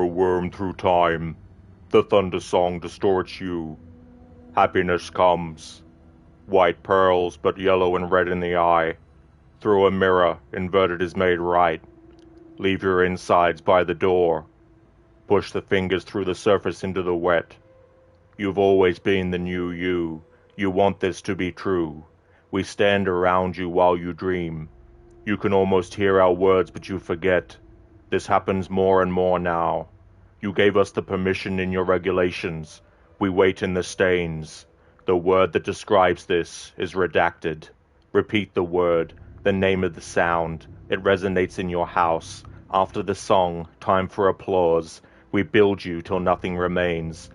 earworm through time. The thunder song distorts you. Happiness comes. White pearls, but yellow and red in the eye. Through a mirror, inverted is made right. Leave your insides by the door. Push the fingers through the surface into the wet. You've always been the new you. You want this to be true. We stand around you while you dream. You can almost hear our words, but you forget. This happens more and more now. You gave us the permission in your regulations. We wait in the stains. The word that describes this is redacted. Repeat the word, the name of the sound. It resonates in your house. After the song, time for applause. We build you till nothing remains.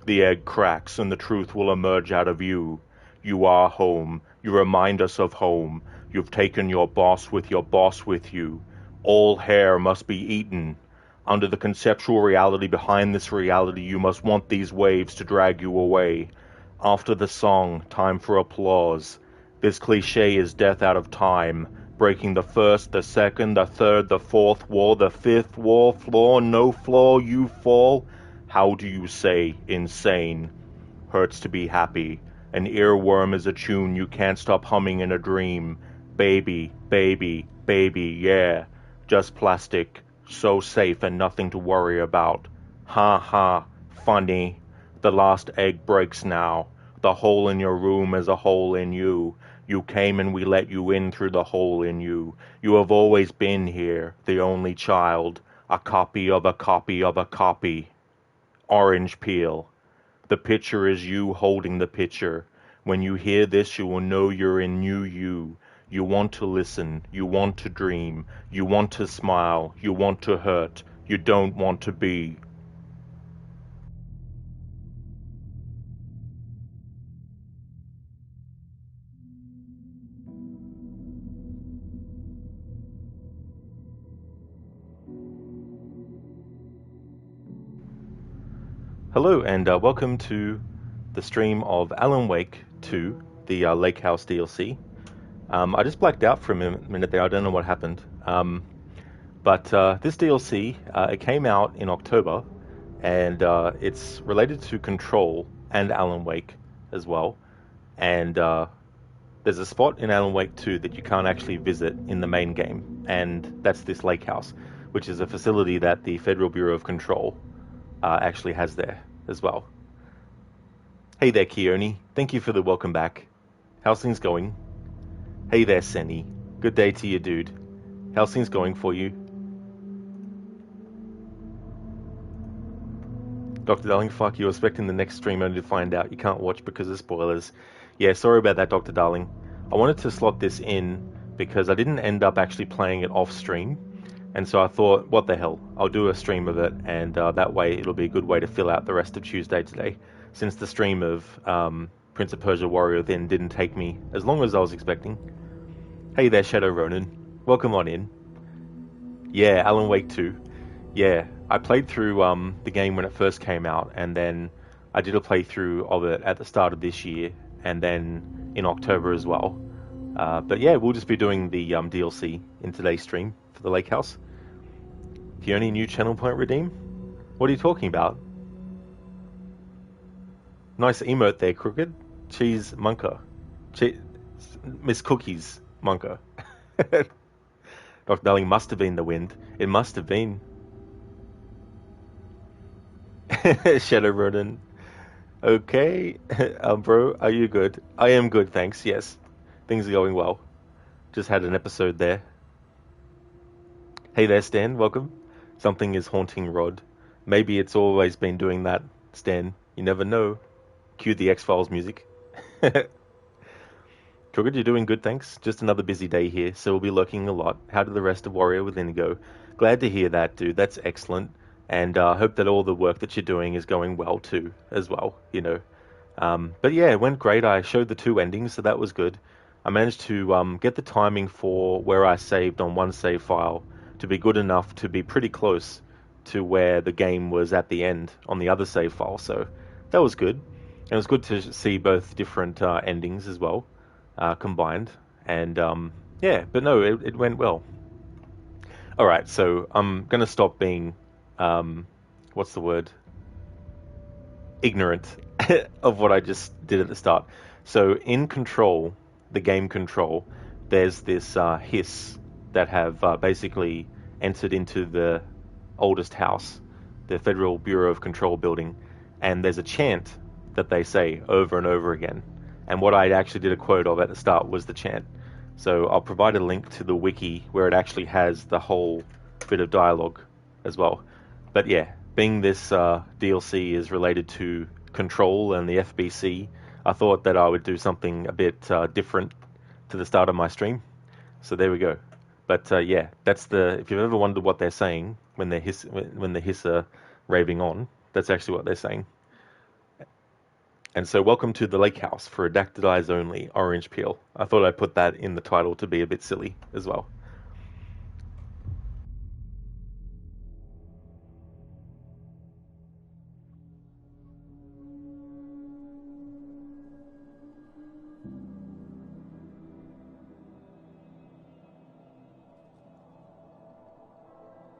The egg cracks and the truth will emerge out of you. You are home. You remind us of home. You've taken your boss with you. All hair must be eaten. Under the conceptual reality behind this reality, you must want these waves to drag you away. After the song, time for applause. This cliche is death out of time, breaking the first, the second, the third, the fourth wall, the fifth wall, floor, no floor, you fall. How do you say insane? Hurts to be happy. An earworm is a tune you can't stop humming in a dream. Baby, baby, baby, yeah. Just plastic, so safe and nothing to worry about. Ha ha, funny. The last egg breaks now. The hole in your room is a hole in you. You came and we let you in through the hole in you. You have always been here, the only child. A copy of a copy of a copy. Orange peel. The picture is you holding the picture. When you hear this, you will know you're in new you. You want to listen. You want to dream. You want to smile. You want to hurt. You don't want to be. Hello, and welcome to the stream of Alan Wake 2, the Lake House DLC. I just blacked out for a minute there. I don't know what happened. But this DLC, it came out in October, and it's related to Control and Alan Wake as well. And there's a spot in Alan Wake 2 that you can't actually visit in the main game, and that's this lake house, which is a facility that the Federal Bureau of Control actually has there as well. Hey there, Keone. Thank you for the welcome back. How's things going? Hey there, Senny. Good day to you, dude. How's things going for you? Dr. Darling, fuck, you're expecting the next stream only to find out you can't watch because of spoilers. Yeah, sorry about that, Dr. Darling. I wanted to slot this in because I didn't end up actually playing it off stream. And so I thought, what the hell, I'll do a stream of it, and that way it'll be a good way to fill out the rest of Tuesday today, since the stream of Prince of Persia Warrior then didn't take me as long as I was expecting. Hey there, Shadow Ronin. Welcome on in. Yeah, Alan Wake 2. Yeah, I played through the game when it first came out, and then I did a playthrough of it at the start of this year, and then in October as well. But yeah, we'll just be doing the DLC in today's stream for the Lake House. The only new channel point redeem? What are you talking about? Nice emote there, Crooked. Cheese Monka. Miss Cookies Monka. Dr. Darling must have been the wind. It must have been. Shadow Ronin. Okay. Bro, are you good? I am good, thanks, yes. Things are going well. Just had an episode there. Hey there, Stan. Welcome. Something is haunting Rod. Maybe it's always been doing that, Stan. You never know. Cue the X-Files music. Crooked, you're doing good, thanks. Just another busy day here, so we'll be lurking a lot. How did the rest of Warrior Within go? Glad to hear that, dude. That's excellent. And hope that all the work that you're doing is going well, too, as well, you know. But yeah, it went great. I showed the 2 endings, so that was good. I managed to get the timing for where I saved on one save file to be good enough to be pretty close to where the game was at the end on the other save file, so that was good. And it was good to see both different endings as well, combined. And yeah, but no, it went well. Alright, so I'm going to stop being what's the word? Ignorant of what I just did at the start. So in Control, the game Control, there's this hiss that have basically entered into the oldest house, the Federal Bureau of Control building, and there's a chant that they say over and over again. And what I actually did a quote of at the start was the chant. So I'll provide a link to the wiki where it actually has the whole bit of dialogue as well. But yeah, being this DLC is related to Control and the FBC, I thought that I would do something a bit different to the start of my stream. So there we go. But yeah, that's the. If you've ever wondered what they're saying when the hiss are raving on, that's actually what they're saying. And so, welcome to the Lake House for Redacted Eyes Only, Orange Peel. I thought I'd put that in the title to be a bit silly as well.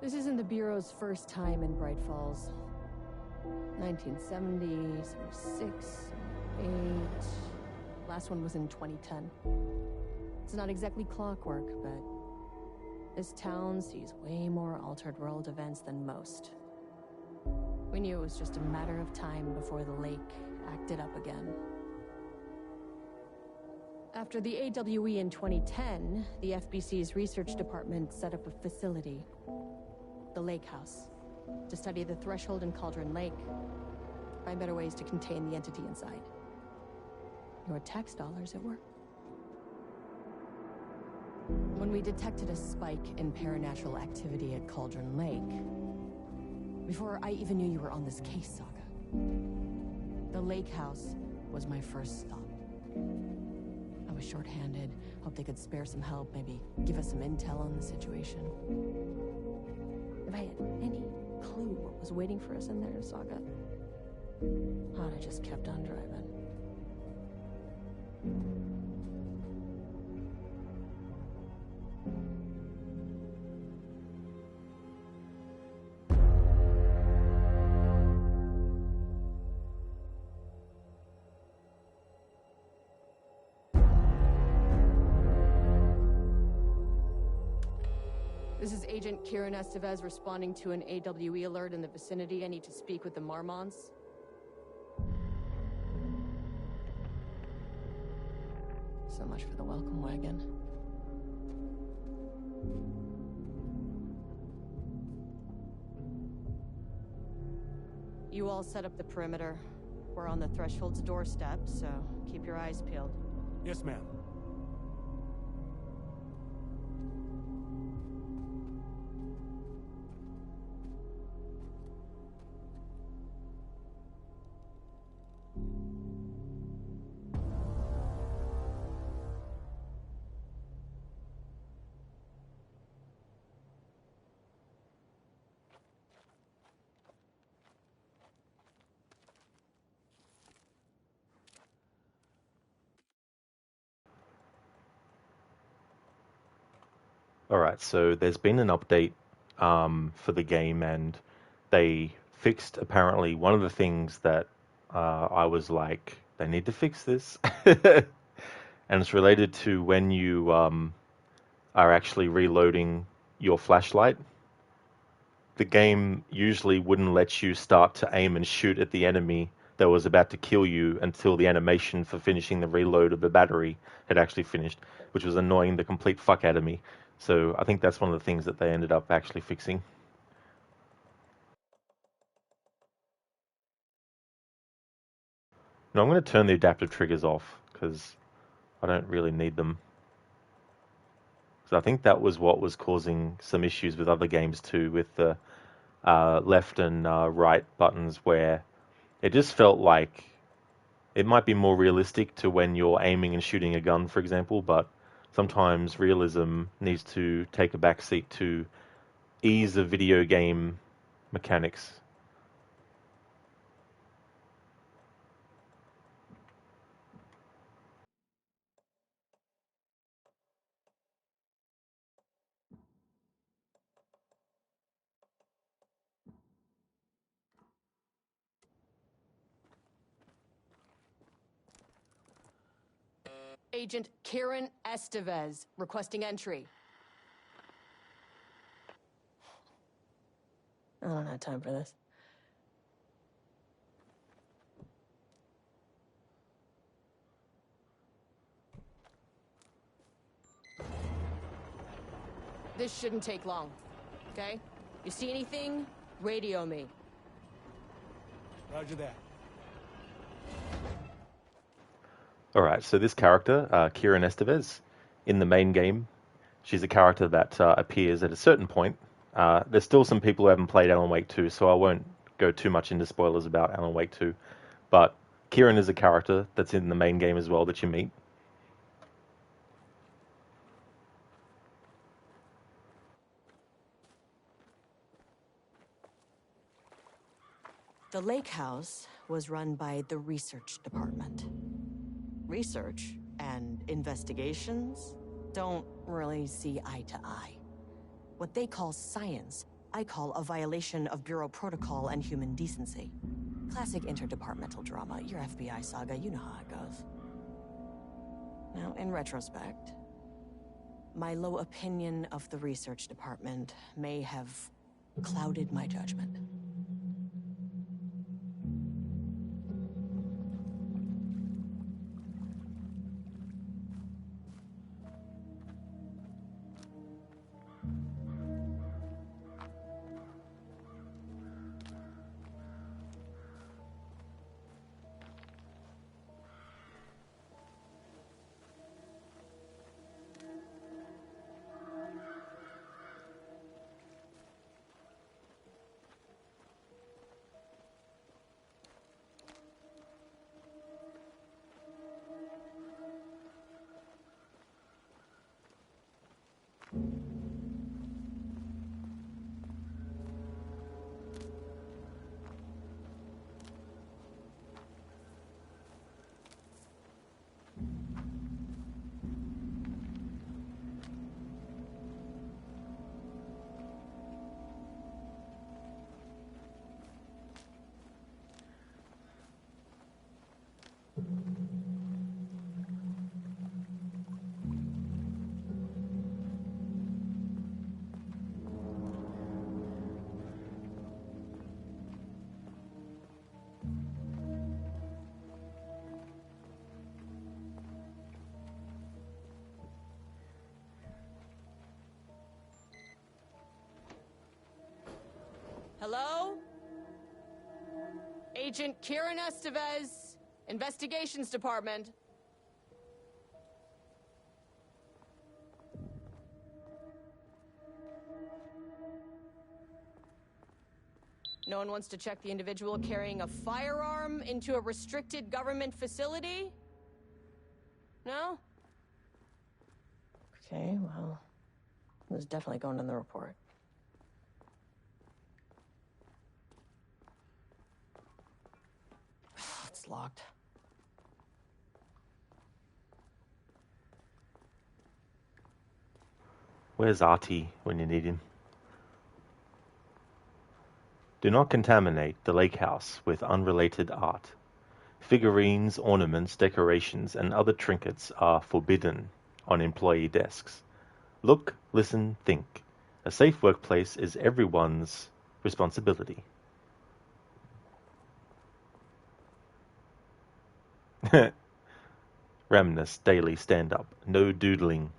This isn't the Bureau's first time in Bright Falls. 1970, 76, 8. Last one was in 2010. It's not exactly clockwork, but this town sees way more altered world events than most. We knew it was just a matter of time before the lake acted up again. After the AWE in 2010, the FBC's research department set up a facility, the Lake House, to study the Threshold and Cauldron Lake, find better ways to contain the entity inside. Your tax dollars at work. When we detected a spike in paranatural activity at Cauldron Lake, before I even knew you were on this case, Saga, the Lake House was my first stop. I was short-handed, hoped they could spare some help, maybe give us some intel on the situation. If I had any clue what was waiting for us in there, Saga, I'd have just kept on driving. This is Agent Kieran Estevez responding to an AWE alert in the vicinity. I need to speak with the Marmons. So much for the welcome wagon. You all set up the perimeter. We're on the Threshold's doorstep, so keep your eyes peeled. Yes, ma'am. Alright, so there's been an update for the game, and they fixed apparently one of the things that I was like, they need to fix this. And it's related to when you are actually reloading your flashlight. The game usually wouldn't let you start to aim and shoot at the enemy that was about to kill you until the animation for finishing the reload of the battery had actually finished, which was annoying the complete fuck out of me. So I think that's one of the things that they ended up actually fixing. Now I'm going to turn the adaptive triggers off because I don't really need them. So I think that was what was causing some issues with other games too, with the left and right buttons, where it just felt like it might be more realistic to when you're aiming and shooting a gun, for example, but sometimes realism needs to take a backseat to ease of video game mechanics. Agent Kieran Estevez, requesting entry. I don't have time for this. This shouldn't take long, okay? You see anything? Radio me. Roger that. Alright, so this character, Kieran Estevez, in the main game, she's a character that appears at a certain point. There's still some people who haven't played Alan Wake 2, so I won't go too much into spoilers about Alan Wake 2. But Kieran is a character that's in the main game as well that you meet. The lake house was run by the research department. Research and investigations don't really see eye to eye. What they call science, I call a violation of Bureau protocol and human decency. Classic interdepartmental drama, your FBI saga, you know how it goes. Now, in retrospect, my low opinion of the research department may have clouded my judgment. Hello? Agent Kieran Estevez, Investigations Department. No one wants to check the individual carrying a firearm into a restricted government facility? No? Okay, well, it was definitely going in the report. It's locked. Where's Artie when you need him? Do not contaminate the lake house with unrelated art. Figurines, ornaments, decorations, and other trinkets are forbidden on employee desks. Look, listen, think. A safe workplace is everyone's responsibility. Ramnus daily stand-up. No doodling.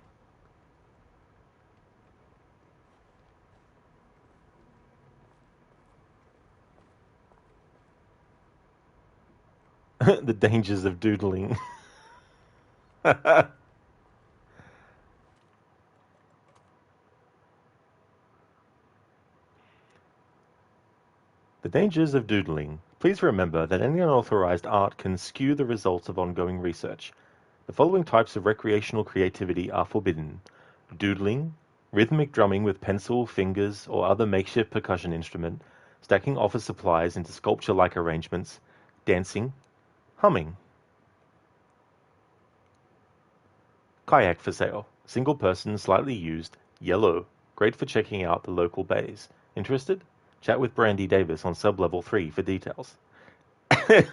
The dangers of doodling. The dangers of doodling. Please remember that any unauthorized art can skew the results of ongoing research. The following types of recreational creativity are forbidden: doodling, rhythmic drumming with pencil, fingers, or other makeshift percussion instrument, stacking office supplies into sculpture-like arrangements, dancing, humming. Kayak for sale. Single person, slightly used, yellow. Great for checking out the local bays. Interested? Chat with Brandy Davis on sub-level 3 for details.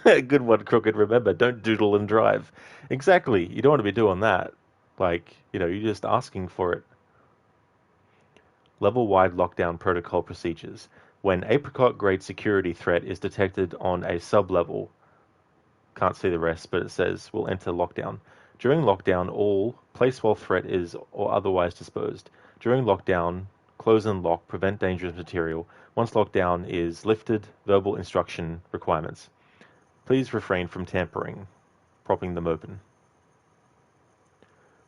Good one, Crooked. Remember, don't doodle and drive. Exactly. You don't want to be doing that. Like, you're just asking for it. Level-wide lockdown protocol procedures. When apricot-grade security threat is detected on a sub-level, can't see the rest, but it says we'll enter lockdown. During lockdown, all place while threat is or otherwise disposed. During lockdown, close and lock, prevent dangerous material. Once lockdown is lifted, verbal instruction requirements. Please refrain from tampering, propping them open.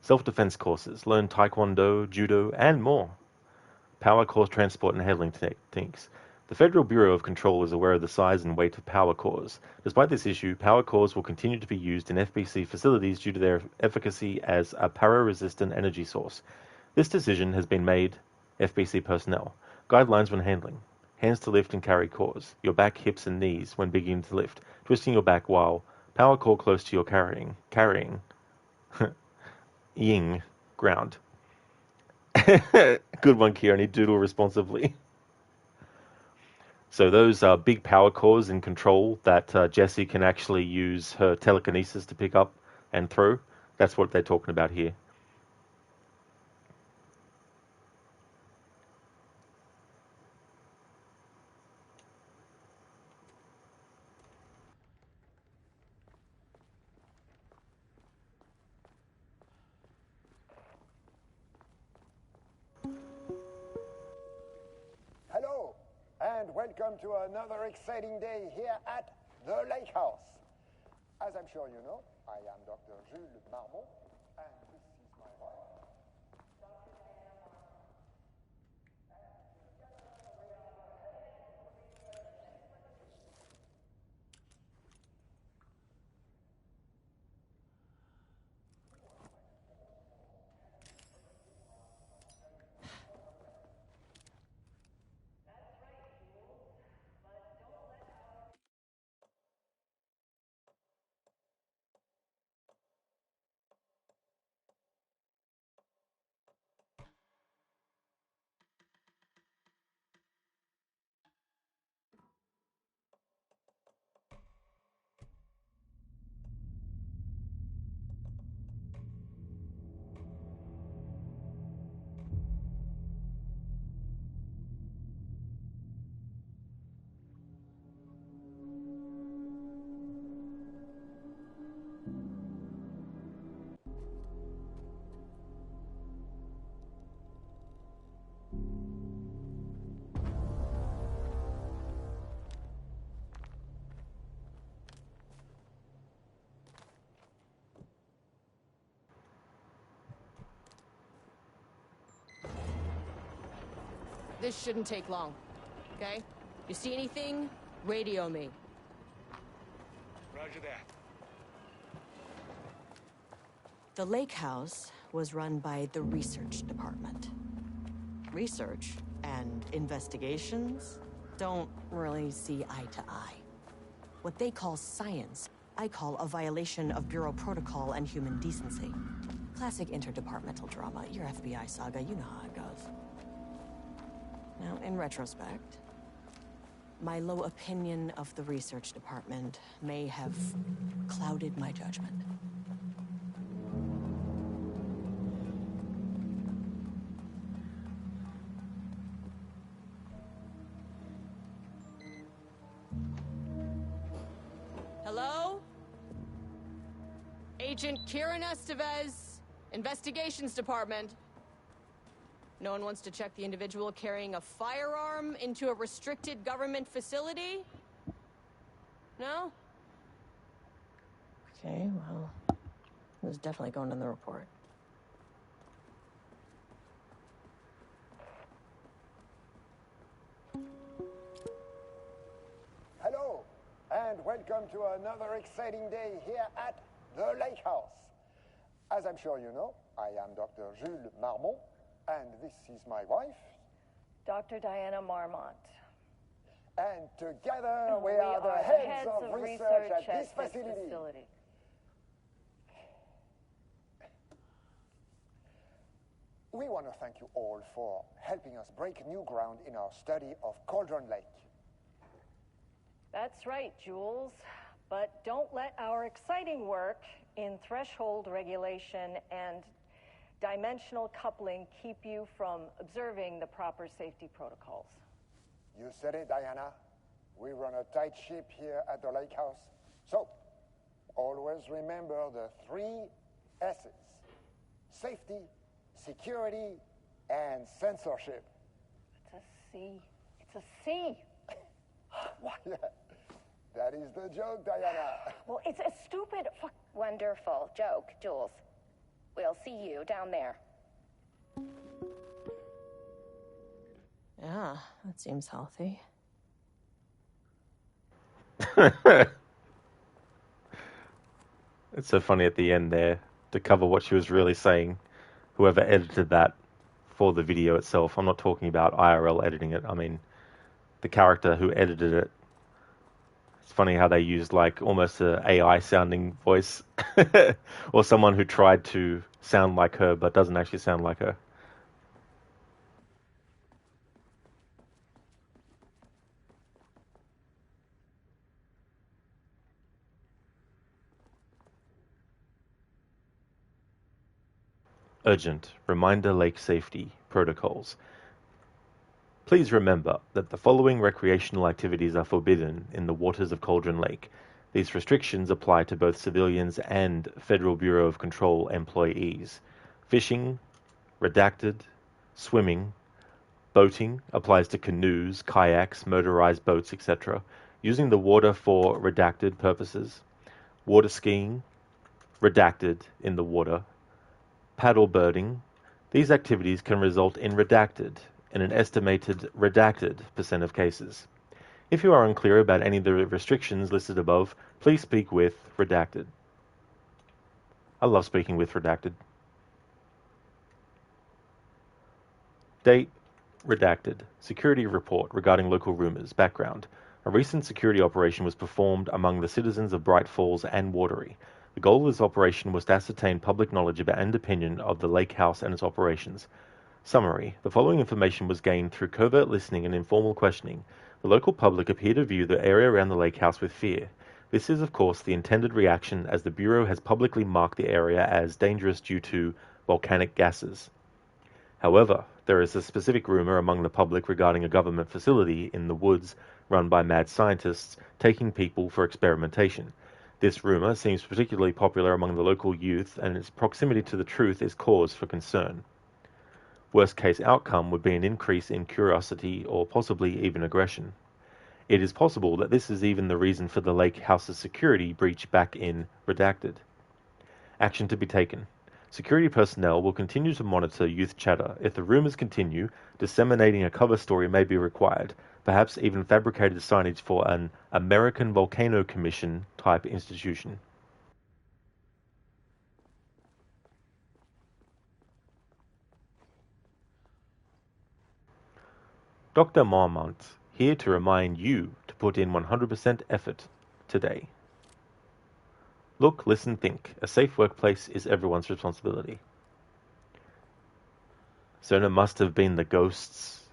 Self-defense courses. Learn taekwondo, judo, and more. Power cores transport and handling techniques. The Federal Bureau of Control is aware of the size and weight of power cores. Despite this issue, power cores will continue to be used in FBC facilities due to their efficacy as a para-resistant energy source. This decision has been made FBC personnel. Guidelines when handling. Hands to lift and carry cores. Your back, hips, and knees when beginning to lift. Twisting your back while power core close to your carrying. Ying. Ground. Good one, Keone. Doodle responsibly. So those are big power cores in control that Jessie can actually use her telekinesis to pick up and throw. That's what they're talking about here. Hello, and welcome to another exciting day here at the Lake House. As I'm sure you know, I am Dr. Jules Marmont, and this is my wife. This shouldn't take long, okay? You see anything? Radio me. Roger that. The Lake House was run by the research department. Research and investigations don't really see eye to eye. What they call science, I call a violation of Bureau protocol and human decency. Classic interdepartmental drama. Your FBI saga, you know how it goes. Now, in retrospect, my low opinion of the research department may have clouded my judgment. Hello? Agent Kieran Estevez, Investigations Department. No one wants to check the individual carrying a firearm into a restricted government facility? No? Okay, well, it was definitely going in the report. Hello, and welcome to another exciting day here at the Lake House. As I'm sure you know, I am Dr. Jules Marmont, and this is my wife. Dr. Diana Marmont. And together we are the heads of research at this facility. We want to thank you all for helping us break new ground in our study of Cauldron Lake. That's right, Jules. But don't let our exciting work in threshold regulation and dimensional coupling keep you from observing the proper safety protocols. You said it, Diana. We run a tight ship here at the lake house. So, always remember the 3 S's. Safety, security, and censorship. It's a C. It's a C. What? Yeah, that is the joke, Diana. Well, it's a stupid fuck. Wonderful joke, Jules. We'll see you down there. Yeah, that seems healthy. It's so funny at the end there to cover what she was really saying. Whoever edited that for the video itself, I'm not talking about IRL editing it, I mean the character who edited it. It's funny how they used like almost a AI sounding voice or someone who tried to sound like her but doesn't actually sound like her. Urgent reminder lake safety protocols. Please remember that the following recreational activities are forbidden in the waters of Cauldron Lake. These restrictions apply to both civilians and Federal Bureau of Control employees. Fishing, redacted, swimming, boating applies to canoes, kayaks, motorized boats, etc. Using the water for redacted purposes. Water skiing, redacted in the water. Paddle birding. These activities can result in redacted in an estimated redacted % of cases. If you are unclear about any of the restrictions listed above, please speak with redacted. I love speaking with redacted. Date, redacted. Security report regarding local rumors. Background. A recent security operation was performed among the citizens of Bright Falls and Watery. The goal of this operation was to ascertain public knowledge about and opinion of the lake house and its operations. Summary. The following information was gained through covert listening and informal questioning. The local public appear to view the area around the lake house with fear. This is, of course, the intended reaction as the Bureau has publicly marked the area as dangerous due to volcanic gases. However, there is a specific rumor among the public regarding a government facility in the woods run by mad scientists taking people for experimentation. This rumor seems particularly popular among the local youth, and its proximity to the truth is cause for concern. Worst case outcome would be an increase in curiosity or possibly even aggression. It is possible that this is even the reason for the lake house's security breach back in redacted. Action to be taken. Security personnel will continue to monitor youth chatter. If the rumors continue, disseminating a cover story may be required, perhaps even fabricated signage for an American Volcano Commission type institution. Dr. Marmont, here to remind you to put in 100% effort today. Look, listen, think. A safe workplace is everyone's responsibility. Sona must have been the ghosts.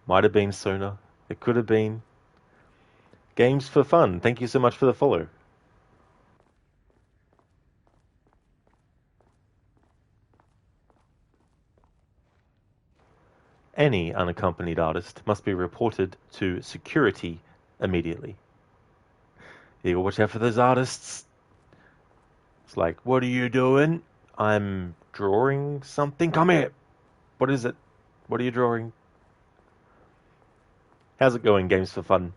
Might have been Sona. It could have been. Games for fun. Thank you so much for the follow. Any unaccompanied artist must be reported to security immediately. You gotta watch out for those artists. It's like, what are you doing? I'm drawing something. Come here. What is it? What are you drawing? How's it going, Games for Fun?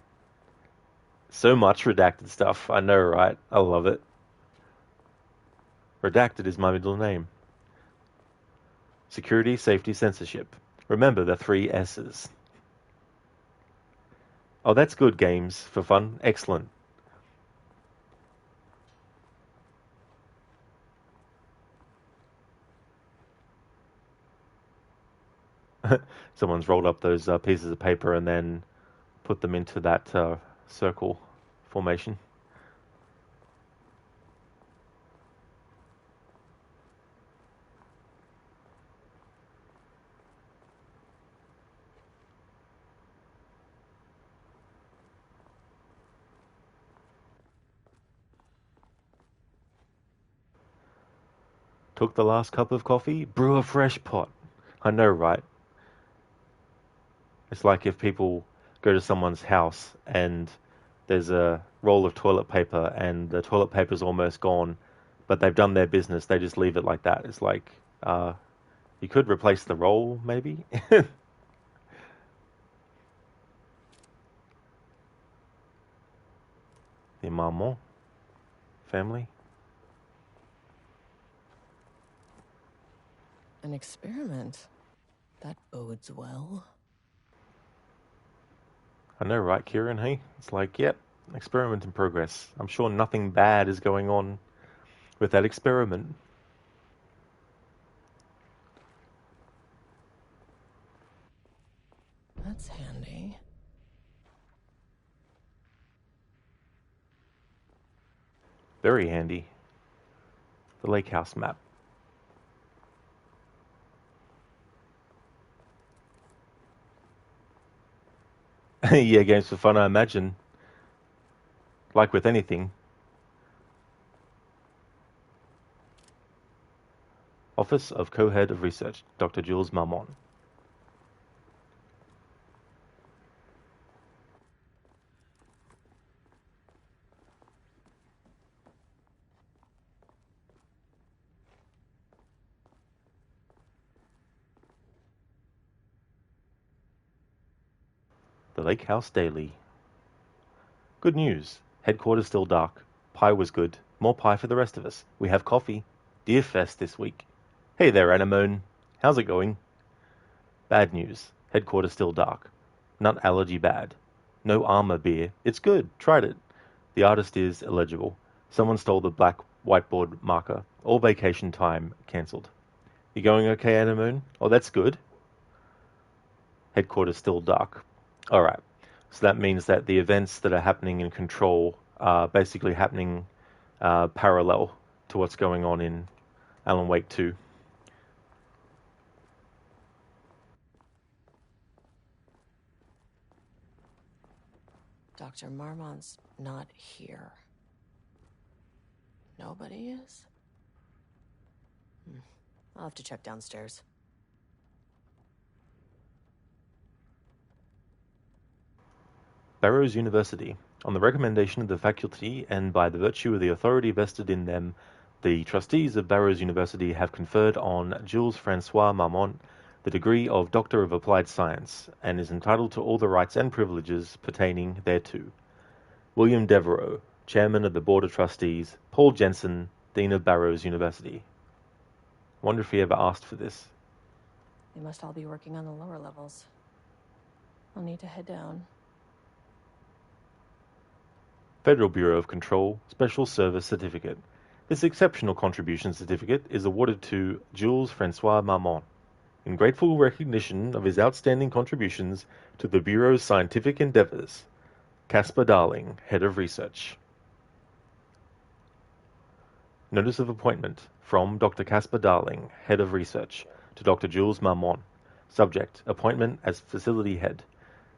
So much redacted stuff. I know, right? I love it. Redacted is my middle name. Security, safety, censorship. Remember the 3 S's. Oh, that's good, Games for Fun. Excellent. Someone's rolled up those pieces of paper and then put them into that circle formation. Took the last cup of coffee? Brew a fresh pot. I know, right? It's like if people go to someone's house and there's a roll of toilet paper and the toilet paper's almost gone, but they've done their business, they just leave it like that. It's like, you could replace the roll, maybe? The Marmont family. An experiment. That bodes well. I know, right, Kieran, hey? It's like, yep, experiment in progress. I'm sure nothing bad is going on with that experiment. That's handy. Very handy. The lake house map. Yeah, games for fun, I imagine. Like with anything. Office of Co-Head of Research, Dr. Jules Marmont. The Lake House Daily. Good news. Headquarters still dark. Pie was good. More pie for the rest of us. We have coffee. Deer Fest this week. Hey there, Anemone. How's it going? Bad news. Headquarters still dark. Nut allergy bad. No armor beer. It's good. Tried it. The artist is illegible. Someone stole the black whiteboard marker. All vacation time cancelled. You going okay, Anemone? Oh, that's good. Headquarters still dark. Alright. So that means that the events that are happening in Control are basically happening parallel to what's going on in Alan Wake 2. Dr. Marmont's not here. Nobody is? I'll have to check downstairs. Barrows University. On the recommendation of the faculty and by the virtue of the authority vested in them, the trustees of Barrows University have conferred on Jules Francois Marmont the degree of Doctor of Applied Science, and is entitled to all the rights and privileges pertaining thereto. William Devereux, Chairman of the Board of Trustees. Paul Jensen, Dean of Barrows University. Wonder if he ever asked for this. They must all be working on the lower levels. I'll need to head down. Federal Bureau of Control Special Service Certificate. This exceptional contribution certificate is awarded to Jules Francois Marmont in grateful recognition of his outstanding contributions to the Bureau's scientific endeavors. Caspar Darling, Head of Research. Notice of appointment from Dr. Caspar Darling, Head of Research, to Dr. Jules Marmont. Subject: Appointment as Facility Head.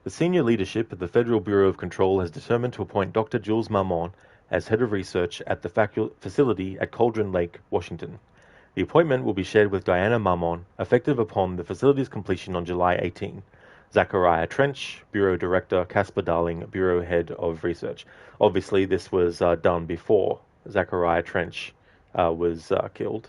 The senior leadership of the Federal Bureau of Control has determined to appoint Dr. Jules Marmont as Head of Research at the facility at Cauldron Lake, Washington. The appointment will be shared with Diana Marmont, effective upon the facility's completion on July 18. Zachariah Trench, Bureau Director. Caspar Darling, Bureau Head of Research. Obviously, this was done before Zachariah Trench was killed.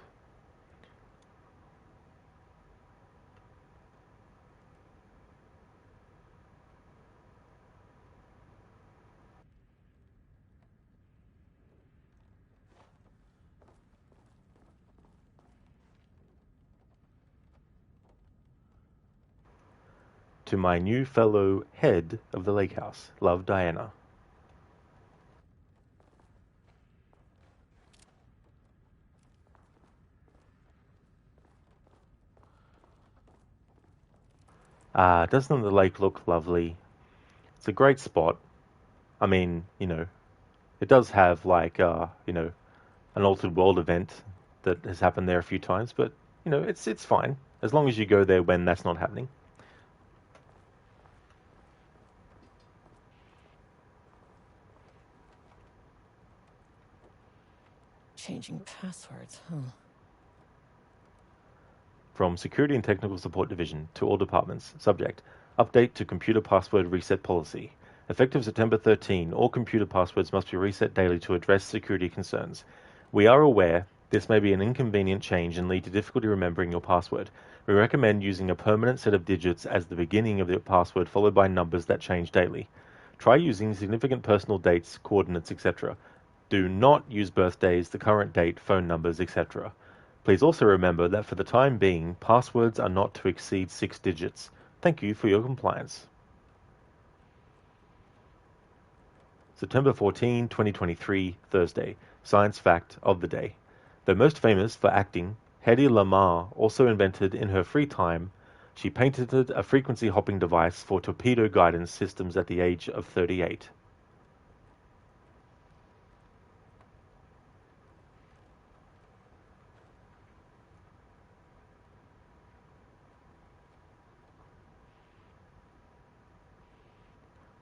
To my new fellow head of the lake house. Love, Diana. Doesn't the lake look lovely? It's a great spot. I mean, it does have like, an altered world event that has happened there a few times, but, it's fine. As long as you go there when that's not happening. Changing passwords, huh? From Security and Technical Support Division to all departments. Subject: Update to computer password reset policy. Effective September 13, all computer passwords must be reset daily to address security concerns. We are aware this may be an inconvenient change and lead to difficulty remembering your password. We recommend using a permanent set of digits as the beginning of your password followed by numbers that change daily. Try using significant personal dates, coordinates, etc. Do not use birthdays, the current date, phone numbers, etc. Please also remember that for the time being, passwords are not to exceed 6 digits. Thank you for your compliance. September 14, 2023, Thursday. Science fact of the day. Though most famous for acting, Hedy Lamarr also invented in her free time. She patented a frequency hopping device for torpedo guidance systems at the age of 38.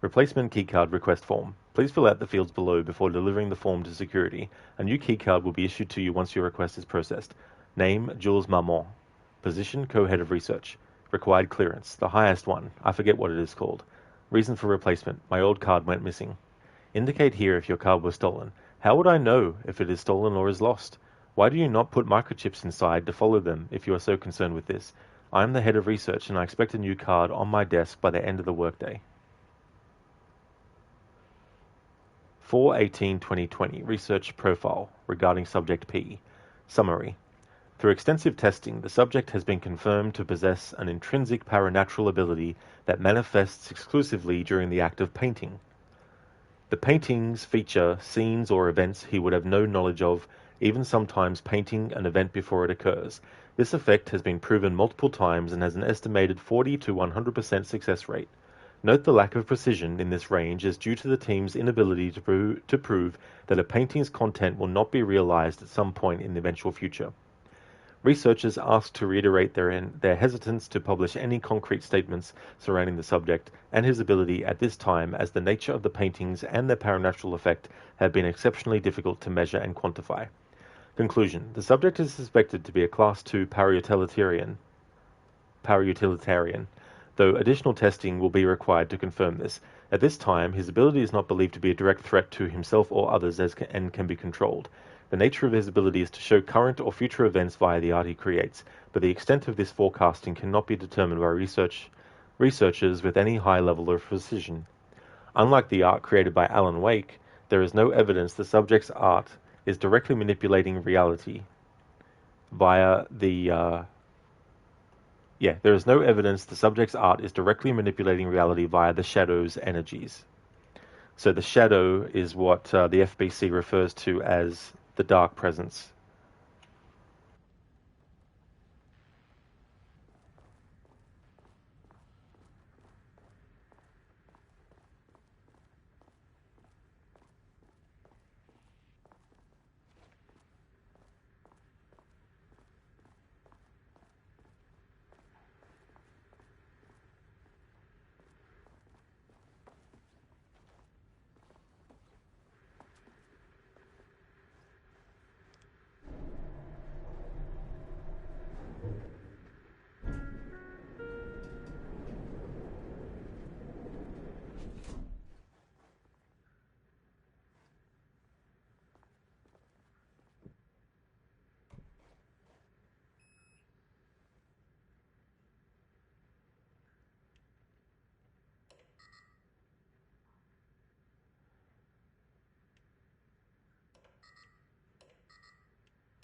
Replacement keycard request form. Please fill out the fields below before delivering the form to security. A new keycard will be issued to you once your request is processed. Name: Jules Marmont. Position: co-head of research. Required clearance: the highest one. I forget what it is called. Reason for replacement: my old card went missing. Indicate here if your card was stolen. How would I know if it is stolen or is lost? Why do you not put microchips inside to follow them if you are so concerned with this? I am the head of research and I expect a new card on my desk by the end of the workday. 4/18/2020 Research Profile regarding Subject P. Summary. Through extensive testing, the subject has been confirmed to possess an intrinsic paranatural ability that manifests exclusively during the act of painting. The paintings feature scenes or events he would have no knowledge of, even sometimes painting an event before it occurs. This effect has been proven multiple times and has an estimated 40 to 100% success rate. Note the lack of precision in this range is due to the team's inability to prove that a painting's content will not be realized at some point in the eventual future. Researchers asked to reiterate their hesitance to publish any concrete statements surrounding the subject and his ability at this time, as the nature of the paintings and their paranatural effect have been exceptionally difficult to measure and quantify. Conclusion. The subject is suspected to be a Class II parautilitarian, though additional testing will be required to confirm this. At this time, his ability is not believed to be a direct threat to himself or others and can be controlled. The nature of his ability is to show current or future events via the art he creates, but the extent of this forecasting cannot be determined by researchers with any high level of precision. Unlike the art created by Alan Wake, there is no evidence the subject's art is directly manipulating reality via the there is no evidence the subject's art is directly manipulating reality via the shadow's energies. So the shadow is what the FBC refers to as the dark presence.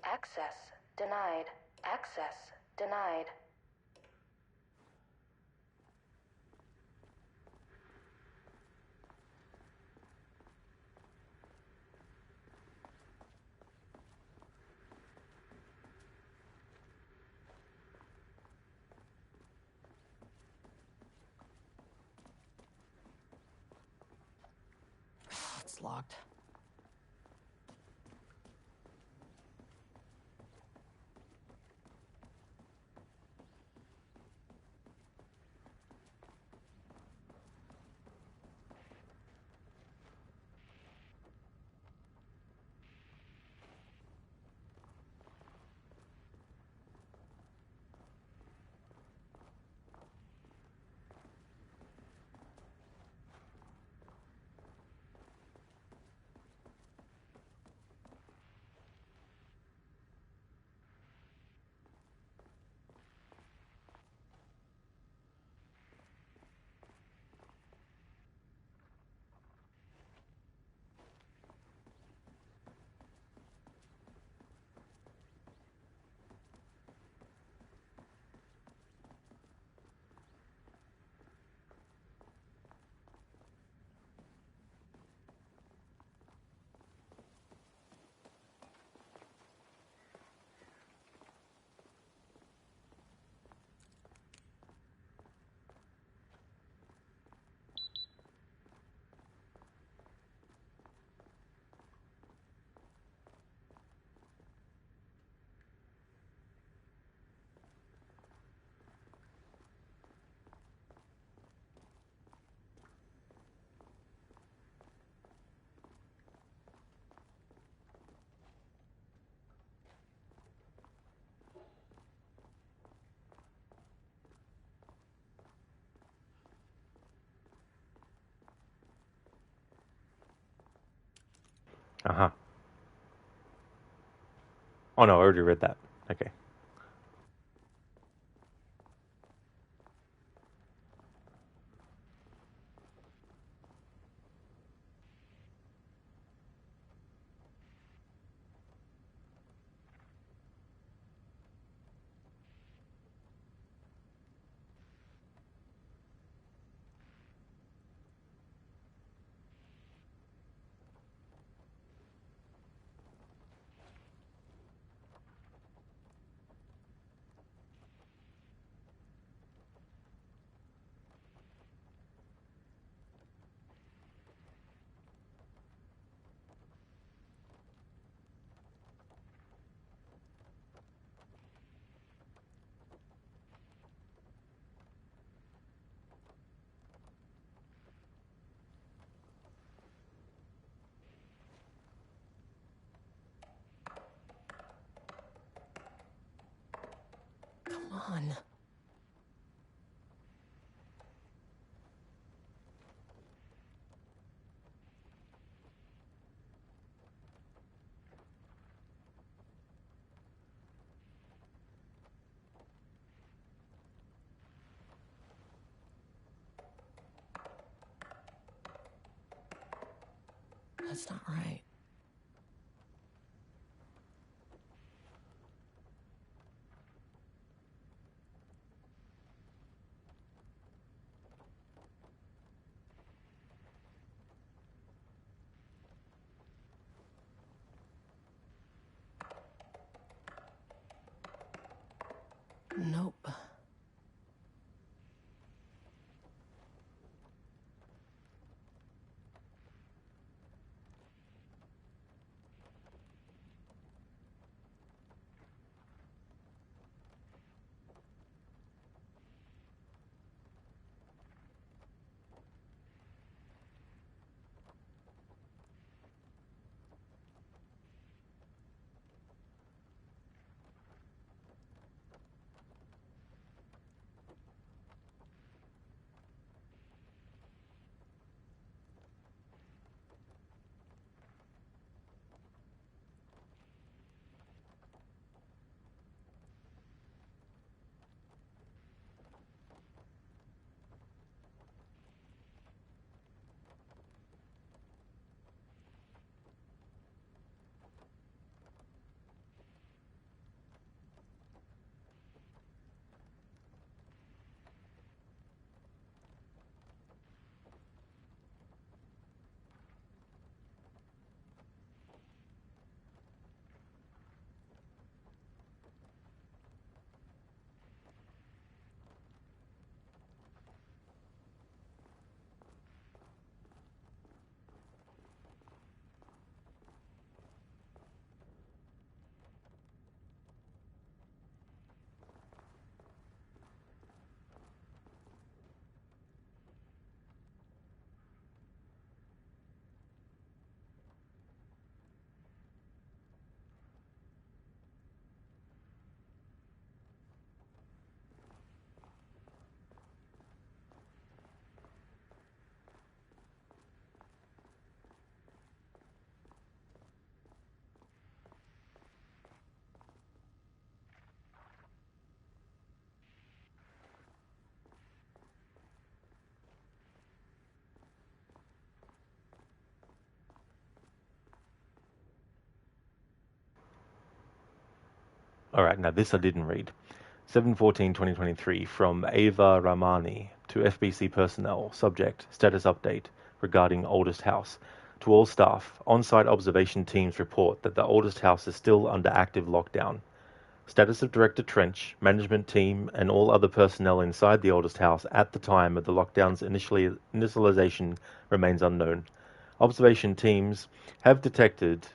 Access denied. Access denied. It's locked. Uh-huh. Oh no, I already read that. Okay. Come on. That's not right. Nope. All right, now this I didn't read. 7/14/2023 from Ava Ramani to FBC personnel. Subject: status update regarding Oldest House. To all staff, on-site observation teams report that the Oldest House is still under active lockdown. Status of Director Trench, management team, and all other personnel inside the Oldest House at the time of the lockdown's initialization remains unknown. Observation teams have detected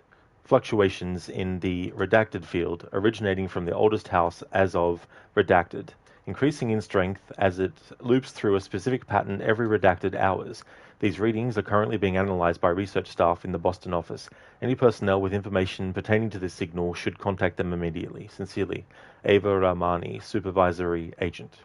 fluctuations in the redacted field originating from the Oldest House as of redacted, increasing in strength as it loops through a specific pattern every redacted hours. These readings are currently being analyzed by research staff in the Boston office. Any personnel with information pertaining to this signal should contact them immediately. Sincerely, Ava Ramani, Supervisory Agent.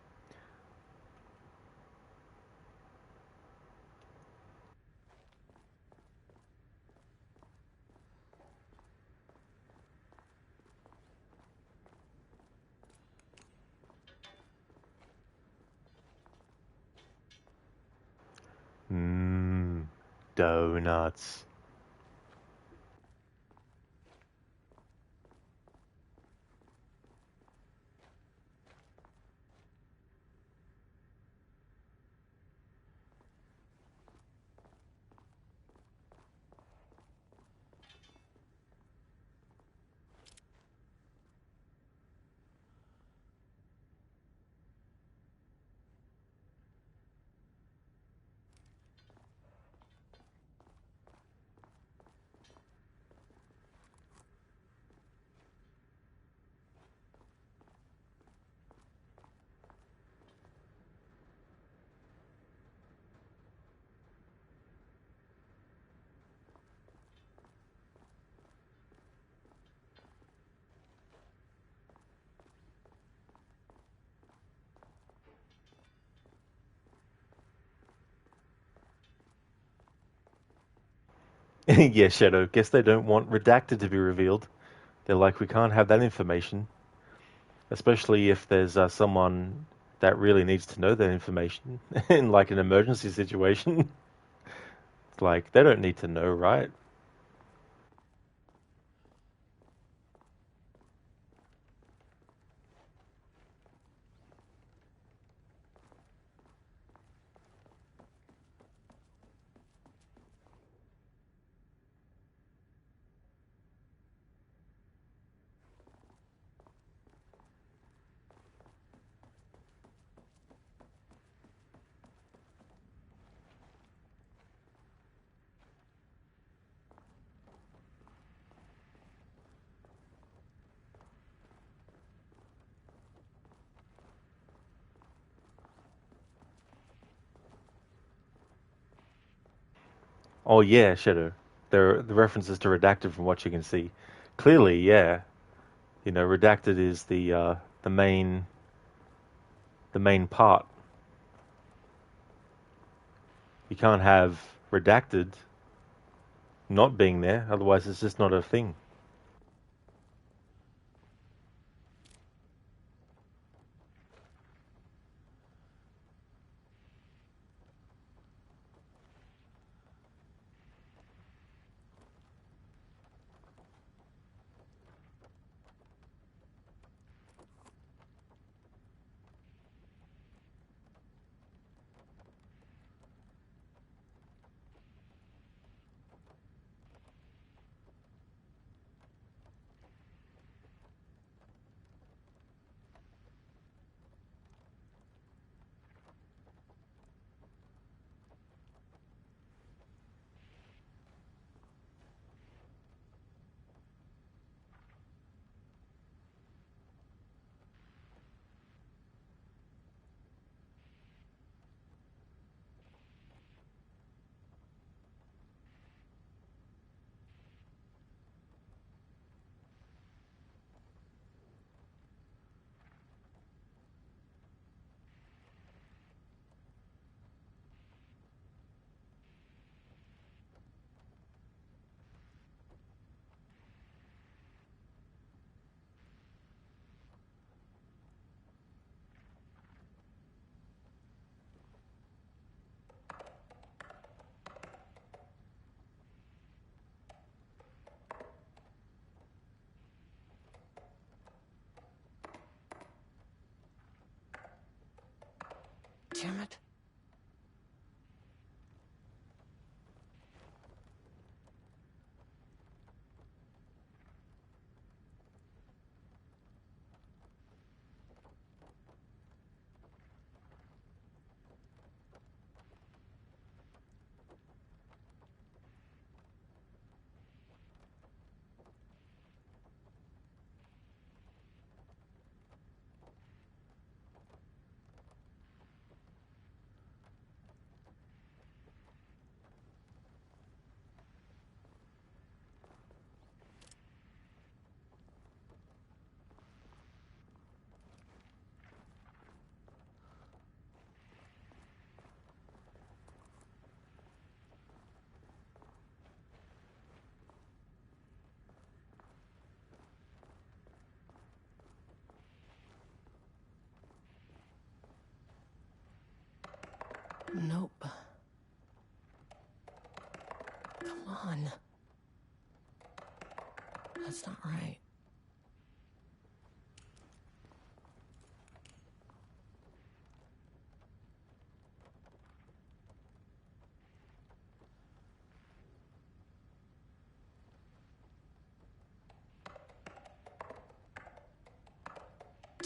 Donuts. Yeah, Shadow. Guess they don't want Redacted to be revealed. They're like, we can't have that information. Especially if there's someone that really needs to know that information in like an emergency situation. It's like, they don't need to know, right? Oh yeah, Shadow. The references to Redacted from what you can see. Clearly, yeah. You know, Redacted is the main part. You can't have Redacted not being there, otherwise it's just not a thing. Damn it. Nope. on. That's not right.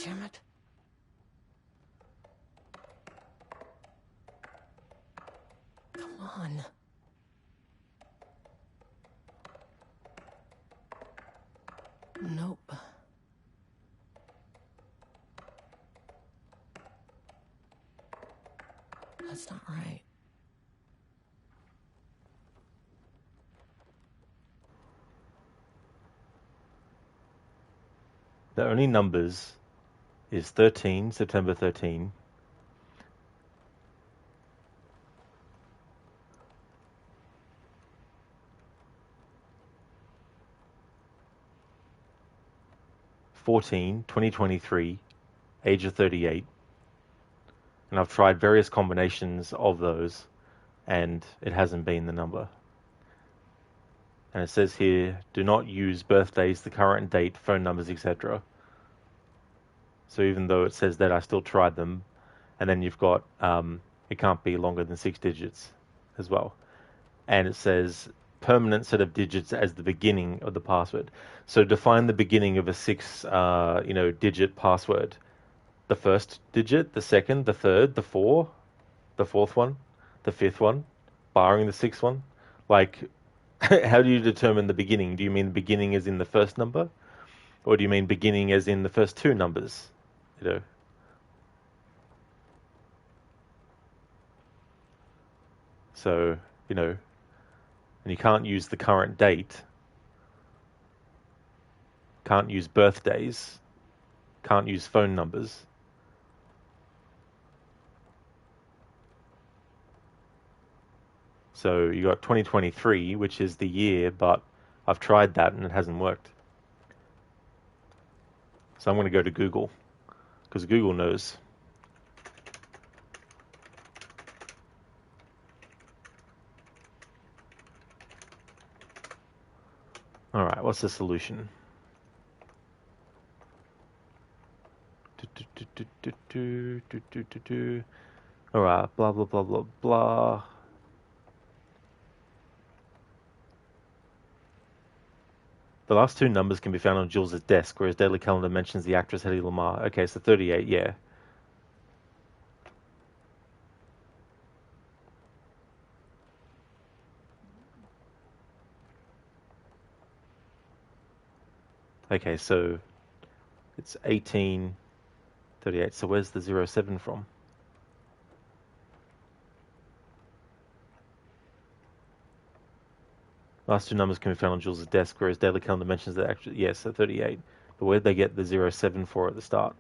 Damn it. Come on. Nope. That's not right. The only numbers is 13, September 13. (14) 2023, age of 38, and I've tried various combinations of those, and it hasn't been the number. And it says here, do not use birthdays, the current date, phone numbers, etc. So even though it says that, I still tried them. And then you've got, it can't be longer than 6 digits as well. And it says permanent set of digits as the beginning of the password. So define the beginning of a 6, digit password. The first digit, the second, the third, the fourth one, the fifth one, barring the sixth one. Like, how do you determine the beginning? Do you mean beginning as in the first number? Or do you mean beginning as in the first 2 numbers? So, and you can't use the current date, can't use birthdays, can't use phone numbers. So you got 2023, which is the year, but I've tried that and it hasn't worked. So I'm going to go to Google, because Google knows. All right, what's the solution? All right, blah, blah, blah, blah, blah. The last 2 numbers can be found on Jules' desk, whereas Daily Calendar mentions the actress Hedy Lamarr. Okay, so 38, yeah. Okay, so it's 1838. So where's the 07 from? Last 2 numbers can be found on Jules' desk, whereas Daily Calendar mentions that actually, yes, so 38. But where did they get the 07 for at the start?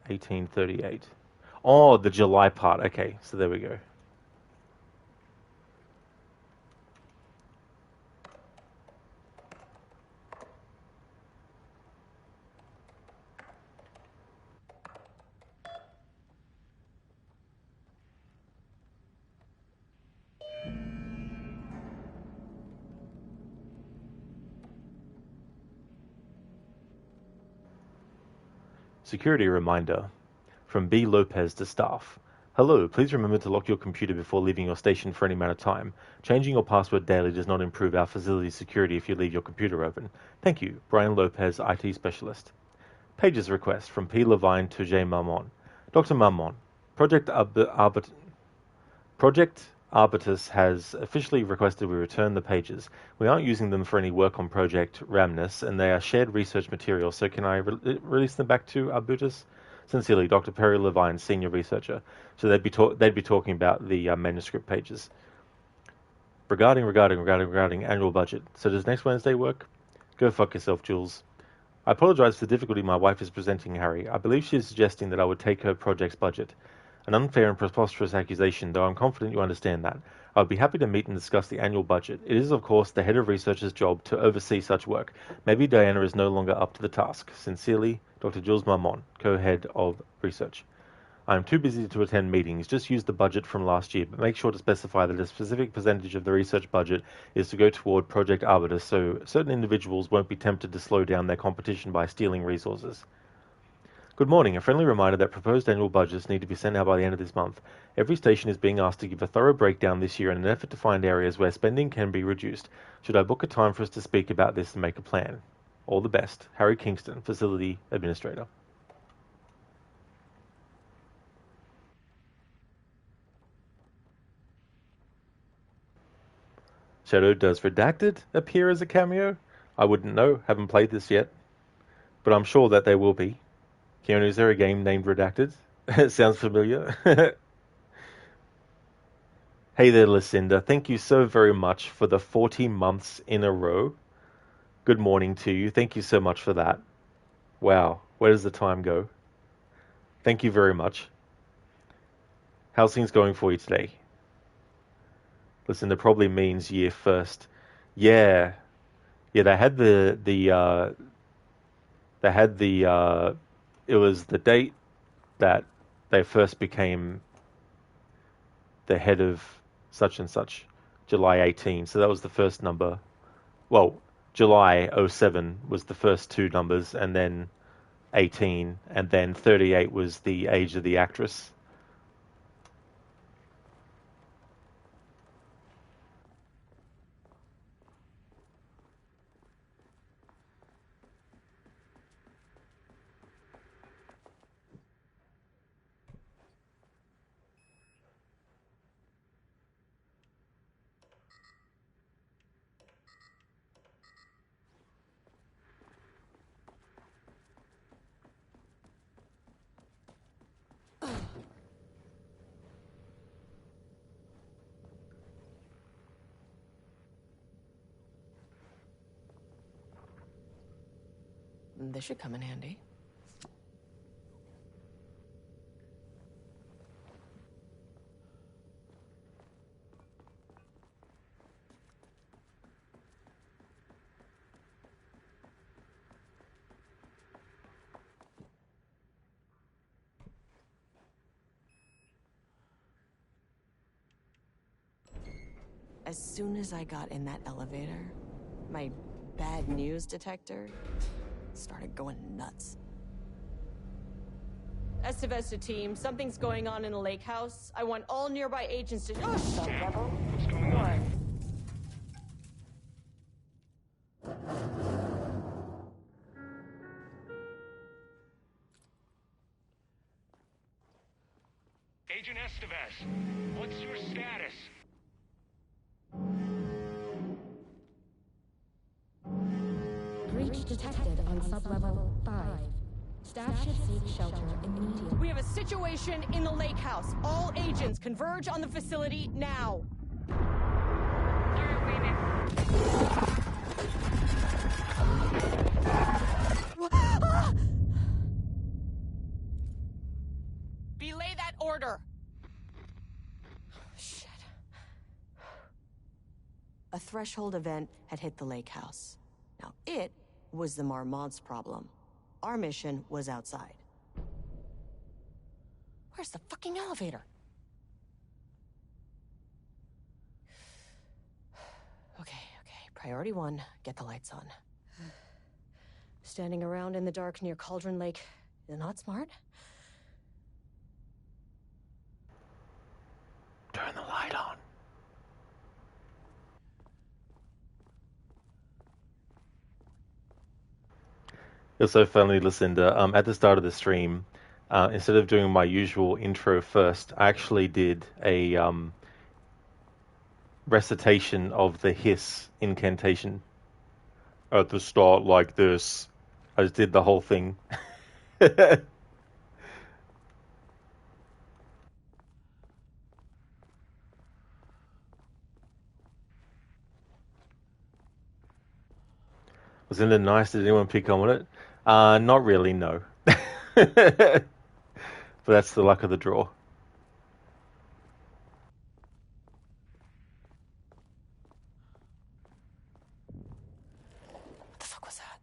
1838. Oh, the July part. Okay, so there we go. Security reminder from B. Lopez to staff. Hello, please remember to lock your computer before leaving your station for any amount of time. Changing your password daily does not improve our facility's security if you leave your computer open. Thank you, Brian Lopez, IT Specialist. Pages request from P. Levine to J. Marmon. Dr. Marmon, Project Arbitus has officially requested we return the pages. We aren't using them for any work on Project Ramnus, and they are shared research materials, so can I release them back to Arbutus? Sincerely, Dr. Perry Levine, Senior Researcher. So they'd be talking about the manuscript pages. Regarding annual budget. So does next Wednesday work? Go fuck yourself, Jules. I apologize for the difficulty my wife is presenting, Harry. I believe she is suggesting that I would take her project's budget. An unfair and preposterous accusation, though I'm confident you understand that. I would be happy to meet and discuss the annual budget. It is, of course, the head of research's job to oversee such work. Maybe Diana is no longer up to the task. Sincerely, Dr. Jules Marmon, co-head of research. I'm too busy to attend meetings. Just use the budget from last year, but make sure to specify that a specific percentage of the research budget is to go toward Project Arbiter so certain individuals won't be tempted to slow down their competition by stealing resources. Good morning. A friendly reminder that proposed annual budgets need to be sent out by the end of this month. Every station is being asked to give a thorough breakdown this year in an effort to find areas where spending can be reduced. Should I book a time for us to speak about this and make a plan? All the best. Harry Kingston, Facility Administrator. Shadow, does Redacted appear as a cameo? I wouldn't know. Haven't played this yet. But I'm sure that there will be. Keanu, is there a game named Redacted? It sounds familiar. Hey there, Lucinda. Thank you so very much for the 40 months in a row. Good morning to you. Thank you so much for that. Wow, where does the time go? Thank you very much. How's things going for you today? Lucinda probably means year first. Yeah. Yeah, they had it was the date that they first became the head of such and such, July 18. So that was the first number. Well, July 07 was the first two numbers, and then 18, and then 38 was the age of the actress. This should come in handy. As soon as I got in that elevator, my bad news detector started going nuts. Estivesta team, something's going on in the lake house. I want all nearby agents to... Oh, shit! What's going on? Agent Estevez, what's your status? Breach detected on sublevel 5. Staff should seek shelter immediately. We have a situation in the lake house. All agents converge on the facility now. Belay that order. Shit. A threshold event had hit the lake house. Now, it was the Marmont's problem. Our mission was outside. Where's the fucking elevator? Okay. Priority 1, get the lights on. Standing around in the dark near Cauldron Lake is not smart. Turn the light on. It was so funny, Lucinda. At the start of the stream, instead of doing my usual intro first, I actually did a recitation of the hiss incantation. At the start like this. I just did the whole thing. Wasn't it nice? Did anyone pick on it? Not really, no. But that's the luck of the draw. What the fuck was that?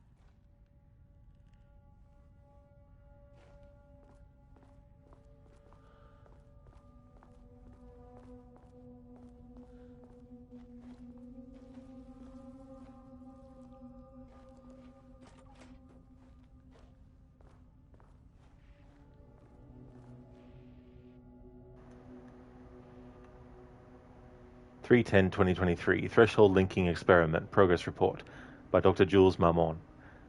3/10/2023, Threshold Linking Experiment, Progress Report, by Dr. Jules Marmon.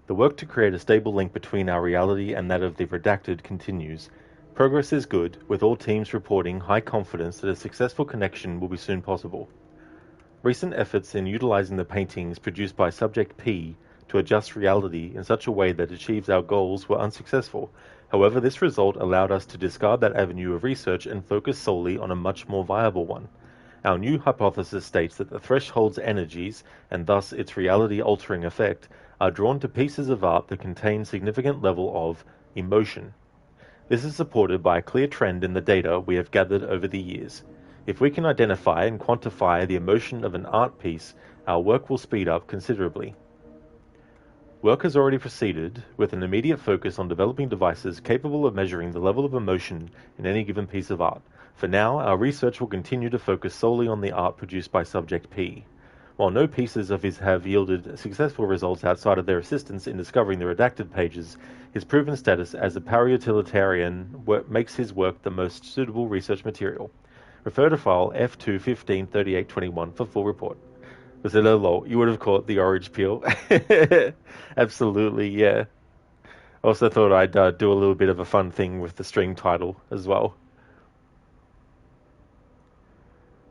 The work to create a stable link between our reality and that of the Redacted continues. Progress is good, with all teams reporting high confidence that a successful connection will be soon possible. Recent efforts in utilizing the paintings produced by Subject P to adjust reality in such a way that achieves our goals were unsuccessful. However, this result allowed us to discard that avenue of research and focus solely on a much more viable one. Our new hypothesis states that the threshold's energies, and thus its reality-altering effect, are drawn to pieces of art that contain significant level of emotion. This is supported by a clear trend in the data we have gathered over the years. If we can identify and quantify the emotion of an art piece, our work will speed up considerably. Work has already proceeded with an immediate focus on developing devices capable of measuring the level of emotion in any given piece of art. For now, our research will continue to focus solely on the art produced by Subject P. While no pieces of his have yielded successful results outside of their assistance in discovering the redacted pages, his proven status as a para-utilitarian makes his work the most suitable research material. Refer to file F2-15-3821 for full report. Was it a lol? You would have caught the orange peel. Absolutely, yeah. Also thought I'd do a little bit of a fun thing with the string title as well.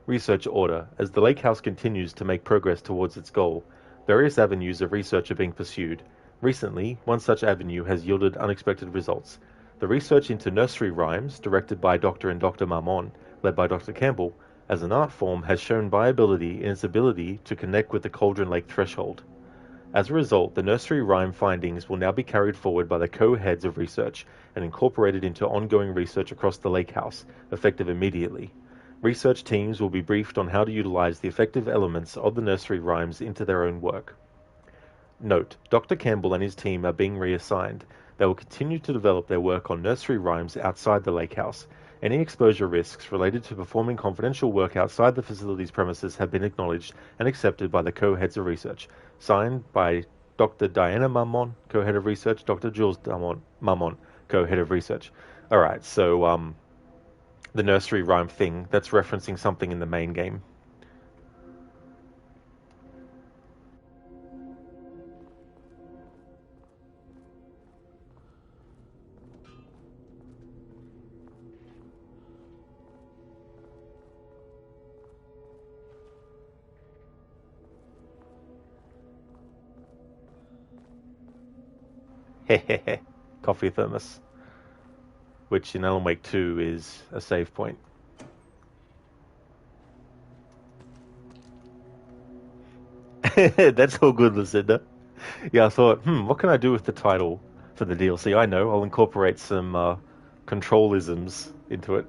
Research order. As the Lake House continues to make progress towards its goal, various avenues of research are being pursued. Recently, one such avenue has yielded unexpected results. The research into nursery rhymes, directed by Dr. and Dr. Marmon, led by Dr. Campbell, as an art form has shown viability in its ability to connect with the Cauldron Lake threshold. As a result, the nursery rhyme findings will now be carried forward by the co-heads of research and incorporated into ongoing research across the Lake House, effective immediately. Research teams will be briefed on how to utilize the effective elements of the nursery rhymes into their own work. Note, Dr. Campbell and his team are being reassigned. They will continue to develop their work on nursery rhymes outside the Lake House. Any exposure risks related to performing confidential work outside the facility's premises have been acknowledged and accepted by the co-heads of research. Signed by Dr. Diana Marmon, co-head of research, Dr. Jules Marmon, co-head of research. Alright, so the nursery rhyme thing, that's referencing something in the main game. Hehehe, coffee thermos. Which in Alan Wake 2 is a save point. That's all good, Lucinda. Yeah, I thought, what can I do with the title for the DLC? I know, I'll incorporate some control-isms into it.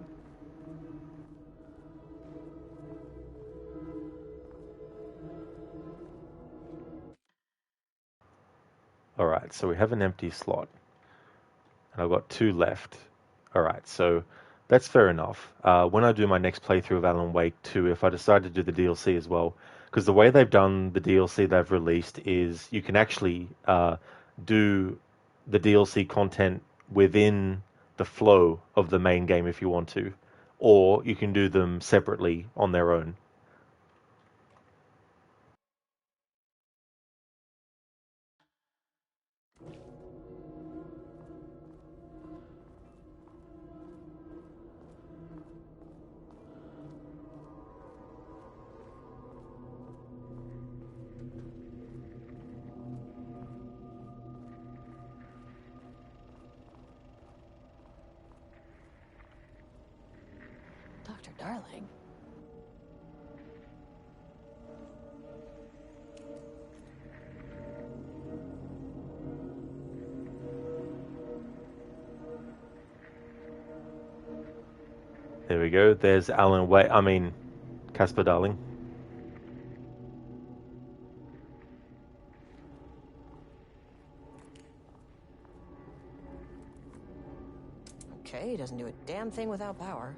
Alright, so we have an empty slot. And I've got 2 left. Alright, so that's fair enough. When I do my next playthrough of Alan Wake 2, if I decide to do the DLC as well, because the way they've done the DLC they've released is you can actually do the DLC content within the flow of the main game if you want to, or you can do them separately on their own. Dr. Darling. There we go. There's Alan Wake. I mean, Casper Darling. Okay, doesn't do a damn thing without power.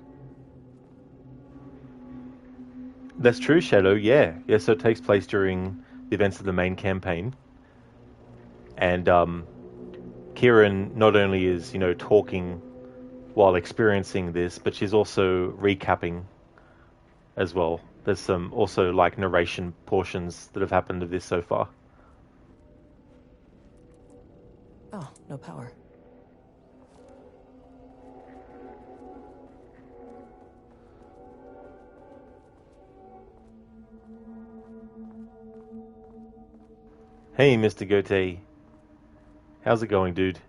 That's true, Shadow, yeah. Yeah, so it takes place during the events of the main campaign. And Kieran not only is, talking while experiencing this, but she's also recapping as well. There's some also like narration portions that have happened of this so far. Oh, no power. Hey, Mr. Goethe. How's it going, dude?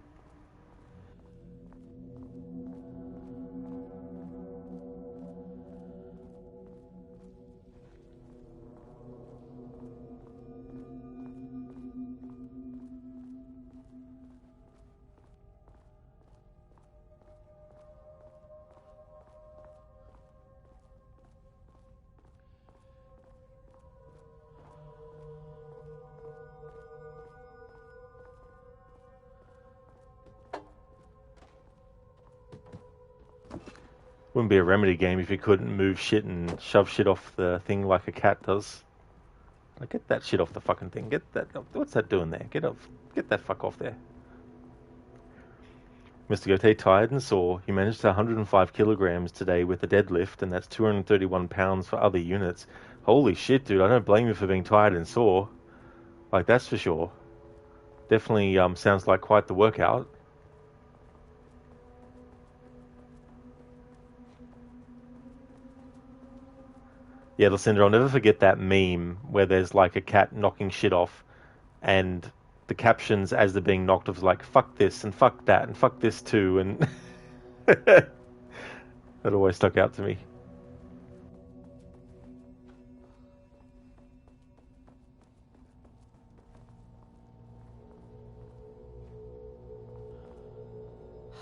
Wouldn't be a Remedy game if you couldn't move shit and shove shit off the thing like a cat does. Like, get that shit off the fucking thing. Get that. What's that doing there? Get off. Get that fuck off there. Mr. Goethe, tired and sore. He managed to 105 kilograms today with a deadlift, and that's 231 pounds for other units. Holy shit, dude! I don't blame you for being tired and sore. Like, that's for sure. Definitely sounds like quite the workout. Yeah, Lucinda, I'll never forget that meme where there's like a cat knocking shit off, and the captions as they're being knocked off is like, fuck this, and fuck that, and fuck this too, and that always stuck out to me.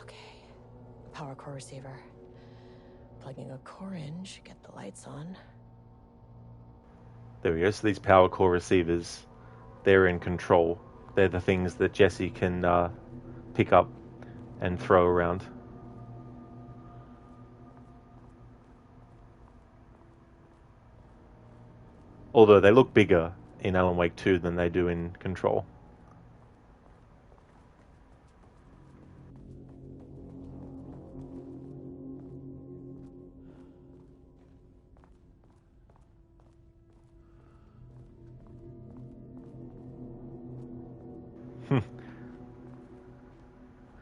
Okay. Power core receiver. Plugging a core in should get the lights on. There we go. So these power core receivers, they're in control. They're the things that Jesse can pick up and throw around. Although they look bigger in Alan Wake 2 than they do in Control.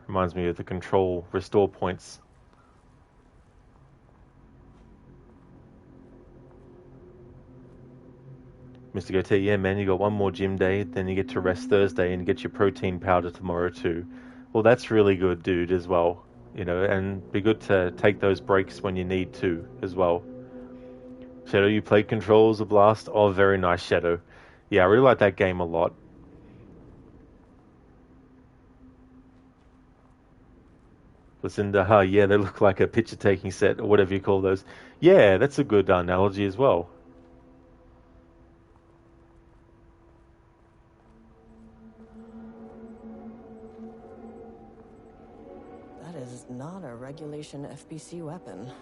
Reminds me of the Control restore points. Mr. Goethe, yeah man, you got one more gym day, then you get to rest Thursday and get your protein powder tomorrow too. Well, that's really good, dude, as well. You know, and be good to take those breaks when you need to, as well. Shadow, you played Control as a blast? Oh, very nice, Shadow. Yeah, I really like that game a lot. Lucinda, yeah, they look like a picture-taking set, or whatever you call those. Yeah, that's a good analogy as well. That is not a regulation FBC weapon.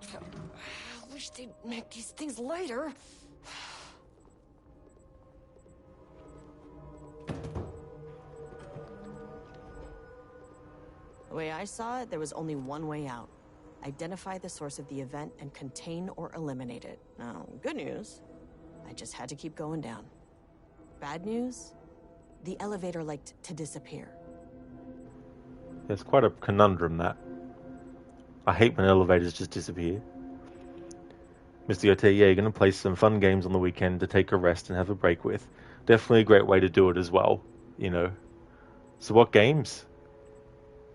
I wish they'd make these things lighter. The way I saw it, there was only one way out. Identify the source of the event and contain or eliminate it. Now, good news, I just had to keep going down. Bad news, the elevator liked to disappear. There's quite a conundrum, that. I hate when elevators just disappear. Mr. Goethe, yeah, you're going to play some fun games on the weekend to take a rest and have a break with. Definitely a great way to do it as well, you know. So what games?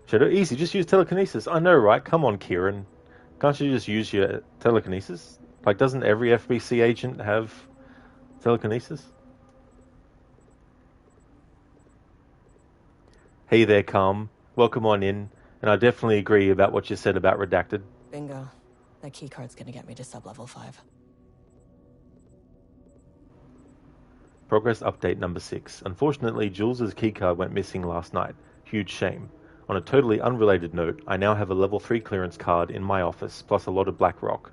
Shadow, easy, just use telekinesis. I know, right? Come on, Kieran. Can't you just use your telekinesis? Like, doesn't every FBC agent have telekinesis? Hey there, Calm. Welcome on in. And I definitely agree about what you said about Redacted. Bingo. That keycard's gonna get me to sub-level 5. Progress update number 6. Unfortunately, Jules's keycard went missing last night. Huge shame. On a totally unrelated note, I now have a level 3 clearance card in my office, plus a lot of Black Rock.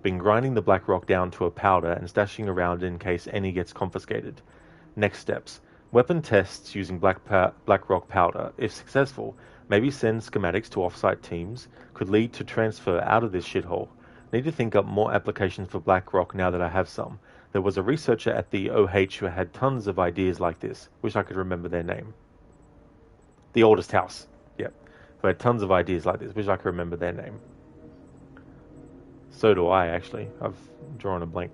Been grinding the black rock down to a powder and stashing around in case any gets confiscated. Next steps. Weapon tests using black rock powder. If successful, maybe send schematics to off-site teams. Could lead to transfer out of this shithole. Need to think up more applications for black rock now that I have some. There was a researcher at the OH who had tons of ideas like this. Wish I could remember their name. The Oldest House. Yep. Who had tons of ideas like this. Wish I could remember their name. So do I, actually. I've drawn a blank.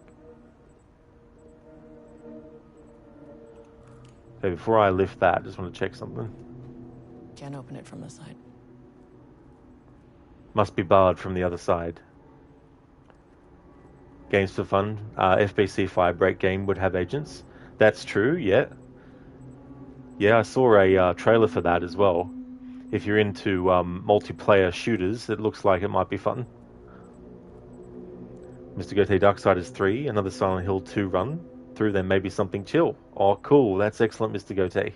Okay, before I lift that, I just want to check something. Can't open it from the side. Must be barred from the other side. Games for fun. FBC Firebreak game would have agents. That's true, yeah. Yeah, I saw a trailer for that as well. If you're into multiplayer shooters, it looks like it might be fun. Mr. Gote Darksiders 3, another Silent Hill 2 run. Through there may be something chill. Oh, cool. That's excellent, Mr. Gote.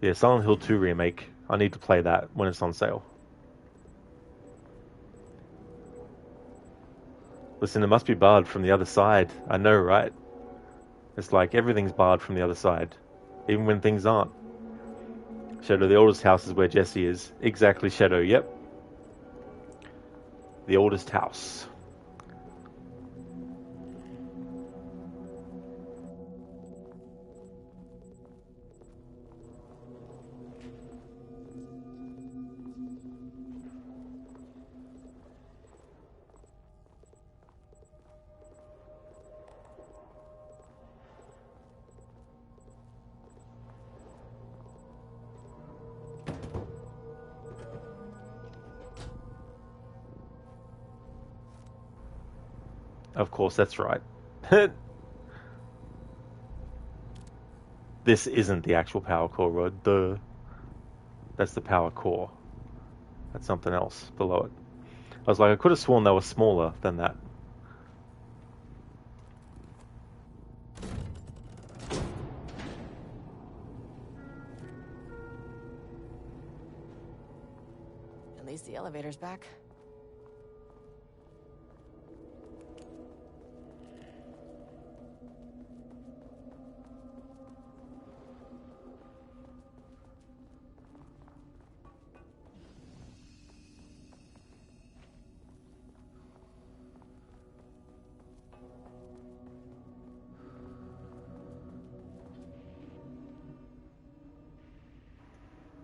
Yeah, Silent Hill 2 remake. I need to play that when it's on sale. Listen, it must be barred from the other side. I know, right? It's like everything's barred from the other side. Even when things aren't. Shadow, the oldest house is where Jesse is. Exactly, Shadow, yep. The oldest house. Of course, that's right. This isn't the actual power core, Rod. That's the power core. That's something else below it. I was like, I could have sworn they were smaller than that. At least the elevator's back.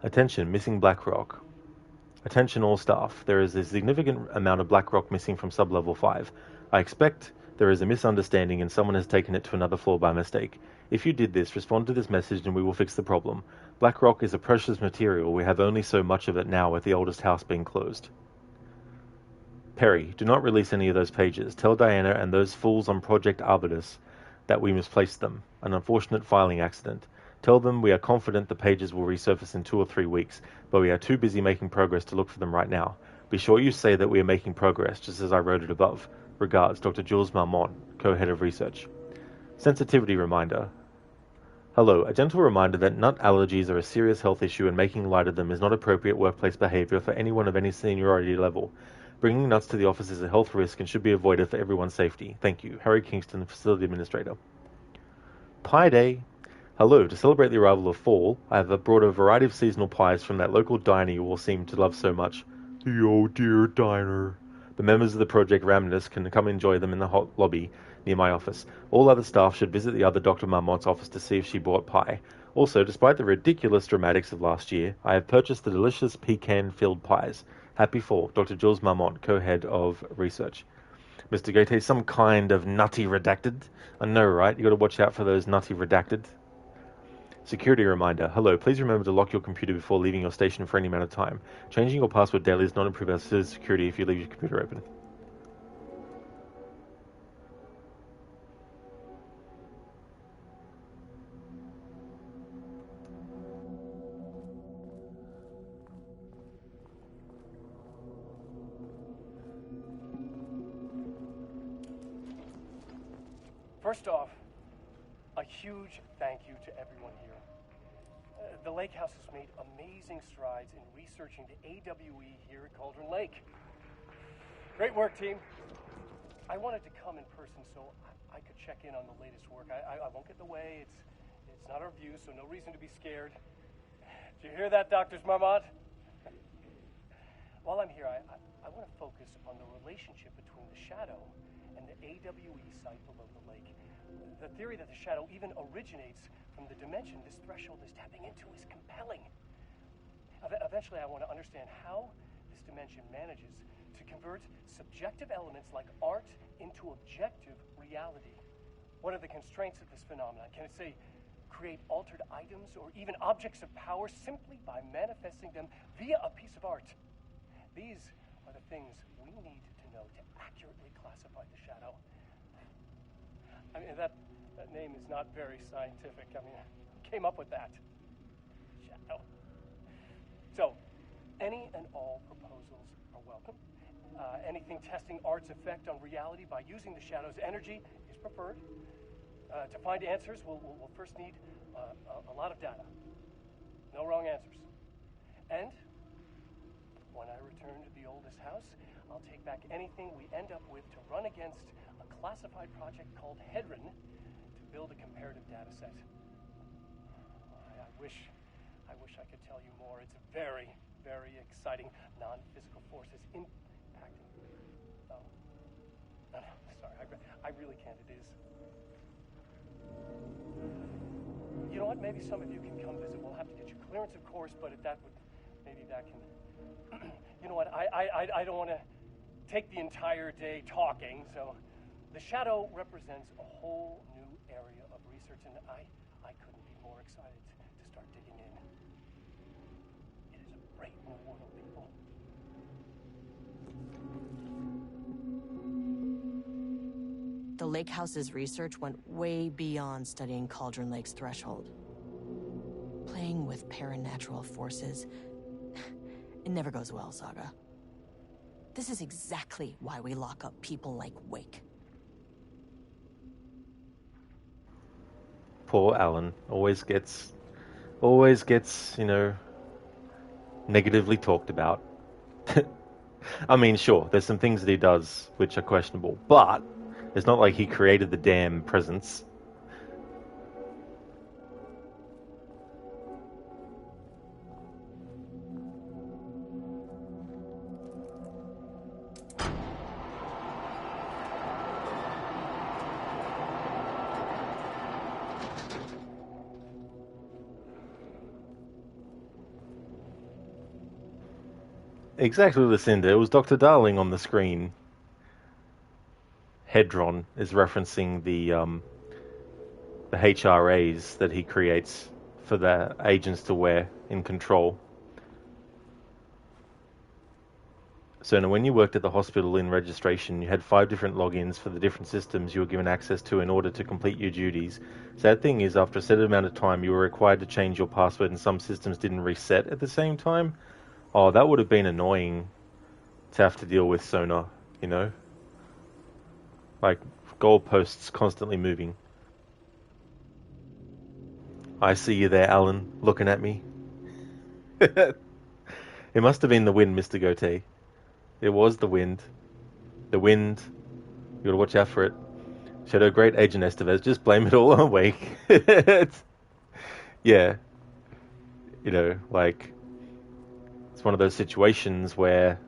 Attention, missing black rock. Attention all staff, there is a significant amount of black rock missing from sub-level 5. I expect there is a misunderstanding and someone has taken it to another floor by mistake. If you did this, respond to this message and we will fix the problem. Black rock is a precious material, we have only so much of it now with the oldest house being closed. Perry, do not release any of those pages. Tell Diana and those fools on Project Arbutus that we misplaced them. An unfortunate filing accident. Tell them we are confident the pages will resurface in 2 or 3 weeks, but we are too busy making progress to look for them right now. Be sure you say that we are making progress, just as I wrote it above. Regards, Dr. Jules Marmont, co-head of research. Sensitivity reminder. Hello, a gentle reminder that nut allergies are a serious health issue and making light of them is not appropriate workplace behavior for anyone of any seniority level. Bringing nuts to the office is a health risk and should be avoided for everyone's safety. Thank you. Harry Kingston, Facility Administrator. Pie Day. Hello, to celebrate the arrival of fall, I have brought a variety of seasonal pies from that local diner you all seem to love so much. The Oh Dear Diner. The members of the Project Ramnus can come enjoy them in the hot lobby near my office. All other staff should visit the other Dr. Marmont's office to see if she bought pie. Also, despite the ridiculous dramatics of last year, I have purchased the delicious pecan-filled pies. Happy fall, Dr. Jules Marmont, co-head of research. Mr. Goethe, some kind of nutty redacted. I know, right? You got to watch out for those nutty redacted. Security reminder. Hello, please remember to lock your computer before leaving your station for any amount of time. Changing your password daily does not improve our security if you leave your computer open. First off, a huge thank you to everyone here. The Lake House has made amazing strides in researching the AWE here at Cauldron Lake. Great work, team. I wanted to come in person so I could check in on the latest work. I won't get in the way. It's not our view, so no reason to be scared. Did you hear that, Dr. Marmont? While I'm here, I want to focus on the relationship between the shadow and the AWE site below the lake. The theory that the shadow even originates from the dimension this threshold is tapping into is compelling. Eventually, I want to understand how this dimension manages to convert subjective elements like art into objective reality. What are the constraints of this phenomenon? Can it, say, create altered items or even objects of power simply by manifesting them via a piece of art? These are the things we need to know to accurately classify the shadow. I mean, that name is not very scientific. I mean, who came up with that? Shadow. So, any and all proposals are welcome. Anything testing art's effect on reality by using the shadow's energy is preferred. To find answers, we'll first need a lot of data. No wrong answers. And when I return to the oldest house, I'll take back anything we end up with to run against a classified project called Hedron to build a comparative data set. I wish I could tell you more. It's very, very exciting. Non-physical forces impacting. Oh. No, sorry. I really can't. It is. You know what? Maybe some of you can come visit. We'll have to get you clearance, of course, but if that would, maybe that can. You know what? I don't want to take the entire day talking. So, the shadow represents a whole new area of research, and I couldn't be more excited to start digging in. It is a great new world, people. The Lake House's research went way beyond studying Cauldron Lake's threshold. Playing with paranatural forces, it never goes well, Saga. This is exactly why we lock up people like Wake. Poor Alan always gets, negatively talked about. I mean, sure, there's some things that he does which are questionable, but it's not like he created the damn presence. Exactly, Lucinda. It was Dr. Darling on the screen. Hedron is referencing the HRAs that he creates for the agents to wear in Control. So now, when you worked at the hospital in registration, you had 5 different logins for the different systems you were given access to in order to complete your duties. Sad thing is, after a set amount of time, you were required to change your password and some systems didn't reset at the same time. Oh, that would have been annoying to have to deal with, Sona, you know? Like, goalposts constantly moving. I see you there, Alan, looking at me. It must have been the wind, Mr. Gote. It was the wind. The wind. You gotta watch out for it. Shadow Great Agent Estevez, just blame it all on Wake. Yeah. You know, like, it's one of those situations where,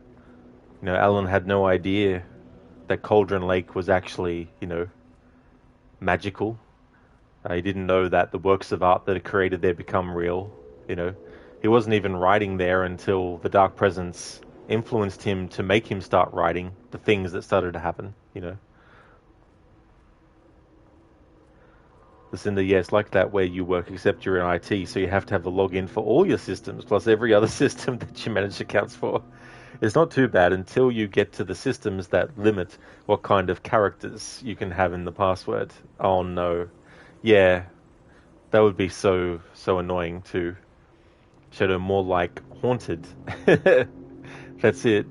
Alan had no idea that Cauldron Lake was actually, magical. He didn't know that the works of art that are created there become real. He wasn't even writing there until the Dark Presence influenced him to make him start writing the things that started to happen. Lucinda, yes, like that where you work, except you're in IT, so you have to have a login for all your systems, plus every other system that you manage accounts for. It's not too bad until you get to the systems that limit what kind of characters you can have in the password. Oh no. Yeah, that would be so annoying too. Shadow more like haunted. That's it.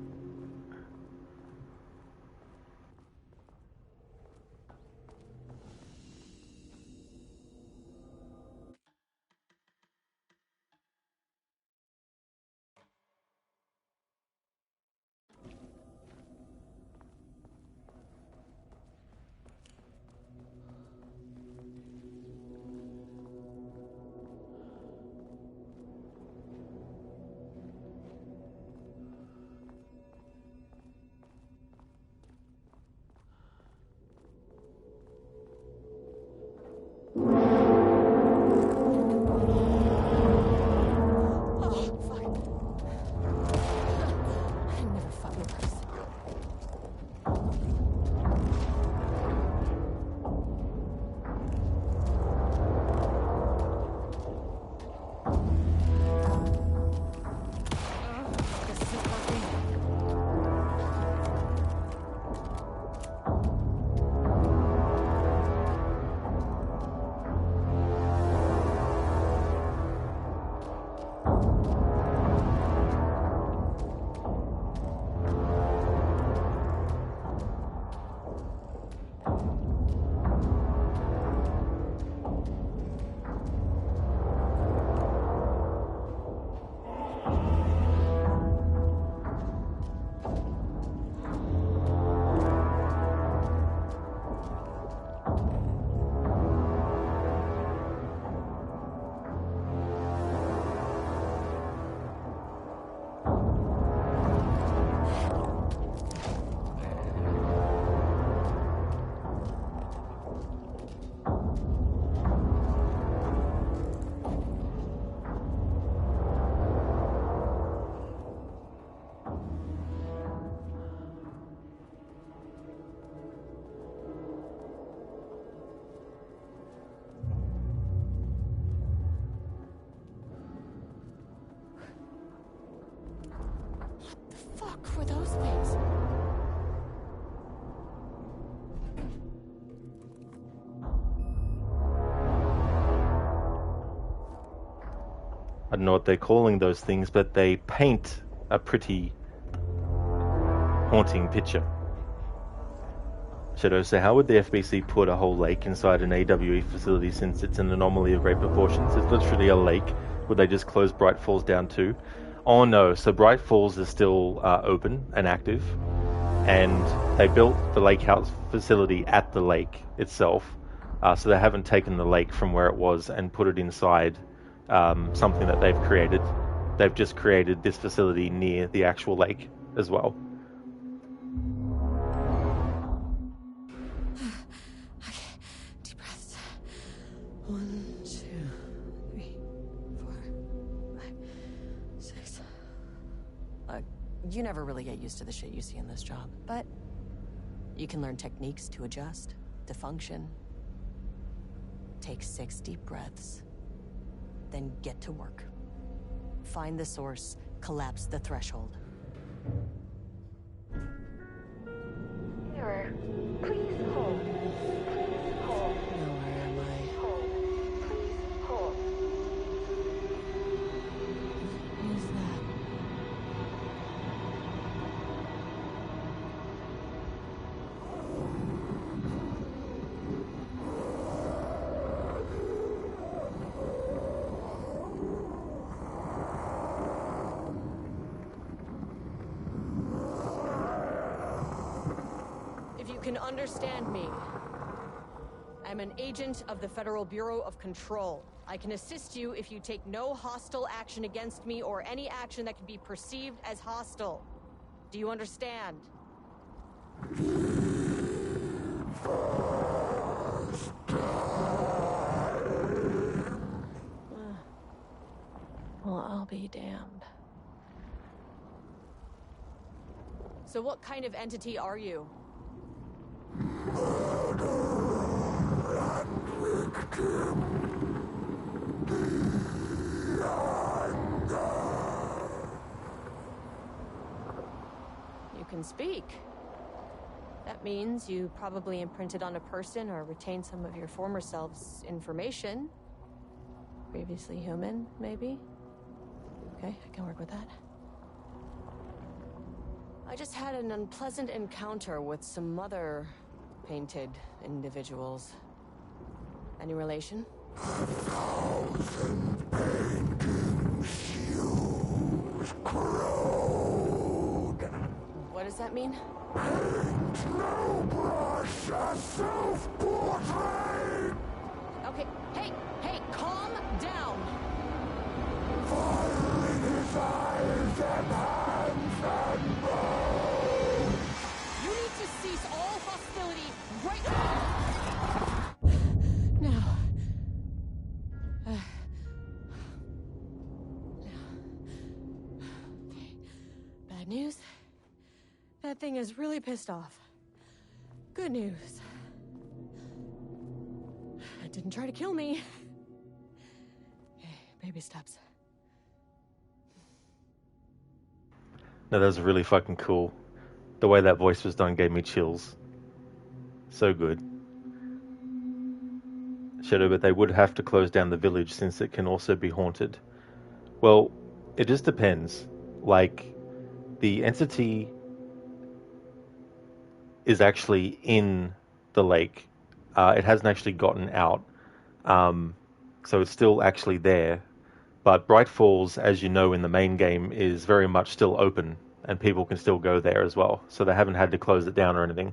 were those things? I don't know what they're calling those things, but they paint a pretty haunting picture. Shadow, so how would the FBC put a whole lake inside an AWE facility since it's an anomaly of great proportions? It's literally a lake. Would they just close Bright Falls down too? Oh no, so Bright Falls is still open and active, and they built the lake house facility at the lake itself, so they haven't taken the lake from where it was and put it inside something that they've created. They've just created this facility near the actual lake as well. Okay, deep breaths. 1, 2, 3, 4, 5, 6. You never really get used to the shit you see in this job, but you can learn techniques to adjust, to function. Take 6 deep breaths. Then get to work. Find the source, collapse the threshold. Mirror, please hold. Please hold. Now where am I? Hold. Please hold. What is that? If you can understand me, I'm an agent of the Federal Bureau of Control. I can assist you if you take no hostile action against me or any action that can be perceived as hostile. Do you understand? Well, I'll be damned. So what kind of entity are you? You can speak. That means you probably imprinted on a person or retained some of your former self's information. Previously human, maybe? Okay, I can work with that. I just had an unpleasant encounter with some other painted individuals. Any relation? 1,000 painting shoes corrode. What does that mean? Paint no brush a self-portrait. Okay, hey, calm down. Fire in his eyes and hands and mouth. You need to cease all hostility right now. Now. Okay. Bad news. That thing is really pissed off. Good news. It didn't try to kill me. Okay, baby steps. No, that was really fucking cool. The way that voice was done gave me chills. So good. Shadow, but they would have to close down the village since it can also be haunted. Well, it just depends. Like, the entity is actually in the lake. It hasn't actually gotten out. So it's still actually there. But Bright Falls, as you know in the main game, is very much still open, and people can still go there as well. So they haven't had to close it down or anything.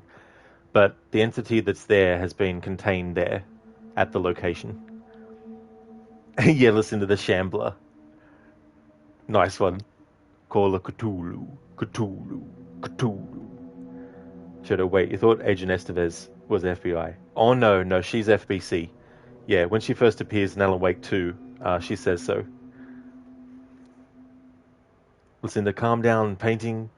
But the entity that's there has been contained there at the location. Yeah, listen to the Shambler. Nice one. Call of Cthulhu, Cthulhu, Cthulhu. Shadow, wait, you thought Agent Estevez was FBI? Oh no, she's FBC. Yeah, when she first appears in Alan Wake 2, she says so. Listen, to calm down painting,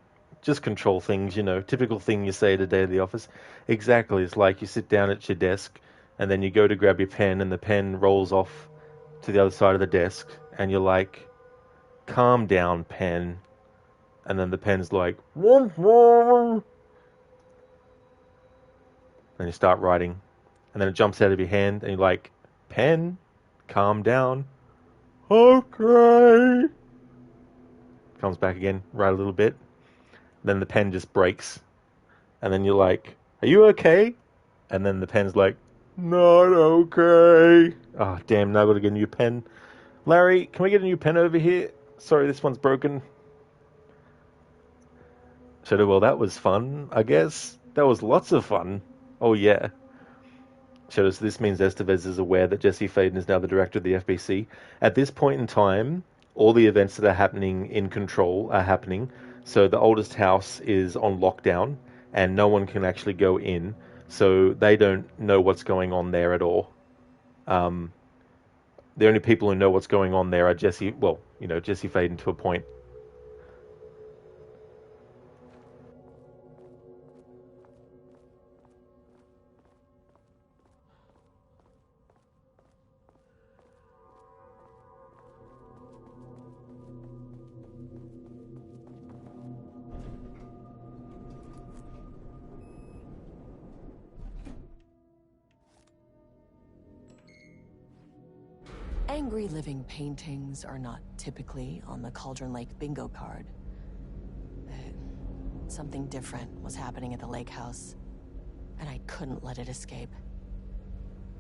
just control things, you know, typical thing you say at a day at the office. Exactly, it's like you sit down at your desk, and then you go to grab your pen, and the pen rolls off to the other side of the desk, and you're like, calm down, pen. And then the pen's like, "Womp womp." And you start writing. And then it jumps out of your hand, and you're like, "Pen, calm down." "Okay." Comes back again, write a little bit. Then the pen just breaks. And then you're like, "Are you okay?" And then the pen's like, "Not okay." Oh, damn, now I've got to get a new pen. Larry, can we get a new pen over here? Sorry, this one's broken. Shadow, well, that was fun, I guess. That was lots of fun. Oh, yeah. Shadow, so this means Estevez is aware that Jesse Faden is now the director of the FBC. At this point in time, all the events that are happening in Control are happening. So the oldest house is on lockdown, and no one can actually go in. So they don't know what's going on there at all. The only people who know what's going on there are Jesse Faden to a point. Angry living paintings are not typically on the Cauldron Lake bingo card. Something different was happening at the lake house, and I couldn't let it escape.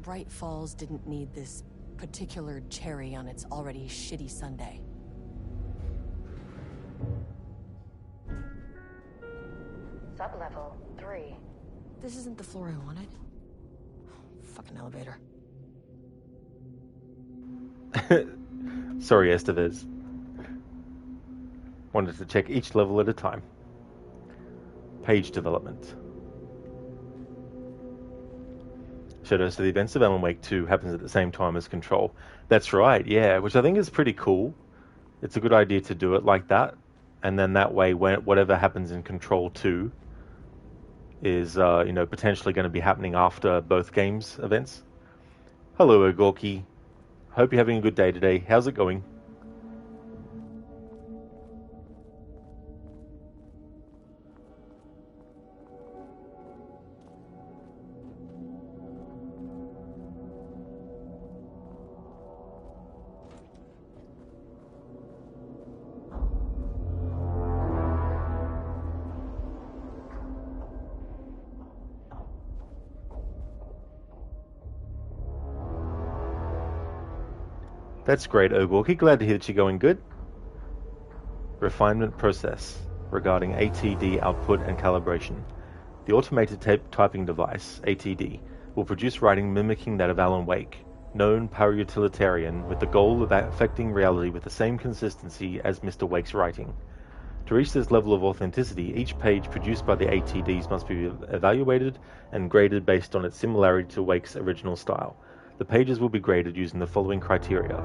Bright Falls didn't need this particular cherry on its already shitty sundae. Sublevel 3. This isn't the floor I wanted. Fucking elevator. Sorry, Estevez. Wanted to check each level at a time. Page development. Shadow, so the events of Alan Wake 2 happens at the same time as Control. That's right, yeah, which I think is pretty cool. It's a good idea to do it like that. And then that way, whatever happens in Control 2 is, potentially going to be happening after both games' events. Hello, Ogorki. Hope you're having a good day today. How's it going? That's great, Ogorki. Glad to hear that you're going good. Refinement process regarding ATD output and calibration. The automated typing device, ATD, will produce writing mimicking that of Alan Wake, known para-utilitarian, with the goal of affecting reality with the same consistency as Mr. Wake's writing. To reach this level of authenticity, each page produced by the ATDs must be evaluated and graded based on its similarity to Wake's original style. The pages will be graded using the following criteria.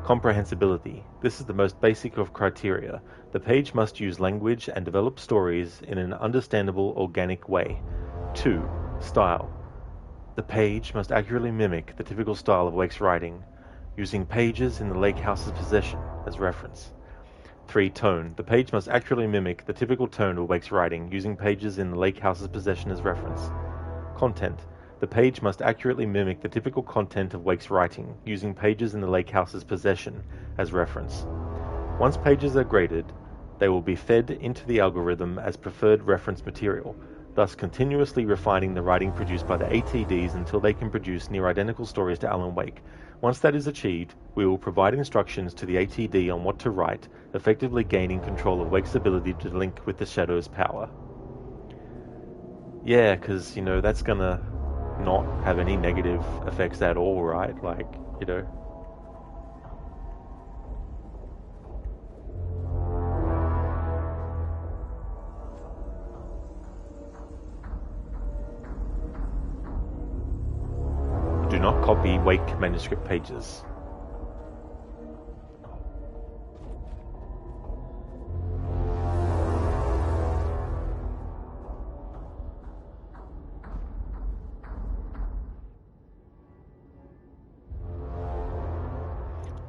Comprehensibility. This is the most basic of criteria. The page must use language and develop stories in an understandable, organic way. 2. Style. The page must accurately mimic the typical style of Wake's writing, using pages in the lake house's possession as reference. 3. Tone. The page must accurately mimic the typical tone of Wake's writing, using pages in the lake house's possession as reference. Content. The page must accurately mimic the typical content of Wake's writing, using pages in the lake house's possession as reference. Once pages are graded, they will be fed into the algorithm as preferred reference material, thus continuously refining the writing produced by the ATDs until they can produce near-identical stories to Alan Wake. Once that is achieved, we will provide instructions to the ATD on what to write, effectively gaining control of Wake's ability to link with the Shadow's power. Yeah, because, that's gonna not have any negative effects at all, right? Do not copy Wake manuscript pages.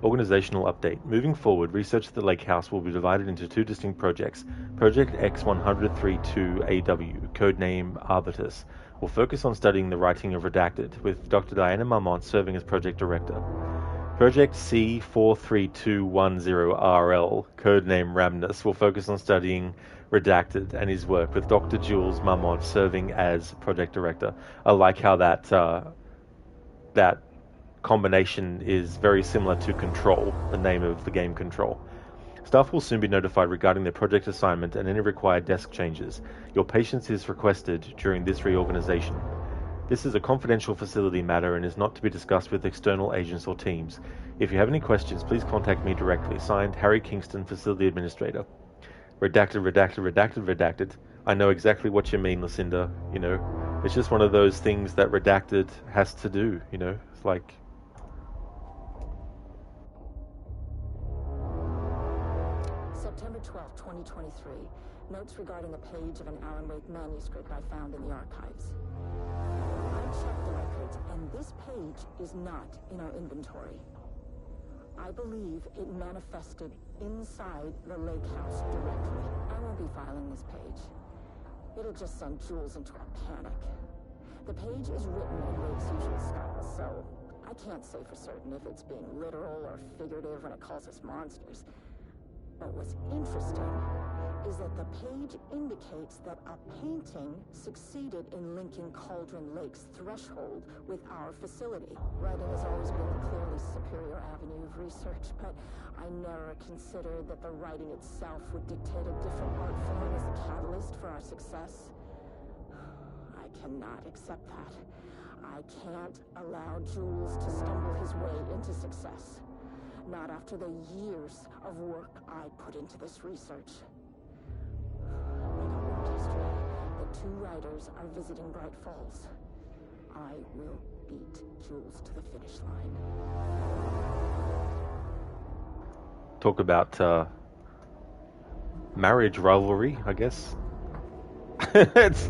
Organizational update. Moving forward, research at the Lake House will be divided into two distinct projects. Project X-132AW, codename Arbitus, will focus on studying the writing of Redacted, with Dr. Diana Marmont serving as project director. Project C43210RL, codename Ramnus, will focus on studying Redacted and his work, with Dr. Jules Marmont serving as project director. I like how that combination is very similar to Control, the name of the game Control. Staff will soon be notified regarding their project assignment and any required desk changes. Your patience is requested during this reorganization. This is a confidential facility matter and is not to be discussed with external agents or teams. If you have any questions, please contact me directly. Signed, Harry Kingston, Facility Administrator. Redacted, redacted, redacted, redacted. I know exactly what you mean, Lucinda. You know, it's just one of those things that Redacted has to do, you know? It's like... September 12, 2023. Notes regarding a page of an Alan Wake manuscript I found in the archives. I checked the records, and this page is not in our inventory. I believe it manifested inside the Lake House directly. I won't be filing this page. It'll just send Jules into a panic. The page is written in Wake's usual style, so I can't say for certain if it's being literal or figurative when it calls us monsters. But what's interesting is that the page indicates that a painting succeeded in linking Cauldron Lake's threshold with our facility. Writing has always been a clearly superior avenue of research, but I never considered that the writing itself would dictate a different art form as a catalyst for our success. I cannot accept that. I can't allow Jules to stumble his way into success. Not after the years of work I put into this research. I got word yesterday that 2 writers are visiting Bright Falls. I will beat Jules to the finish line. Talk about marriage rivalry, I guess. It's...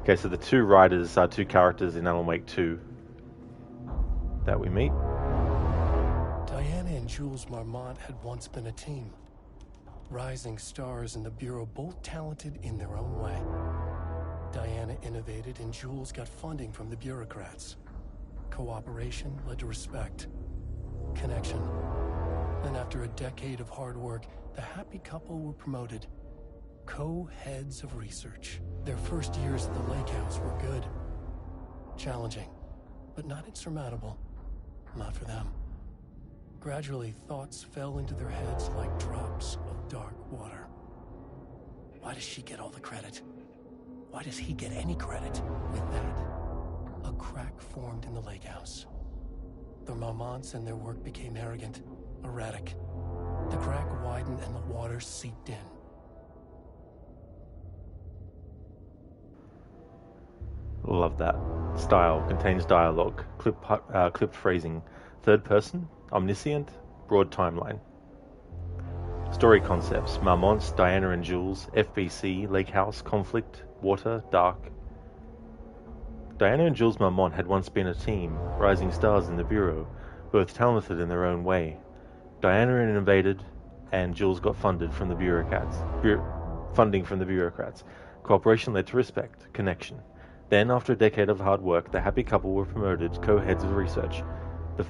Okay, so the 2 writers are 2 characters in Alan Wake 2 that we meet. Diana and Jules Marmont had once been a team. Rising stars in the Bureau, both talented in their own way. Diana innovated and Jules got funding from the bureaucrats. Cooperation led to respect, connection. And after a decade of hard work, the happy couple were promoted co-heads of research. Their first years at the Lake House were good. Challenging, but not insurmountable. Not for them. Gradually, thoughts fell into their heads like drops of dark water. Why does she get all the credit? Why does he get any credit? With that, a crack formed in the Lake House. The Marmonts and their work became arrogant, erratic. The crack widened and the water seeped in. Love that. Style contains dialogue, clipped phrasing, third person, omniscient, broad timeline. Story concepts: Marmonts, Diana and Jules, FBC, Lake House, conflict, water, dark. Diana and Jules Marmont had once been a team, rising stars in the Bureau, both talented in their own way. Diana innovated, and Jules got funded from the bureaucrats. Funding from the bureaucrats. Cooperation led to respect, connection. Then, after a decade of hard work, the happy couple were promoted co-heads of research.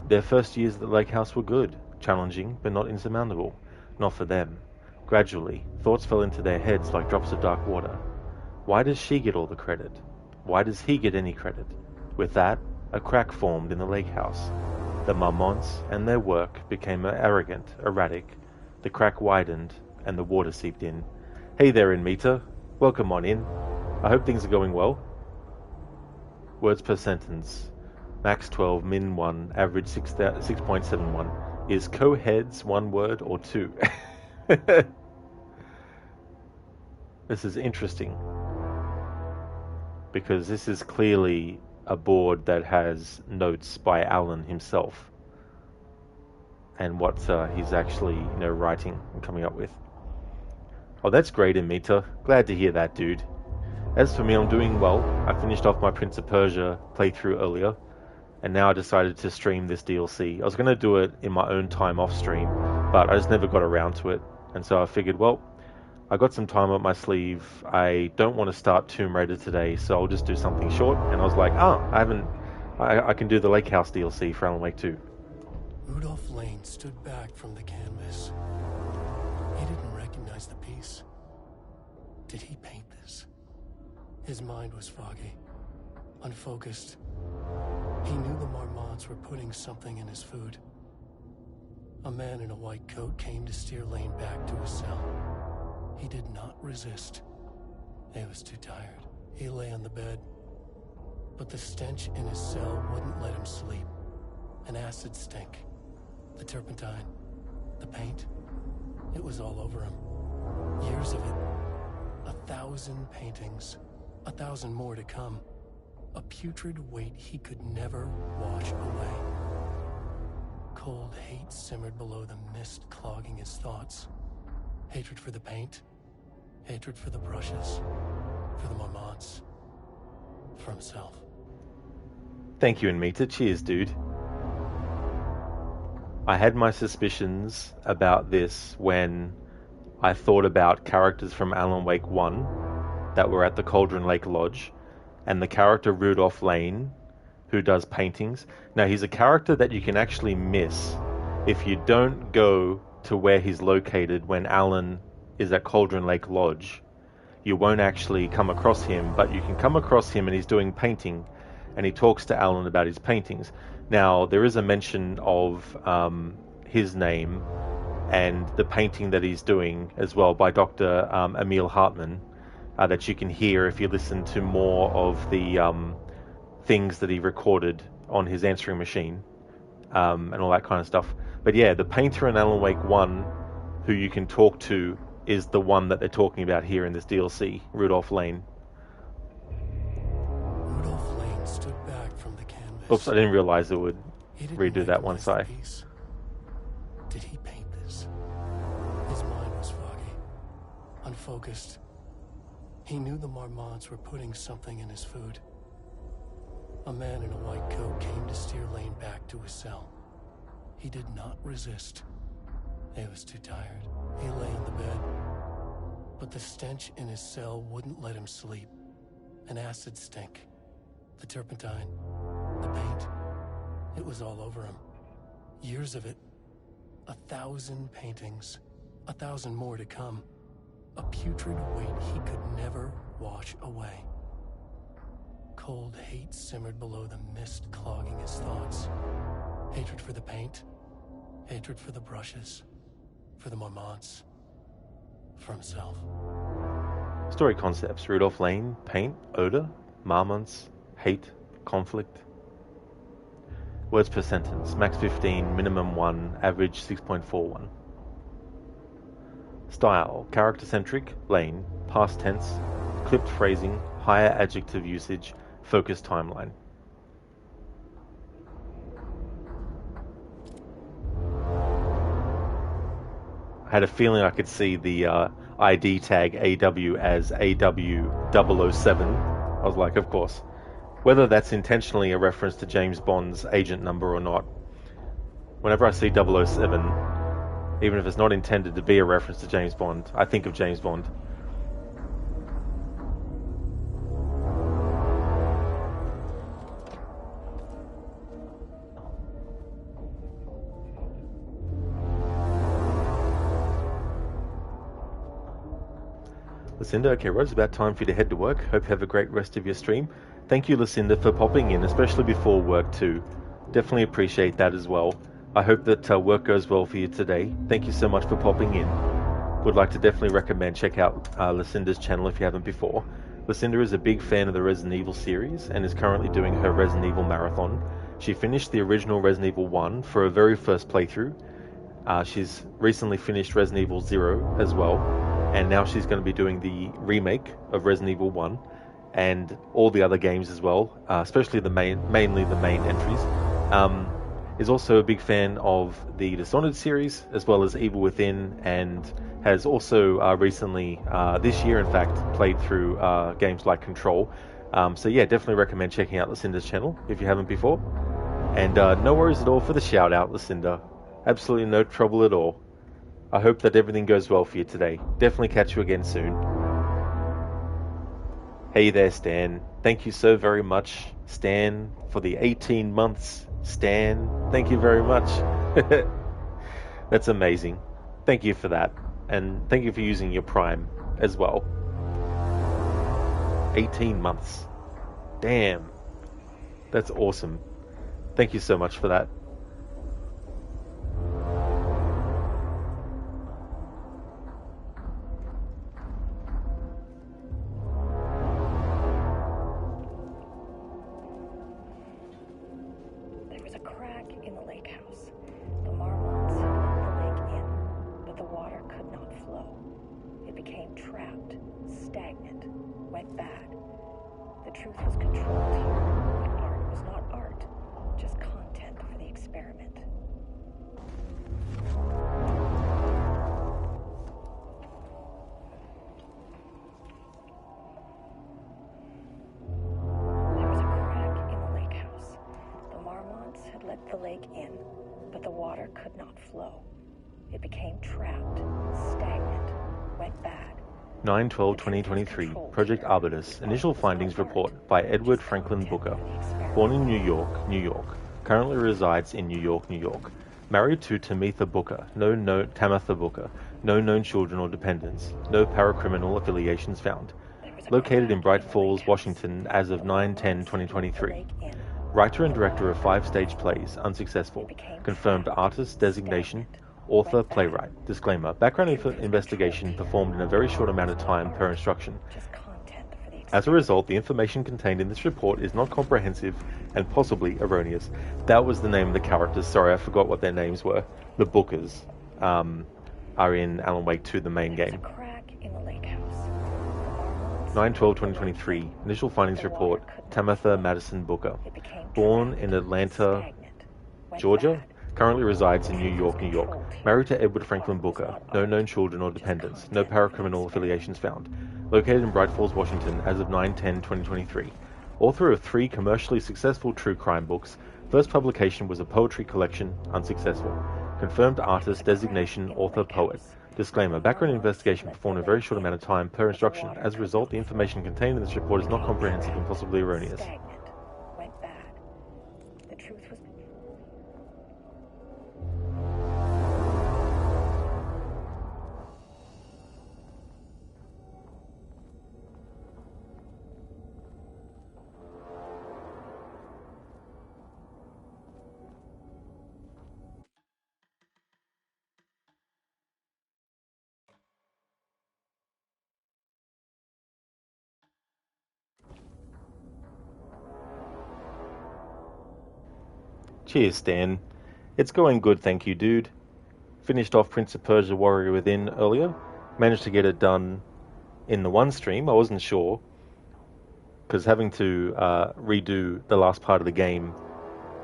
Their first years at the Lake House were good, challenging, but not insurmountable. Not for them. Gradually, thoughts fell into their heads like drops of dark water. Why does she get all the credit? Why does he get any credit? With that, a crack formed in the Lake House. The Marmonts and their work became arrogant, erratic. The crack widened, and the water seeped in. Hey there, Inmeta. Welcome on in. I hope things are going well. Words per sentence. Max 12, min 1, average 6.71. Is co-heads 1 word or 2? This is interesting. Because this is clearly a board that has notes by Alan himself. And what he's actually, writing and coming up with. Oh, that's great, Inmeta. Glad to hear that, dude. As for me, I'm doing well. I finished off my Prince of Persia playthrough earlier. and now I decided to stream this DLC. I was going to do it in my own time off stream, but I just never got around to it. And so I figured, well, I got some time up my sleeve. I don't want to start Tomb Raider today, so I'll just do something short. And I was like, I can do the Lake House DLC for Alan Wake 2. Rudolph Lane stood back from the canvas. He didn't recognize the piece. Did he paint this? His mind was foggy, unfocused. He knew the Marmots were putting something in his food. A man in a white coat came to steer Lane back to his cell. He did not resist. He was too tired. He lay on the bed, but the stench in his cell wouldn't let him sleep. An acid stink. The turpentine. The paint. It was all over him. Years of it. 1,000 paintings. 1,000 more to come. A putrid weight he could never wash away. Cold hate simmered below the mist clogging his thoughts. Hatred for the paint. Hatred for the brushes. For the Marmots. For himself. Thank you, Anmita. Cheers, dude. I had my suspicions about this when I thought about characters from Alan Wake 1 that were at the Cauldron Lake Lodge, and the character Rudolph Lane, who does paintings. Now, he's a character that you can actually miss if you don't go to where he's located when Alan is at Cauldron Lake Lodge. You won't actually come across him, but you can come across him and he's doing painting, and he talks to Alan about his paintings. Now, there is a mention of his name and the painting that he's doing as well by Dr. Emil Hartman that you can hear if you listen to more of the things that he recorded on his answering machine and all that kind of stuff. But yeah, the painter in Alan Wake 1 who you can talk to is the one that they're talking about here in this DLC, Rudolph Lane. Rudolph Lane stood back from the canvas. Oops, I didn't realize it would redo that once I... Did he paint this? His mind was foggy, unfocused. He knew the Marmots were putting something in his food. A man in a white coat came to steer Lane back to his cell. He did not resist. He was too tired. He lay on the bed, but the stench in his cell wouldn't let him sleep. An acid stink. The turpentine. The paint. It was all over him. Years of it. 1,000 paintings. 1,000 more to come. A putrid weight he could never wash away. Cold hate simmered below the mist clogging his thoughts. Hatred for the paint. Hatred for the brushes. For the Marmots. For himself. Story concepts: Rudolph Lane, paint, odor, Marmots, hate, conflict. Words per sentence: max 15, minimum 1, average 6.41. Style: character-centric, Lane, past tense, clipped phrasing, higher adjective usage, focused timeline. I had a feeling I could see the ID tag AW as AW007. I was like, of course. Whether that's intentionally a reference to James Bond's agent number or not, whenever I see 007, even if it's not intended to be a reference to James Bond, I think of James Bond. Lucinda, okay, Rod, it's about time for you to head to work. Hope you have a great rest of your stream. Thank you, Lucinda, for popping in, especially before work too. Definitely appreciate that as well. I hope that work goes well for you today. Thank you so much for popping in. Would like to definitely recommend check out Lucinda's channel if you haven't before. Lucinda is a big fan of the Resident Evil series and is currently doing her Resident Evil marathon. She finished the original Resident Evil 1 for her very first playthrough. She's recently finished Resident Evil 0 as well, and now she's going to be doing the remake of Resident Evil 1 and all the other games as well, especially mainly the main entries. Is also a big fan of the Dishonored series as well as Evil Within, and has also recently, this year in fact, played through games like Control. So yeah, definitely recommend checking out Lucinda's channel if you haven't before. And no worries at all for the shout out, Lucinda. Absolutely no trouble at all. I hope that everything goes well for you today. Definitely catch you again soon. Hey there, Stan. Thank you so very much, Stan, for the 18 months. Stan, thank you very much. That's amazing. Thank you for that. And thank you for using your Prime as well. 18 months. Damn. That's awesome. Thank you so much for that. There was a crack in the lake house. The marmots let the lake in, but the water could not flow. It became trapped, stagnant, went bad. The truth was controlled here, but art was not art, just content for the experiment. There was a crack in the lake house. The marmots had let the lake in, but the water could not flow. It became trapped, stagnant, went bad. 9/12/2023, Project Arbutus, Initial Findings Report by Edward Franklin Booker. Born in New York, New York. Currently resides in New York, New York. Married to Tamitha Booker. Tamitha Booker. No known children or dependents. No paracriminal affiliations found. Located in Bright Falls, Washington as of 9/10/2023. Writer and director of 5-stage plays, unsuccessful. Confirmed artist designation, author, playwright. Disclaimer, background investigation performed in a very short amount of time per instruction. As a result, the information contained in this report is not comprehensive and possibly erroneous. That was the name of the characters. Sorry, I forgot what their names were. The Bookers are in Alan Wake 2, the main game. 9/12/2023, Initial Findings Report, Tamitha Madison Booker. Born in Atlanta, Georgia. Currently resides in New York, New York. Married to Edward Franklin Booker. No known children or dependents. No paracriminal affiliations found. Located in Bright Falls, Washington as of 9/10/2023. Author of 3 commercially successful true crime books. First publication was a poetry collection, unsuccessful. Confirmed artist designation, author, poet. Disclaimer, background investigation performed in a very short amount of time per instruction. As a result, the information contained in this report is not comprehensive and possibly erroneous. Went bad. The truth was... Cheers, Stan. It's going good, thank you, dude. Finished off Prince of Persia Warrior Within earlier. Managed to get it done in the one stream. I wasn't sure, because having to redo the last part of the game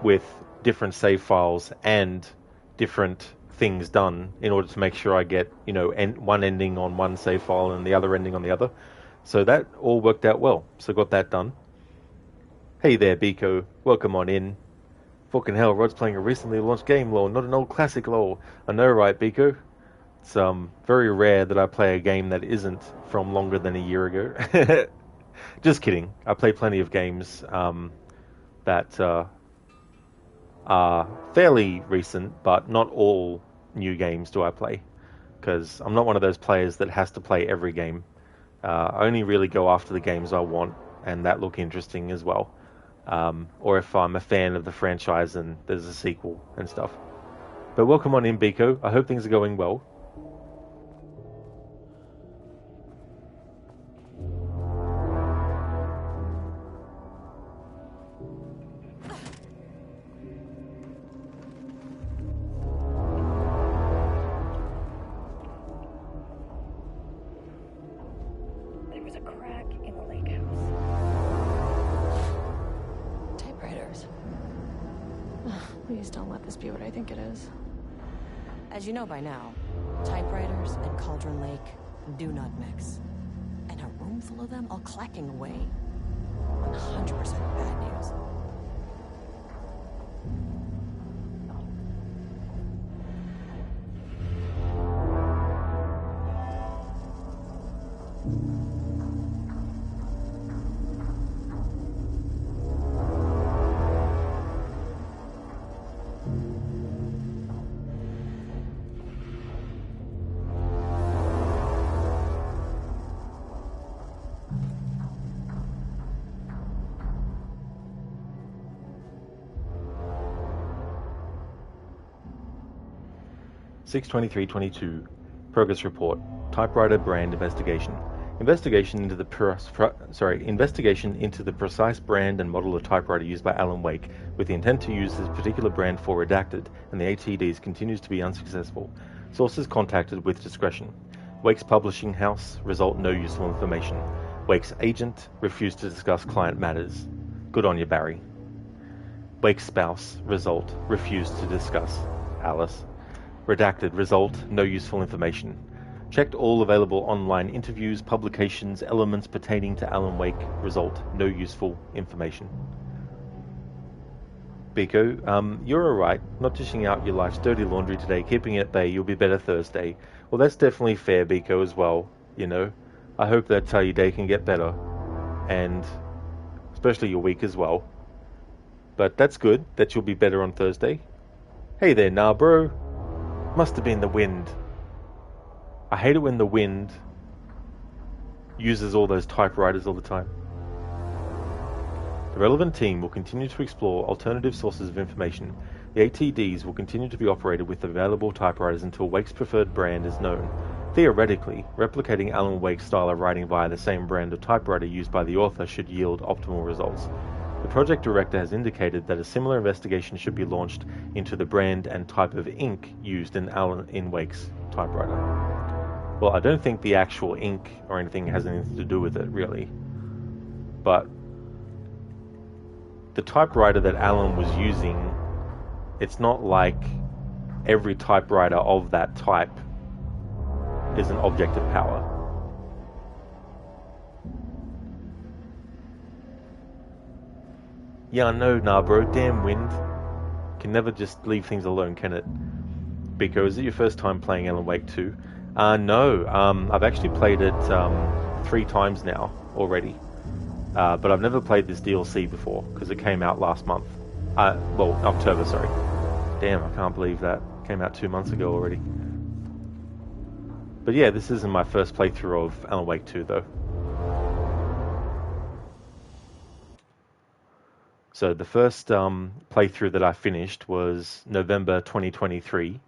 with different save files and different things done in order to make sure I get, one ending on one save file and the other ending on the other. So that all worked out well. So got that done. Hey there, Biko. Welcome on in. Fucking hell, Rod's playing a recently launched game, lol, not an old classic, lol. I know, right, Biko? It's very rare that I play a game that isn't from longer than a year ago. Just kidding. I play plenty of games that are fairly recent, but not all new games do I play. Because I'm not one of those players that has to play every game. I only really go after the games I want and that look interesting as well. Or if I'm a fan of the franchise and there's a sequel and stuff. But welcome on in, Biko. I hope things are going well. There was a crack in the lake house. Typewriters. Please don't let this be what I think it is. As you know by now, typewriters and Cauldron Lake do not mix. And a room full of them all clacking away. 100% bad news. 6/23/22. Progress report. Typewriter brand investigation. Investigation into the precise brand and model of typewriter used by Alan Wake with the intent to use this particular brand for redacted, and the ATDs continues to be unsuccessful. Sources contacted with discretion. Wake's publishing house, result no useful information. Wake's agent refused to discuss client matters. Good on you, Barry. Wake's spouse, result, refused to discuss. Alice. Redacted, result, no useful information. Checked all available online interviews, publications, elements pertaining to Alan Wake, result, no useful information. Biko, you're alright, not dishing out your life's dirty laundry today, keeping it at bay, you'll be better Thursday. Well, that's definitely fair, Biko, as well, you know. I hope that your day can get better, and especially your week as well. But that's good, that you'll be better on Thursday. Hey there, nah, bro. Must have been the wind. I hate it when the wind uses all those typewriters all the time. The relevant team will continue to explore alternative sources of information. The ATDs will continue to be operated with available typewriters until Wake's preferred brand is known. Theoretically, replicating Alan Wake's style of writing via the same brand of typewriter used by the author should yield optimal results. The project director has indicated that a similar investigation should be launched into the brand and type of ink used in Wake's typewriter. Well, I don't think the actual ink or anything has anything to do with it, really. But the typewriter that Alan was using, it's not like every typewriter of that type is an object of power. Yeah, I know, nah, bro. Damn wind. Can never just leave things alone, can it? Biko, is it your first time playing Alan Wake 2? No. I've actually played it 3 times now already. But I've never played this DLC before, because it came out last month. Well, October, sorry. Damn, I can't believe that. It came out 2 months ago already. But yeah, this isn't my first playthrough of Alan Wake 2, though. So the first playthrough that I finished was November 2023.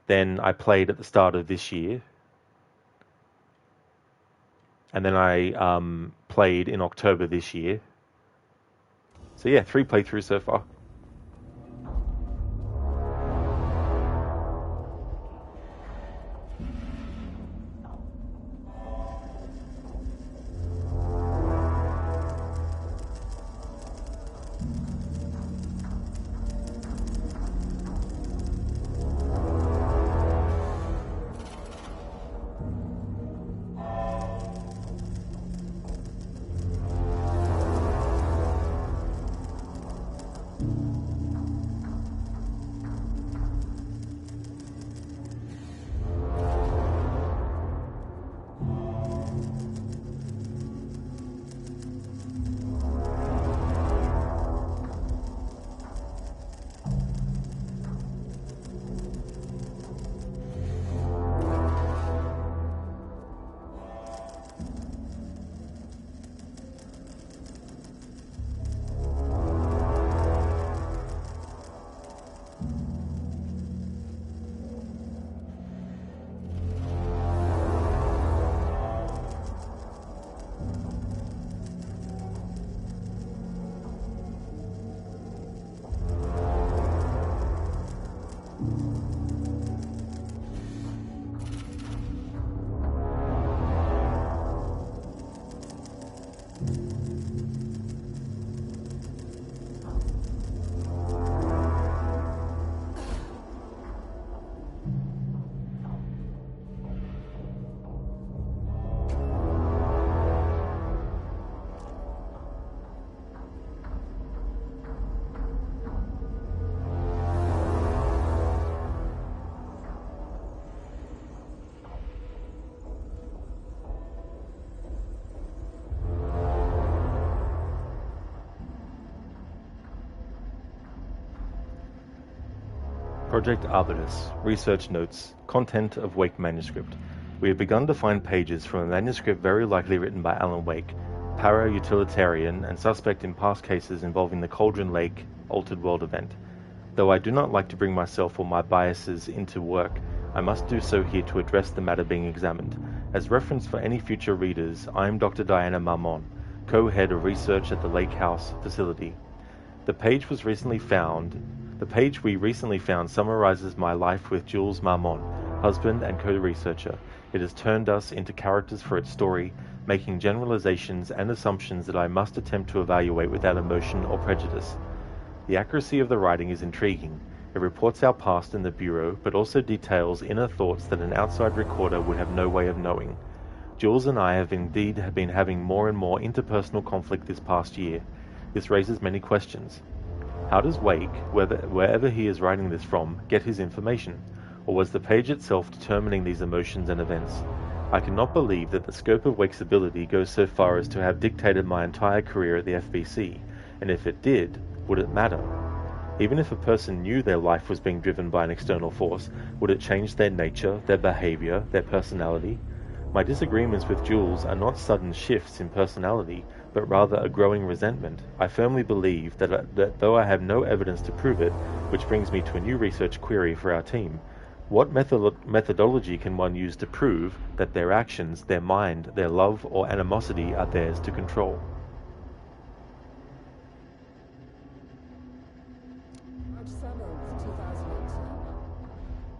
Then I played at the start of this year. And then I played in October this year. So yeah, 3 playthroughs so far. Project Arbutus. Research notes. Content of Wake manuscript. We have begun to find pages from a manuscript very likely written by Alan Wake, para-utilitarian and suspect in past cases involving the Cauldron Lake Altered World event. Though I do not like to bring myself or my biases into work, I must do so here to address the matter being examined. As reference for any future readers, I am Dr. Diana Marmon, co-head of research at the Lake House facility. The page we recently found summarizes my life with Jules Marmon, husband and co-researcher. It has turned us into characters for its story, making generalizations and assumptions that I must attempt to evaluate without emotion or prejudice. The accuracy of the writing is intriguing. It reports our past in the Bureau, but also details inner thoughts that an outside recorder would have no way of knowing. Jules and I have indeed been having more and more interpersonal conflict this past year. This raises many questions. How does Wake, wherever he is writing this from, get his information? Or was the page itself determining these emotions and events? I cannot believe that the scope of Wake's ability goes so far as to have dictated my entire career at the FBC, and if it did, would it matter? Even if a person knew their life was being driven by an external force, would it change their nature, their behavior, their personality? My disagreements with Jules are not sudden shifts in personality, but rather a growing resentment. I firmly believe that though I have no evidence to prove it, which brings me to a new research query for our team, what methodology can one use to prove that their actions, their mind, their love or animosity are theirs to control? March 7th,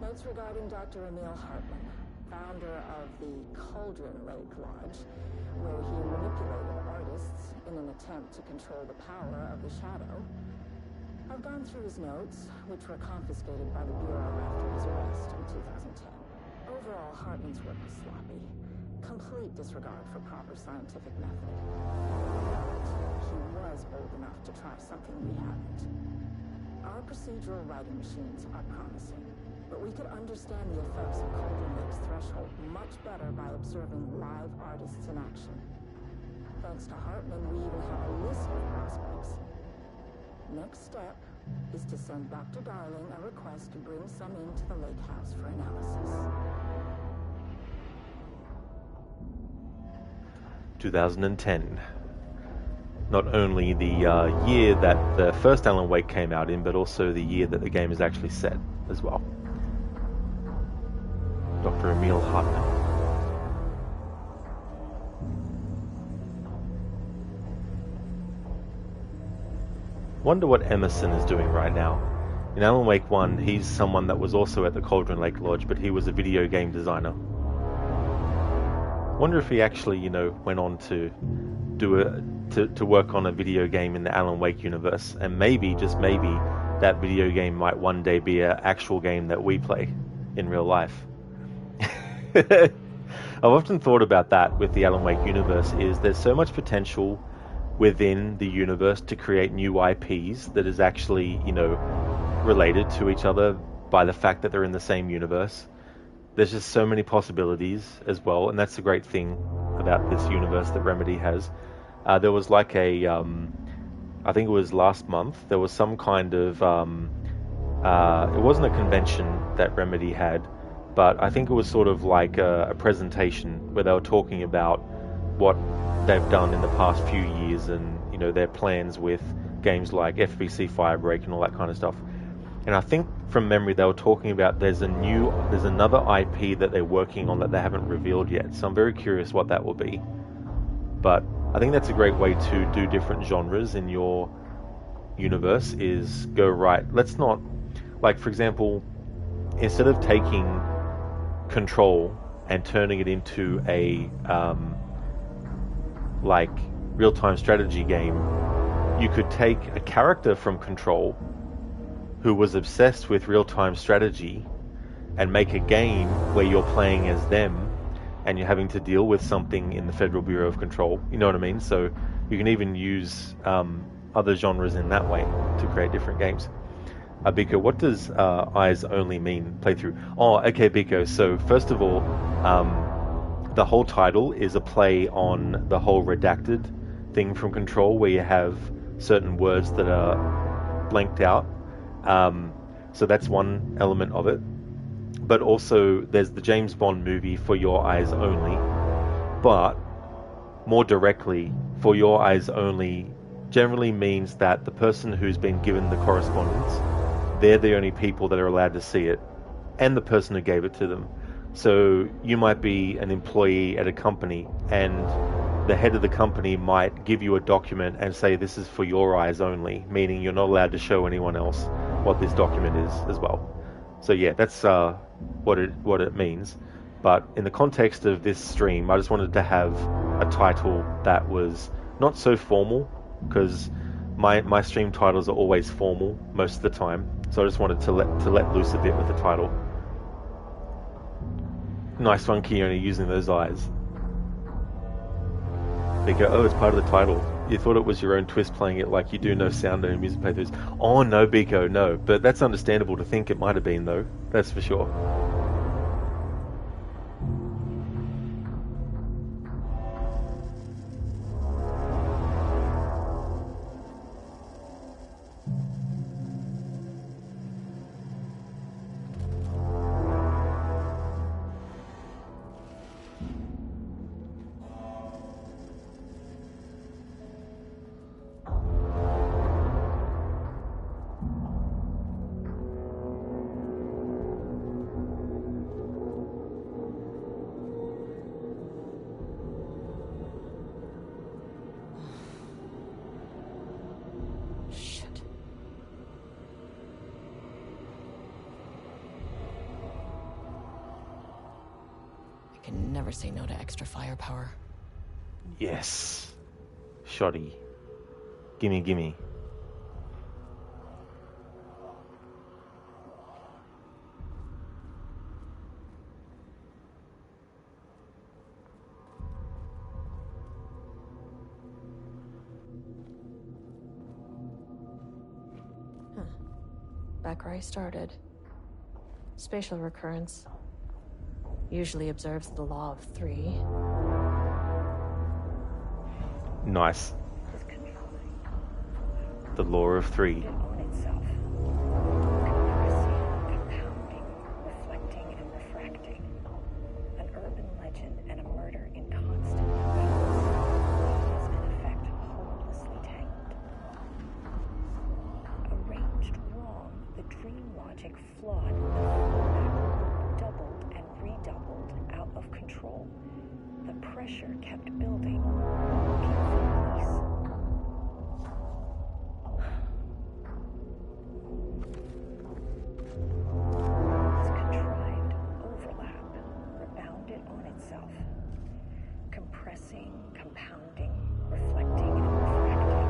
2018. Notes regarding Dr. Emil Hartman, founder of the Cauldron Lake Lodge, where he manipulated artists in an attempt to control the power of the Shadow. I've gone through his notes, which were confiscated by the Bureau after his arrest in 2010. Overall, Hartman's work was sloppy. Complete disregard for proper scientific method. But he was bold enough to try something we haven't. Our procedural writing machines are promising, but we could understand the effects of Cauldron Lake's threshold much better by observing live artists in action. Thanks to Hartman, we even have a list of prospects. Next step is to send Dr. Darling a request to bring some into the Lake House for analysis. 2010. Not only the year that the first Alan Wake came out in, but also the year that the game is actually set as well. Dr. Emil Hartman. Wonder what Emerson is doing right now. In Alan Wake 1, he's someone that was also at the Cauldron Lake Lodge, but he was a video game designer. Wonder if he actually, went on to to work on a video game in the Alan Wake universe, and maybe, just maybe, that video game might one day be an actual game that we play in real life. I've often thought about that with the Alan Wake universe, is there's so much potential within the universe to create new IPs that is actually, related to each other by the fact that they're in the same universe. There's just so many possibilities as well, and that's the great thing about this universe that Remedy has. There was like I think it was last month, there was some kind of, it wasn't a convention that Remedy had, but I think it was sort of like a presentation where they were talking about what they've done in the past few years and, their plans with games like FBC Firebreak and all that kind of stuff. And I think from memory they were talking about there's another IP that they're working on that they haven't revealed yet. So I'm very curious what that will be. But I think that's a great way to do different genres in your universe, is go right. Let's not, like for example, instead of taking Control and turning it into a like real-time strategy game, you could take a character from Control who was obsessed with real-time strategy and make a game where you're playing as them and you're having to deal with something in the Federal Bureau of Control. You know what I mean? So you can even use other genres in that way to create different games. Biko, what does Eyes Only mean, playthrough? Oh, okay, Biko. So first of all, the whole title is a play on the whole redacted thing from Control, where you have certain words that are blanked out. So that's one element of it. But also there's the James Bond movie For Your Eyes Only. But more directly, For Your Eyes Only generally means that the person who's been given the correspondence they're the only people that are allowed to see it, and the person who gave it to them. So you might be an employee at a company, and the head of the company might give you a document and say this is for your eyes only, meaning you're not allowed to show anyone else what this document is as well. So yeah, that's what it means. But in the context of this stream, I just wanted to have a title that was not so formal, because my stream titles are always formal most of the time. So I just wanted to let loose a bit with the title. Nice one, Keone, using those eyes. They go, oh, it's part of the title. You thought it was your own twist playing it like you do no sound and music playthroughs. Oh no, Biko, no. But that's understandable to think it might have been, though. That's for sure. Never say no to extra firepower. Yes. Shoddy. Gimme, gimme. Huh. Back where I started. Spatial recurrence. Usually observes the law of 3. Nice. The law of 3. Compounding, reflecting, and refracting. An urban legend and a murder in constant cause and effect hopelessly tangled. Arranged wrong, the dream logic flawed, doubled and redoubled, out of control. The pressure kept building, looking for peace. This contrived overlap rebounded on itself, compressing, compounding, reflecting, and refracting.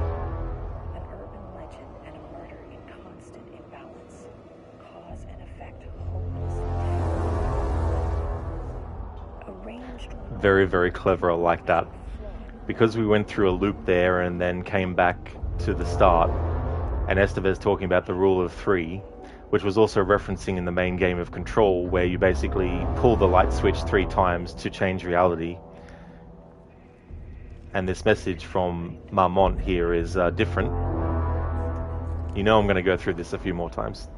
An urban legend and a murder in constant imbalance, cause and effect hopelessly arranged. Very, very clever. I like that. Because we went through a loop there and then came back to the start, and Estevez talking about the rule of 3, which was also referencing in the main game of Control, where you basically pull the light switch 3 times to change reality. And this message from Marmont here is different. You know I'm going to go through this a few more times.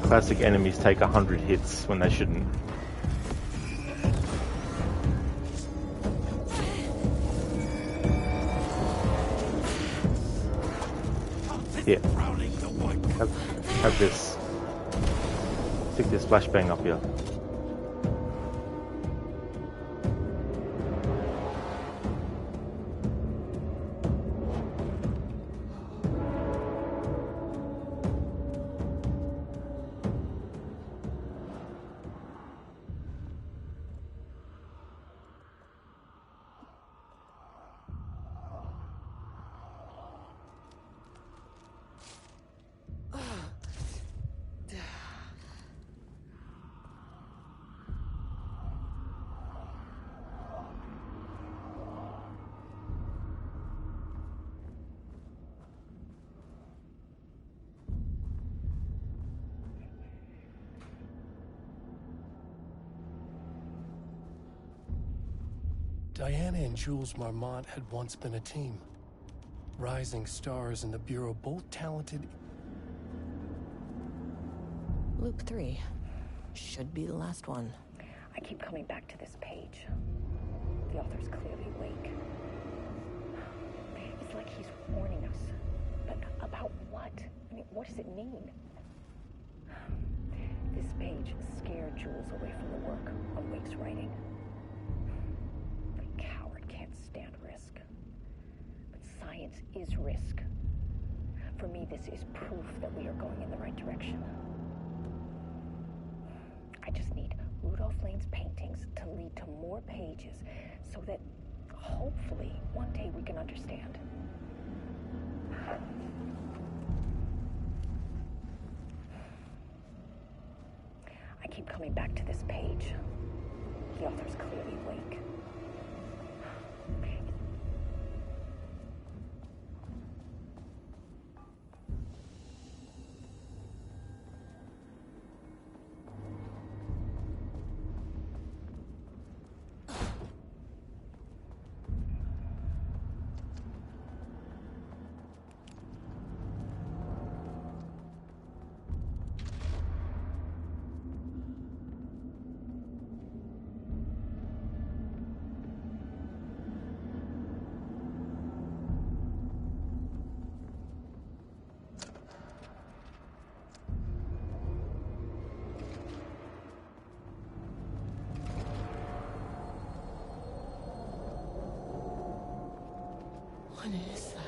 classic enemies take 100 hits when they shouldn't. Here. Have this. Stick this flashbang up here. Diana and Jules Marmont had once been a team. Rising stars in the Bureau, both talented. Luke 3. Should be the last one. I keep coming back to this page. The author's clearly awake. It's like he's warning us. But about what? I mean, what does it mean? This page scared Jules away from the work on Wake's writing. The coward can't stand risk. But science is risk. For me, this is proof that we are going in the right direction. I just need Rudolph Lane's paintings to lead to more pages so that hopefully one day we can understand. I keep coming back to this page. The author's clearly awake. What is that?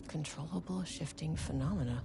Controllable shifting phenomena.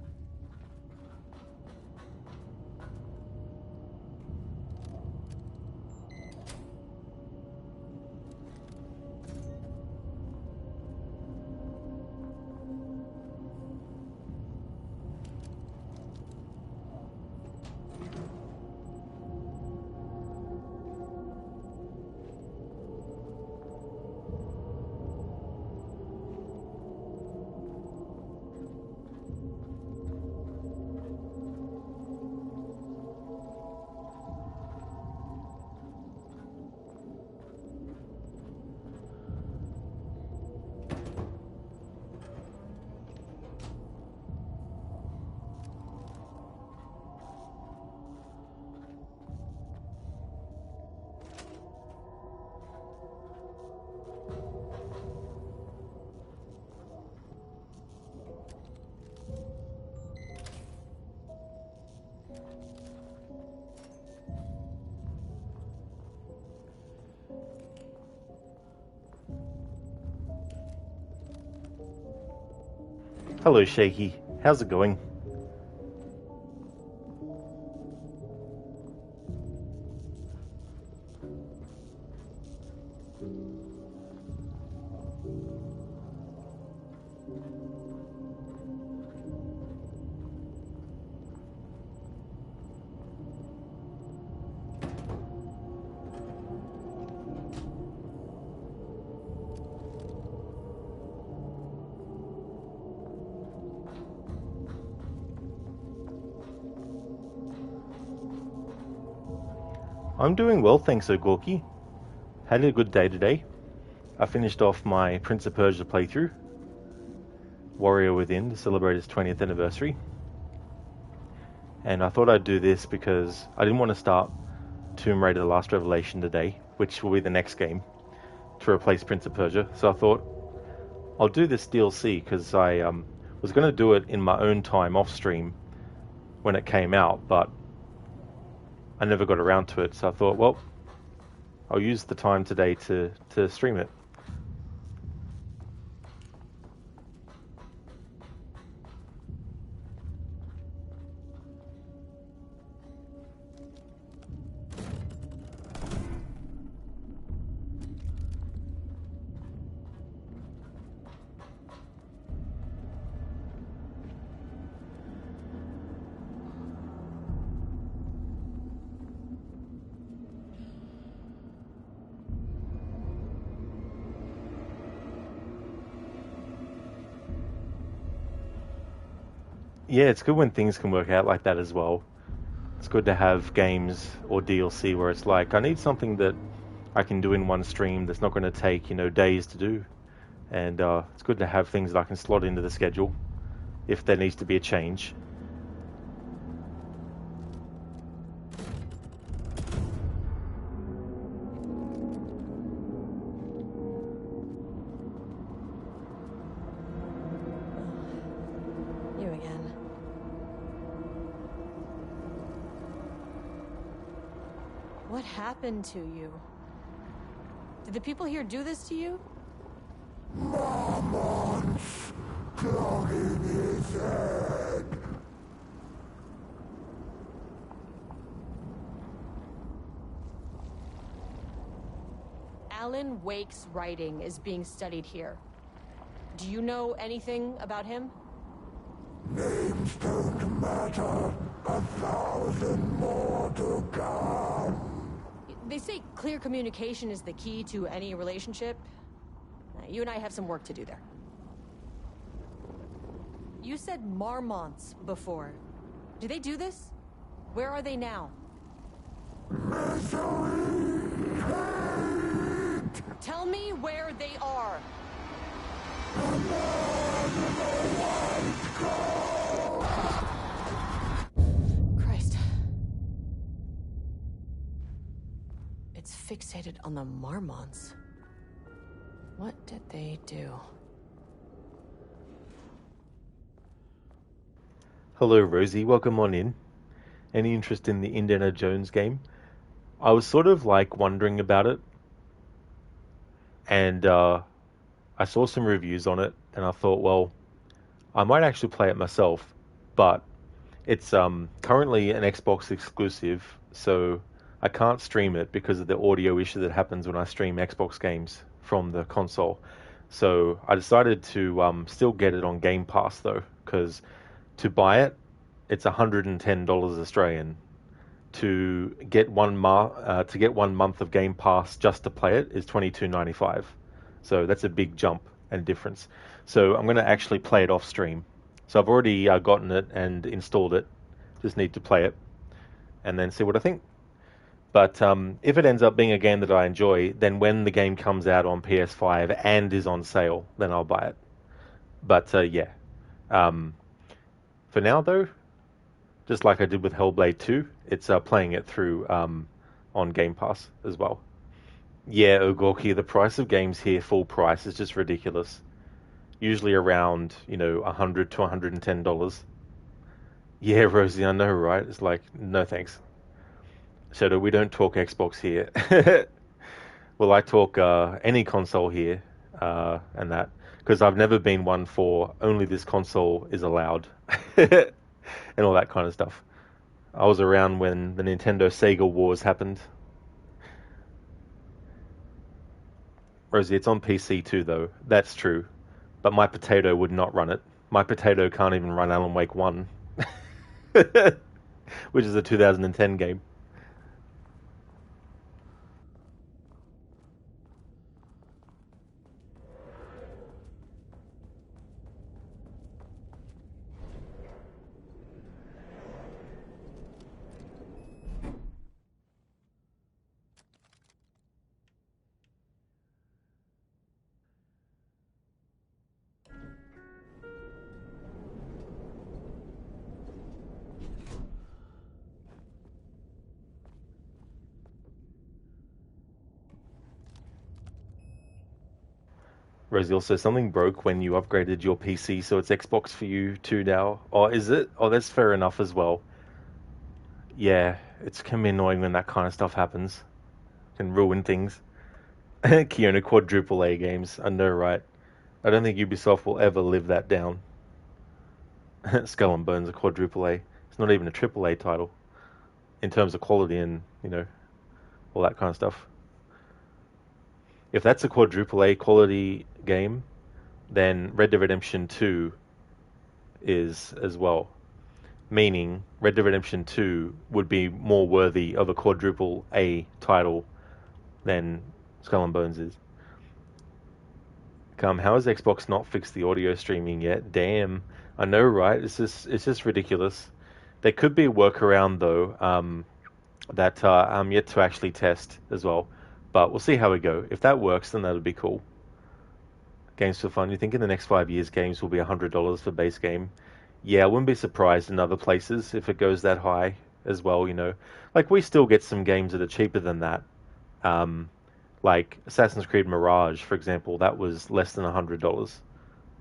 Hello, Shaky. How's it going? I'm doing well, thanks, Ogorki. Had a good day today. I finished off my Prince of Persia playthrough, Warrior Within, to celebrate its 20th anniversary. And I thought I'd do this because I didn't want to start Tomb Raider: The Last Revelation today, which will be the next game to replace Prince of Persia. So I thought I'll do this DLC because I was going to do it in my own time off stream when it came out, but I never got around to it. So I thought, well, I'll use the time today to stream it. Yeah, it's good when things can work out like that as well. It's good to have games or DLC where it's like, I need something that I can do in one stream that's not going to take, days to do. And it's good to have things that I can slot into the schedule if there needs to be a change. You again. What happened to you? Did the people here do this to you? Marmonts clogging his head. Alan Wake's writing is being studied here. Do you know anything about him? Names don't matter. 1,000 more to come. They say clear communication is the key to any relationship. You and I have some work to do there. You said Marmonts before. Do they do this? Where are they now? Misery, hate. Tell me where they are. Christ. It's fixated on the Marmonts. What did they do? Hello, Rosie. Welcome on in. Any interest in the Indiana Jones game? I was sort of like wondering about it, and I saw some reviews on it, and I thought, well, I might actually play it myself, but it's currently an Xbox exclusive, so I can't stream it because of the audio issue that happens when I stream Xbox games from the console. So I decided to still get it on Game Pass though, because to buy it, it's $110 Australian. To get 1 month of Game Pass just to play it is $22.95. So that's a big jump and difference. So I'm going to actually play it off stream. So I've already gotten it and installed it. Just need to play it and then see what I think. But if it ends up being a game that I enjoy, then when the game comes out on PS5 and is on sale, then I'll buy it. But yeah. For now, though, just like I did with Hellblade 2, it's playing it through on Game Pass as well. Yeah, Ogorki, the price of games here, full price, is just ridiculous. Usually around, $100 to $110. Yeah, Rosie, I know, right? It's like, no thanks. Shadow, we don't talk Xbox here. Well, I talk any console here, and that. because I've never been one for only this console is allowed and all that kind of stuff. I was around when the Nintendo Sega Wars happened. Rosie, it's on PC too, though. That's true. But my potato would not run it. My potato can't even run Alan Wake 1. Which is a 2010 game. Rosie, also something broke when you upgraded your PC, so it's Xbox for you too now. Or is it? Oh, that's fair enough as well. Yeah, it can be annoying when that kind of stuff happens. Can ruin things. Kiona quadruple A games. I know, right? I don't think Ubisoft will ever live that down. Skull and Bones, a quadruple A. It's not even a triple A title in terms of quality and, you know, all that kind of stuff. If that's a quadruple A quality game, then Red Dead Redemption 2 is as well. Meaning, Red Dead Redemption 2 would be more worthy of a quadruple A title than Skull and Bones is. How has Xbox not fixed the audio streaming yet? Damn. I know, right? It's just ridiculous. There could be a workaround, though, that I'm yet to actually test as well. But we'll see how we go. If that works, then that'll be cool. Games for fun. You think in the next 5 years, games will be $100 for base game? Yeah, I wouldn't be surprised in other places if it goes that high as well, you know. Like, we still get some games that are cheaper than that. Like Assassin's Creed Mirage, for example, that was less than $100.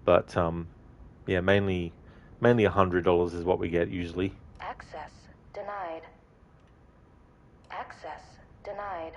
But, yeah, mainly $100 is what we get usually. Access denied. Access denied.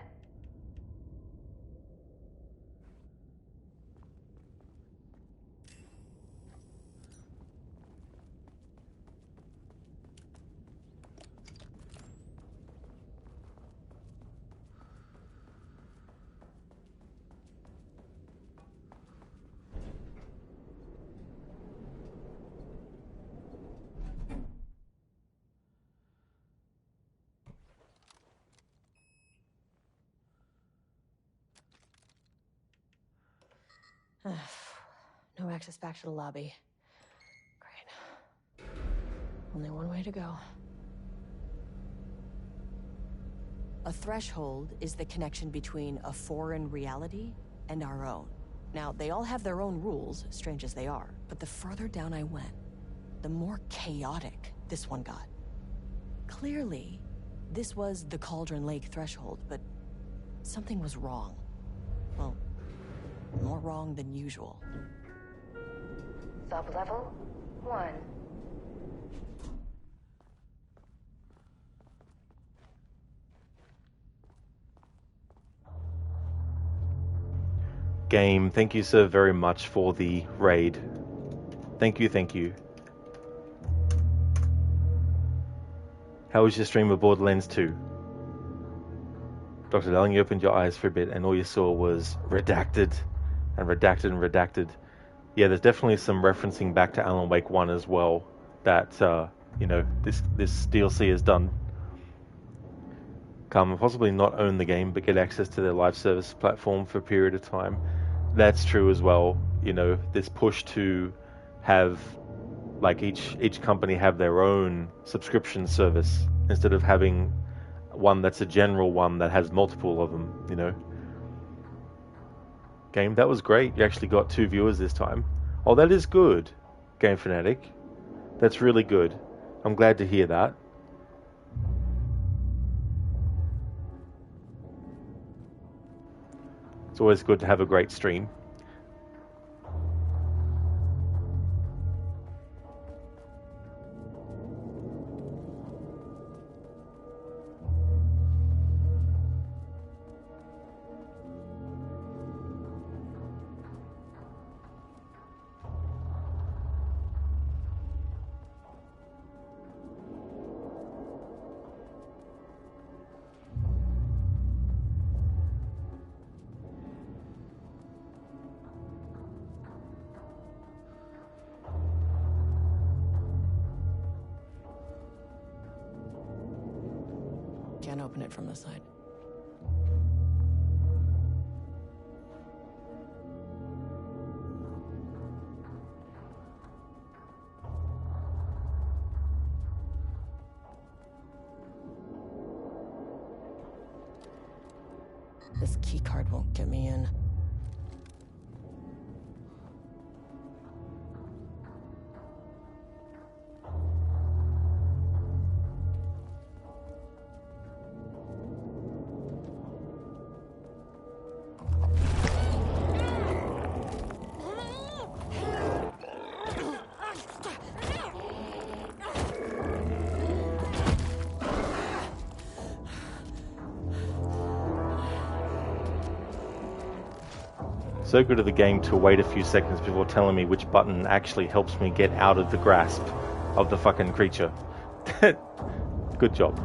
No access back to the lobby. Great. Only one way to go. A threshold is the connection between a foreign reality and our own. Now, they all have their own rules, strange as they are, but the further down I went, the more chaotic this one got. Clearly, this was the Cauldron Lake threshold, but something was wrong. Well, more wrong than usual. Sublevel 1. Game, thank you so very much for the raid. Thank you. How was your stream of Borderlands 2? Dr. Darling, you opened your eyes for a bit and all you saw was redacted and redacted and redacted. Yeah, there's definitely some referencing back to Alan Wake 1 as well that, you know, this DLC has done. Come, possibly not own the game, but get access to their live service platform for a period of time. That's true as well. You know, this push to have, like, each company have their own subscription service instead of having one that's a general one that has multiple of them, you know. Game, that was great. You actually got 2 viewers this time. Oh, that is good, Game Fanatic. That's really good. I'm glad to hear that. It's always good to have a great stream. Can't open it from the side. This keycard won't get me in. So good at the game to wait a few seconds before telling me which button actually helps me get out of the grasp of the fucking creature. Good job.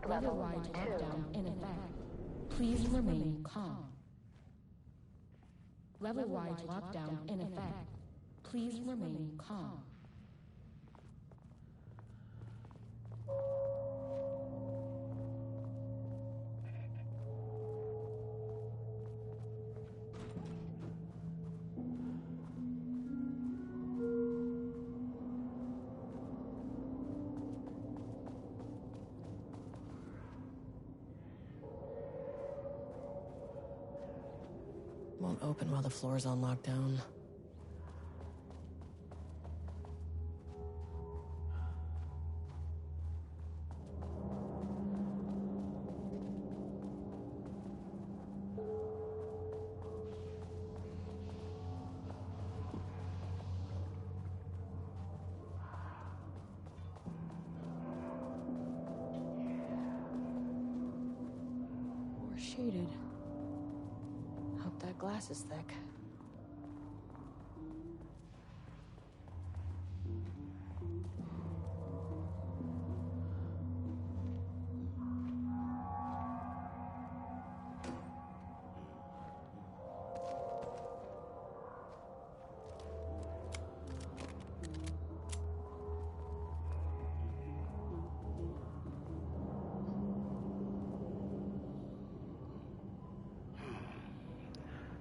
Level-wide lockdown in effect. Please remain calm. Level-wide lockdown in effect. Please remain calm. Won't open while the floor's on lockdown. More shaded. Hope that glass is thick.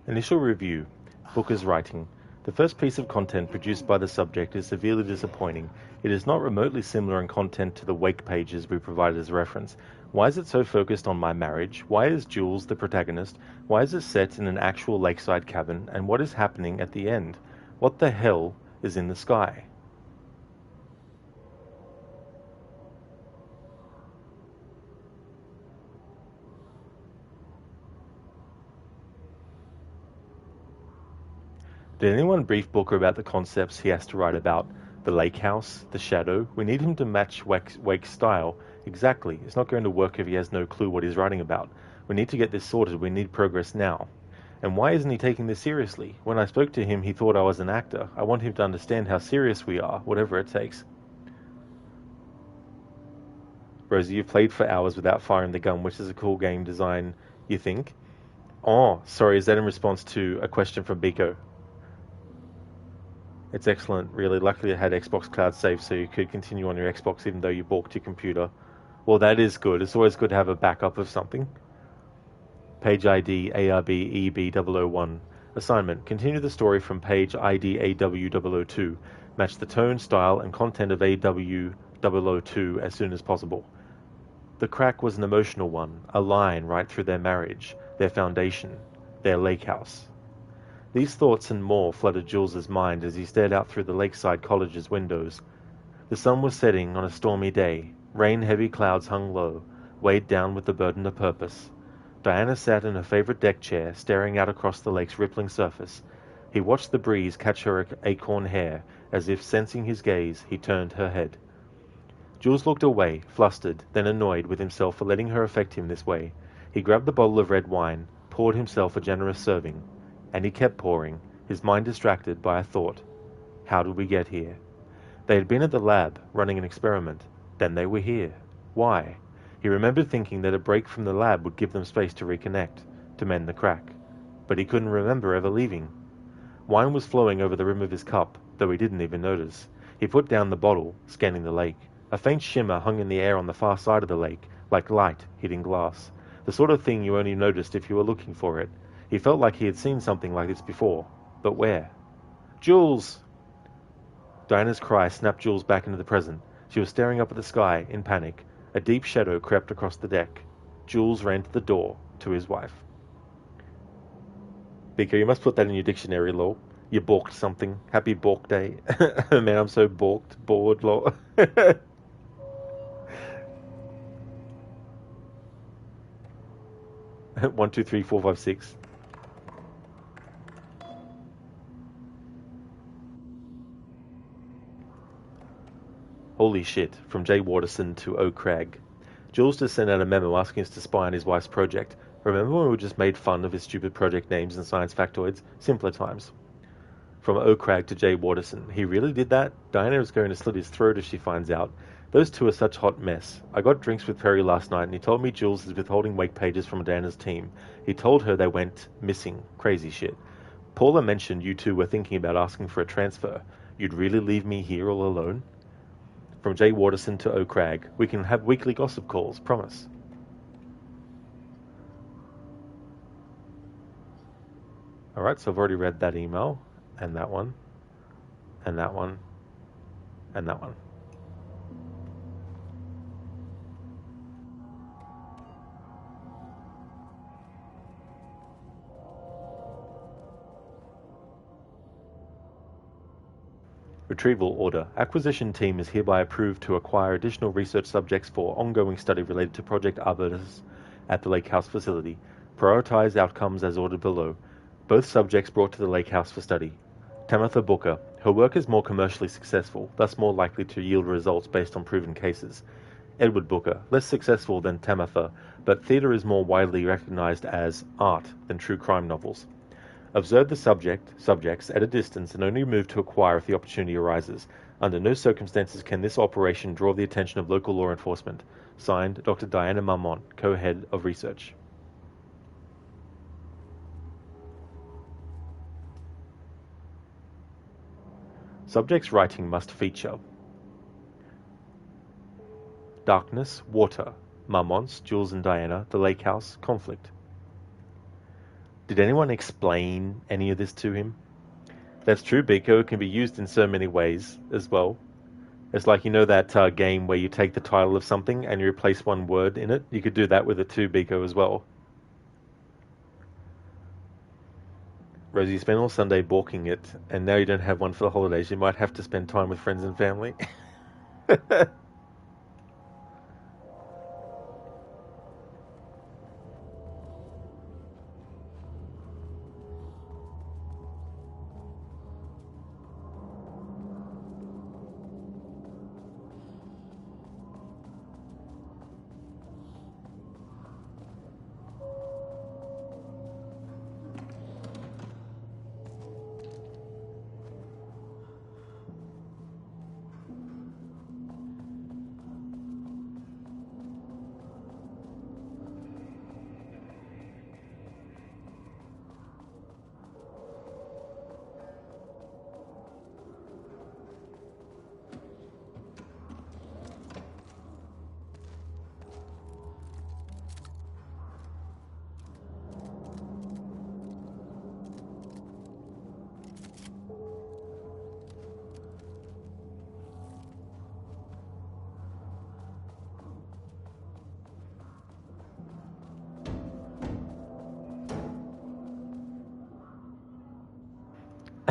Initial review. Booker's writing. The first piece of content produced by the subject is severely disappointing. It is not remotely similar in content to the wake pages we provided as reference. Why is it so focused on my marriage? Why is Jules the protagonist? Why is it set in an actual lakeside cabin? And what is happening at the end? What the hell is in the sky? Did anyone brief Booker about the concepts he has to write about? The lake house, the shadow? We need him to match Wake's style. Exactly. It's not going to work if he has no clue what he's writing about. We need to get this sorted. We need progress now. And why isn't he taking this seriously? When I spoke to him, he thought I was an actor. I want him to understand how serious we are, whatever it takes. Rosie, you've played for hours without firing the gun, which is a cool game design, you think? Oh, sorry, is that in response to a question from Biko? It's excellent, really. Luckily it had Xbox Cloud Save, so you could continue on your Xbox even though you balked your computer. Well, that is good. It's always good to have a backup of something. Page ID ARB EB001. Assignment. Continue the story from page ID AW002. Match the tone, style, and content of AW002 as soon as possible. The crack was an emotional one, a line right through their marriage, their foundation, their lake house. These thoughts and more flooded Jules's mind as he stared out through the lakeside college's windows. The sun was setting on a stormy day. Rain-heavy clouds hung low, weighed down with the burden of purpose. Diana sat in her favorite deck chair, staring out across the lake's rippling surface. He watched the breeze catch her acorn hair, as if sensing his gaze, he turned her head. Jules looked away, flustered, then annoyed with himself for letting her affect him this way. He grabbed the bottle of red wine, poured himself a generous serving, and he kept pouring, his mind distracted by a thought. How did we get here? They had been at the lab, running an experiment. Then they were here. Why? He remembered thinking that a break from the lab would give them space to reconnect, to mend the crack. But he couldn't remember ever leaving. Wine was flowing over the rim of his cup, though he didn't even notice. He put down the bottle, scanning the lake. A faint shimmer hung in the air on the far side of the lake, like light hitting glass. The sort of thing you only noticed if you were looking for it. He felt like he had seen something like this before. But where? Jules! Diana's cry snapped Jules back into the present. She was staring up at the sky, in panic. A deep shadow crept across the deck. Jules ran to the door, to his wife. Biko, you must put that in your dictionary, lol. You balked something. Happy balk day. Man, I'm so balked. Bored, lol. 1, 2, 3, 4, 5, 6. Holy shit, from Jay Waterson to O. Crag. Jules just sent out a memo asking us to spy on his wife's project. Remember when we just made fun of his stupid project names and science factoids? Simpler times. From O. Crag to Jay Waterson. He really did that? Diana is going to slit his throat if she finds out. Those two are such hot mess. I got drinks with Perry last night and he told me Jules is withholding wake pages from Diana's team. He told her they went missing. Crazy shit. Paula mentioned you two were thinking about asking for a transfer. You'd really leave me here all alone? From Jay Waterson to O. Crag. We can have weekly gossip calls, promise. Alright, so I've already read that email, and that one, and that one, and that one. Retrieval order. Acquisition team is hereby approved to acquire additional research subjects for ongoing study related to Project Arbutus at the Lake House facility. Prioritize outcomes as ordered below. Both subjects brought to the Lake House for study. Tamitha Booker. Her work is more commercially successful, thus more likely to yield results based on proven cases. Edward Booker. Less successful than Tamitha, but theatre is more widely recognized as art than true crime novels. Observe the subjects at a distance and only move to acquire if the opportunity arises. Under no circumstances can this operation draw the attention of local law enforcement. Signed, Dr. Diana Marmont, co-head of research. Subjects' writing must feature darkness, water, Marmont's, Jules and Diana, the lake house, conflict. Did anyone explain any of this to him? That's true, Biko. It can be used in so many ways as well. It's like, you know that game where you take the title of something and you replace one word in it? You could do that with it too, Biko, as well. Rosie, you spent all Sunday balking it, and now you don't have one for the holidays. You might have to spend time with friends and family.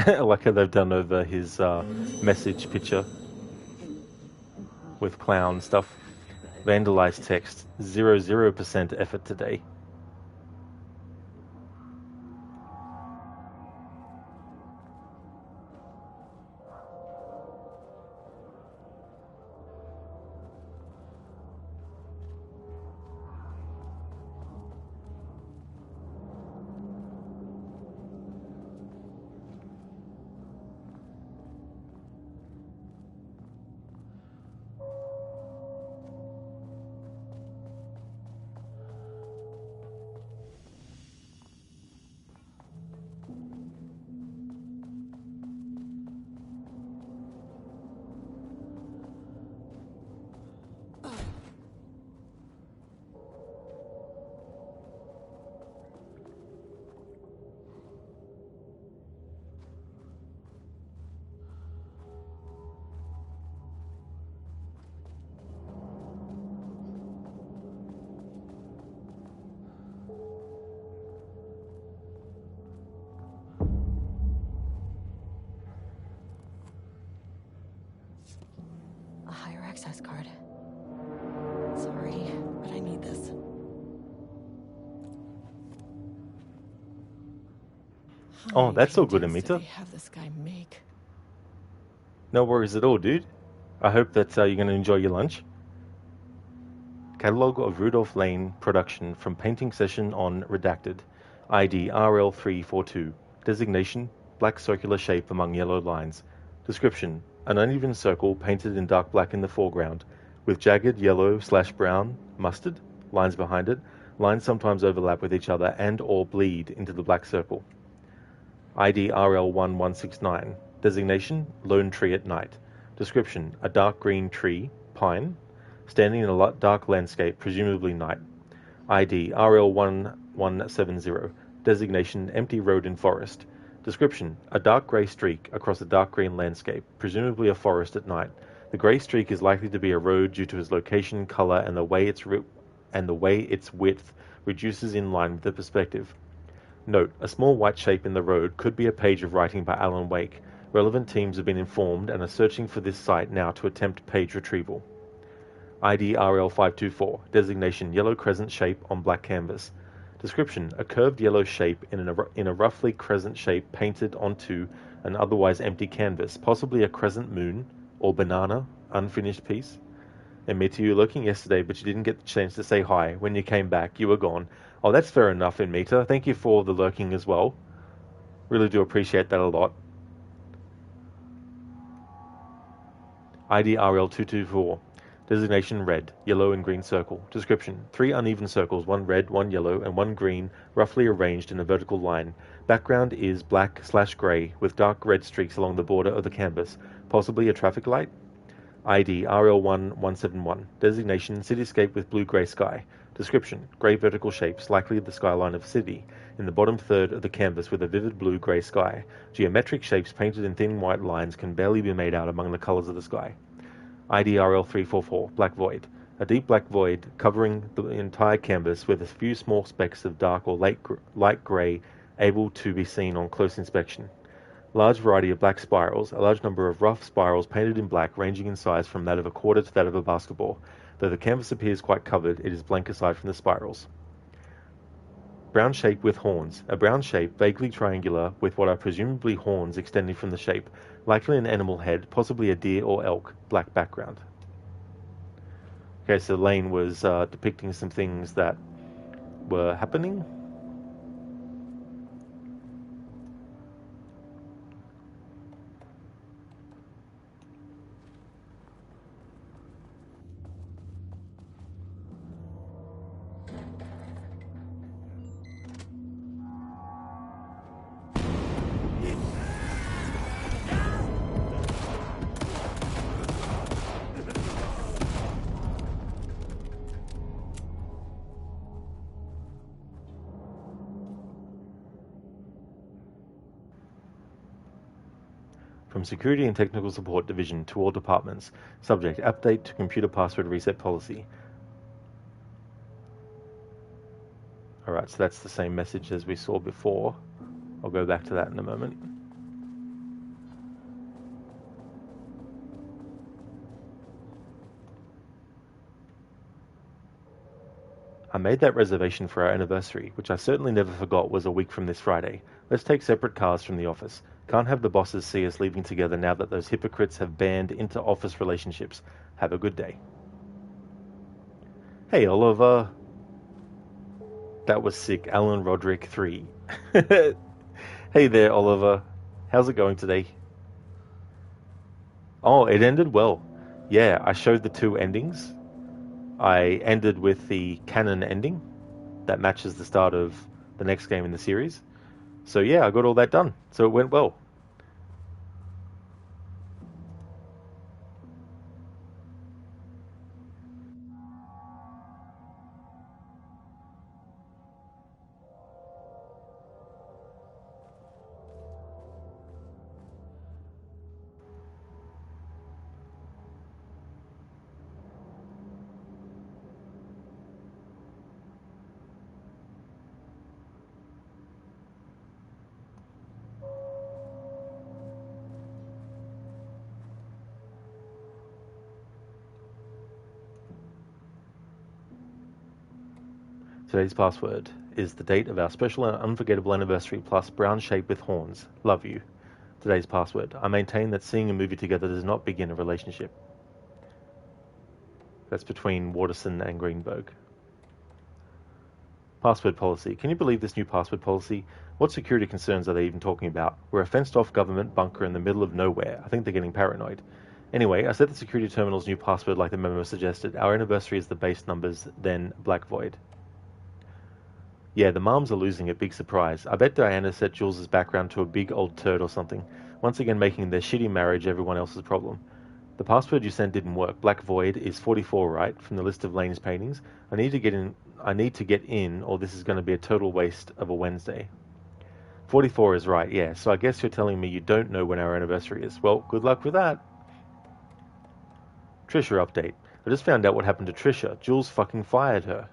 Like how they've done over his message picture with clown stuff. Vandalized text. 0% effort today. A higher access card. Sorry, but I need this. Oh, that's all good, Paintings did Amita. they have this guy make? No worries at all, dude. I hope that you're going to enjoy your lunch. Catalogue of Rudolph Lane production from painting session on Redacted. ID RL342. Designation, black circular shape among yellow lines. Description, an uneven circle painted in dark black in the foreground, with jagged yellow/brown, mustard, lines behind it. Lines sometimes overlap with each other and or bleed into the black circle. ID RL1169. Designation, lone tree at night. Description, a dark green tree, pine, standing in a dark landscape, presumably night. ID RL1170. Designation, empty road in forest. Description, a dark grey streak across a dark green landscape, presumably a forest at night. The grey streak is likely to be a road due to its location, colour, and the way its width reduces in line with the perspective. Note, a small white shape in the road could be a page of writing by Alan Wake. Relevant teams have been informed and are searching for this site now to attempt page retrieval. ID RL524. Designation, yellow crescent shape on black canvas. Description, a curved yellow shape in a roughly crescent shape painted onto an otherwise empty canvas, possibly a crescent moon or banana, unfinished piece. Amita, you were lurking yesterday, but you didn't get the chance to say hi. When you came back, you were gone. Oh, that's fair enough, Amita. Thank you for the lurking as well. Really do appreciate that a lot. ID RL224. Designation, red, yellow and green circle. Description, 3 uneven circles, 1 red, 1 yellow, and 1 green, roughly arranged in a vertical line. Background is black/grey, with dark red streaks along the border of the canvas, possibly a traffic light. ID RL1171. Designation, cityscape with blue-grey sky. Description, grey vertical shapes, likely the skyline of a city, in the bottom third of the canvas with a vivid blue-grey sky. Geometric shapes painted in thin white lines can barely be made out among the colours of the sky. ID RL344. Black void. A deep black void covering the entire canvas with a few small specks of dark or light grey able to be seen on close inspection. Large variety of black spirals, a large number of rough spirals painted in black ranging in size from that of a quarter to that of a basketball. Though the canvas appears quite covered, it is blank aside from the spirals. Brown shape with horns. A brown shape, vaguely triangular, with what are presumably horns extending from the shape, likely an animal head, possibly a deer or elk, black background. Okay, so Lane was depicting some things that were happening. From Security and Technical Support Division to all departments. Subject, update to computer password reset policy. Alright, so that's the same message as we saw before. I'll go back to that in a moment. I made that reservation for our anniversary, which I certainly never forgot was a week from this Friday. Let's take separate cars from the office. Can't have the bosses see us leaving together now that those hypocrites have banned inter-office relationships. Have a good day. Hey, Oliver. That was sick. Alan Roderick 3. Hey there, Oliver. How's it going today? Oh, it ended well. Yeah, I showed the two endings. I ended with the canon ending that matches the start of the next game in the series. So yeah, I got all that done. So it went well. Today's password is the date of our special and unforgettable anniversary plus brown shape with horns. Love you. Today's password. I maintain that seeing a movie together does not begin a relationship. That's between Waterson and Greenberg. Password policy. Can you believe this new password policy? What security concerns are they even talking about? We're a fenced-off government bunker in the middle of nowhere. I think they're getting paranoid. Anyway, I set the security terminal's new password like the memo suggested. Our anniversary is the base numbers, then Black Void. Yeah, the moms are losing it. Big surprise. I bet Diana set Jules' background to a big old turd or something. Once again making their shitty marriage everyone else's problem. The password you sent didn't work. Black Void is 44, right? From the list of Lane's paintings. I need to get in, or this is going to be a total waste of a Wednesday. 44 is right, yeah. So I guess you're telling me you don't know when our anniversary is. Well, good luck with that. Trisha update. I just found out what happened to Trisha. Jules fucking fired her.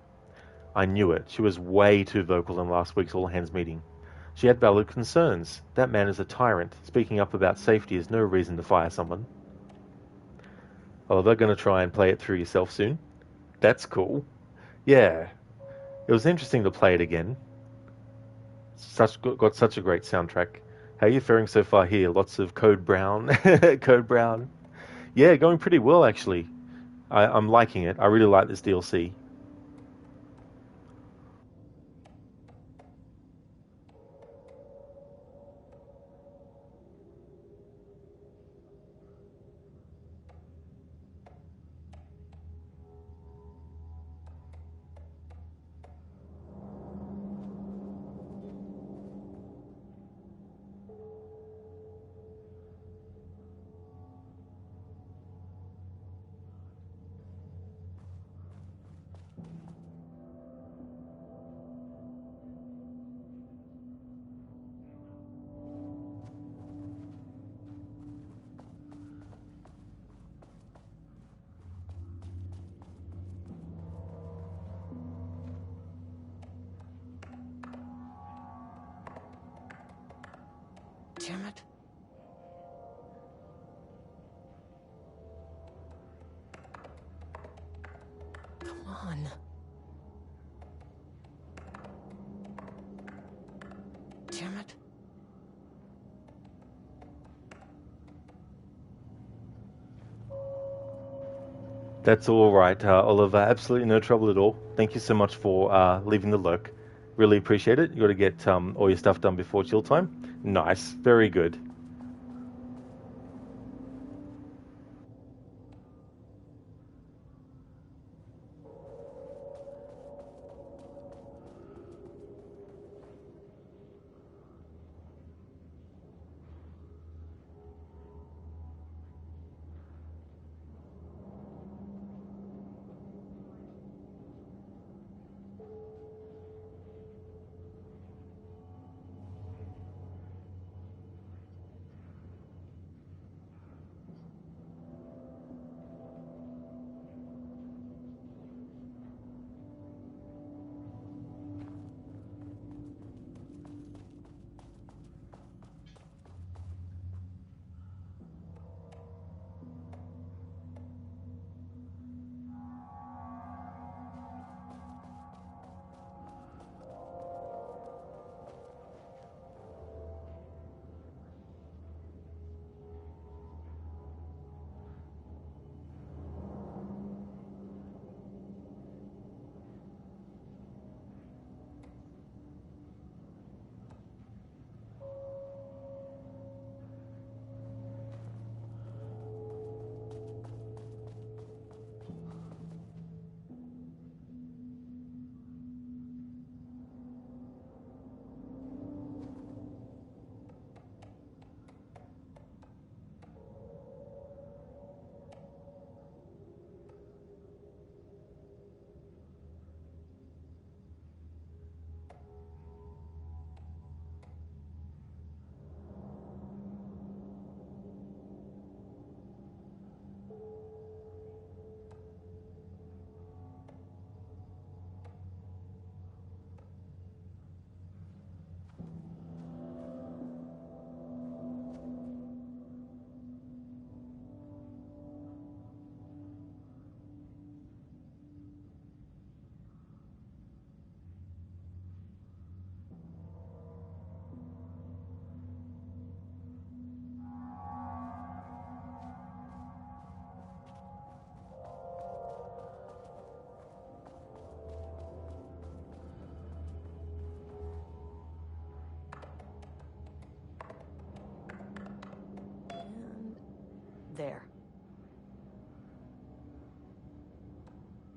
I knew it. She was way too vocal in last week's all-hands meeting. She had valid concerns. That man is a tyrant. Speaking up about safety is no reason to fire someone. Oh, they're going to try and play it through yourself soon? That's cool. Yeah. It was interesting to play it again. Got such a great soundtrack. How are you faring so far here? Lots of Code Brown. Code Brown. Yeah, going pretty well, actually. I'm liking it. I really like this DLC. Damn it. Come on. Damn it. That's all right, Oliver. Absolutely no trouble at all. Thank you so much for leaving the lurk. Really appreciate it. You got to get all your stuff done before chill time. Nice. Very good.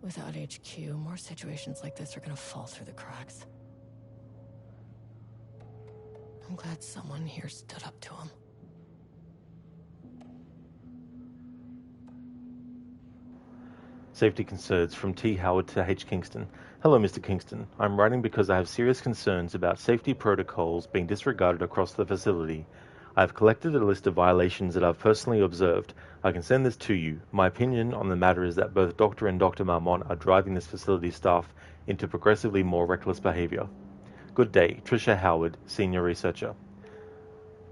Without HQ, more situations like this are gonna fall through the cracks. I'm glad someone here stood up to him. Safety concerns from T. Howard to H. Kingston. Hello, Mr. Kingston. I'm writing because I have serious concerns about safety protocols being disregarded across the facility. I have collected a list of violations that I've personally observed. I can send this to you. My opinion on the matter is that both Dr. and Dr. Marmont are driving this facility staff into progressively more reckless behavior. Good day. Tricia Howard, Senior Researcher.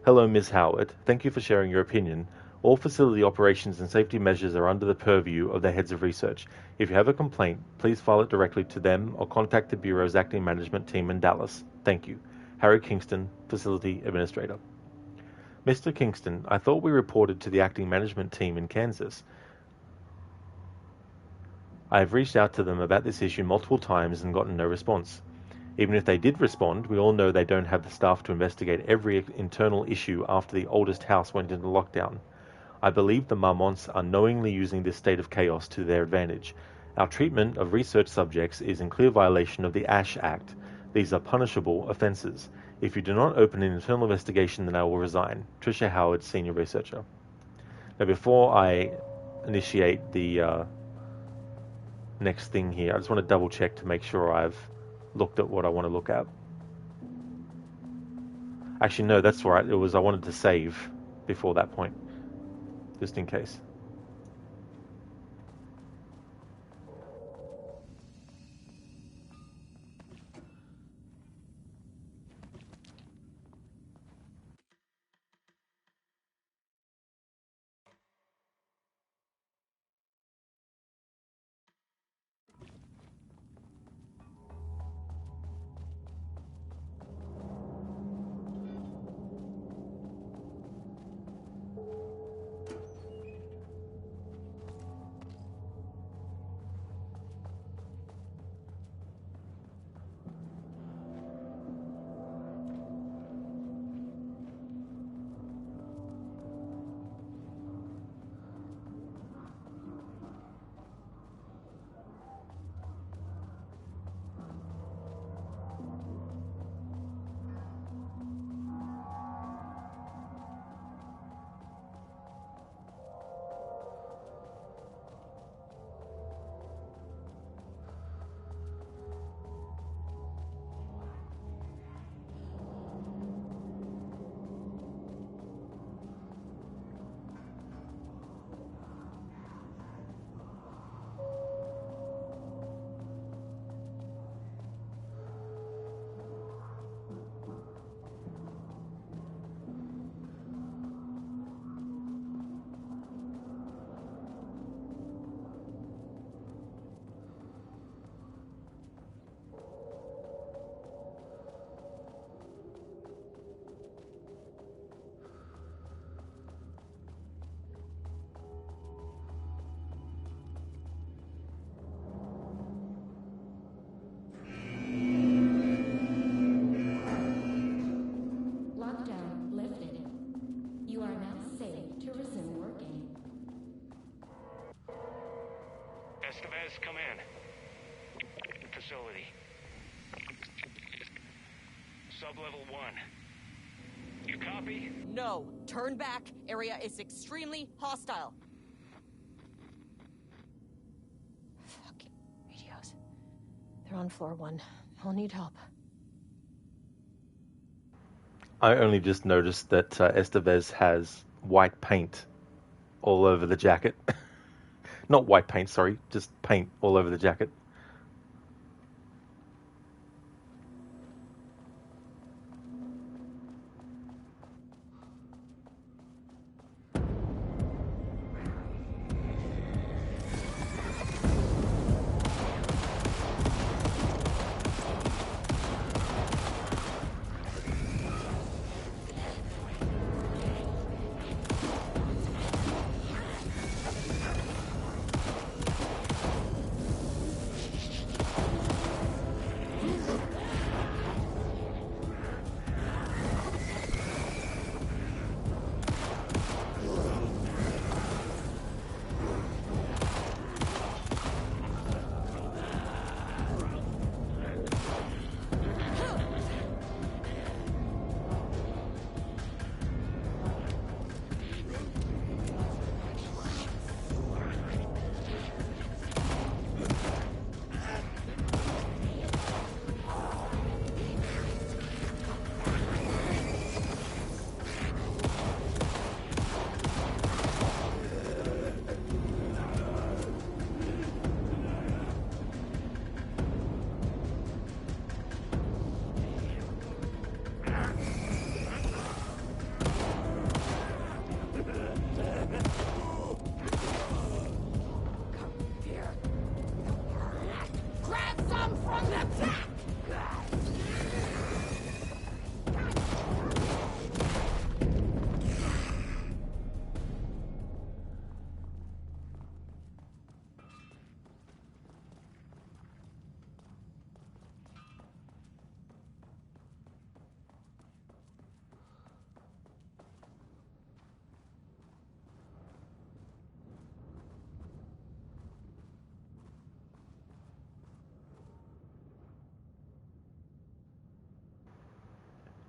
Hello, Ms. Howard. Thank you for sharing your opinion. All facility operations and safety measures are under the purview of the heads of research. If you have a complaint, please file it directly to them or contact the Bureau's acting management team in Dallas. Thank you. Harry Kingston, Facility Administrator. Mr. Kingston, I thought we reported to the acting management team in Kansas. I have reached out to them about this issue multiple times and gotten no response. Even if they did respond, we all know they don't have the staff to investigate every internal issue after the oldest house went into lockdown. I believe the Marmonts are knowingly using this state of chaos to their advantage. Our treatment of research subjects is in clear violation of the ASH Act. These are punishable offences. If you do not open an internal investigation, then I will resign. Tricia Howard, Senior Researcher. Now, before I initiate the next thing here, I just want to double check to make sure I've looked at what I want to look at. Actually, no, that's right. It was I wanted to save before that point, just in case. Estevez, come in. Facility. Sub-level 1. You copy? No. Turn back. Area is extremely hostile. Fucking radios. They're on floor 1. I'll need help. I only just noticed that Estevez has white paint all over the jacket. Not white paint, sorry, just paint all over the jacket.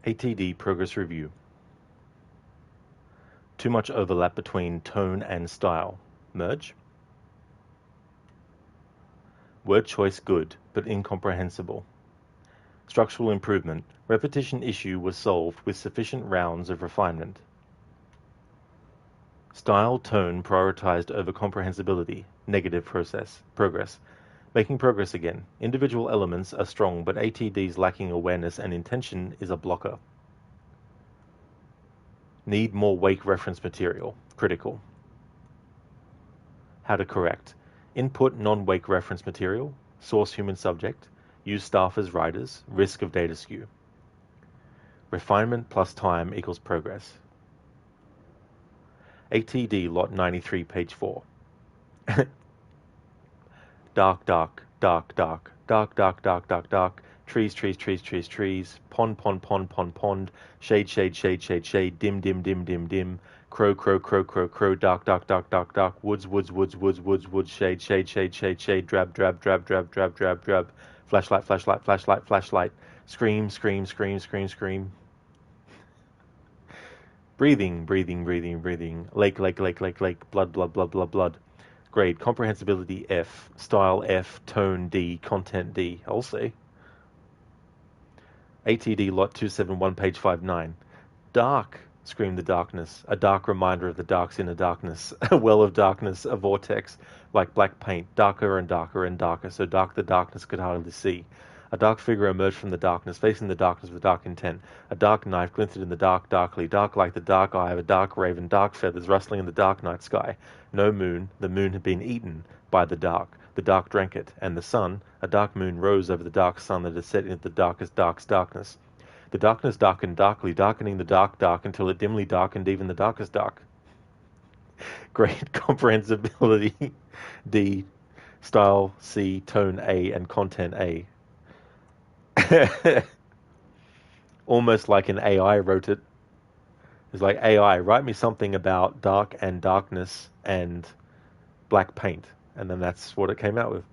ATD Progress Review. Too much overlap between tone and style. Merge. Word choice good, but incomprehensible. Structural improvement. Repetition issue was solved with sufficient rounds of refinement. Style tone prioritized over comprehensibility. Negative progress. Making progress again. Individual elements are strong, but ATD's lacking awareness and intention is a blocker. Need more Wake reference material. Critical. How to correct. Input non-Wake reference material. Source human subject. Use staff as writers. Risk of data skew. Refinement plus time equals progress. ATD Lot 93, page 4. Dark, dark, dark, dark, dark, dark, dark, dark, dark. Trees, trees, trees, trees, trees. Pond, pond, pond, pond, pond. Shade, shade, shade, shade, shade. Dim, dim, dim, dim, dim. Crow, crow, crow, crow, crow. Dark, dark, dark, dark, dark. Woods, woods, woods, woods, woods, woods. Shade, shade, shade, shade, shade. Drab, drab, drab, drab, drab, drab, drab. Flashlight, flashlight, flashlight, flashlight. Scream, scream, scream, scream, scream. Breathing, breathing, breathing, breathing. Lake, lake, lake, lake, lake. Blood, blood, blood, blood, blood. Grade, comprehensibility F. Style F. Tone D. Content D. I'll say. ATD Lot 271, page 59. Dark, screamed the darkness. A dark reminder of the dark's inner darkness. A well of darkness, a vortex, like black paint, darker and darker and darker, so dark the darkness could hardly see. A dark figure emerged from the darkness, facing the darkness with dark intent. A dark knife glinted in the dark, darkly, dark like the dark eye of a dark raven, dark feathers rustling in the dark night sky. No moon, the moon had been eaten by the dark. The dark drank it, and the sun, a dark moon, rose over the dark sun that had set into the darkest dark's darkness. The darkness darkened darkly, darkening the dark dark until it dimly darkened even the darkest dark. Great comprehensibility D, style C, tone A, and content A. Almost like an AI wrote it. It's like, AI, write me something about dark and darkness and black paint. And then that's what it came out with.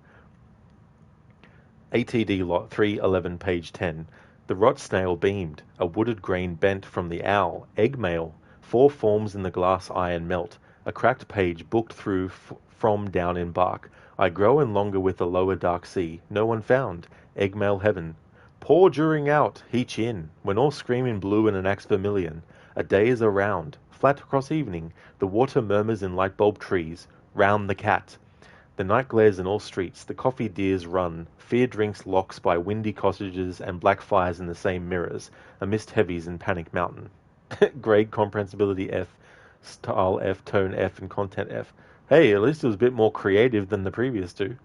ATD Lot 311, page 10. The rot snail beamed. A wooded grain bent from the owl. Egg mail. 4 forms in the glass iron melt. A cracked page booked through from down in bark. I grow in longer with the lower dark sea. No one found. Egg mail heaven. Pour during out, heach in, when all scream in blue and an axe vermilion. A day is around, flat across evening, the water murmurs in light bulb trees, round the cat. The night glares in all streets, the coffee deers run, fear drinks locks by windy cottages and black fires in the same mirrors, amidst heavies in panic mountain. Grade comprehensibility F, style F, tone F, and content F. Hey, at least it was a bit more creative than the previous two.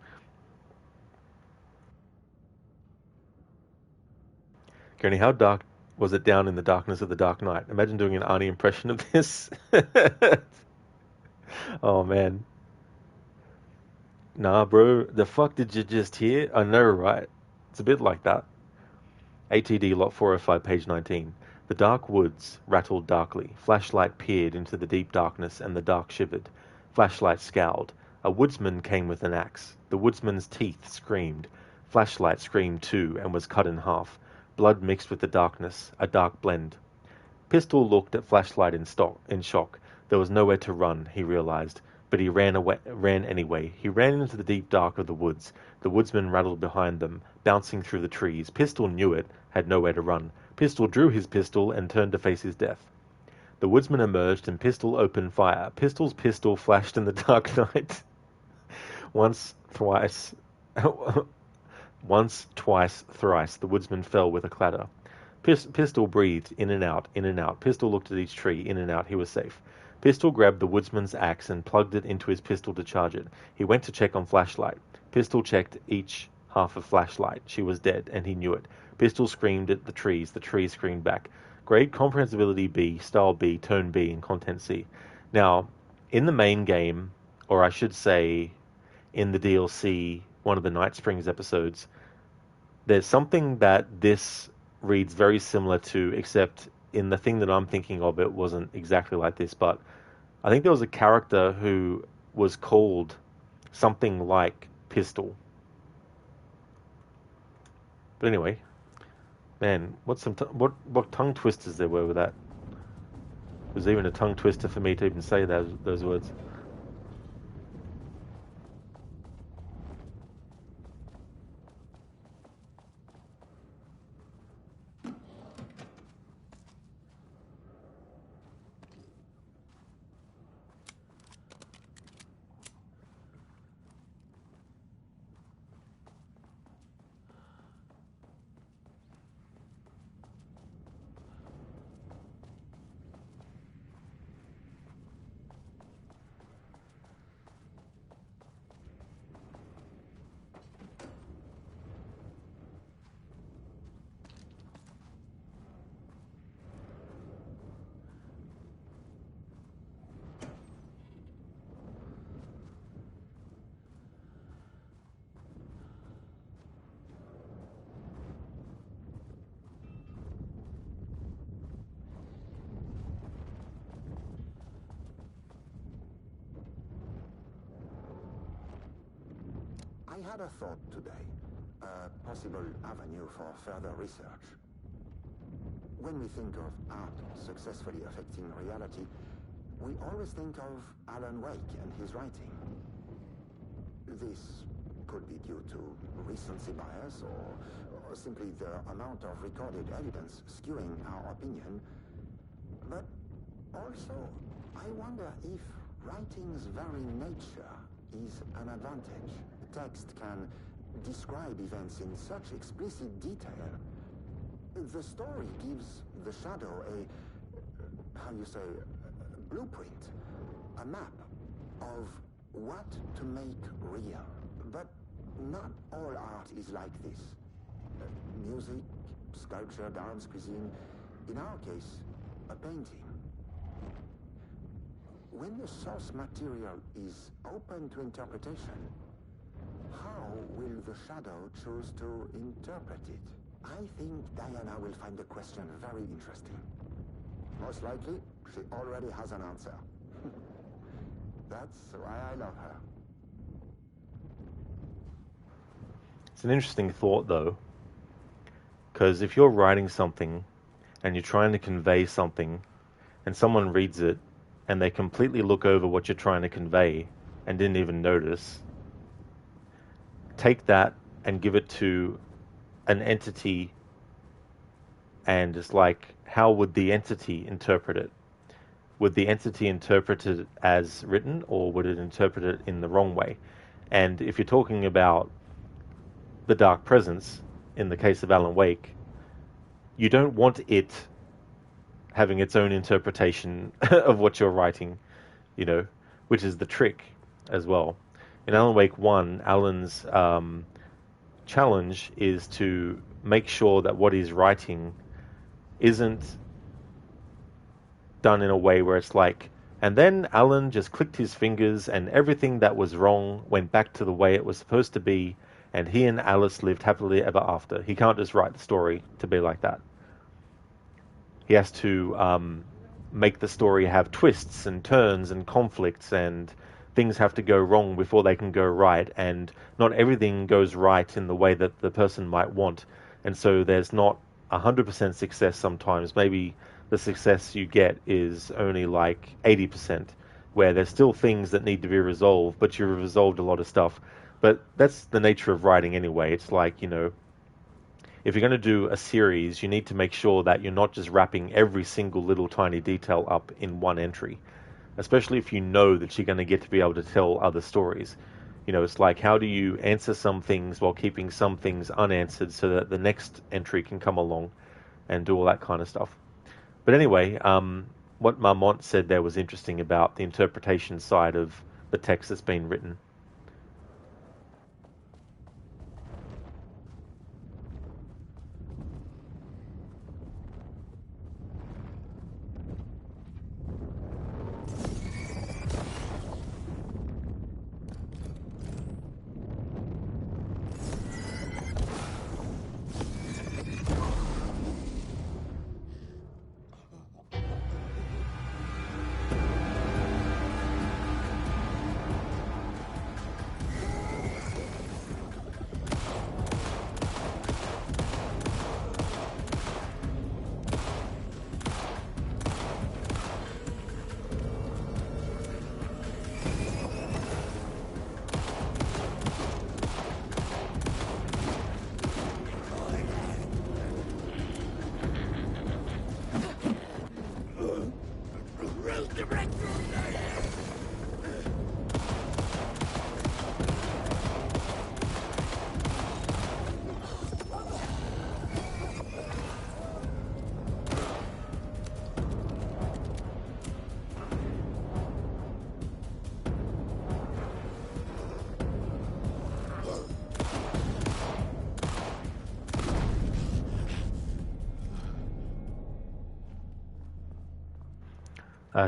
Gurney, how dark was it down in the darkness of the dark night? Imagine doing an Arnie impression of this. Oh, man. Nah, bro. The fuck did you just hear? I know, right? It's a bit like that. ATD Lot 405, page 19. The dark woods rattled darkly. Flashlight peered into the deep darkness, and the dark shivered. Flashlight scowled. A woodsman came with an axe. The woodsman's teeth screamed. Flashlight screamed too, and was cut in half. Blood mixed with the darkness, a dark blend. Pistol looked at Flashlight in shock. There was nowhere to run, he realized, but he ran anyway. He ran into the deep dark of the woods. The woodsman rattled behind them, bouncing through the trees. Pistol knew it, had nowhere to run. Pistol drew his pistol and turned to face his death. The woodsman emerged and Pistol opened fire. Pistol's pistol flashed in the dark night. Once, twice, thrice, the woodsman fell with a clatter. Pistol breathed, in and out, in and out. Pistol looked at each tree, in and out. He was safe. Pistol grabbed the woodsman's axe and plugged it into his pistol to charge it. He went to check on Flashlight. Pistol checked each half of Flashlight. She was dead, and he knew it. Pistol screamed at the trees screamed back. Grade comprehensibility B, style B, tone B, and content C. Now, in the main game, or I should say, in the DLC, one of the Night Springs episodes, there's something that this reads very similar to, except in the thing that I'm thinking of, it wasn't exactly like this, but I think there was a character who was called something like Pistol. But anyway, Man, what tongue twisters there were with that. It was even a tongue twister for me to even say those words. I had a thought today, a possible avenue for further research. When we think of art successfully affecting reality, we always think of Alan Wake and his writing. This could be due to recency bias or simply the amount of recorded evidence skewing our opinion. But also, I wonder if writing's very nature is an advantage. Text can describe events in such explicit detail. The story gives the shadow a blueprint, a map of what to make real. But not all art is like this. Music, sculpture, dance, cuisine, in our case, a painting. When the source material is open to interpretation, how will the shadow choose to interpret it? I think Diana will find the question very interesting. Most likely, she already has an answer. That's why I love her. It's an interesting thought, though, because if you're writing something and you're trying to convey something and someone reads it and they completely look over what you're trying to convey and didn't even notice, take that and give it to an entity, and it's like, how would the entity interpret it? Would the entity interpret it as written, or would it interpret it in the wrong way? And if you're talking about the Dark Presence, in the case of Alan Wake, you don't want it having its own interpretation of what you're writing, you know, which is the trick as well. In Alan Wake 1, Alan's challenge is to make sure that what he's writing isn't done in a way where it's like, and then Alan just clicked his fingers and everything that was wrong went back to the way it was supposed to be, and he and Alice lived happily ever after. He can't just write the story to be like that. He has to make the story have twists and turns and conflicts, and things have to go wrong before they can go right, and not everything goes right in the way that the person might want. And so there's not 100% success sometimes. Maybe the success you get is only like 80%, where there's still things that need to be resolved, but you've resolved a lot of stuff. But that's the nature of writing anyway. It's like, you know, if you're going to do a series, you need to make sure that you're not just wrapping every single little tiny detail up in one entry, especially if you know that you're going to get to be able to tell other stories. You know, it's like, how do you answer some things while keeping some things unanswered so that the next entry can come along and do all that kind of stuff. But anyway, what Marmont said there was interesting about the interpretation side of the text that's been written.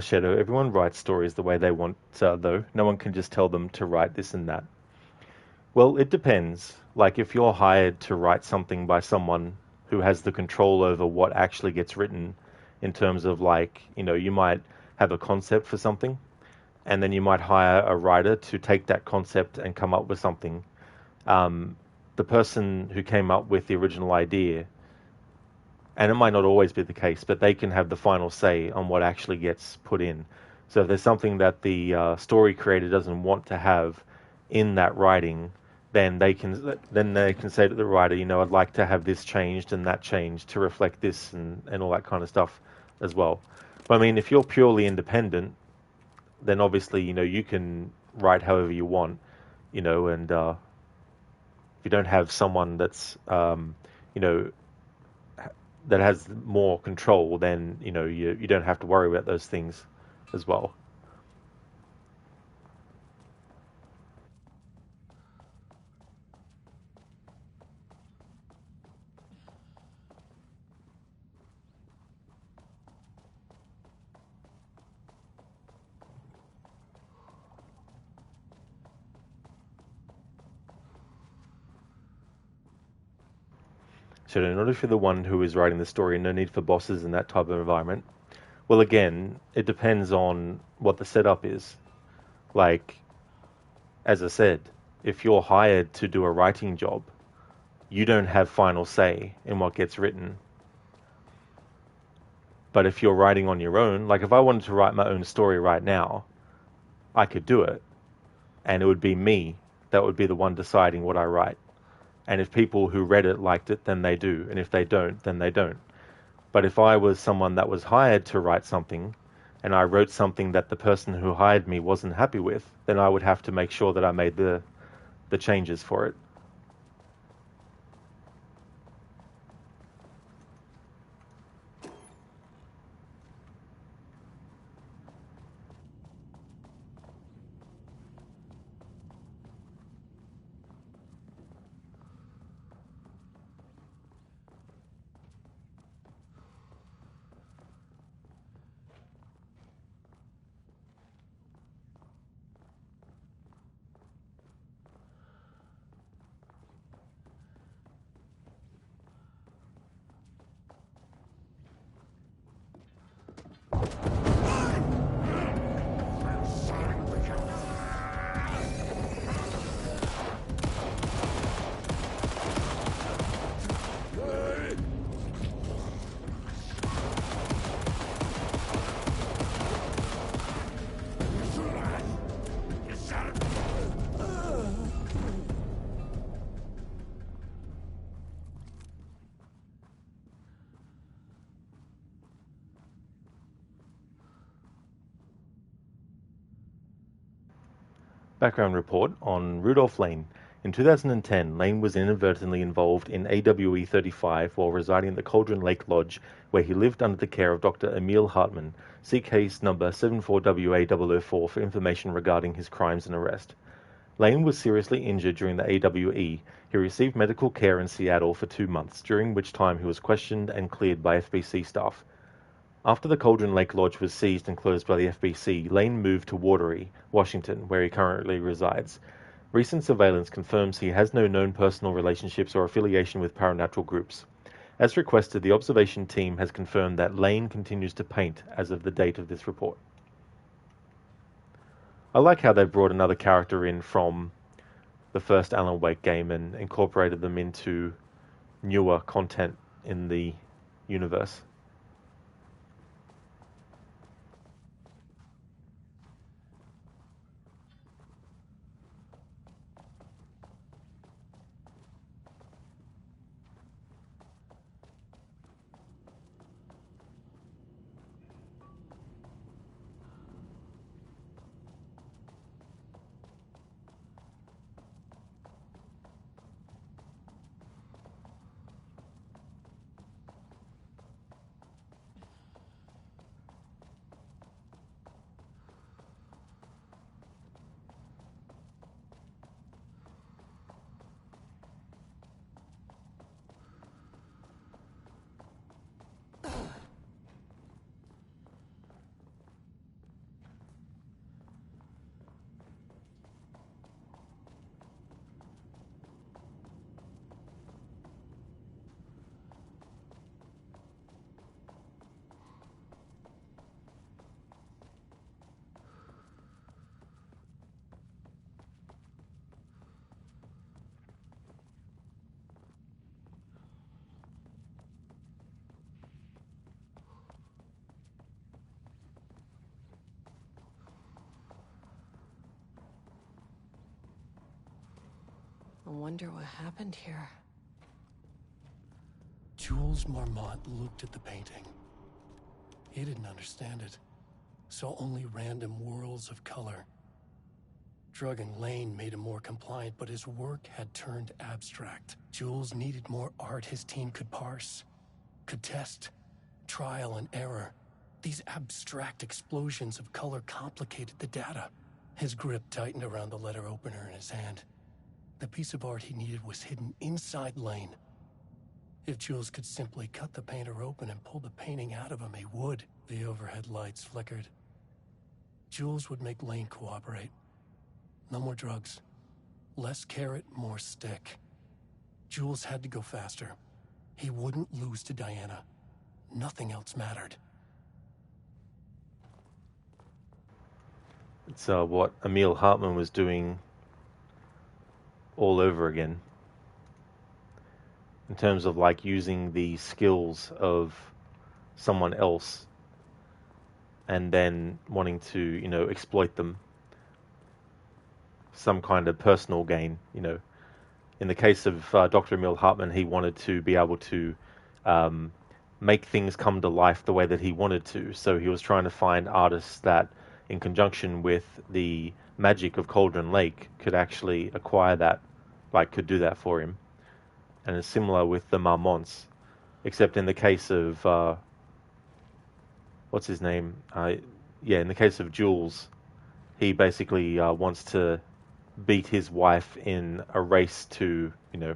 Shadow, everyone writes stories the way they want, though. No one can just tell them to write this and that. Well, it depends. Like, if you're hired to write something by someone who has the control over what actually gets written, in terms of, like, you might have a concept for something, and then you might hire a writer to take that concept and come up with something. The person who came up with the original idea, and it might not always be the case, but they can have the final say on what actually gets put in. So if there's something that the story creator doesn't want to have in that writing, then they can say to the writer, I'd like to have this changed and that changed to reflect this and all that kind of stuff as well. But I mean, if you're purely independent, then obviously, you can write however you want, and if you don't have someone that's, that has more control, then, you don't have to worry about those things as well. So not if you're the one who is writing the story, no need for bosses in that type of environment. Well, again, it depends on what the setup is. Like, as I said, if you're hired to do a writing job, you don't have final say in what gets written. But if you're writing on your own, like if I wanted to write my own story right now, I could do it. And it would be me that would be the one deciding what I write. And if people who read it liked it, then they do. And if they don't, then they don't. But if I was someone that was hired to write something, and I wrote something that the person who hired me wasn't happy with, then I would have to make sure that I made the changes for it. Background report on Rudolph Lane. In 2010, Lane was inadvertently involved in AWE 35 while residing at the Cauldron Lake Lodge, where he lived under the care of Dr. Emil Hartman. See case number 74WA004 for information regarding his crimes and arrest. Lane was seriously injured during the AWE. He received medical care in Seattle for 2 months, during which time he was questioned and cleared by FBC staff. After the Cauldron Lake Lodge was seized and closed by the FBC, Lane moved to Watery, Washington, where he currently resides. Recent surveillance confirms he has no known personal relationships or affiliation with paranatural groups. As requested, the observation team has confirmed that Lane continues to paint as of the date of this report. I like how they brought another character in from the first Alan Wake game and incorporated them into newer content in the universe. wonder what happened here. Jules Marmont looked at the painting. He didn't understand it. Saw only random whirls of color. Drugging Lane made him more compliant, but his work had turned abstract. Jules needed more art his team could parse, could test, trial and error. These abstract explosions of color complicated the data. His grip tightened around the letter opener in his hand. The piece of art he needed was hidden inside Lane. If Jules could simply cut the painter open and pull the painting out of him, he would. The overhead lights flickered. Jules would make Lane cooperate. No more drugs. Less carrot, more stick. Jules had to go faster. He wouldn't lose to Diana. Nothing else mattered. It's what Emil Hartman was doing all over again. In terms of like using the skills of someone else and then wanting to, you know, exploit them. Some kind of personal gain, you know. In the case of Dr. Emil Hartman, he wanted to be able to make things come to life the way that he wanted to. So he was trying to find artists that, in conjunction with the magic of Cauldron Lake, could actually acquire that, like could do that for him. And it's similar with the Marmonts, except in the case of what's his name? In the case of Jules, he basically wants to beat his wife in a race to, you know,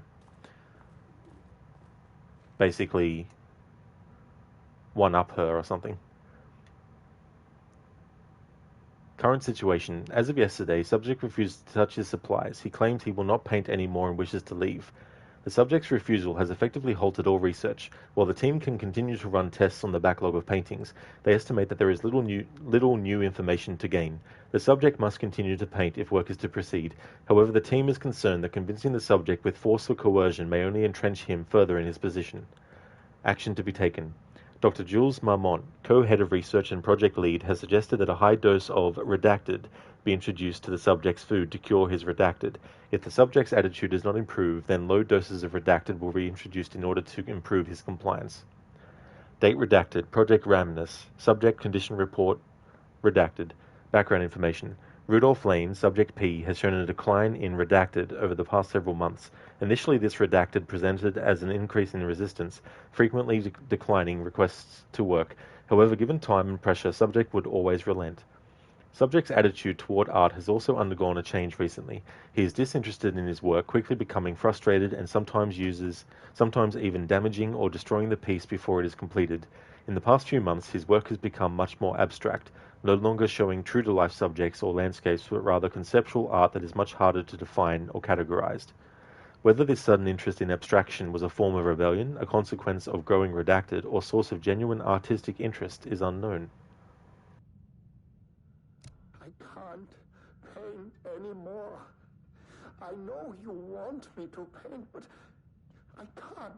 basically one-up her or something. Current situation. As of yesterday, subject refused to touch his supplies. He claimed he will not paint anymore and wishes to leave. The subject's refusal has effectively halted all research. While the team can continue to run tests on the backlog of paintings, they estimate that there is little new information to gain. The subject must continue to paint if work is to proceed. However, the team is concerned that convincing the subject with force or coercion may only entrench him further in his position. Action to be taken. Dr. Jules Marmont, co-head of research and project lead, has suggested that a high dose of redacted be introduced to the subject's food to cure his redacted. If the subject's attitude does not improve, then low doses of redacted will be introduced in order to improve his compliance. Date redacted. Project Ramnus. Subject condition report redacted. Background information. Rudolph Lane, subject P, has shown a decline in redacted over the past several months. Initially, this redacted presented as an increase in resistance, frequently declining requests to work. However, given time and pressure, subject would always relent. Subject's attitude toward art has also undergone a change recently. He is disinterested in his work, quickly becoming frustrated and sometimes even damaging or destroying the piece before it is completed. In the past few months, his work has become much more abstract, no longer showing true-to-life subjects or landscapes, but rather conceptual art that is much harder to define or categorized. Whether this sudden interest in abstraction was a form of rebellion, a consequence of growing redacted, or source of genuine artistic interest is unknown. I can't paint anymore. I know you want me to paint, but I can't.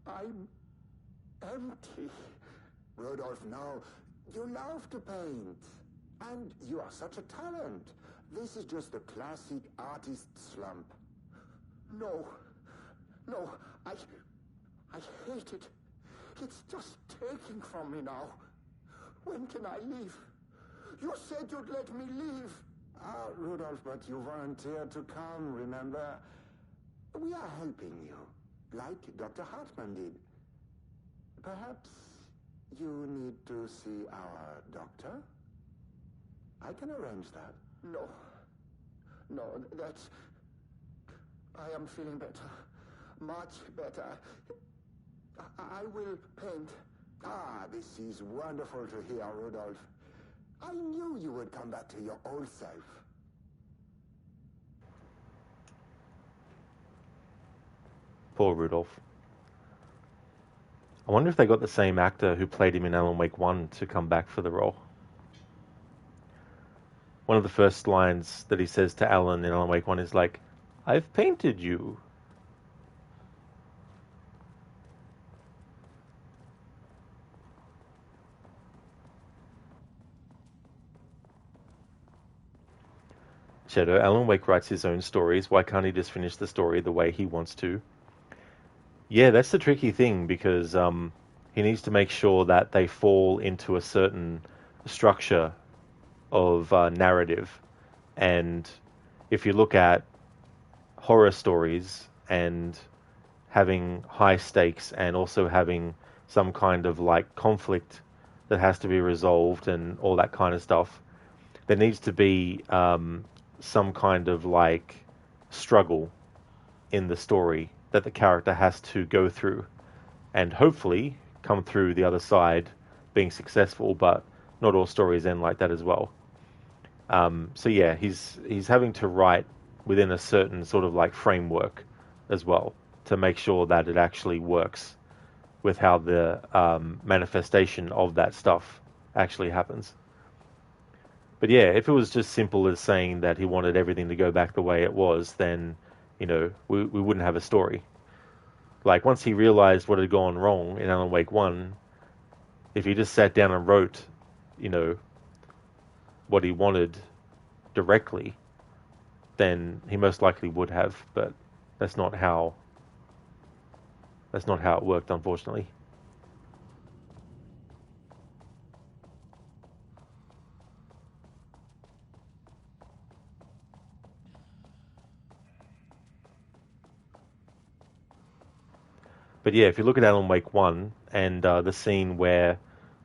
I'm empty. Rudolph, now, you love to paint. And you are such a talent. This is just a classic artist slump. No, I hate it. It's just taking from me now. When can I leave? You said you'd let me leave. Rudolph, but you volunteered to come, remember? We are helping you, like Dr. Hartman did. Perhaps you need to see our doctor? I can arrange that. No, that's... I am feeling better. Much better. I will paint. This is wonderful to hear, Rudolph. I knew you would come back to your old self. Poor Rudolph. I wonder if they got the same actor who played him in Alan Wake 1 to come back for the role. One of the first lines that he says to Alan in Alan Wake 1 is like, "I've painted you." Shadow, Alan Wake writes his own stories. Why can't he just finish the story the way he wants to? Yeah, that's the tricky thing, because he needs to make sure that they fall into a certain structure of narrative. And if you look at horror stories and having high stakes and also having some kind of like conflict that has to be resolved and all that kind of stuff, there needs to be some kind of like struggle in the story that the character has to go through and hopefully come through the other side being successful, but not all stories end like that as well. So yeah, he's having to write within a certain sort of like framework as well to make sure that it actually works with how the manifestation of that stuff actually happens. But yeah, if it was just simple as saying that he wanted everything to go back the way it was, then, you know, we wouldn't have a story. Like, once he realized what had gone wrong in Alan Wake 1, if he just sat down and wrote, you know, what he wanted directly, then he most likely would have, but that's not how it worked, unfortunately. But yeah, if you look at Alan Wake 1 and the scene where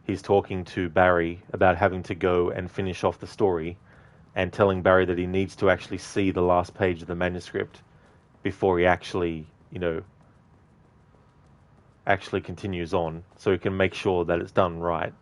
he's talking to Barry about having to go and finish off the story and telling Barry that he needs to actually see the last page of the manuscript before he actually, you know, actually continues on, so he can make sure that it's done right.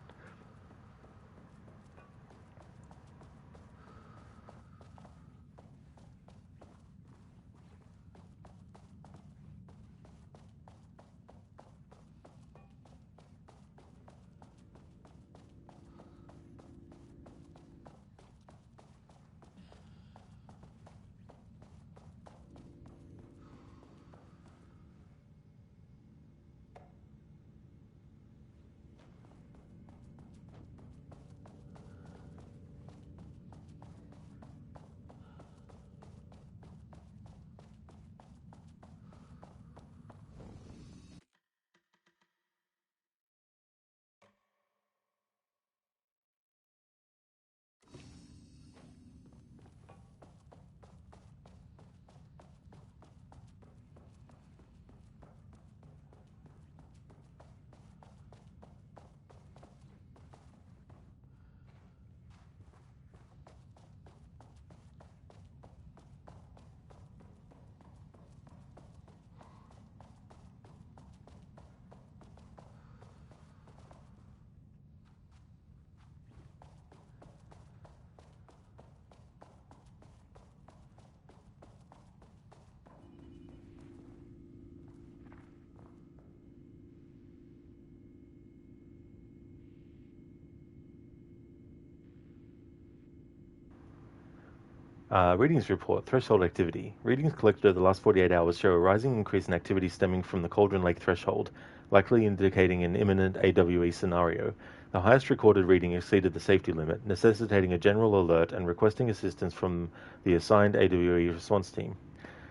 Readings report, threshold activity. Readings collected over the last 48 hours show a rising increase in activity stemming from the Cauldron Lake threshold, likely indicating an imminent AWE scenario. The highest recorded reading exceeded the safety limit, necessitating a general alert and requesting assistance from the assigned AWE response team.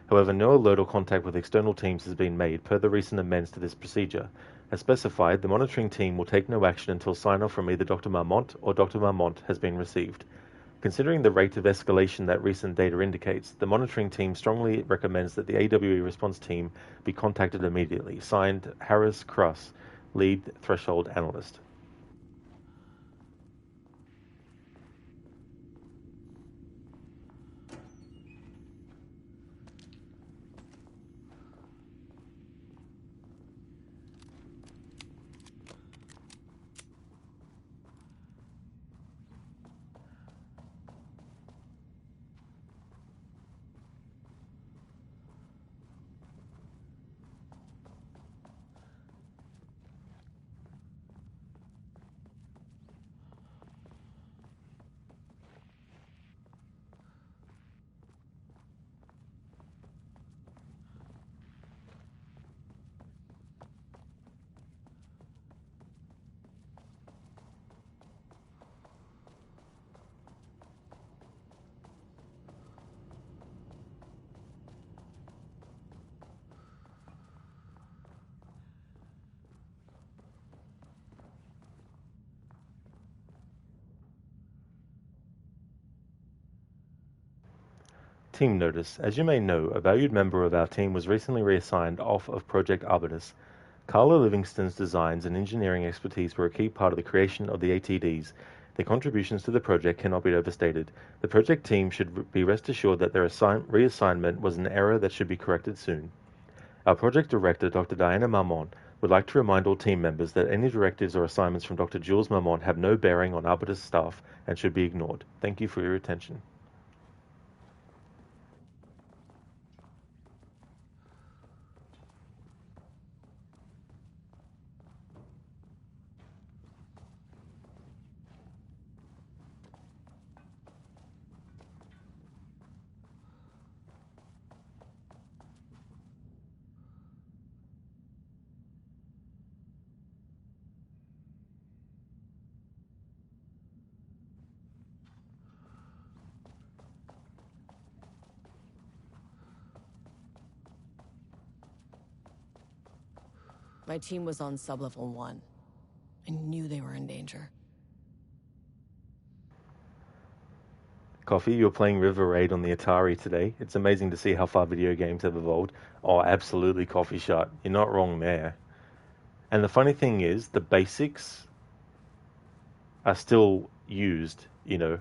However, no alert or contact with external teams has been made per the recent amends to this procedure. As specified, the monitoring team will take no action until sign-off from either Dr. Marmont or Dr. Marmont has been received. Considering the rate of escalation that recent data indicates, the monitoring team strongly recommends that the AWE response team be contacted immediately. Signed, Harris Kruss, Lead Threshold Analyst. Team notice. As you may know, a valued member of our team was recently reassigned off of Project Arbutus. Carla Livingston's designs and engineering expertise were a key part of the creation of the ATDs. Their contributions to the project cannot be overstated. The project team should be rest assured that their reassignment was an error that should be corrected soon. Our project director, Dr. Diana Marmont, would like to remind all team members that any directives or assignments from Dr. Jules Marmont have no bearing on Arbutus staff and should be ignored. Thank you for your attention. My team was on sublevel 1. I knew they were in danger. Coffee, you're playing River Raid on the Atari today. It's amazing to see how far video games have evolved. Oh, absolutely, Coffee Shot. You're not wrong there. And the funny thing is, the basics are still used, you know.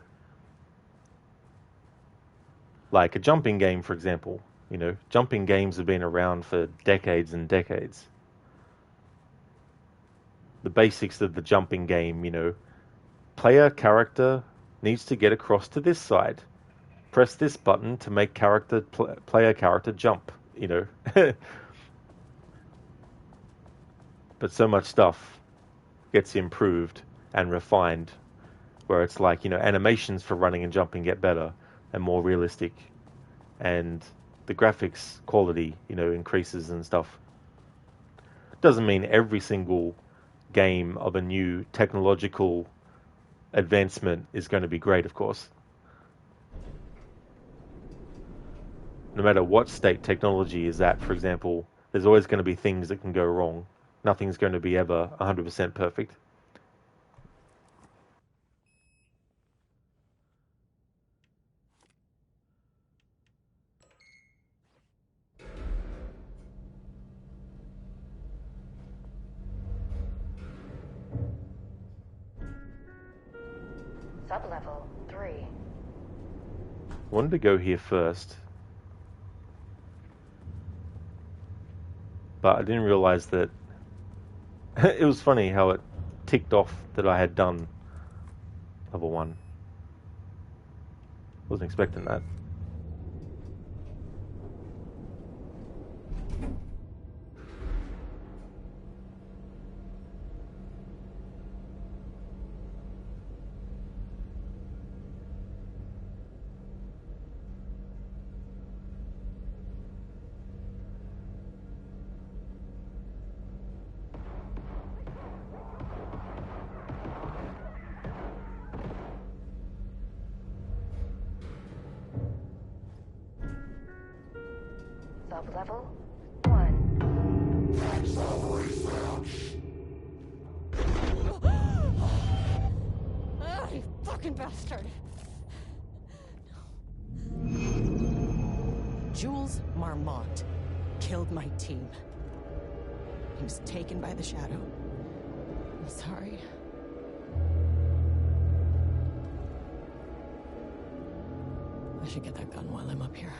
Like a jumping game, for example. You know, jumping games have been around for decades and decades. The basics of the jumping game, you know, player character needs to get across to this side. Press this button to make player character jump, you know. But so much stuff gets improved and refined, where it's like, you know, animations for running and jumping get better and more realistic, and the graphics quality, you know, increases and stuff. Doesn't mean every single game of a new technological advancement is going to be great, of course. No matter what state technology is at, for example, there's always going to be things that can go wrong. Nothing's going to be ever 100% perfect. Sublevel 3. Wanted to go here first, but I didn't realize that it was funny how it ticked off that I had done level 1. Wasn't expecting that. Sublevel 1. Thanks for research. Ah, you fucking bastard! Jules Marmont killed my team. He was taken by the Shadow. I'm sorry. I should get that gun while I'm up here.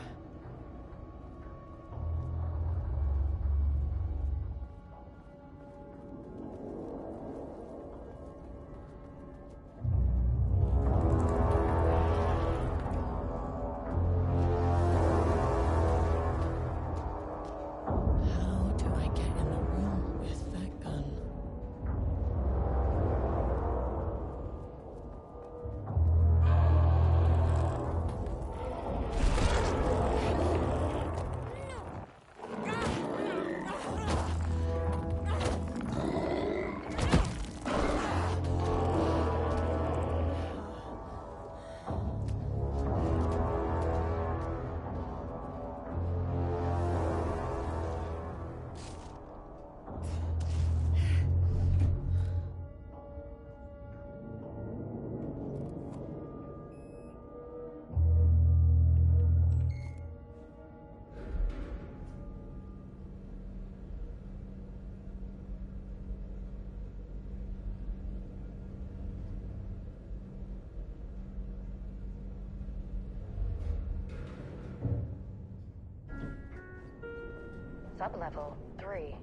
Sublevel 3.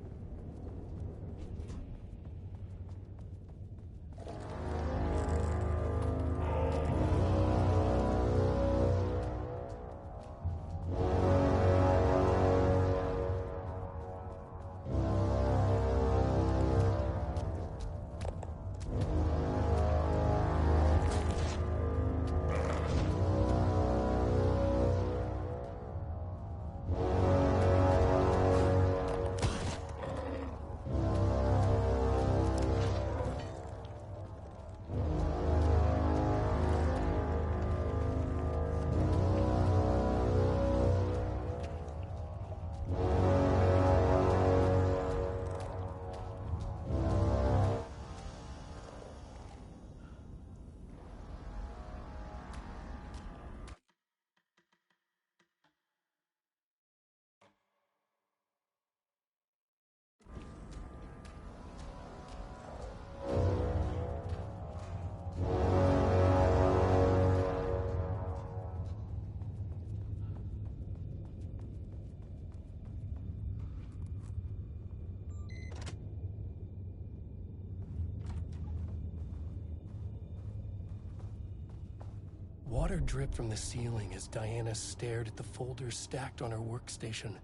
Water dripped from the ceiling as Diana stared at the folders stacked on her workstation.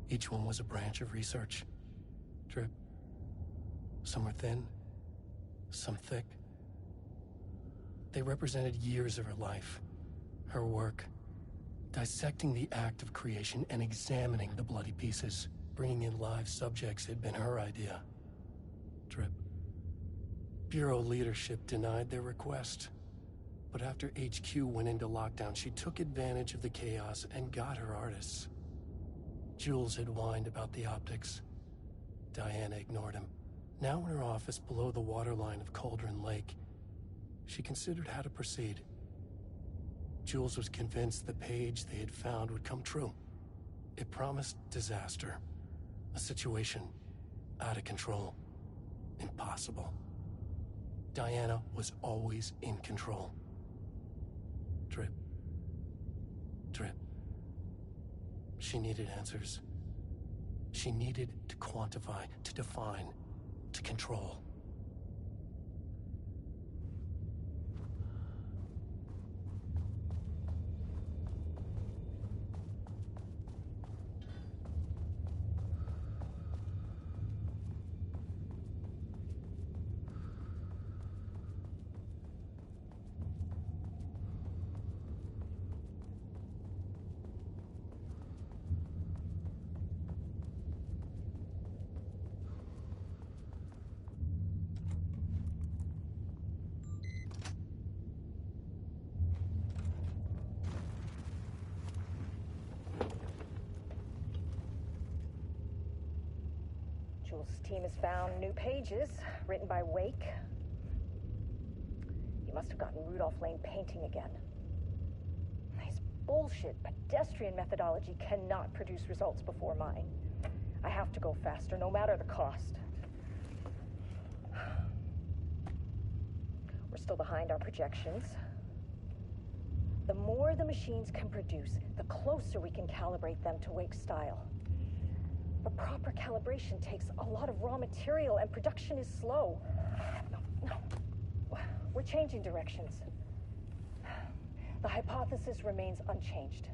Each one was a branch of research. Drip. Some were thin, some thick. They represented years of her life, her work, dissecting the act of creation and examining the bloody pieces. Bringing in live subjects had been her idea. Drip. Bureau leadership denied their request. But after HQ went into lockdown, she took advantage of the chaos and got her artists. Jules had whined about the optics. Diana ignored him. Now in her office below the waterline of Cauldron Lake, she considered how to proceed. Jules was convinced the page they had found would come true. It promised disaster. A situation out of control. Impossible. Diana was always in control. Drip. Drip. She needed answers. She needed to quantify, to define, to control. Jules' team has found new pages written by Wake. He must have gotten Rudolph Lane painting again. His bullshit pedestrian methodology cannot produce results before mine. I have to go faster, no matter the cost. We're still behind our projections. The more the machines can produce, the closer we can calibrate them to Wake's style. But proper calibration takes a lot of raw material, and production is slow. No. We're changing directions. The hypothesis remains unchanged.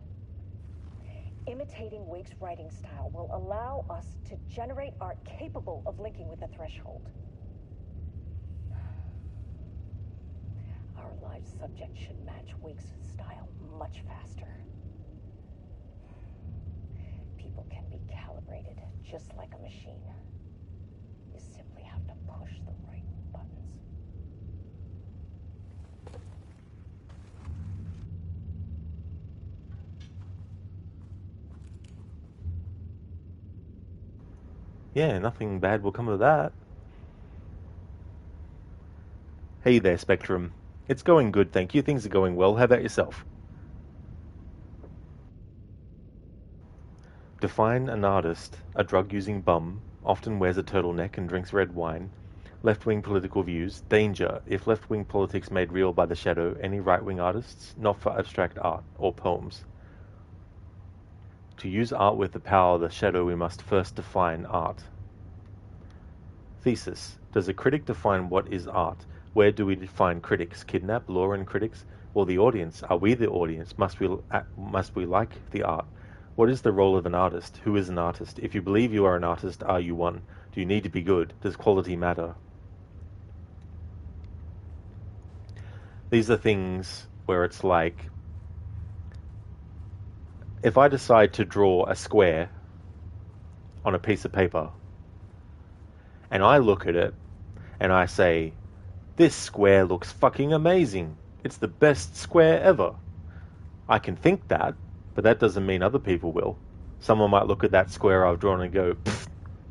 Imitating Wake's writing style will allow us to generate art capable of linking with the threshold. Our live subject should match Wake's style much faster. People can be calibrated just like a machine. You simply have to push the right buttons. Yeah, nothing bad will come of that. Hey there, Spectrum. It's going good, thank you. Things are going well. How about yourself? Define an artist: a drug-using bum, often wears a turtleneck and drinks red wine. Left-wing political views. Danger: if left-wing politics made real by the shadow, any right-wing artists, not for abstract art or poems. To use art with the power of the shadow, we must first define art. Thesis. Does a critic define what is art? Where do we define critics? Kidnap, lure, and critics? Or the audience? Are we the audience? Must we like the art? What is the role of an artist? Who is an artist? If you believe you are an artist, are you one? Do you need to be good? Does quality matter? These are things where it's like, if I decide to draw a square on a piece of paper, and I look at it, and I say, this square looks fucking amazing. It's the best square ever. I can think that, but that doesn't mean other people will. Someone might look at that square I've drawn and go,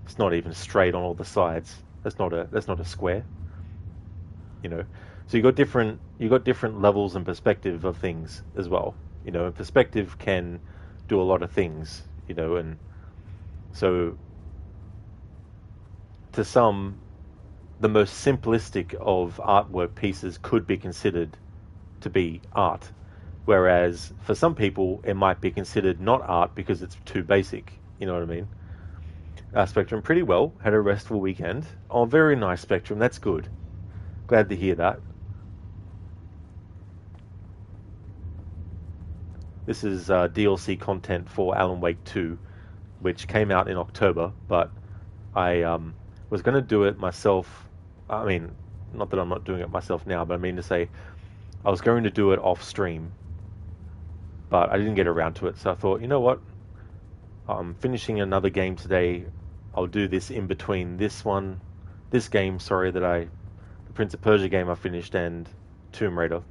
it's not even straight on all the sides. That's not a square. You know. So you got different levels and perspective of things as well. You know, and perspective can do a lot of things, you know, and so to some, the most simplistic of artwork pieces could be considered to be art, whereas for some people it might be considered not art because it's too basic. You know what I mean? Spectrum, pretty well. Had a restful weekend. Oh, very nice, Spectrum. That's good. Glad to hear that. This is DLC content for Alan Wake 2, which came out in October, but I was going to do it myself. I mean, not that I'm not doing it myself now, but I mean to say I was going to do it off stream, but I didn't get around to it, so I thought, you know what? I'm finishing another game today. I'll do this in between this game, the Prince of Persia game I finished, and Tomb Raider.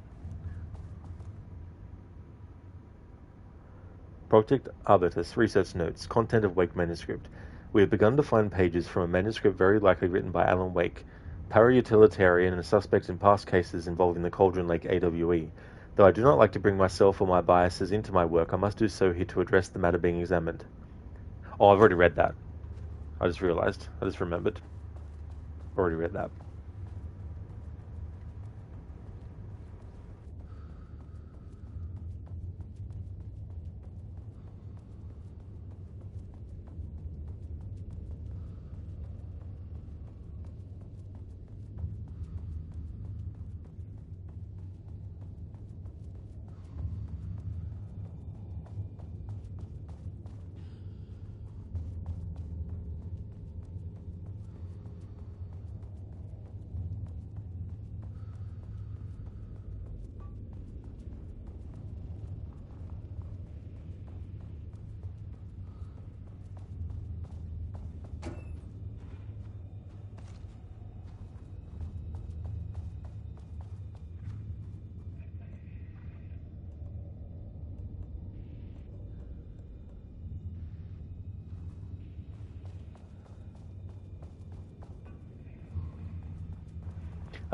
Project Arbitus, research notes, content of Wake manuscript. We have begun to find pages from a manuscript very likely written by Alan Wake, para-utilitarian and a suspect in past cases involving the Cauldron Lake AWE. Though I do not like to bring myself or my biases into my work, I must do so here to address the matter being examined. Oh, I've already read that. I just remembered. Already read that.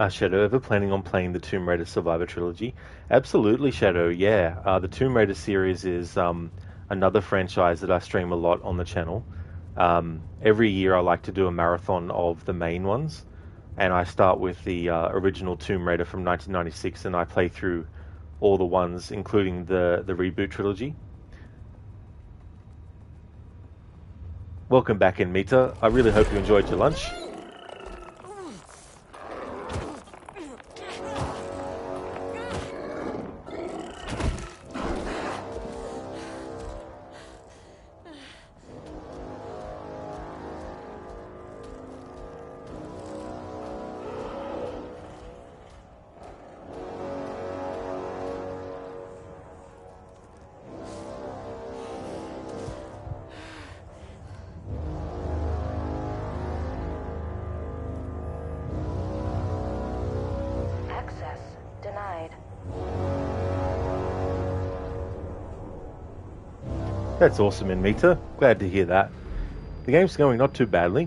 Shadow, ever planning on playing the Tomb Raider Survivor trilogy? Absolutely, Shadow, yeah. The Tomb Raider series is another franchise that I stream a lot on the channel. Every year I like to do a marathon of the main ones, and I start with the original Tomb Raider from 1996, and I play through all the ones, including the reboot trilogy. Welcome back, Mita. I really hope you enjoyed your lunch. That's awesome, Mita. Glad to hear that. The game's going not too badly.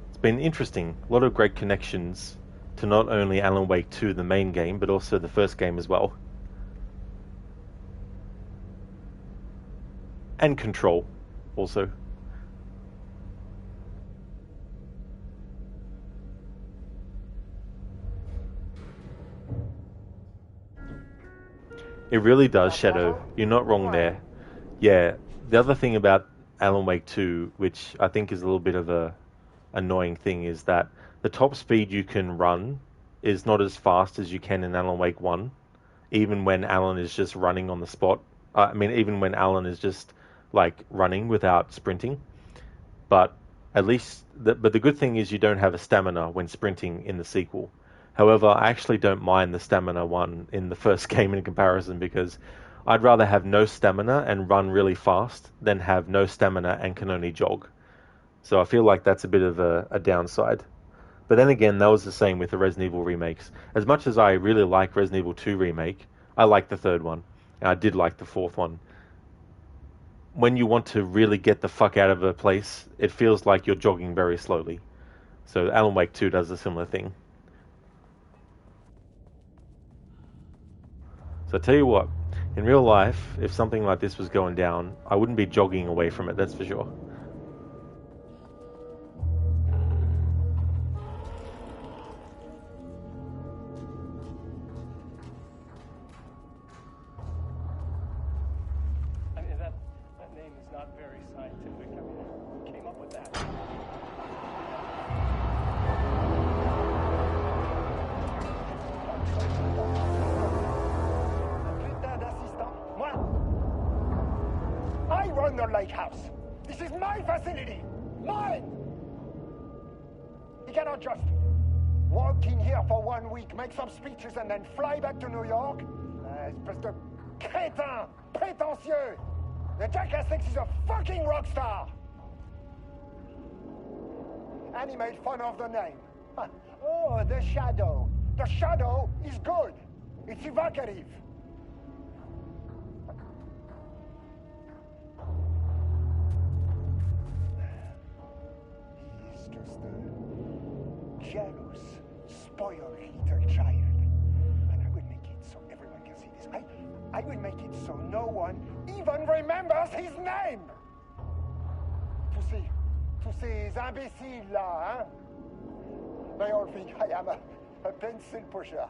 It's been interesting. A lot of great connections to not only Alan Wake 2, the main game, but also the first game as well. And Control, also. It really does, Shadow. You're not wrong there. Yeah, the other thing about Alan Wake 2, which I think is a little bit of a annoying thing, is that the top speed you can run is not as fast as you can in Alan Wake 1, even when Alan is just running on the spot. I mean, even when Alan is just, like, running without sprinting. But at least, but the good thing is you don't have a stamina when sprinting in the sequel. However, I actually don't mind the stamina one in the first game in comparison, because I'd rather have no stamina and run really fast than have no stamina and can only jog. So I feel like that's a bit of a downside. But then again, that was the same with the Resident Evil remakes. As much as I really like Resident Evil 2 Remake, I like the third one. And I did like the fourth one. When you want to really get the fuck out of a place, it feels like you're jogging very slowly. So Alan Wake 2 does a similar thing. So I tell you what, in real life, if something like this was going down, I wouldn't be jogging away from it, that's for sure. I mean, that name is not very scientific. I mean, who came up with that? I run the lake house. This is my facility. Mine! You cannot just walk in here for 1 week, make some speeches, and then fly back to New York. Espèce de crétin, prétentieux. The jackass thinks he's a fucking rock star. And he made fun of the name. Oh, the Shadow. The Shadow is good. It's evocative. He's just a jealous, spoiled little child. And I will make it so everyone can see this. I will make it so no one even remembers his name. Tous ces imbéciles là, hein? They all think I am a pencil pusher.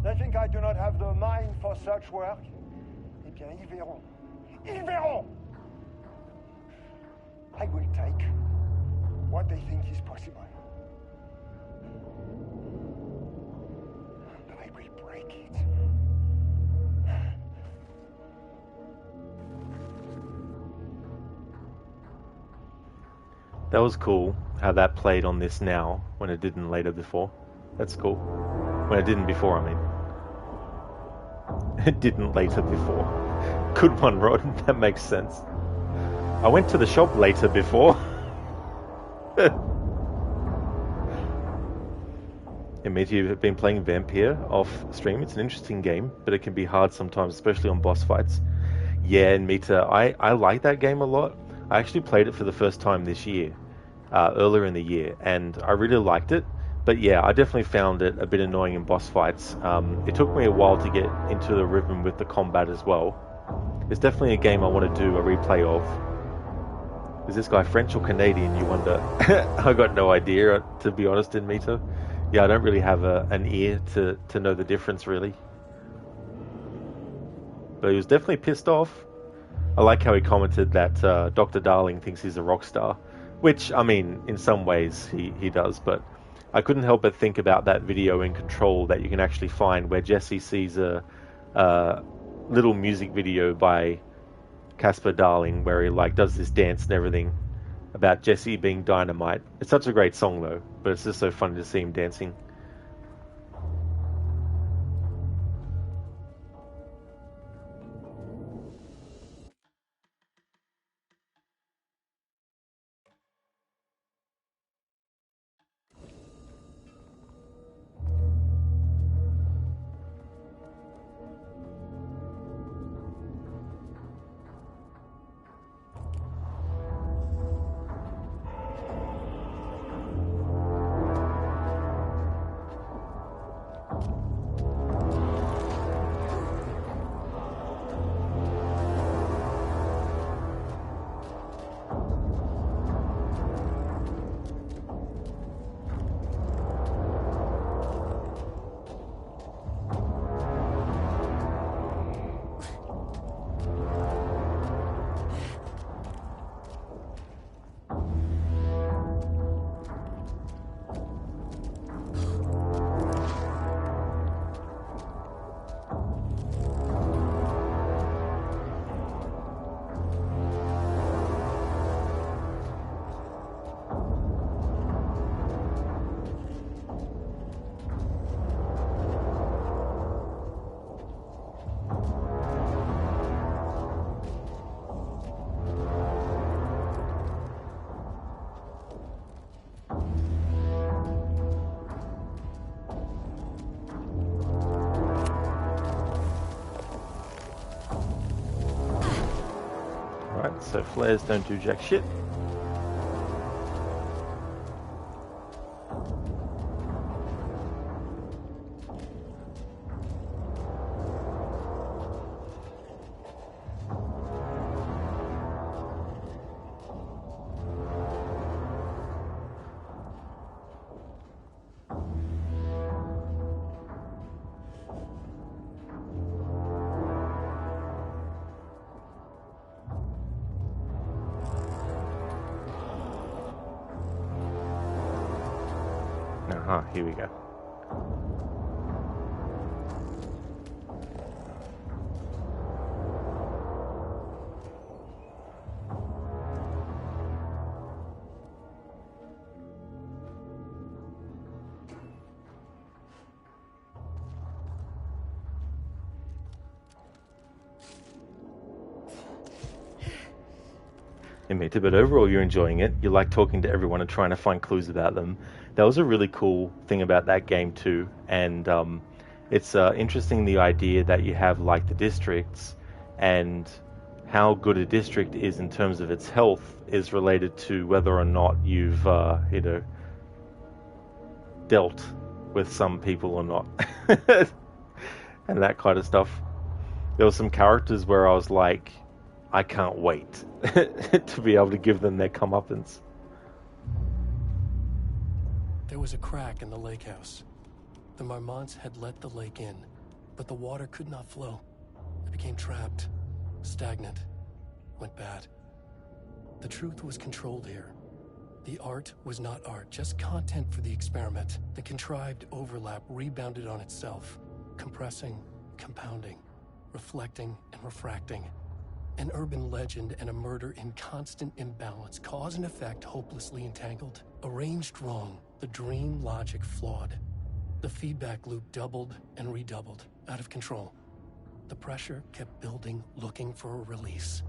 They think I do not have the mind for such work. Eh bien, ils verront. Ils verront! I will take what they think is possible. And I will break it. That was cool, how that played on this now, when it didn't later before. That's cool. When it didn't before, I mean. It didn't later before. Good one, Rod. That makes sense. I went to the shop later before. Imagine you've been playing Vampire off stream. It's an interesting game, but it can be hard sometimes, especially on boss fights. Yeah, and Mita, I like that game a lot. I actually played it for the first time this year, earlier in the year, and I really liked it. But yeah, I definitely found it a bit annoying in boss fights. It took me a while to get into the rhythm with the combat as well. It's definitely a game I want to do a replay of. Is this guy French or Canadian, you wonder? I got no idea, to be honest, in Mita. Yeah, I don't really have an ear to know the difference, really. But he was definitely pissed off. I like how he commented that Dr. Darling thinks he's a rock star. Which, I mean, in some ways he does, but I couldn't help but think about that video in Control that you can actually find where Jesse sees a little music video by Casper Darling where he like does this dance and everything about Jesse being dynamite. It's such a great song though, but it's just so funny to see him dancing. So flares don't do jack shit. Here we go. Imita, but overall you're enjoying it. You like talking to everyone and trying to find clues about them. That was a really cool thing about that game too, and it's interesting the idea that you have like the districts, and how good a district is in terms of its health is related to whether or not you've dealt with some people or not, and that kind of stuff. There were some characters where I was like, I can't wait to be able to give them their comeuppance. There was a crack in the lake house. The Marmonts had let the lake in, but the water could not flow. It became trapped, stagnant, went bad. The truth was controlled here. The art was not art, just content for the experiment. The contrived overlap rebounded on itself, compressing, compounding, reflecting and refracting. An urban legend and a murder in constant imbalance, cause and effect hopelessly entangled. Arranged wrong, the dream logic flawed. The feedback loop doubled and redoubled, out of control. The pressure kept building, looking for a release.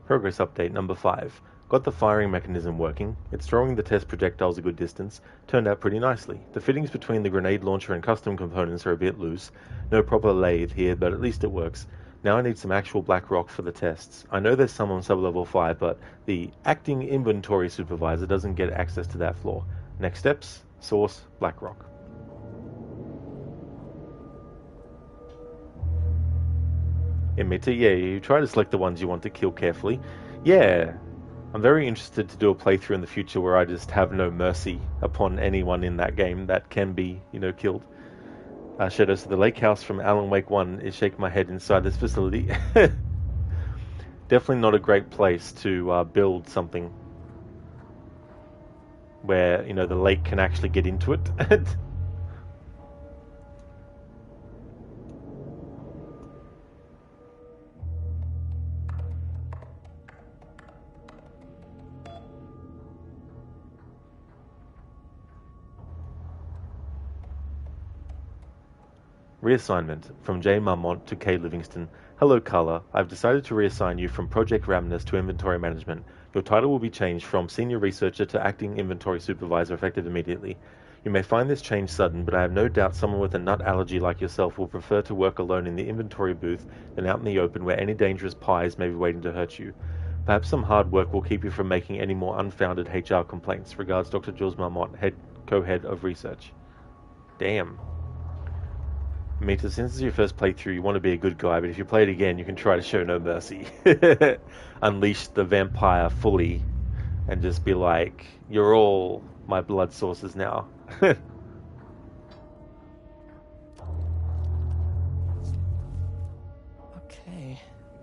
Progress update number 5. Got the firing mechanism working. It's throwing the test projectiles a good distance. Turned out pretty nicely. The fittings between the grenade launcher and custom components are a bit loose. No proper lathe here, but at least it works. Now I need some actual black rock for the tests. I know there's some on sub-level 5, but the acting inventory supervisor doesn't get access to that floor. Next steps, source, black rock. Emitter, yeah, you try to select the ones you want to kill carefully. Yeah, I'm very interested to do a playthrough in the future where I just have no mercy upon anyone in that game that can be, killed. Shadows of the Lake House from Alan Wake 1 is shaking my head inside this facility. Definitely not a great place to build something where, the lake can actually get into it. Reassignment from J. Marmont to K. Livingston. Hello, Carla. I've decided to reassign you from Project Ramnus to Inventory Management. Your title will be changed from Senior Researcher to Acting Inventory Supervisor effective immediately. You may find this change sudden, but I have no doubt someone with a nut allergy like yourself will prefer to work alone in the inventory booth than out in the open where any dangerous pies may be waiting to hurt you. Perhaps some hard work will keep you from making any more unfounded HR complaints. Regards, Dr. Jules Marmont, co-head of research. Damn. Mita, since it's your first playthrough, you want to be a good guy, but if you play it again, you can try to show no mercy. Unleash the vampire fully and just be like, you're all my blood sources now. Okay,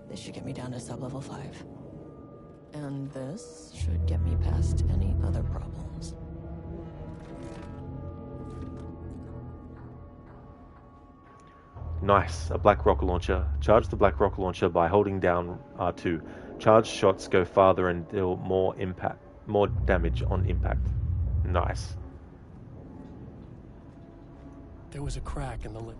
this should get me down to sub-level 5. And this should get me past any other problems. Nice, a black rocket launcher. Charge the black rocket launcher by holding down R2. Charged shots go farther and deal more damage on impact. Nice. There was a crack in the lip.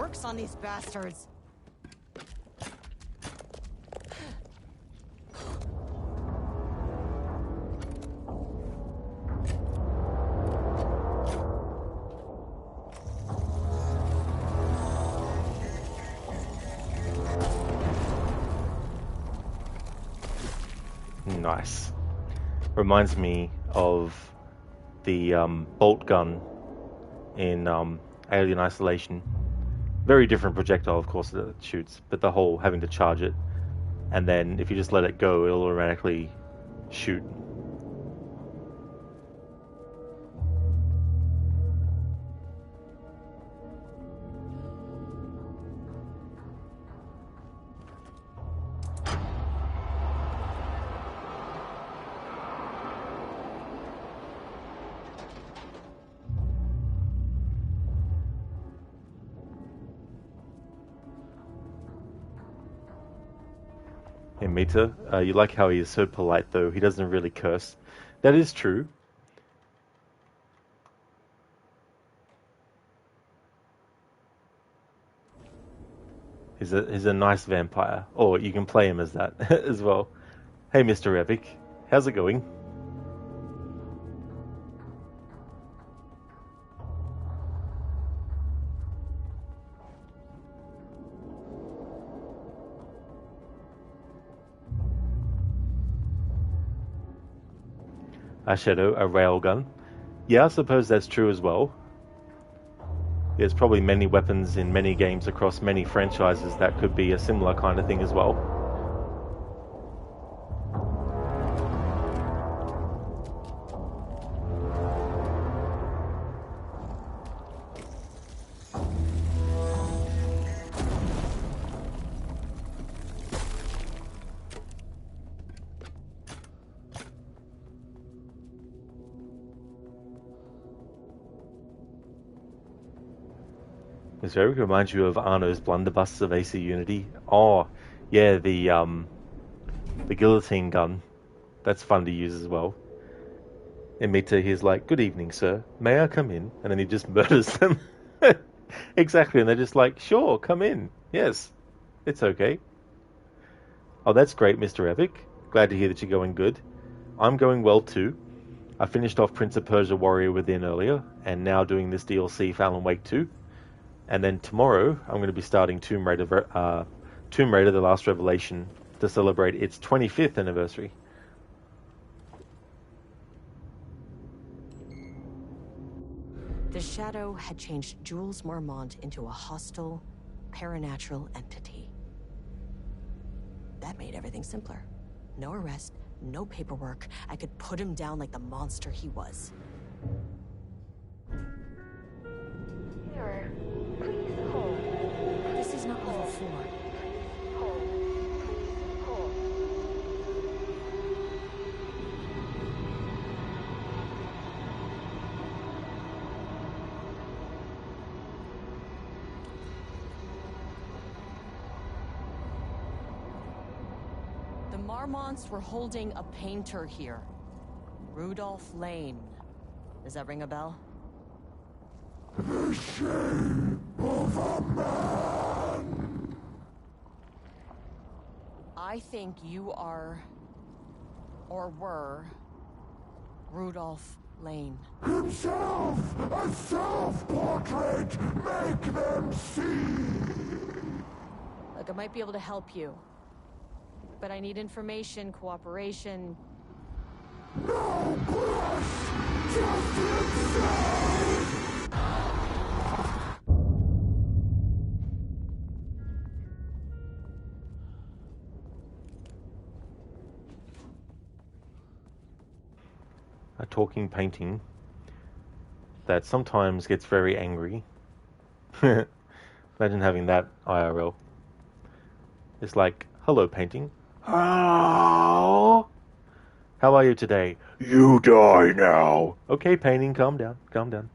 works on these bastards. Nice. Reminds me of the bolt gun in Alien Isolation. Very different projectile, of course, that it shoots, but the whole having to charge it, and then if you just let it go, it'll automatically shoot. Hey, Mita, you like how he is so polite, though. He doesn't really curse. That is true. He's a nice vampire. Or you can play him as that as well. Hey, Mr. Epic. How's it going? A shadow, a railgun. Yeah, I suppose that's true as well. There's probably many weapons in many games across many franchises that could be a similar kind of thing as well. This very reminds you of Arno's blunderbusses of AC Unity. Oh, yeah, the guillotine gun. That's fun to use as well. And Mita, he's like, "Good evening, sir. May I come in?" And then he just murders them. Exactly, and they're just like, "Sure, come in. Yes, it's okay." Oh, that's great, Mr. Epic. Glad to hear that you're going good. I'm going well too. I finished off Prince of Persia Warrior Within earlier, and now doing this DLC for Alan Wake 2. And then tomorrow, I'm going to be starting Tomb Raider, The Last Revelation, to celebrate its 25th anniversary. The Shadow had changed Jules Marmont into a hostile, paranatural entity. That made everything simpler. No arrest, no paperwork. I could put him down like the monster he was. Mirror, please hold. This is not level 4. Hold. Hold. The Marmonts were holding a painter here. Rudolph Lane. Does that ring a bell? The shape of a man. I think you are, or were, Rudolph Lane. Himself, a self-portrait. Make them see. Look, I might be able to help you. But I need information, cooperation. No push, just inside. A talking painting that sometimes gets very angry. Imagine having that IRL. It's like, "Hello, painting. How are you today? You die now." Okay, painting, calm down, calm down.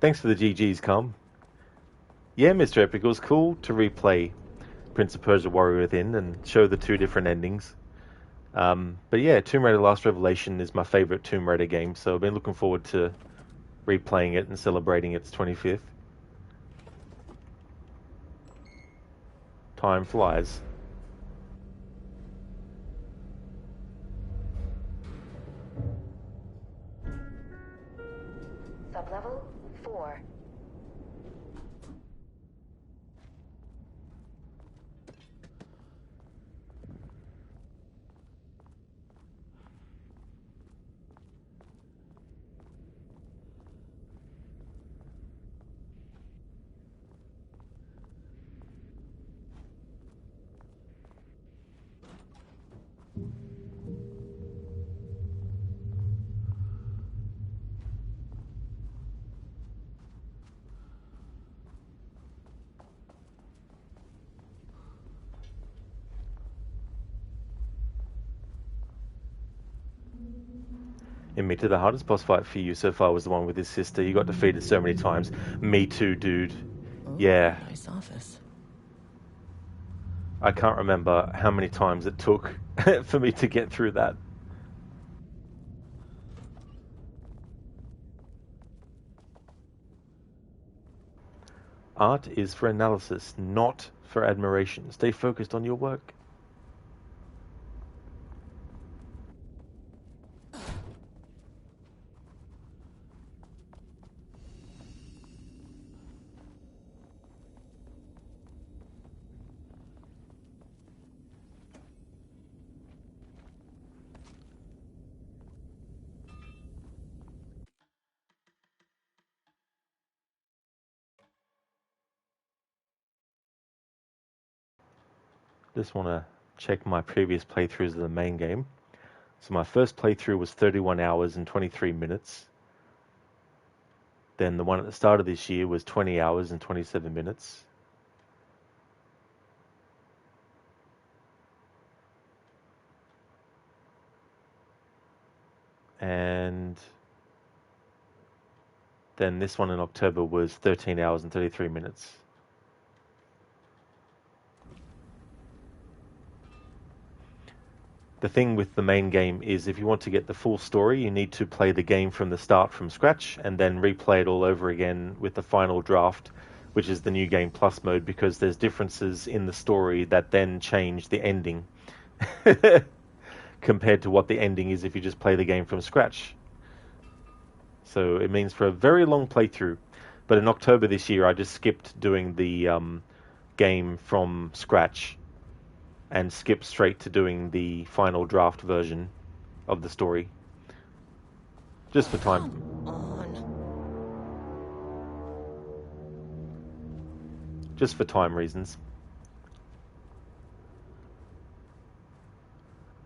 Thanks for the GGs, Calm. Yeah, Mr. Epic, it was cool to replay Prince of Persia Warrior Within and show the two different endings. But yeah, Tomb Raider Last Revelation is my favorite Tomb Raider game, so I've been looking forward to replaying it and celebrating its 25th. Time flies. Sublevel 4. Admit the hardest boss fight for you so far was the one with his sister. You got defeated so many times. Me too, dude. Yeah. Nice office. I can't remember how many times it took for me to get through that. Art is for analysis, not for admiration. Stay focused on your work. Just want to check my previous playthroughs of the main game. So my first playthrough was 31 hours and 23 minutes. Then the one at the start of this year was 20 hours and 27 minutes. And then this one in October was 13 hours and 33 minutes. The thing with the main game is if you want to get the full story, you need to play the game from the start from scratch and then replay it all over again with the final draft, which is the New Game Plus mode, because there's differences in the story that then change the ending compared to what the ending is if you just play the game from scratch. So it means for a very long playthrough. But in October this year, I just skipped doing the game from scratch and skip straight to doing the final draft version of the story. Just for time. Just for time reasons.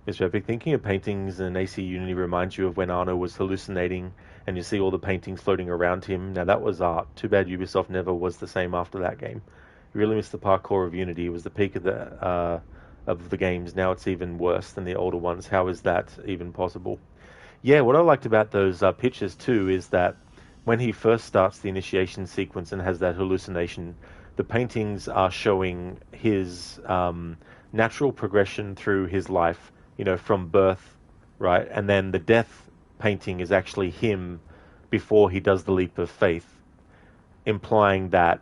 Mr. Epic, thinking of paintings in AC Unity reminds you of when Arno was hallucinating and you see all the paintings floating around him. Now that was art. Too bad Ubisoft never was the same after that game. You really missed the parkour of Unity. It was the peak of the games. Now it's even worse than the older ones. How is that even possible? Yeah, what I liked about those pictures too is that when he first starts the initiation sequence and has that hallucination, the paintings are showing his natural progression through his life, you know, from birth, right? And then the death painting is actually him before he does the leap of faith, implying that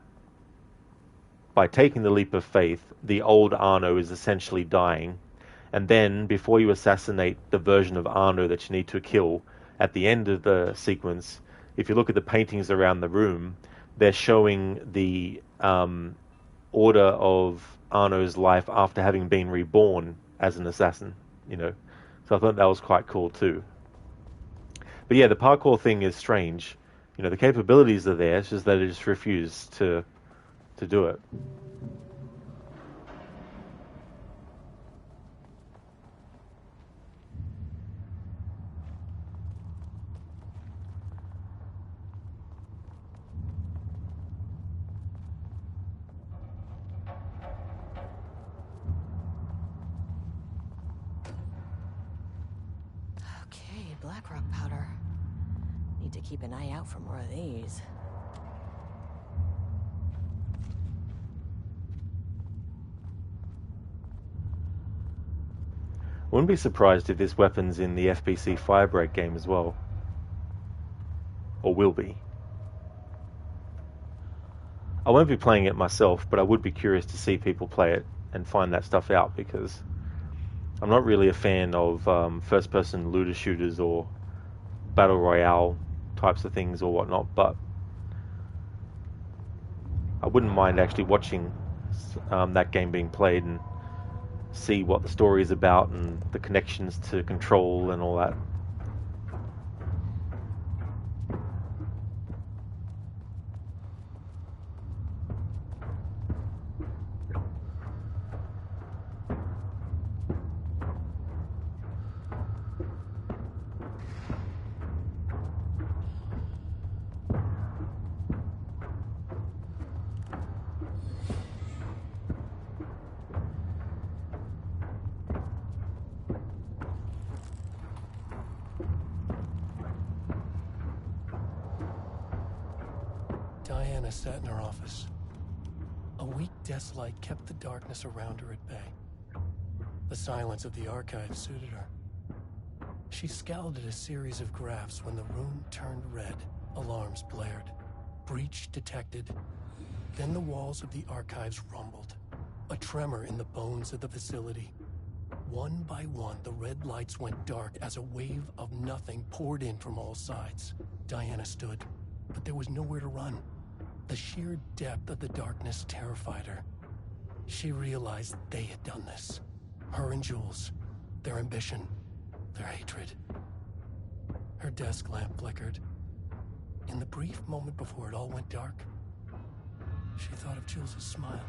by taking the leap of faith, the old Arno is essentially dying. And then, before you assassinate the version of Arno that you need to kill, at the end of the sequence, if you look at the paintings around the room, they're showing the order of Arno's life after having been reborn as an assassin, you know. So I thought that was quite cool too. But yeah, the parkour thing is strange. You know, the capabilities are there, it's just that it just refused to do it. Okay, Blackrock powder. Need to keep an eye out for more of these. wouldn't be surprised if this weapon's in the FBC Firebreak game as well. Or will be. I won't be playing it myself, but I would be curious to see people play it and find that stuff out, because I'm not really a fan of first-person looter shooters or battle royale types of things or whatnot, but I wouldn't mind actually watching that game being played and see what the story is about and the connections to Control and all that. Diana sat in her office. A weak desk light kept the darkness around her at bay. The silence of the archive suited her. She scowled at a series of graphs when the room turned red. Alarms blared. Breach detected. Then the walls of the archives rumbled. A tremor in the bones of the facility. One by one, the red lights went dark as a wave of nothing poured in from all sides. Diana stood, but there was nowhere to run. The sheer depth of the darkness terrified her. She realized they had done this. Her and Jules. Their ambition. Their hatred. Her desk lamp flickered. In the brief moment before it all went dark, she thought of Jules' smile.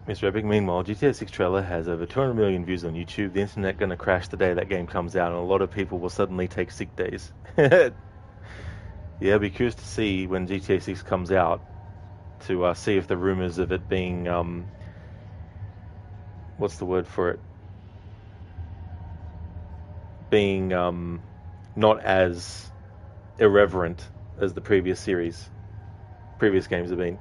Mr. Epic, meanwhile, GTA 6 trailer has over 200 million views on YouTube. The internet gonna crash the day that game comes out, and a lot of people will suddenly take sick days. Yeah, I'll be curious to see when GTA 6 comes out to see if the rumors of it being, what's the word for it? Being not as irreverent as the previous games have been.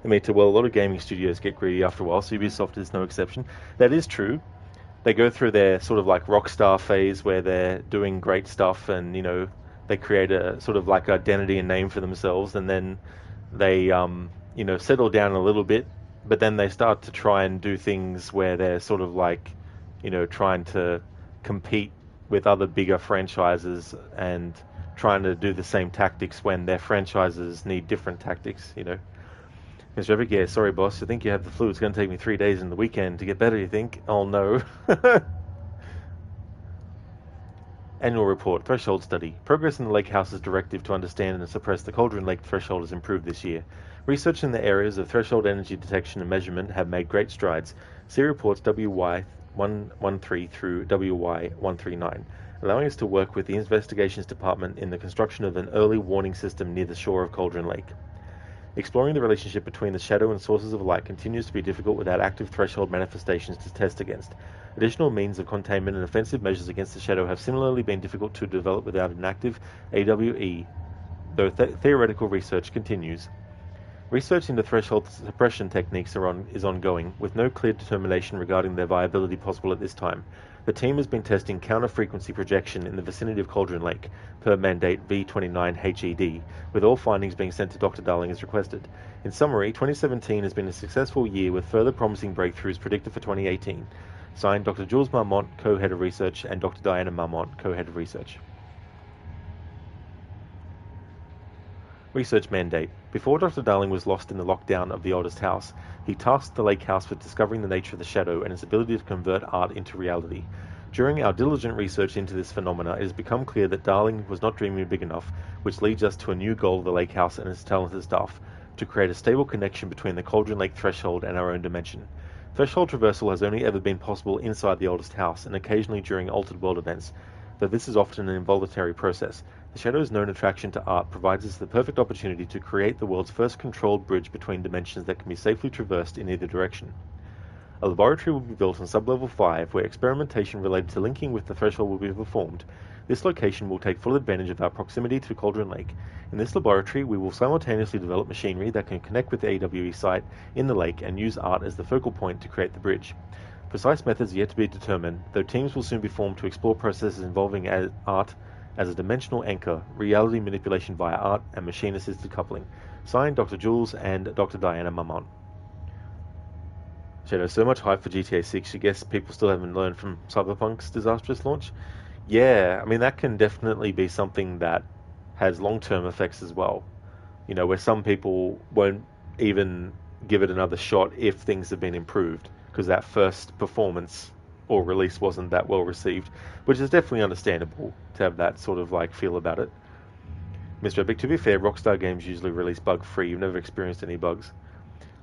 I mean, a lot of gaming studios get greedy after a while, so Ubisoft is no exception. That is true. They go through their sort of like Rockstar phase where they're doing great stuff and, you know, they create a sort of like identity and name for themselves, and then they, you know, settle down a little bit, but then they start to try and do things where they're sort of like, you know, trying to compete with other bigger franchises and trying to do the same tactics when their franchises need different tactics, you know. Mr. Epic, yeah, sorry boss, I think you have the flu. It's going to take me 3 days in the weekend to get better, you think? Oh no. Annual report, threshold study. Progress in the Lake House's directive to understand and suppress the Cauldron Lake threshold has improved this year. Research in the areas of threshold energy detection and measurement have made great strides. See reports WY113 through WY139, allowing us to work with the Investigations Department in the construction of an early warning system near the shore of Cauldron Lake. Exploring the relationship between the shadow and sources of light continues to be difficult without active threshold manifestations to test against. Additional means of containment and offensive measures against the shadow have similarly been difficult to develop without an active AWE, though theoretical research continues. Research into threshold suppression techniques is ongoing, with no clear determination regarding their viability possible at this time. The team has been testing counter-frequency projection in the vicinity of Cauldron Lake, per mandate V29HED, with all findings being sent to Dr. Darling as requested. In summary, 2017 has been a successful year with further promising breakthroughs predicted for 2018. Signed, Dr. Jules Marmont, Co-Head of Research, and Dr. Diana Marmont, Co-Head of Research. Research mandate. Before Dr. Darling was lost in the lockdown of the oldest house, he tasked the Lake House with discovering the nature of the shadow and its ability to convert art into reality. During our diligent research into this phenomena, it has become clear that Darling was not dreaming big enough, which leads us to a new goal of the Lake House and its talented staff, to create a stable connection between the Cauldron Lake threshold and our own dimension. Threshold traversal has only ever been possible inside the oldest house, and occasionally during altered world events, though this is often an involuntary process. The Shadow's known attraction to art provides us the perfect opportunity to create the world's first controlled bridge between dimensions that can be safely traversed in either direction. A laboratory will be built on Sublevel 5 where experimentation related to linking with the threshold will be performed. This location will take full advantage of our proximity to Cauldron Lake. In this laboratory, we will simultaneously develop machinery that can connect with the AWE site in the lake and use art as the focal point to create the bridge. Precise methods are yet to be determined, though teams will soon be formed to explore processes involving art as a dimensional anchor, reality manipulation via art, and machine-assisted coupling. Signed, Dr. Jules and Dr. Diana Marmont. Shadow, so much hype for GTA 6, I guess people still haven't learned from Cyberpunk's disastrous launch? Yeah, I mean, that can definitely be something that has long-term effects as well. You know, where some people won't even give it another shot if things have been improved, because that first performance or release wasn't that well received, which is definitely understandable to have that sort of like feel about it. Mr. Epic, to be fair, Rockstar games usually release bug-free. You've never experienced any bugs.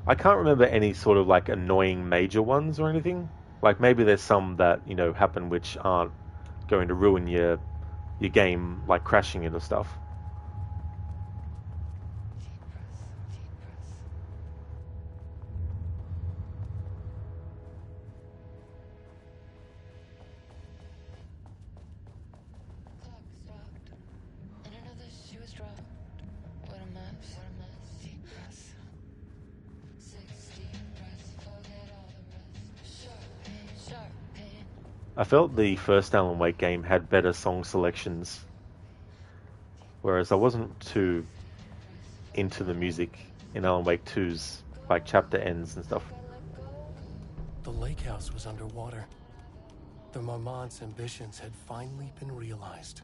I can't remember any sort of like annoying major ones or anything. Like maybe there's some that, you know, happen which aren't going to ruin your game, like crashing it or stuff. I felt the first Alan Wake game had better song selections, whereas I wasn't too into the music in Alan Wake 2's like chapter ends and stuff. The lake house was underwater. The Marmont's ambitions had finally been realized.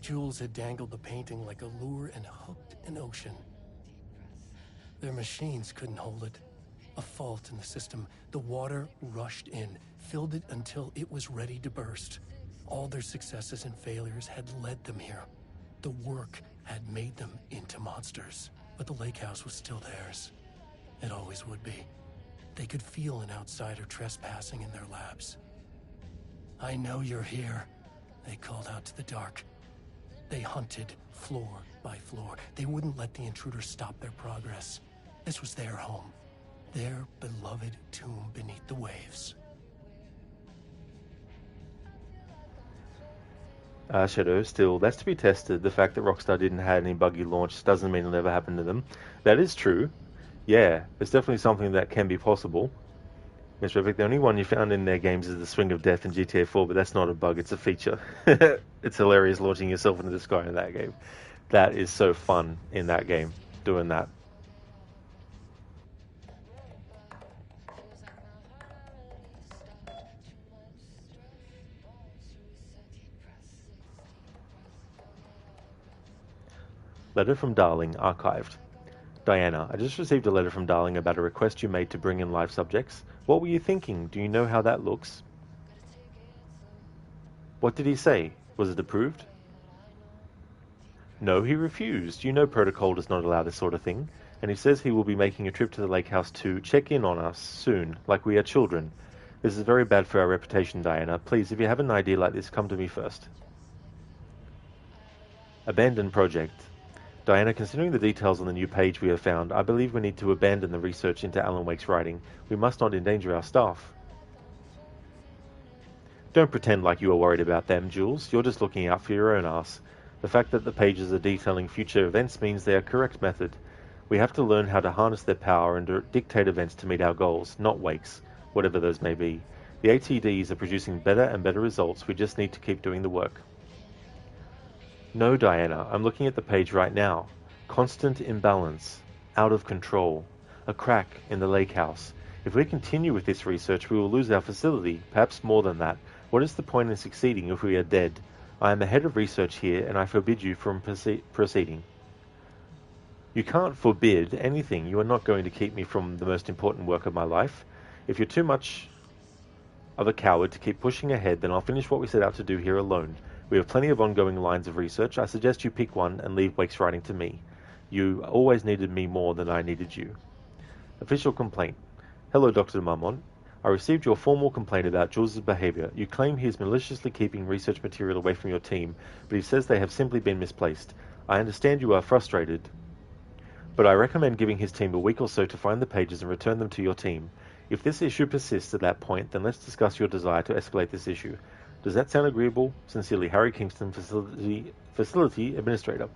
Jules had dangled the painting like a lure and hooked an ocean. Their machines couldn't hold it. A fault in the system. The water rushed in, filled it until it was ready to burst. All their successes and failures had led them here. The work had made them into monsters. But the lake house was still theirs. It always would be. They could feel an outsider trespassing in their labs. "I know you're here," they called out to the dark. They hunted floor by floor. They wouldn't let the intruders stop their progress. This was their home, their beloved tomb beneath the waves. Shadow, still, that's to be tested. The fact that Rockstar didn't have any buggy launch doesn't mean it'll never happen to them. That is true. Yeah, it's definitely something that can be possible. Mr. Epic, the only one you found in their games is the Swing of Death in GTA 4, but that's not a bug, it's a feature. It's hilarious launching yourself into the sky in that game. That is so fun in that game, doing that. Letter from Darling, archived. Diana, I just received a letter from Darling about a request you made to bring in live subjects. What were you thinking? Do you know how that looks? What did he say? Was it approved? No, he refused. You know protocol does not allow this sort of thing. And he says he will be making a trip to the lake house to check in on us soon, like we are children. This is very bad for our reputation, Diana. Please, if you have an idea like this, come to me first. Abandoned project. Diana, considering the details on the new page we have found, I believe we need to abandon the research into Alan Wake's writing. We must not endanger our staff. Don't pretend like you are worried about them, Jules. You're just looking out for your own ass. The fact that the pages are detailing future events means they are correct method. We have to learn how to harness their power and dictate events to meet our goals, not Wake's, whatever those may be. The ATDs are producing better and better results. We just need to keep doing the work. No, Diana, I'm looking at the page right now. Constant imbalance. Out of control. A crack in the lake house. If we continue with this research, we will lose our facility, perhaps more than that. What is the point in succeeding if we are dead? I am the head of research here, and I forbid you from proceeding. You can't forbid anything. You are not going to keep me from the most important work of my life. If you're too much of a coward to keep pushing ahead, then I'll finish what we set out to do here alone. We have plenty of ongoing lines of research. I suggest you pick one and leave Wake's writing to me. You always needed me more than I needed you. Official complaint. Hello, Dr. Marmont. I received your formal complaint about Jules' behavior. You claim he is maliciously keeping research material away from your team, but he says they have simply been misplaced. I understand you are frustrated, but I recommend giving his team a week or so to find the pages and return them to your team. If this issue persists at that point, then let's discuss your desire to escalate this issue. Does that sound agreeable? Sincerely, Harry Kingston, Facility Administrator.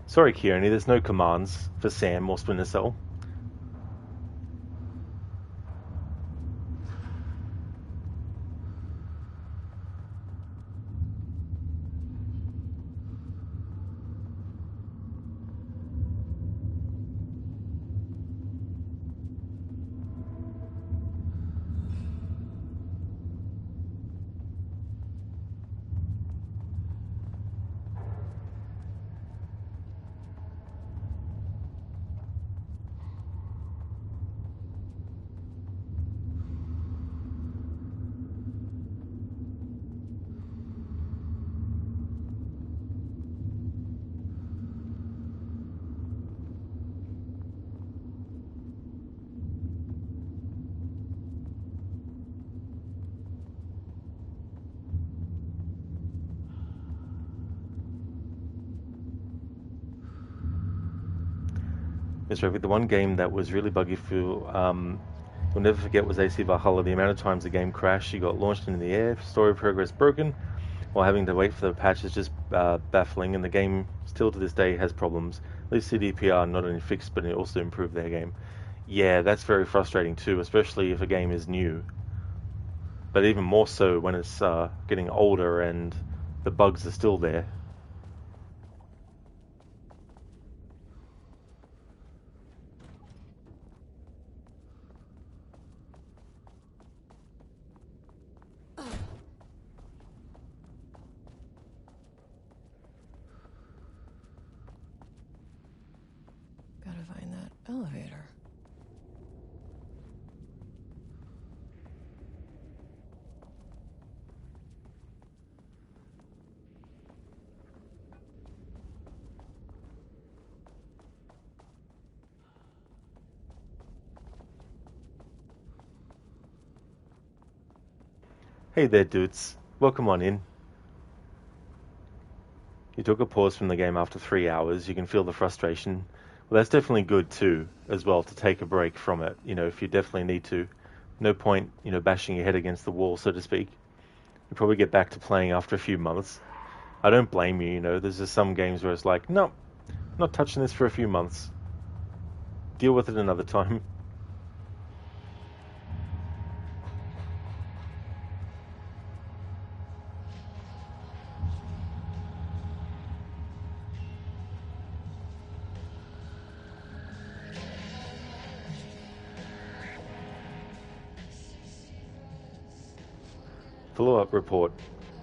Sorry, Kearney, there's no commands for Sam or Splinter Cell. Mr. Epic, the one game that was really buggy for you'll never forget was AC Valhalla. The amount of times the game crashed, you got launched into the air, story progress broken, while having to wait for the patch is just baffling, and the game still to this day has problems. At least CDPR not only fixed, but it also improved their game. Yeah, that's very frustrating too, especially if a game is new. But even more so when it's getting older and the bugs are still there. Gotta find that elevator. Hey there, dudes. Welcome on in. You took a pause from the game after 3 hours. You can feel the frustration. Well, that's definitely good too, as well, to take a break from it. You know, if you definitely need to. No point, bashing your head against the wall, so to speak. You probably get back to playing after a few months. I don't blame you, There's just some games where it's like, no, not touching this for a few months. Deal with it another time. Follow-up report.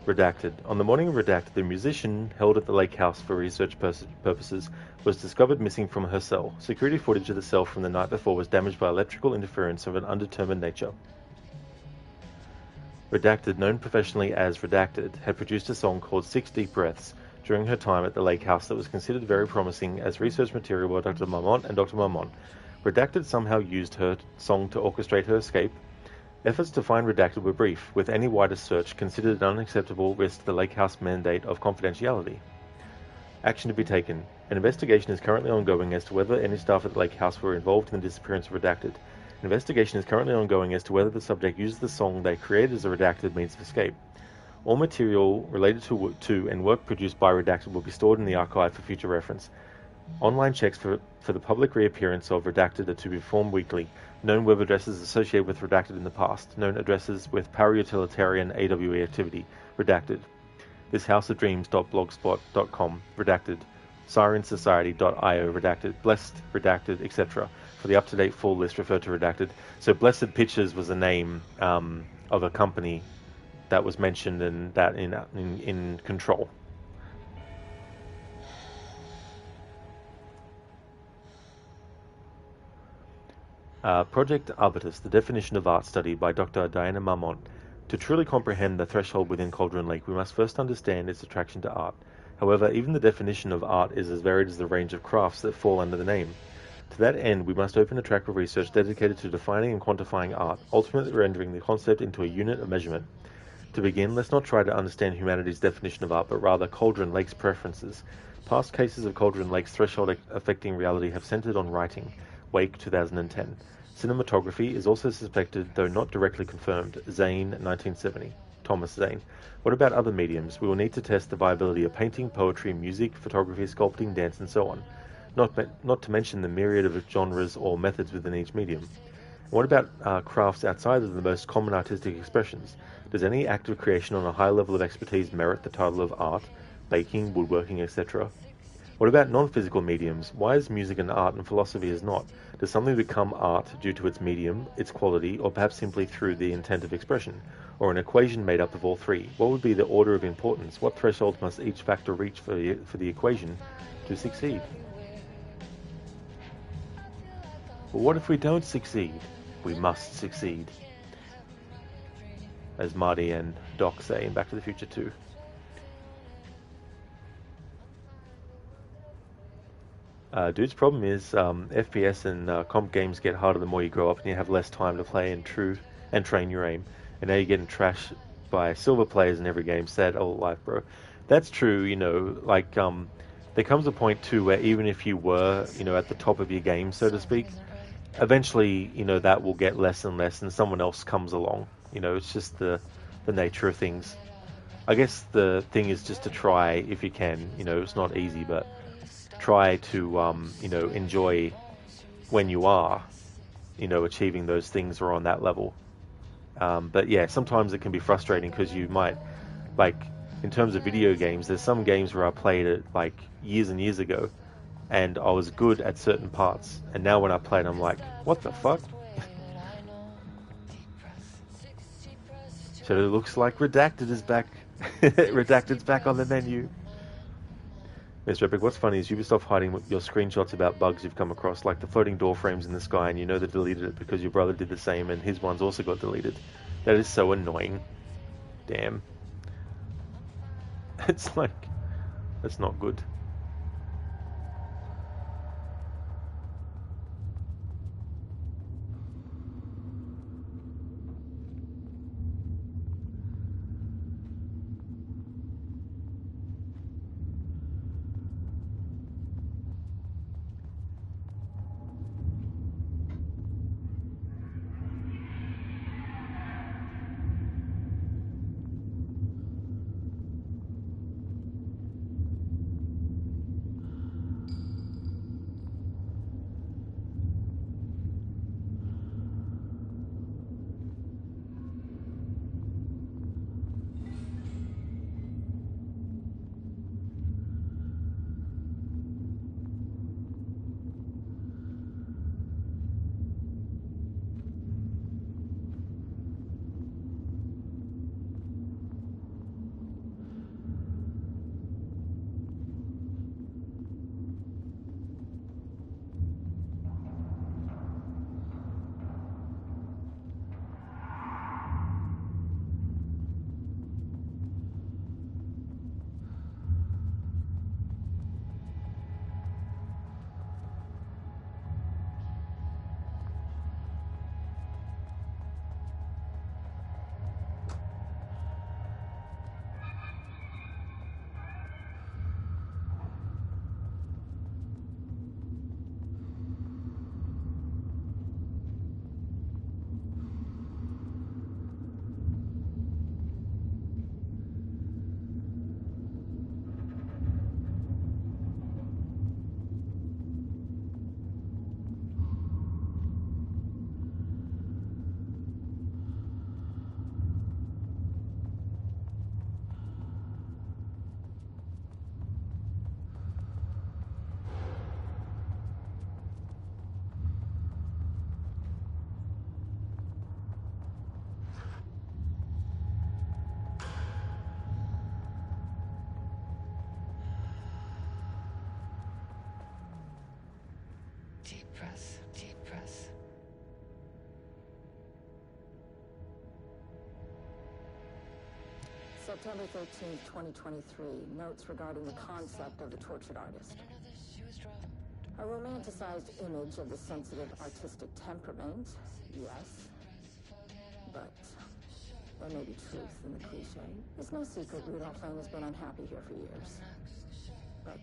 Redacted. On the morning of Redacted, the musician, held at the lake house for research purposes, was discovered missing from her cell. Security footage of the cell from the night before was damaged by electrical interference of an undetermined nature. Redacted, known professionally as Redacted, had produced a song called 6 Deep Breaths during her time at the lake house that was considered very promising as research material by Dr. Marmont and Dr. Marmont. Redacted somehow used her song to orchestrate her escape. Efforts to find Redacted were brief, with any wider search considered an unacceptable risk to the Lake House mandate of confidentiality. Action to be taken. An investigation is currently ongoing as to whether any staff at the Lake House were involved in the disappearance of Redacted. An investigation is currently ongoing as to whether the subject used the song they created as a redacted means of escape. All material related to and work produced by Redacted will be stored in the archive for future reference. Online checks for the public reappearance of Redacted are to be performed weekly. Known web addresses associated with Redacted in the past. Known addresses with para-utilitarian AWE activity. Redacted. ThisHouseOfDreams.blogspot.com. Redacted. SirenSociety.io. Redacted. Blessed. Redacted. Etc. For the up-to-date full list, refer to Redacted. So Blessed Pictures was the name of a company that was mentioned in Control. Project Arbitus, the definition of art study by Dr. Diana Marmont. To truly comprehend the threshold within Cauldron Lake, we must first understand its attraction to art. However, even the definition of art is as varied as the range of crafts that fall under the name. To that end, we must open a track of research dedicated to defining and quantifying art, ultimately rendering the concept into a unit of measurement. To begin, let's not try to understand humanity's definition of art, but rather Cauldron Lake's preferences. Past cases of Cauldron Lake's threshold affecting reality have centered on writing. Wake, 2010. Cinematography is also suspected, though not directly confirmed. Zane, 1970. Thomas Zane. What about other mediums? We will need to test the viability of painting, poetry, music, photography, sculpting, dance, and so on. Not to mention the myriad of genres or methods within each medium. What about crafts outside of the most common artistic expressions? Does any act of creation on a high level of expertise merit the title of art? Baking, woodworking, etc.? What about non-physical mediums? Why is music an art and philosophy is not? Does something become art due to its medium, its quality, or perhaps simply through the intent of expression? Or an equation made up of all three? What would be the order of importance? What threshold must each factor reach for the equation to succeed? But what if we don't succeed? We must succeed. As Marty and Doc say in Back to the Future 2. Dude's problem is FPS and comp games get harder the more you grow up and you have less time to play and train your aim. And now you're getting trashed by silver players in every game. Sad old life, bro. That's true, there comes a point too where even if you were, at the top of your game, so to speak, eventually, that will get less and less, and someone else comes along. It's just the nature of things. I guess the thing is just to try, if you can. It's not easy, but try to, enjoy when you are, achieving those things or on that level. But yeah, sometimes it can be frustrating because you might, like, in terms of video games, there's some games where I played it like years and years ago, and I was good at certain parts, and now when I play it, I'm like, what the fuck? So it looks like Redacted is back. Redacted's back on the menu. Mr. Epic, what's funny is Ubisoft hiding your screenshots about bugs you've come across, like the floating door frames in the sky, and they deleted it because your brother did the same, and his ones also got deleted. That is so annoying. Damn. It's like, that's not good. Deep breath. September 13th, 2023. Notes regarding the concept of the tortured artist. A romanticized image of the sensitive artistic temperament, yes. But there may be truth in the cliche. It's no secret Rudolph Lane has been unhappy here for years. But,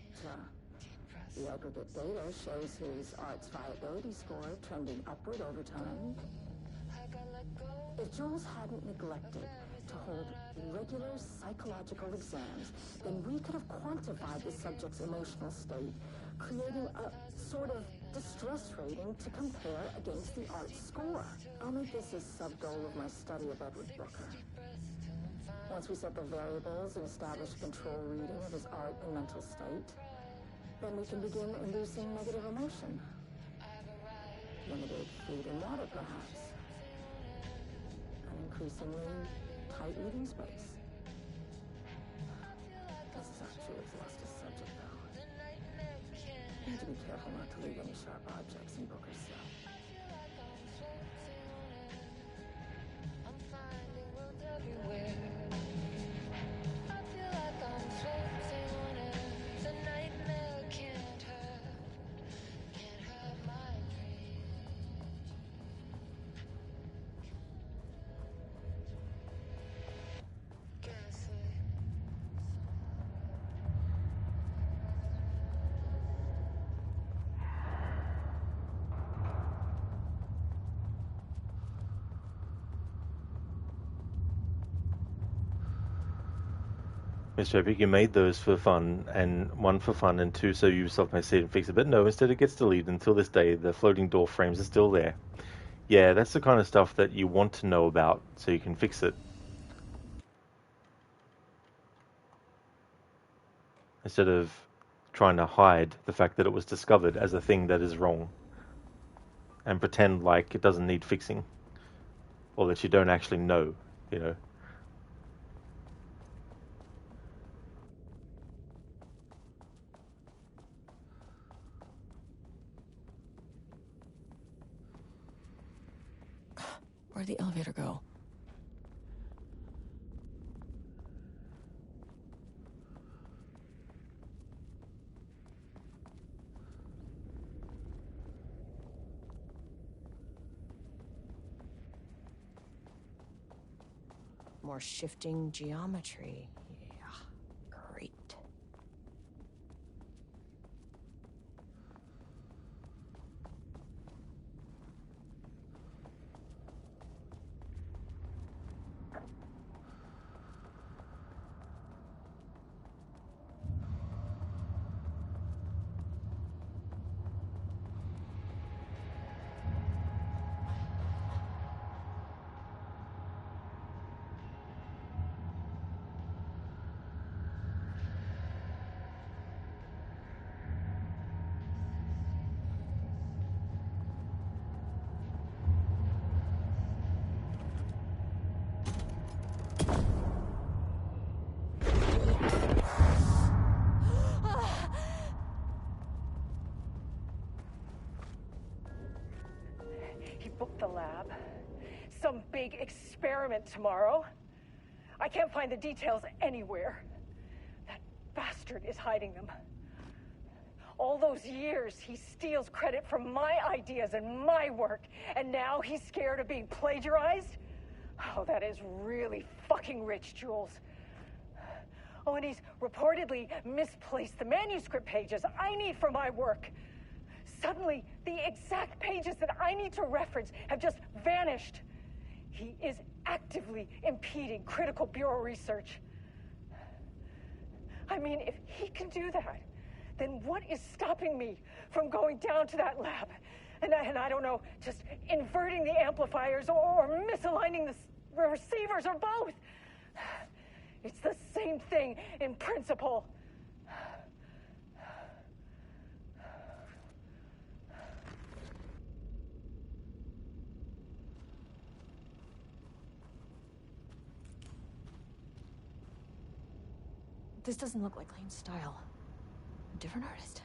the aggregate data shows his art's viability score trending upward over time. If Jules hadn't neglected to hold regular psychological exams, then we could have quantified the subject's emotional state, creating a sort of distress rating to compare against the art's score. I'll make this a sub-goal of my study of Edward Brooker. Once we set the variables and establish a control reading of his art and mental state, then we can begin inducing negative emotion. Limited food and water, perhaps. An increasingly tight reading space. This is not true of Lusta's subject, though. You need to be careful not to leave any sharp objects in Booker's cell. I'm finding words everywhere. I feel like I'm floating on it. The nightmare can't hurt my dreams. Mr. Epic, you made those for fun, and one for fun, and two so Ubisoft may see it and fix it. But no, instead it gets deleted. Until this day, the floating door frames are still there. Yeah, that's the kind of stuff that you want to know about so you can fix it. Instead of trying to hide the fact that it was discovered as a thing that is wrong. And pretend like it doesn't need fixing. Or that you don't actually know, you know. Where'd the elevator go? More shifting geometry. Yeah, great. He booked the lab. Some big experiment tomorrow. I can't find the details anywhere. That bastard is hiding them. All those years, he steals credit for my ideas and my work, and now he's scared of being plagiarized? Oh, that is really fucking rich, Jules. Oh, and he's reportedly misplaced the manuscript pages I need for my work. Suddenly, the exact pages that I need to reference have just vanished. He is actively impeding critical bureau research. I mean, if he can do that, then what is stopping me from going down to that lab? And I don't know, just inverting the amplifiers or misaligning the receivers or both. It's the same thing in principle. This doesn't look like Lane's style. A different artist.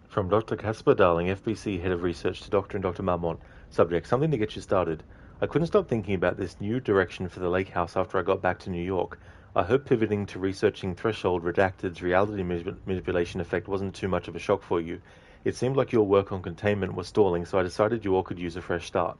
From Dr. Casper Darling, FBC Head of Research, to Dr. and Dr. Marmont. Subject, something to get you started. I couldn't stop thinking about this new direction for the Lake House after I got back to New York. I hope pivoting to researching Threshold Redacted's reality manipulation effect wasn't too much of a shock for you. It seemed like your work on containment was stalling, so I decided you all could use a fresh start.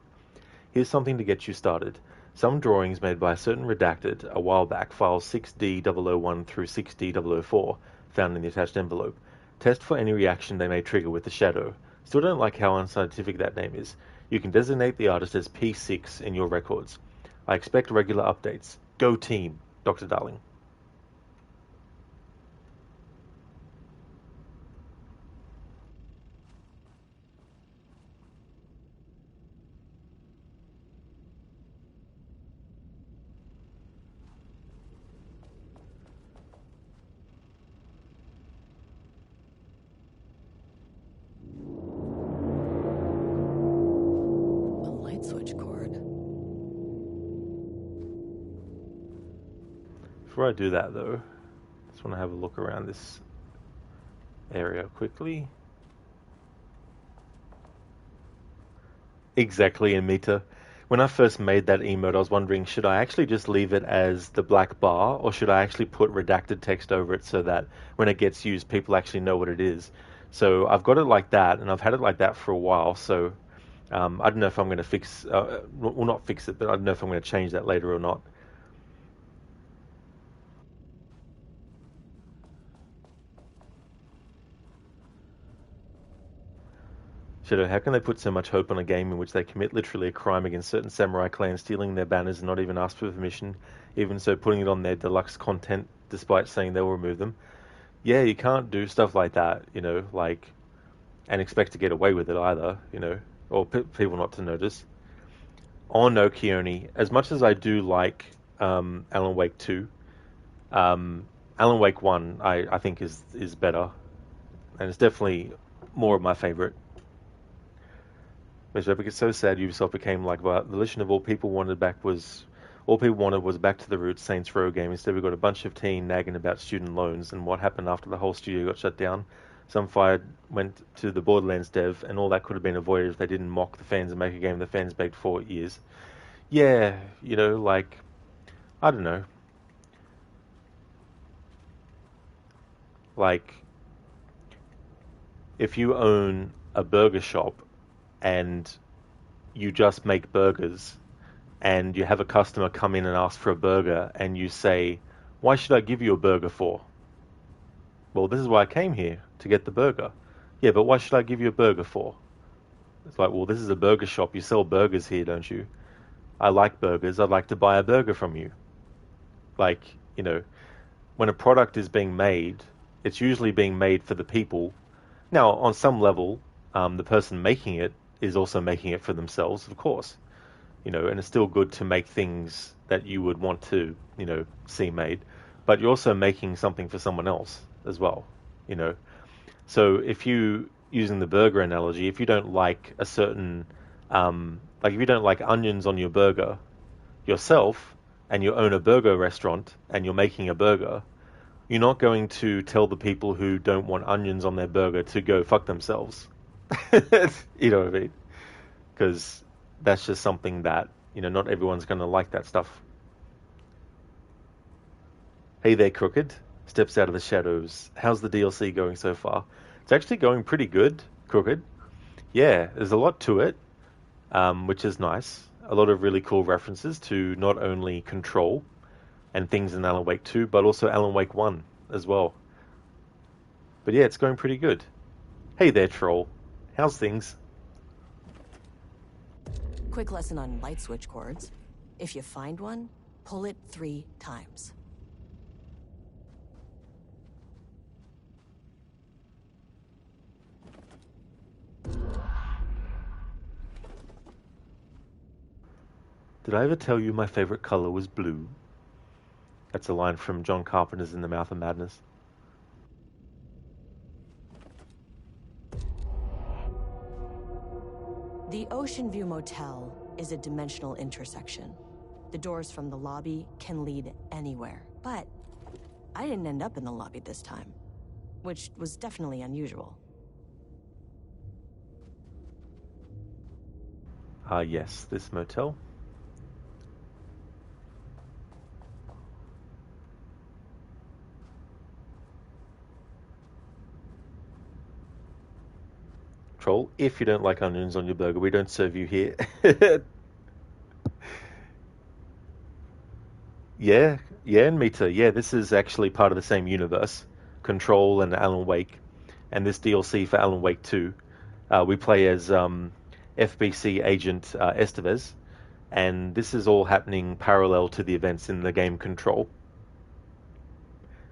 Here's something to get you started. Some drawings made by a certain Redacted a while back, files 6D001 through 6D004, found in the attached envelope. Test for any reaction they may trigger with the shadow. Still don't like how unscientific that name is. You can designate the artist as P6 in your records. I expect regular updates. Go team, Dr. Darling. Before I do that, though, I just want to have a look around this area quickly. Exactly, Amita. When I first made that emote, I was wondering, should I actually just leave it as the black bar, or should I actually put redacted text over it so that when it gets used, people actually know what it is? So I've got it like that, and I've had it like that for a while, so I don't know if I'm going to fix, well, not fix it, but I don't know if I'm going to change that later or not. Shadow, how can they put so much hope on a game in which they commit literally a crime against certain samurai clans, stealing their banners and not even ask for permission, even so putting it on their deluxe content despite saying they'll remove them? Yeah, you can't do stuff like that, you know, like, and expect to get away with it either, you know, or people not to notice. On Okioni, as much as I do like Alan Wake 2, Alan Wake 1 I think is better, and it's definitely more of my favorite. Mr. Epic, it's so sad Ubisoft became like Volition of all people wanted was back to the roots Saints Row game. Instead we got a bunch of teen nagging about student loans and what happened after the whole studio got shut down. Some fire went to the Borderlands dev, and all that could have been avoided if they didn't mock the fans and make a game the fans begged for years. Yeah, you know, like, I don't know. Like, if you own a burger shop and you just make burgers and you have a customer come in and ask for a burger and you say, why should I give you a burger for? Well, this is why I came here, to get the burger. Yeah, but why should I give you a burger for? It's like, well, this is a burger shop. You sell burgers here, don't you? I like burgers. I'd like to buy a burger from you. Like, you know, when a product is being made, it's usually being made for the people. Now, on some level, the person making it is also making it for themselves, of course. You know, and it's still good to make things that you would want to, you know, see made. But you're also making something for someone else as well, you know. So if you, using the burger analogy, if you don't like a certain, like if you don't like onions on your burger yourself, and you own a burger restaurant and you're making a burger, you're not going to tell the people who don't want onions on their burger to go fuck themselves. You know what I mean? Because that's just something that, you know, not everyone's going to like that stuff. Hey there, Crooked. Steps out of the shadows. How's the DLC going so far? It's actually going pretty good, Crooked. Yeah, there's a lot to it, which is nice. A lot of really cool references to not only Control and things in Alan Wake 2, but also Alan Wake 1 as well. But yeah, it's going pretty good. Hey there, Troll. How's things? Quick lesson on light switch cords. If you find one, pull it 3 times. Did I ever tell you my favorite color was blue? That's a line from John Carpenter's In the Mouth of Madness. The Ocean View Motel is a dimensional intersection. The doors from the lobby can lead anywhere, but I didn't end up in the lobby this time, which was definitely unusual. Yes, this motel. Troll, if you don't like onions on your burger, we don't serve you here. Yeah, and Mita. Yeah, this is actually part of the same universe. Control and Alan Wake. And this DLC for Alan Wake 2. We play as FBC agent Estevez. And this is all happening parallel to the events in the game Control.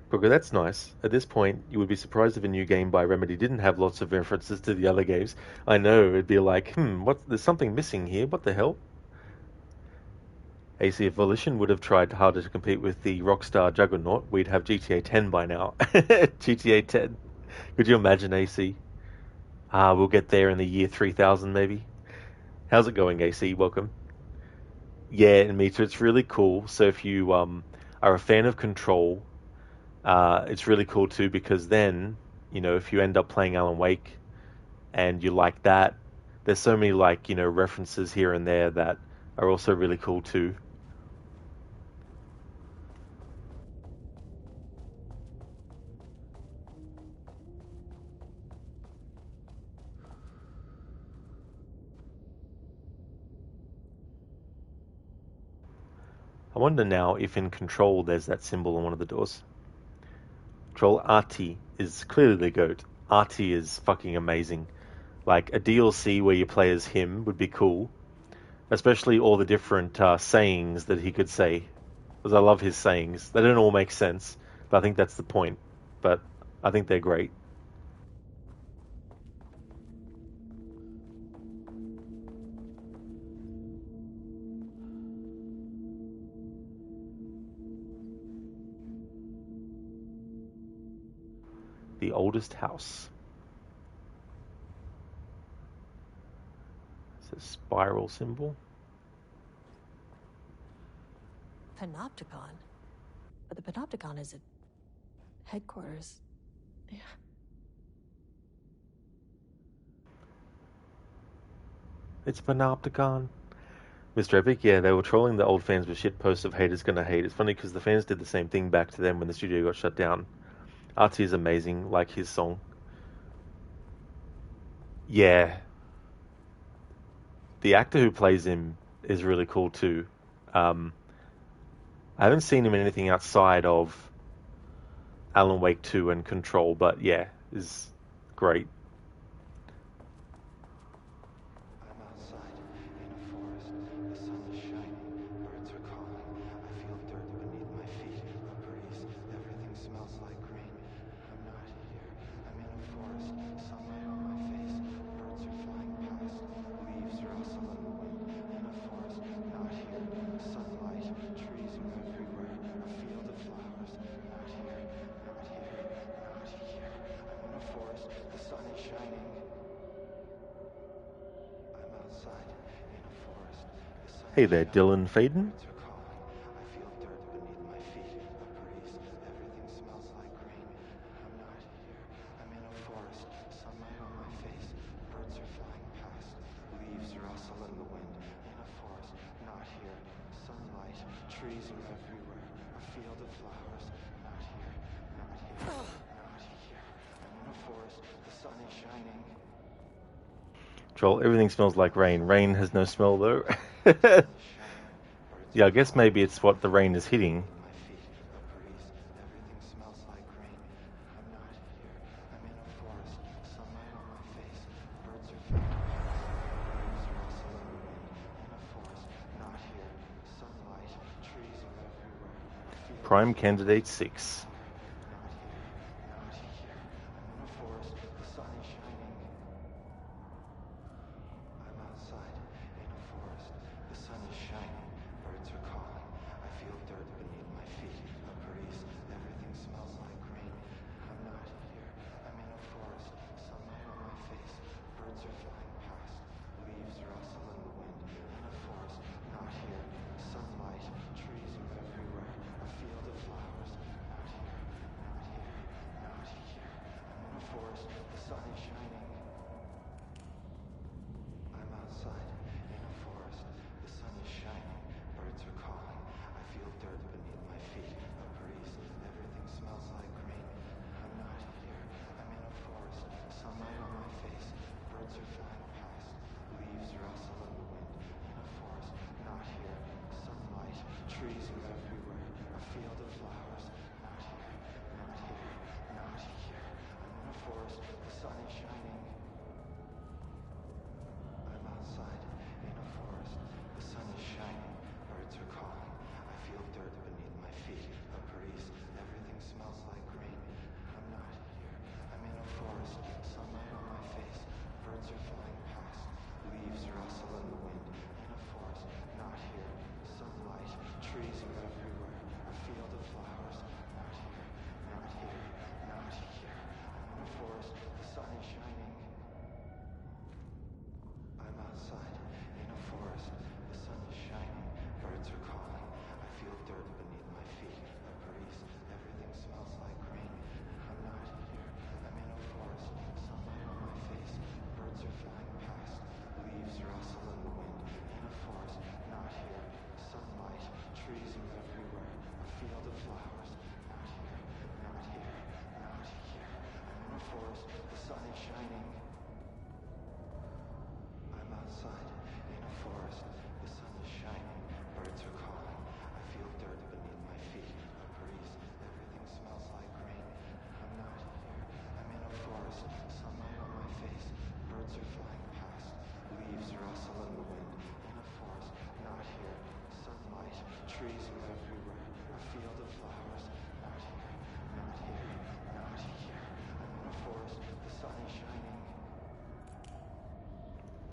Because that's nice. At this point, you would be surprised if a new game by Remedy didn't have lots of references to the other games. I know, it'd be like, there's something missing here, what the hell? AC, if Volition would have tried harder to compete with the Rockstar juggernaut, we'd have GTA 10 by now. GTA 10. Could you imagine, AC? We'll get there in the year 3000, maybe? How's it going, AC? Welcome. Yeah, and Mita, it's really cool. So if you are a fan of Control, it's really cool too, because then, you know, if you end up playing Alan Wake and you like that, there's so many, like, you know, references here and there that are also really cool too. I wonder now if in Control there's that symbol on one of the doors. Control Artie is clearly the GOAT. Artie is fucking amazing. Like a DLC where you play as him would be cool, especially all the different sayings that he could say. Because I love his sayings. They don't all make sense, but I think that's the point. But I think they're great. The oldest house. It's a spiral symbol. Panopticon? But the Panopticon is at headquarters. Yeah. It's Panopticon. Mr. Epic, yeah, they were trolling the old fans with shit posts of haters gonna hate. It's funny because the fans did the same thing back to them when the studio got shut down. Artie is amazing, like his song. Yeah. The actor who plays him is really cool too. I haven't seen him in anything outside of Alan Wake 2 and Control, but yeah, is great. Hey there, Dylan Faden. Troll, everything smells like rain. Rain has no smell though. Yeah, I guess maybe it's what the rain is hitting. Prime Candidate 6.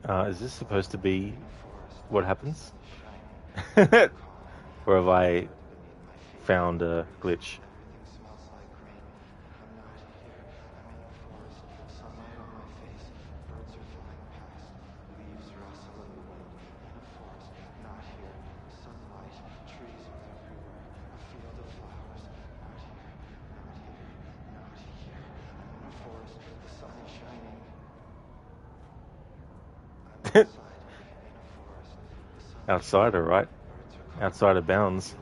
Is this supposed to be what happens? Or have I found a glitch? Outside, all right. Outside of bounds.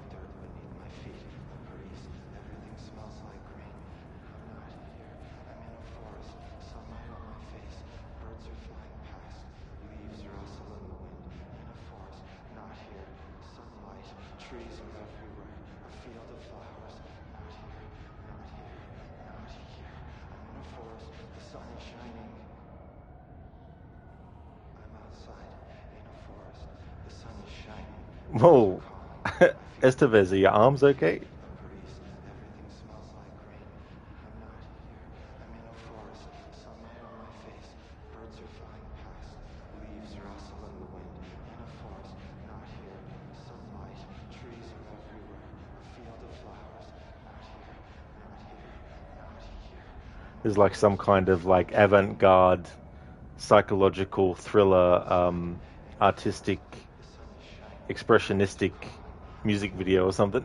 Whoa. Estevez, are your arms okay? There's like some kind of like avant-garde psychological thriller, artistic, expressionistic music video or something.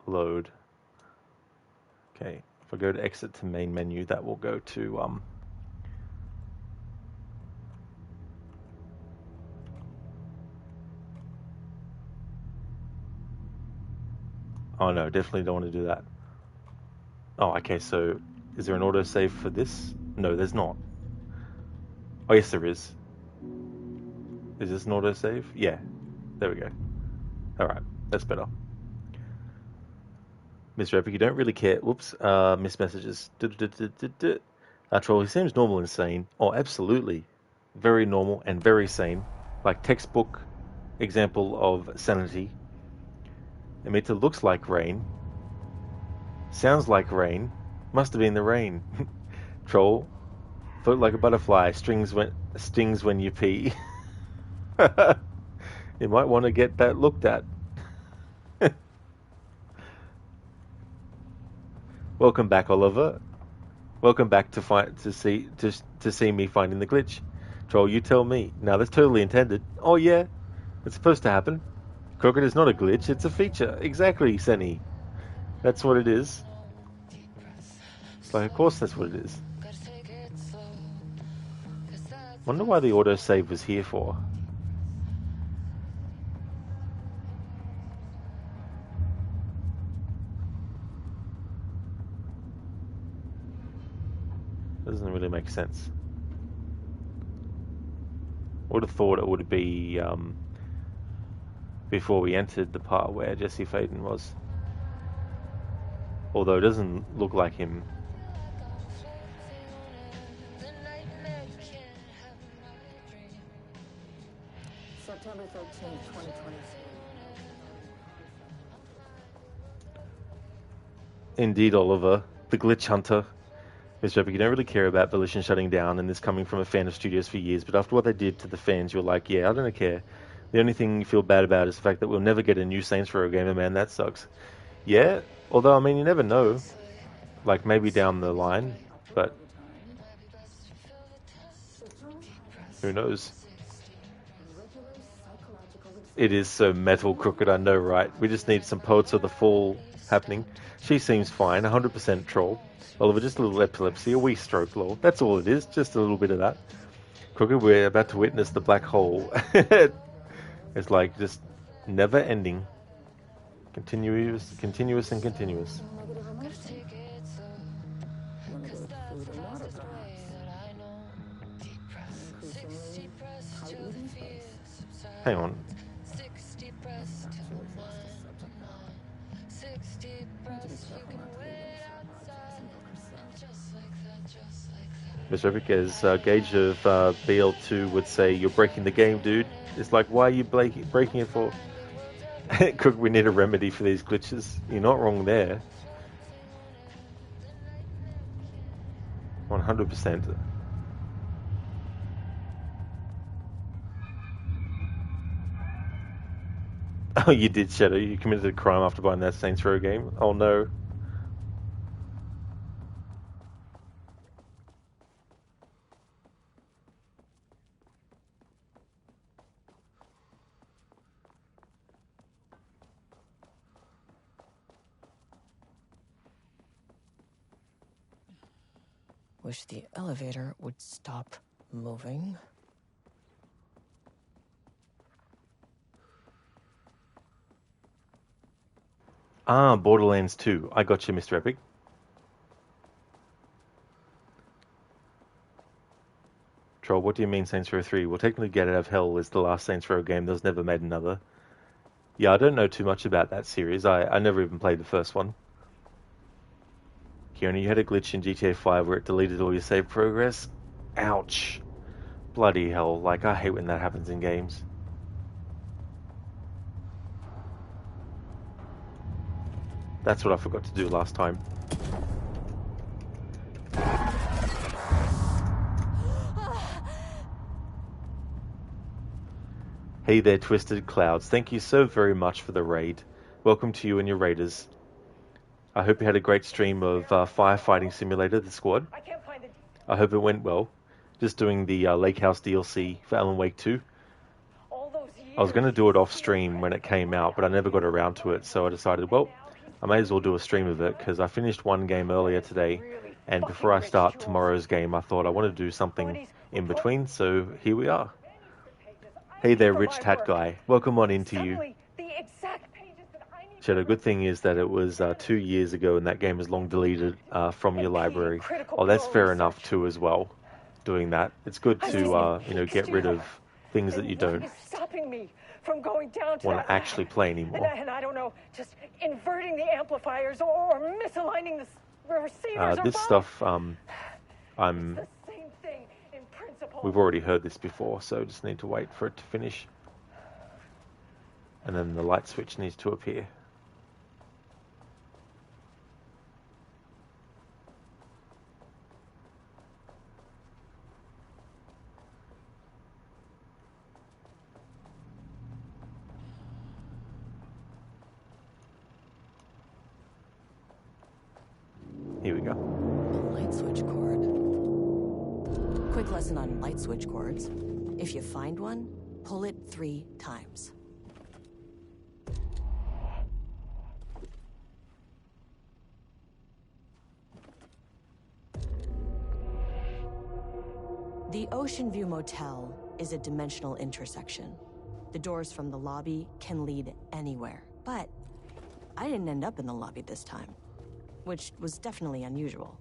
Load. Okay, if I go to exit to main menu, that will go to oh no, definitely don't want to do that. Oh, okay, so is there an autosave for this? No, there's not. Oh yes, there is. Is this an autosave? Yeah, there we go. Alright, that's better. Mr. Epic, you don't really care. Whoops, missed messages. Troll, he seems normal and sane. Oh, absolutely. Very normal and very sane. Like textbook example of sanity. Amita looks like rain. Sounds like rain. Must have been the rain. Troll, float like a butterfly, stings when you pee. You might want to get that looked at. Welcome back, Oliver. Welcome back to see me finding the glitch. Troll, you tell me. Now that's totally intended. Oh yeah, it's supposed to happen. Crooked is not a glitch; it's a feature. Exactly, Senny. That's what it is. It's like, of course, that's what it is. Wonder why the autosave was here for. Doesn't really make sense. Would have thought it would be before we entered the part where Jesse Faden was. Although it doesn't look like him. September 13th, 2023. Indeed, Oliver, the glitch hunter. Mr. Epic, you don't really care about Volition shutting down, and this coming from a fan of studios for years, but after what they did to the fans, you're like, yeah, I don't care. The only thing you feel bad about is the fact that we'll never get a new Saints Row game, and man, that sucks. Yeah, although, I mean, you never know. Like, maybe down the line, but who knows? It is so metal, Crooked, I know, right? We just need some Poets of the Fall happening. She seems fine, 100% troll. Oliver, just a little epilepsy, a wee stroke, lol. That's all it is, just a little bit of that. Crooked, we're about to witness the black hole. It's like just never ending. Continuous and continuous. Hang on. Mr. Epic, as Gage of BL2 would say, you're breaking the game, dude. It's like, why are you breaking it for? Cook, we need a remedy for these glitches. You're not wrong there. 100%. Oh, you did, Shadow. You committed a crime after buying that Saints Row game. Oh no. Wish the elevator would stop moving. Ah, Borderlands 2. I got you, Mr. Epic. Troll, what do you mean Saints Row 3? Well, technically Get Out of Hell is the last Saints Row game. There's never made another. Yeah, I don't know too much about that series. I never even played the first one. Kieran, you had a glitch in GTA 5 where it deleted all your save progress? Ouch. Bloody hell. Like, I hate when that happens in games. That's what I forgot to do last time. Hey there, Twisted Clouds. Thank you so very much for the raid. Welcome to you and your raiders. I hope you had a great stream of Firefighting Simulator, the squad. I hope it went well. Just doing the Lake House DLC for Alan Wake 2. I was going to do it off stream when it came out, but I never got around to it, so I decided, well, I may as well do a stream of it, because I finished one game earlier today, and before I start tomorrow's game, I thought I want to do something in between, so here we are. Hey there, Rich Tat Guy. Welcome on into you. Shadow, good thing is that it was 2 years ago, and that game is long deleted from your library. Oh, that's fair enough, too, as well, doing that. It's good to, get rid of things that you don't from going down to want to actually play anymore. And I don't know, just inverting the amplifiers or misaligning the receivers. This stuff, we've already heard this before, so just need to wait for it to finish. And then the light switch needs to appear. Here we go. Light switch cord. Quick lesson on light switch cords. If you find one, pull it 3 times. The Ocean View Motel is a dimensional intersection. The doors from the lobby can lead anywhere, but I didn't end up in the lobby this time, which was definitely unusual.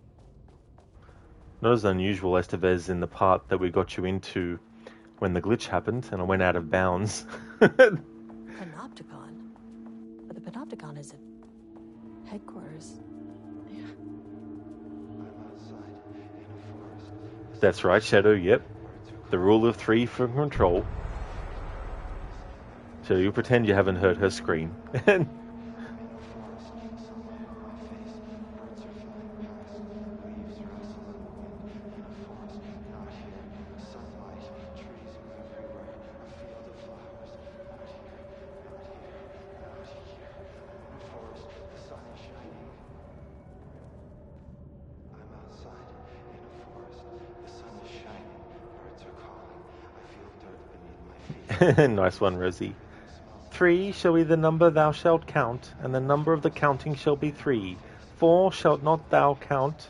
Not as unusual, Estevez, in the part that we got you into when the glitch happened and I went out of bounds. Panopticon? But the Panopticon is at headquarters. Yeah. That's right, Shadow, yep. The rule of 3 for control. So you pretend you haven't heard her scream. Nice one, Rosie. 3 shall be the number thou shalt count, and the number of the counting shall be 3. 4 shalt not thou count.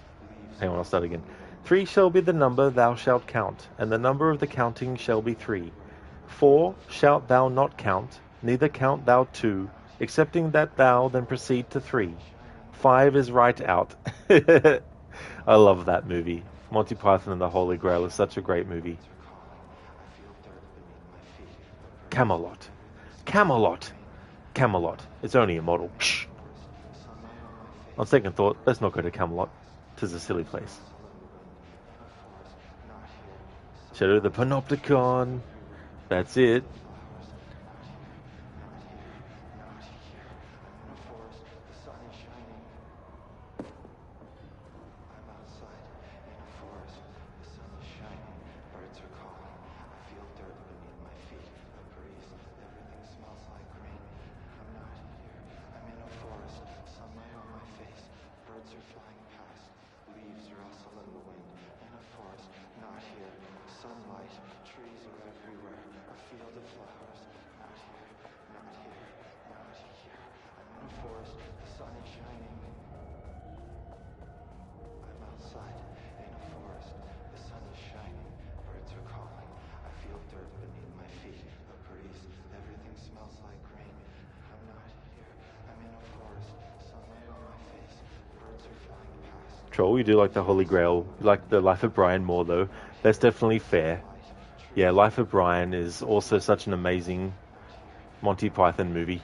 Hang on, I'll start again. 3 shall be the number thou shalt count, and the number of the counting shall be 3. 4 shalt thou not count, neither count thou 2, excepting that thou then proceed to 3. 5 is right out. I love that movie. Monty Python and the Holy Grail is such a great movie. Camelot. Camelot. Camelot. It's only a model. Psh. On second thought, let's not go to Camelot. 'Tis a silly place. Shadow the Panopticon. That's it. Troll, you do like the Holy Grail. You like the Life of Brian more, though. That's definitely fair. Yeah, Life of Brian is also such an amazing Monty Python movie.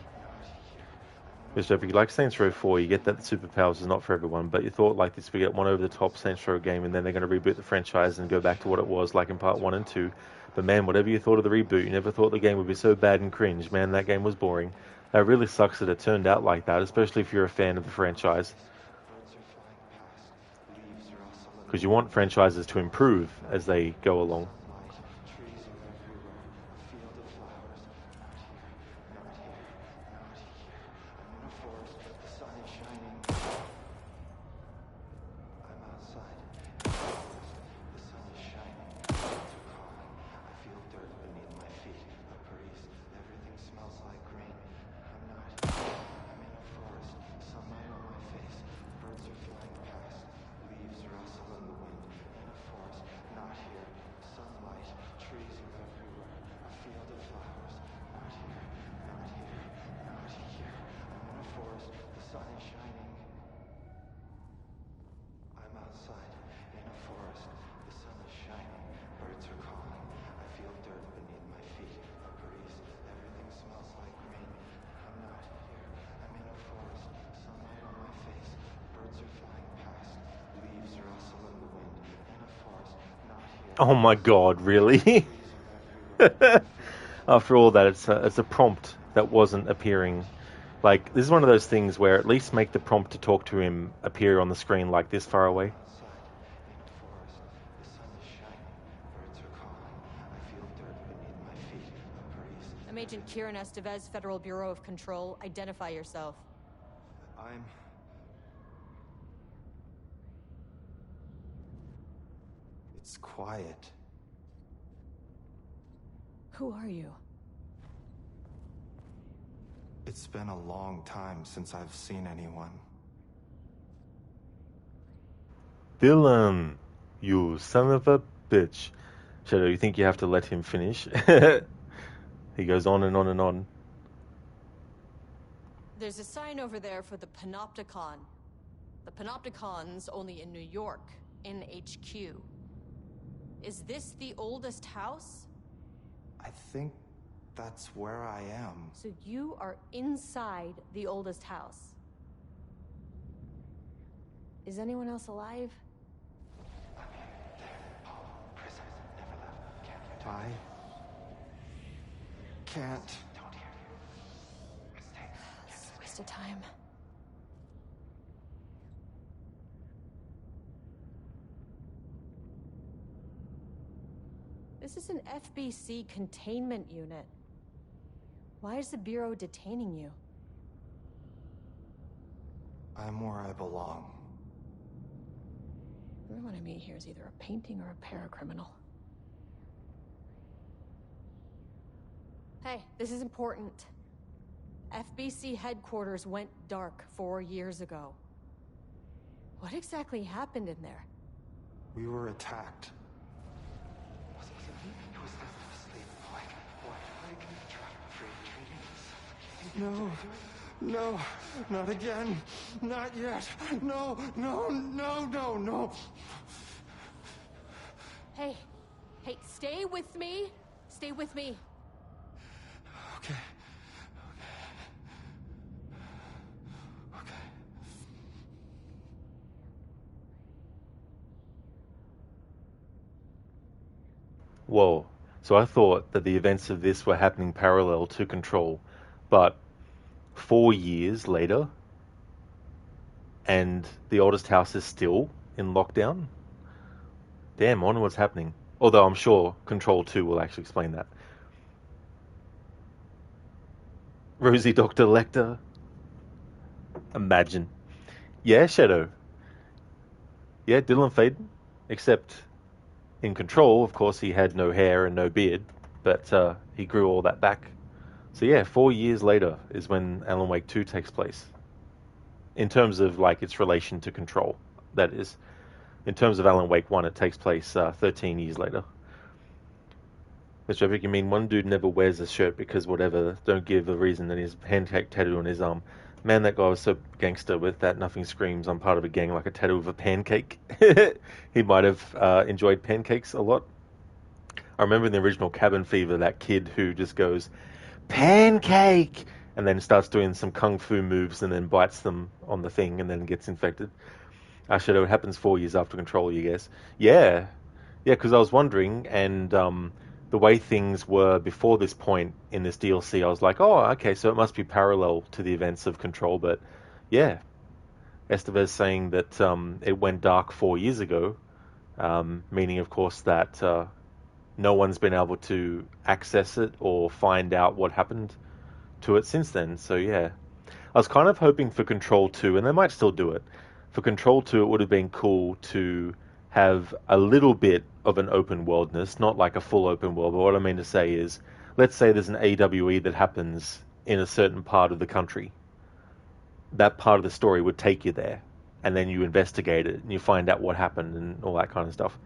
Because if you like Saints Row 4, you get that the superpowers is not for everyone, but you thought like this, we get one over-the-top Saints Row game, and then they're going to reboot the franchise and go back to what it was like in part 1 and 2. But man, whatever you thought of the reboot, you never thought the game would be so bad and cringe. Man, that game was boring. That really sucks that it turned out like that, especially if you're a fan of the franchise. Because you want franchises to improve as they go along. Oh my god, really? After all that, it's a prompt that wasn't appearing. Like, this is one of those things where at least make the prompt to talk to him appear on the screen like this far away. I'm Agent Kieran Estevez, Federal Bureau of Control. Identify yourself. It's quiet. Who are you? It's been a long time since I've seen anyone. Dylan, you son of a bitch. Shadow, you think you have to let him finish? He goes on and on and on. There's a sign over there for the Panopticon. The Panopticon's only in New York, in HQ. Is this the oldest house? I think that's where I am. So you are inside the oldest house. Is anyone else alive? I can't. It's a waste of time. This is an FBC containment unit. Why is the Bureau detaining you? I'm where I belong. Everyone I meet here is either a painting or a paracriminal. Hey, this is important. FBC headquarters went dark 4 years ago. What exactly happened in there? We were attacked. No, no, not again. Not yet. No, no, no, no, no. Hey, stay with me. Stay with me. Okay. Whoa. So I thought that the events of this were happening parallel to Control, but 4 years later, and the oldest house is still in lockdown? Damn, I wonder what's happening. Although I'm sure Control 2 will actually explain that. Rosie Dr. Lecter. Imagine. Yeah, Shadow. Yeah, Dylan Faden. Except in Control, of course, he had no hair and no beard, but he grew all that back. So yeah, 4 years later is when Alan Wake 2 takes place. In terms of like its relation to Control, that is. In terms of Alan Wake 1, it takes place 13 years later. Mr. Epic, you mean one dude never wears a shirt because whatever, don't give a reason, and his handshake tattoo on his arm. Man, that guy was so gangster with that nothing screams, I'm part of a gang like a tattoo of a pancake. He might have enjoyed pancakes a lot. I remember in the original Cabin Fever, that kid who just goes, pancake! And then starts doing some kung fu moves and then bites them on the thing and then gets infected. Shadow, it happens 4 years after Control, you guess. Yeah, because I was wondering, and the way things were before this point in this DLC, I was like, oh, okay, so it must be parallel to the events of Control, but yeah. Estevez saying that it went dark 4 years ago, meaning, of course, that no one's been able to access it or find out what happened to it since then, so yeah. I was kind of hoping for Control 2, and they might still do it. For Control 2, it would have been cool to have a little bit of an open worldness, not like a full open world, but what I mean to say is, let's say there's an AWE that happens in a certain part of the country. That part of the story would take you there, and then you investigate it, and you find out what happened, and all that kind of stuff.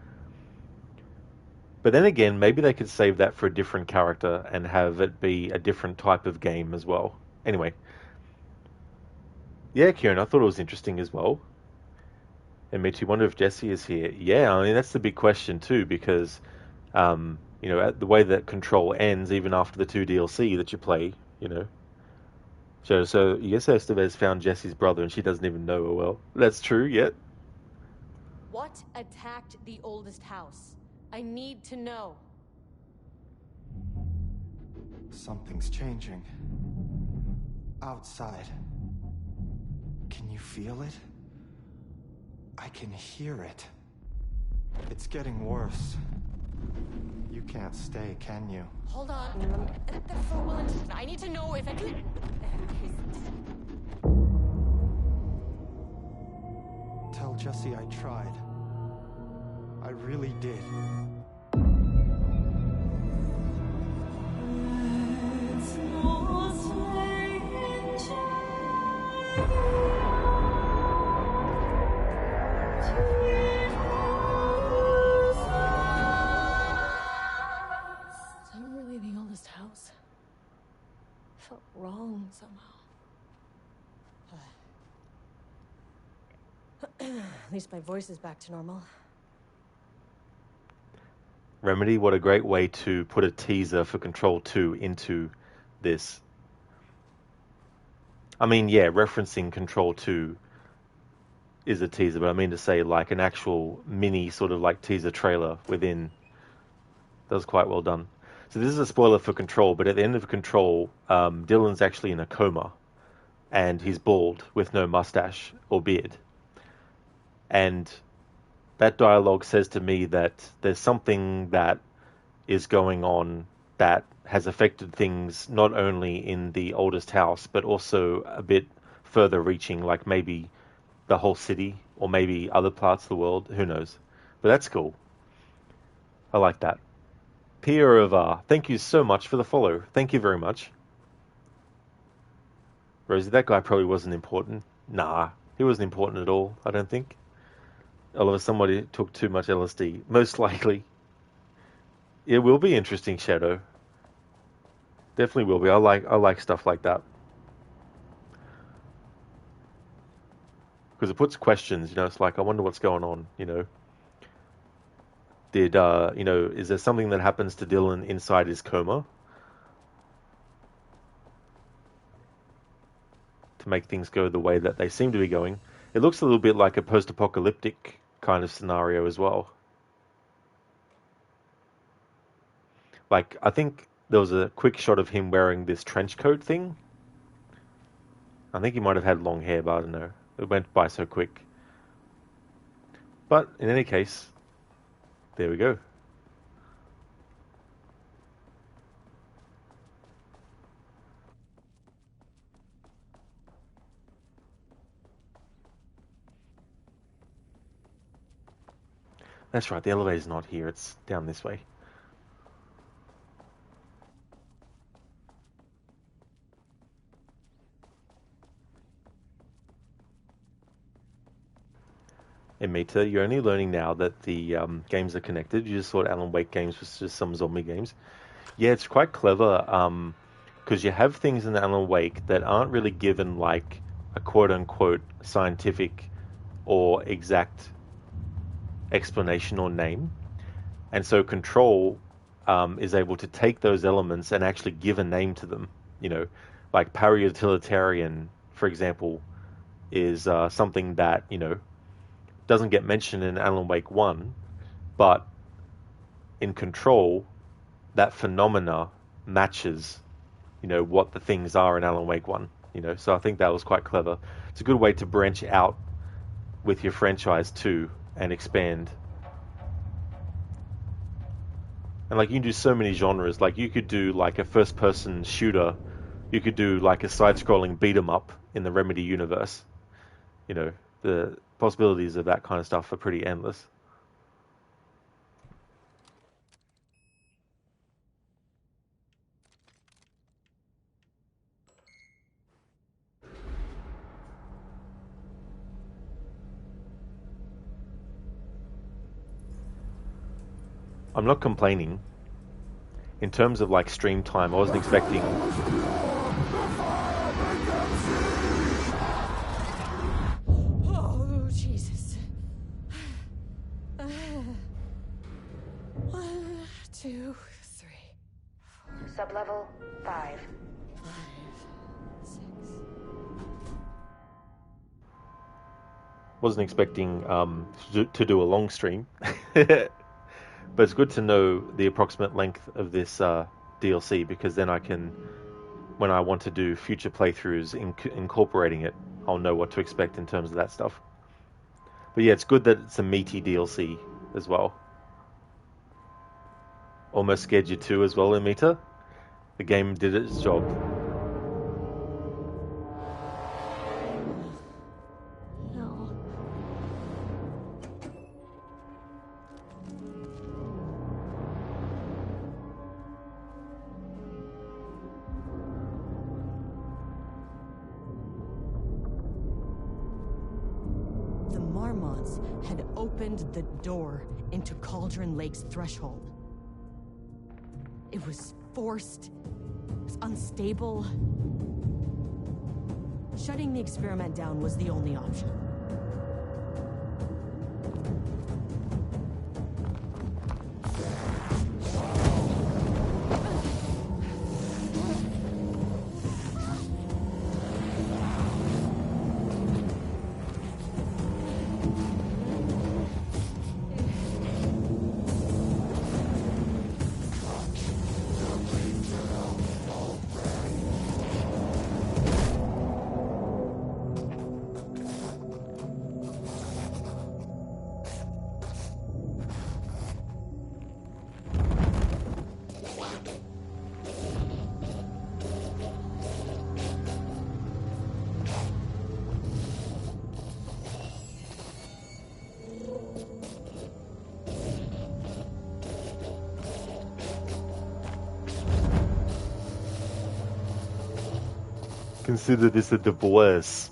But then again, maybe they could save that for a different character, and have it be a different type of game as well. Anyway. Yeah, Kieran, I thought it was interesting as well. And makes you wonder if Jesse is here. Yeah, I mean, that's the big question too, because, the way that Control ends, even after the 2 DLC that you play, So yes, Estevez found Jesse's brother, and she doesn't even know her well. That's true, yet. What attacked the oldest house? I need to know. Something's changing. Outside. Can you feel it? I can hear it. It's getting worse. You can't stay, can you? Hold on. For Wellington, I need to know if I can... Tell Jesse I tried. I really did. Wrong somehow. At least my voice is back to normal. Remedy, what a great way to put a teaser for Control 2 into this. I mean, yeah, referencing Control 2 is a teaser, but I mean to say like an actual mini sort of like teaser trailer within. That was quite well done. So this is a spoiler for Control, but at the end of Control, Dylan's actually in a coma, and he's bald with no mustache or beard. And that dialogue says to me that there's something that is going on that has affected things not only in the oldest house, but also a bit further reaching, like maybe the whole city, or maybe other parts of the world, who knows. But that's cool. I like that. Pierre of thank you so much for the follow. Thank you very much. Rosie, that guy probably wasn't important. Nah, he wasn't important at all, I don't think. Oliver, somebody took too much LSD. Most likely. It will be interesting, Shadow. Definitely will be. I like stuff like that. Because it puts questions, it's like, I wonder what's going on, Did, is there something that happens to Dylan inside his coma? To make things go the way that they seem to be going. It looks a little bit like a post-apocalyptic kind of scenario as well. Like, I think there was a quick shot of him wearing this trench coat thing. I think he might have had long hair, but I don't know. It went by so quick. But in any case, there we go. That's right, the elevator's not here, it's down this way. Amita, you're only learning now that the games are connected. You just thought Alan Wake games was just some zombie games. Yeah, it's quite clever, because you have things in Alan Wake that aren't really given like a quote-unquote scientific or exact explanation or name. And so Control is able to take those elements and actually give a name to them. You know, like para-utilitarian, for example, is something that, you know, doesn't get mentioned in Alan Wake 1, but in Control, that phenomena matches, you know, what the things are in Alan Wake 1, you know, so I think that was quite clever. It's a good way to branch out with your franchise too and expand. And like, you can do so many genres. Like, you could do like a first-person shooter, you could do like a side-scrolling beat-em-up in the Remedy universe. You know, the possibilities of that kind of stuff are pretty endless. I'm not complaining. In terms of like stream time, I wasn't expecting... Oh, Jesus. 1, 2, 3, 4. Sublevel 5. 6. Wasn't expecting to do a long stream. But it's good to know the approximate length of this DLC, because then I can, when I want to do future playthroughs incorporating it, I'll know what to expect in terms of that stuff. But yeah, it's good that it's a meaty DLC as well. Almost scared you too as well, Amita. The game did its job. Had opened the door into Cauldron Lake's threshold. It was forced, it was unstable. Shutting the experiment down was the only option. Consider this a divorce.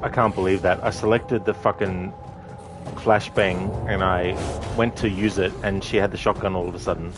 I can't believe that. I selected the fucking flashbang and I went to use it and she had the shotgun all of a sudden.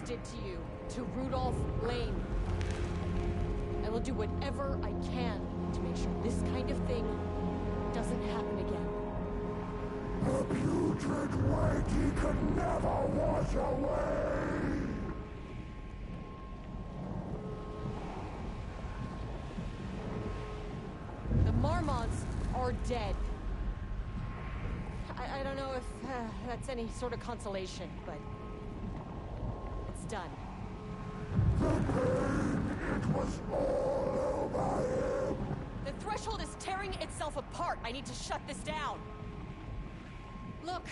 Did to you, to Rudolph Lane. I will do whatever I can to make sure this kind of thing doesn't happen again. The putrid weight he could never wash away! The Marmonts are dead. I don't know if that's any sort of consolation, but done. It was all over him. The threshold is tearing itself apart. I need to shut this down. Look,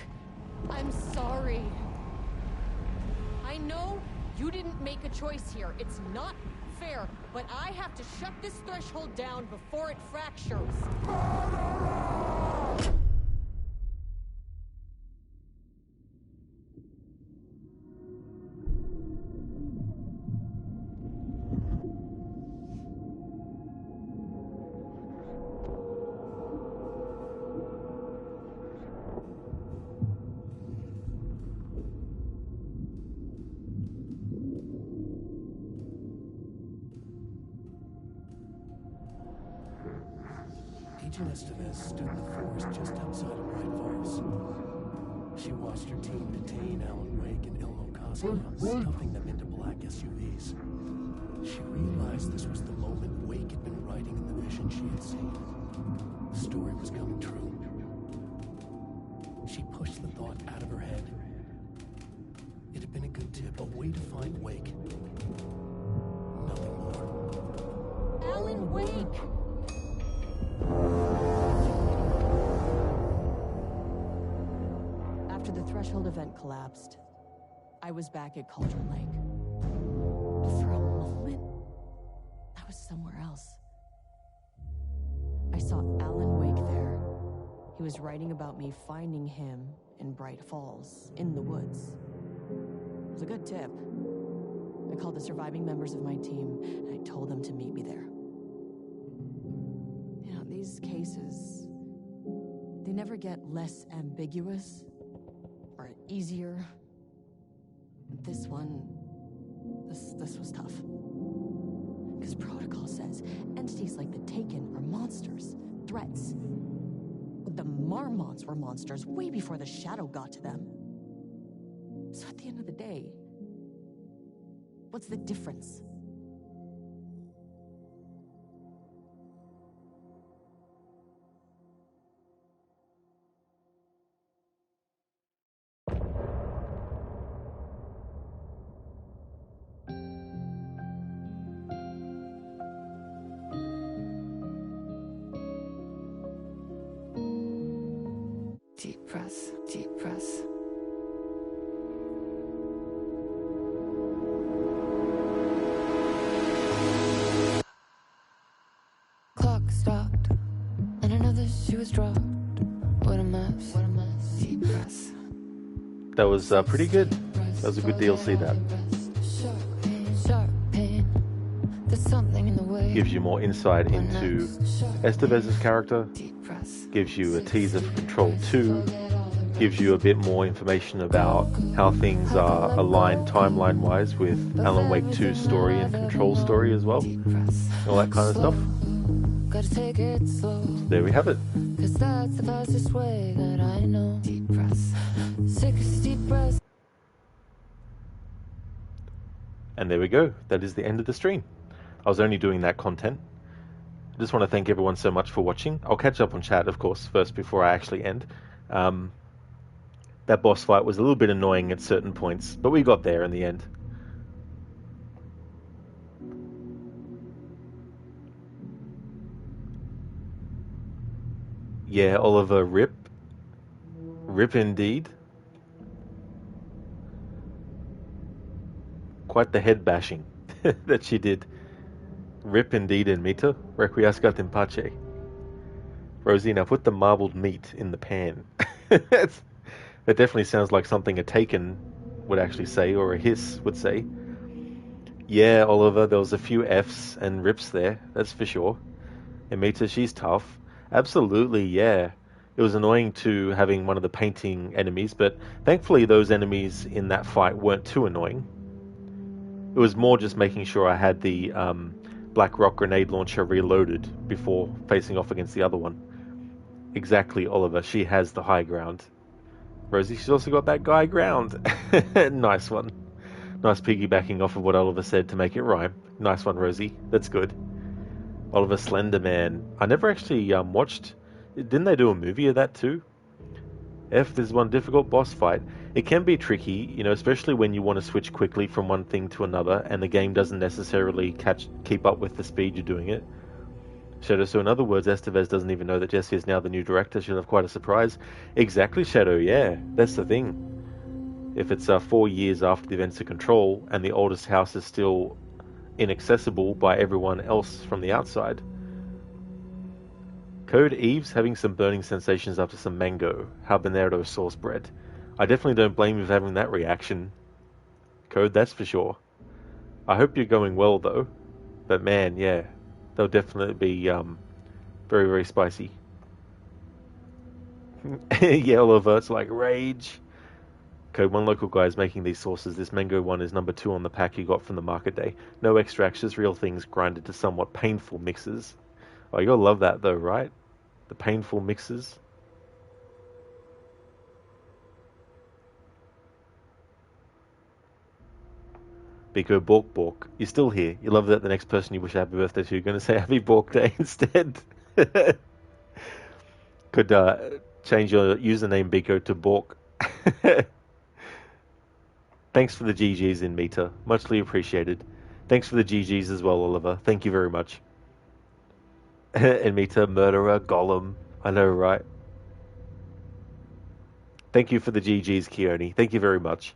I'm sorry. I know you didn't make a choice here. It's not fair, but I have to shut this threshold down before it fractures. Agent Estevez stood in the forest just outside of Bright Falls. She watched her team detain Alan Wake and Elmo Koskinen, stuffing them into black SUVs. She realized this was the moment Wake had been writing in the vision she had seen. The story was coming true. She pushed the thought out of her head. It had been a good tip, a way to find Wake. Nothing more. Alan Wake! After the Threshold event collapsed, I was back at Cauldron Lake. But for a moment, I was somewhere else. I saw Alan Wake there. He was writing about me finding him in Bright Falls, in the woods. It was a good tip. I called the surviving members of my team, and I told them to meet me there. You know, these cases, they never get less ambiguous or easier. This one, this was tough. Because protocol says entities like the Taken are monsters, threats. The Marmonts were monsters way before the Shadow got to them. So at the end of the day, what's the difference? press, deep press. Clock stopped, and I know that she was dropped. What a mess, deep press. That was pretty good. That was a good DLC, that. Sharp pain, there's something in the way. Gives you more insight into Estevez's character. Gives you a teaser for Control 2. Gives you a bit more information about how things are aligned timeline-wise with Alan Wake 2's story and Control's story as well. All that kind of stuff. Gotta take it slow. So there we have it. 'Cause that's the fastest way that I know. Deep press. 6 deep breaths. And there we go. That is the end of the stream. I was only doing that content. I just want to thank everyone so much for watching. I'll catch up on chat, of course, first before I actually end. That boss fight was a little bit annoying at certain points, but we got there in the end. Yeah, Oliver, rip. Rip indeed. Quite the head bashing that she did. Rip indeed in Mita. Requiescat in pace. Rosie, now put the marbled meat in the pan. That definitely sounds like something a Taken would actually say, or a Hiss would say. Yeah, Oliver, there was a few Fs and rips there, that's for sure. And Mita, she's tough. Absolutely, yeah. It was annoying to having one of the painting enemies, but thankfully those enemies in that fight weren't too annoying. It was more just making sure I had the Black Rock grenade launcher reloaded before facing off against the other one. Exactly, Oliver, she has the high ground. Rosie, she's also got that guy ground. Nice one. Nice piggybacking off of what Oliver said to make it rhyme. Nice one, Rosie. That's good. Oliver Slenderman. I never actually watched... Didn't they do a movie of that too? F, there's one difficult boss fight. It can be tricky, you know, especially when you want to switch quickly from one thing to another and the game doesn't necessarily keep up with the speed you're doing it. Shadow, so in other words, Estevez doesn't even know that Jesse is now the new director. She'll have quite a surprise. Exactly, Shadow, yeah. That's the thing. If it's 4 years after the events of Control and the oldest house is still inaccessible by everyone else from the outside. Code Eve's having some burning sensations after some mango, habanero sauce bread. I definitely don't blame you for having that reaction. Code, that's for sure. I hope you're going well though. But man, yeah. They'll definitely be very, very spicy. Yellow averts like rage. Code, one local guy is making these sauces. This mango one is number 2 on the pack you got from the market day. No extracts, just real things grinded to somewhat painful mixes. Oh, you'll love that though, right? The painful mixes. Biko Bork Bork, you're still here. You love that the next person you wish a happy birthday to, you're going to say happy Bork Day instead. Could change your username, Biko, to Bork. Thanks for the GGs in Mita. Muchly appreciated. Thanks for the GGs as well, Oliver. Thank you very much. And Mita, Murderer, Gollum. I know, right? Thank you for the GGs, Keone. Thank you very much.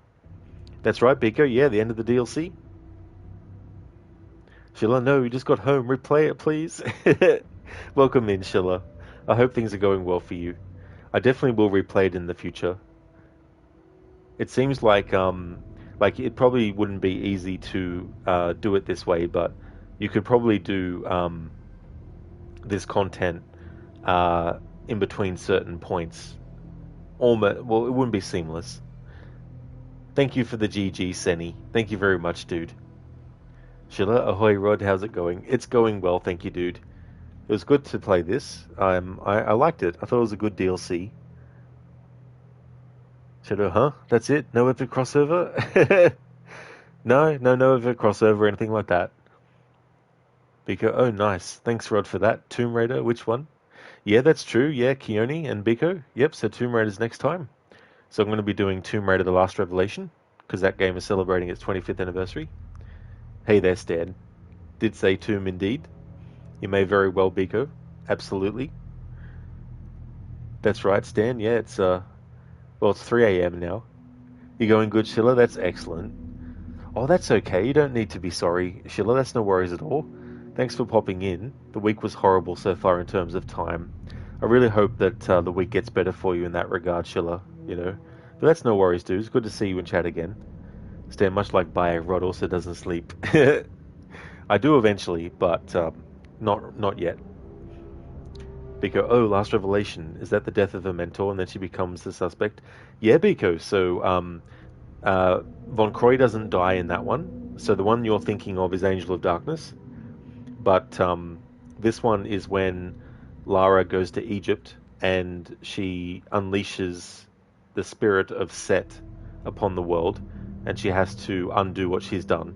That's right, Biko. Yeah, the end of the DLC. Shilla, no, you just got home. Replay it, please. Welcome in, Shilla. I hope things are going well for you. I definitely will replay it in the future. It seems like it probably wouldn't be easy to do it this way, but you could probably do this content in between certain points. Almost, well, it wouldn't be seamless. Thank you for the GG, Senny. Thank you very much, dude. Shilla, ahoy, Rod. How's it going? It's going well, thank you, dude. It was good to play this. I liked it. I thought it was a good DLC. Shadow, huh? That's it? No epic crossover? No epic crossover or anything like that. Biko, oh, nice. Thanks, Rod, for that. Tomb Raider, which one? Yeah, that's true. Yeah, Keone and Biko. Yep, so Tomb Raider's next time. So I'm going to be doing Tomb Raider The Last Revelation, because that game is celebrating its 25th anniversary. Hey there, Stan. Did say Tomb indeed. You may very well, Biko. Absolutely. That's right, Stan. Yeah, it's Well, it's 3 a.m. now. You going good, Sheila? That's excellent. Oh, that's okay. You don't need to be sorry, Sheila. That's no worries at all. Thanks for popping in. The week was horrible so far in terms of time. I really hope that the week gets better for you in that regard, Sheila. You know, but that's no worries, dude. It's good to see you in chat again. Stan, much like Bayek, Rod also doesn't sleep. I do eventually, but not yet. Biko, oh, last revelation. Is that the death of her mentor and then she becomes the suspect? Yeah, Biko. So, Von Croy doesn't die in that one. So the one you're thinking of is Angel of Darkness. But this one is when Lara goes to Egypt and she unleashes the spirit of Set upon the world, and she has to undo what she's done.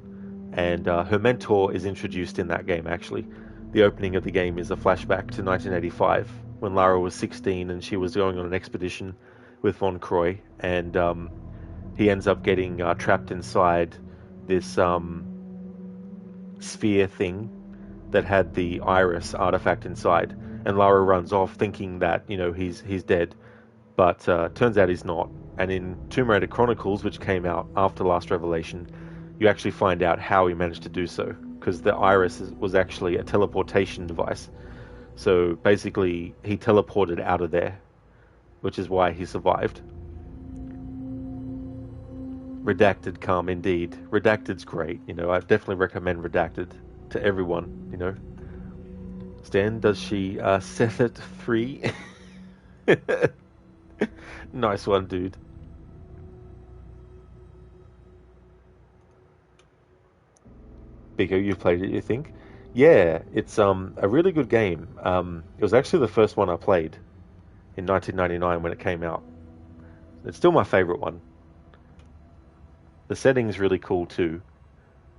And her mentor is introduced in that game, actually. The opening of the game is a flashback to 1985, when Lara was 16 and she was going on an expedition with Von Croy, and he ends up getting trapped inside this sphere thing that had the Iris artifact inside, and Lara runs off thinking that, you know, he's dead, but turns out he's not. And in Tomb Raider Chronicles, which came out after Last Revelation, you actually find out how he managed to do so, because the Iris was actually a teleportation device. So basically, he teleported out of there, which is why he survived. Redacted calm indeed. Redacted's great. You know, I definitely recommend Redacted to everyone. You know, Stan, does she set it free? Nice one, dude. Biko, you've played it, you think? Yeah, it's a really good game. It was actually the first one I played in 1999 when it came out. It's still my favorite one. The setting's really cool too.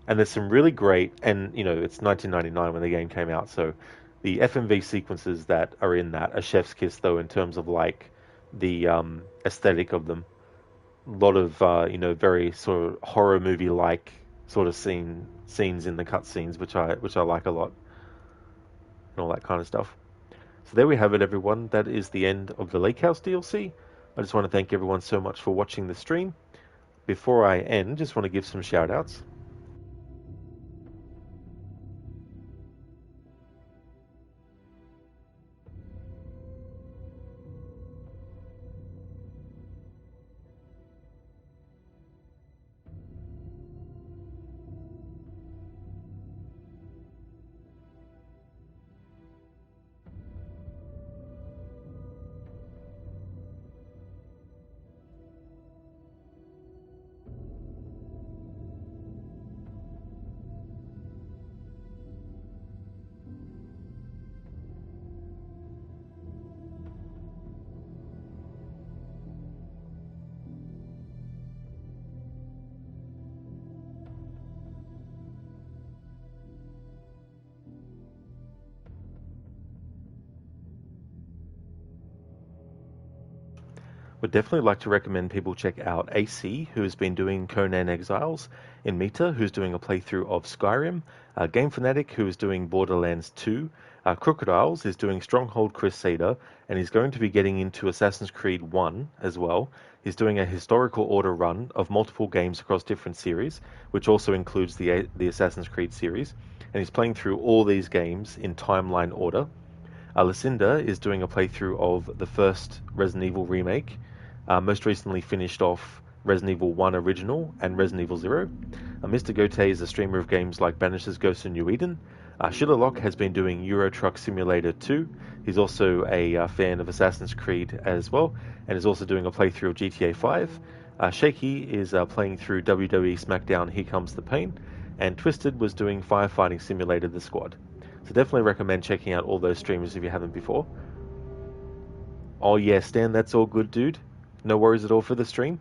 And there's some really great, and you know, it's 1999 when the game came out, so the FMV sequences that are in that are chef's kiss though, in terms of like the aesthetic of them. A lot of you know, very sort of horror movie like sort of scenes in the cutscenes, which I like a lot, and all that kind of stuff. So there we have it, everyone. That is the end of the Lake House DLC. I just want to thank everyone so much for watching the stream. Before I end, just want to give some shout outs. Would definitely like to recommend people check out AC, who has been doing Conan Exiles, in Meta, who's doing a playthrough of Skyrim, Game Fanatic, who is doing Borderlands 2, Crocodiles is doing Stronghold Crusader, and he's going to be getting into Assassin's Creed 1 as well. He's doing a historical order run of multiple games across different series, which also includes the Assassin's Creed series, and he's playing through all these games in timeline order. Lucinda is doing a playthrough of the first Resident Evil remake, most recently finished off Resident Evil 1 Original and Resident Evil 0. Mr. Gote is a streamer of games like Banishers Ghost of New Eden. Schiller Locke has been doing Euro Truck Simulator 2. He's also a fan of Assassin's Creed as well, and is also doing a playthrough of GTA 5. Shaky is playing through WWE SmackDown Here Comes the Pain, and Twisted was doing Firefighting Simulator The Squad. So definitely recommend checking out all those streamers if you haven't before. Oh yeah, Stan, that's all good, dude. No worries at all for the stream.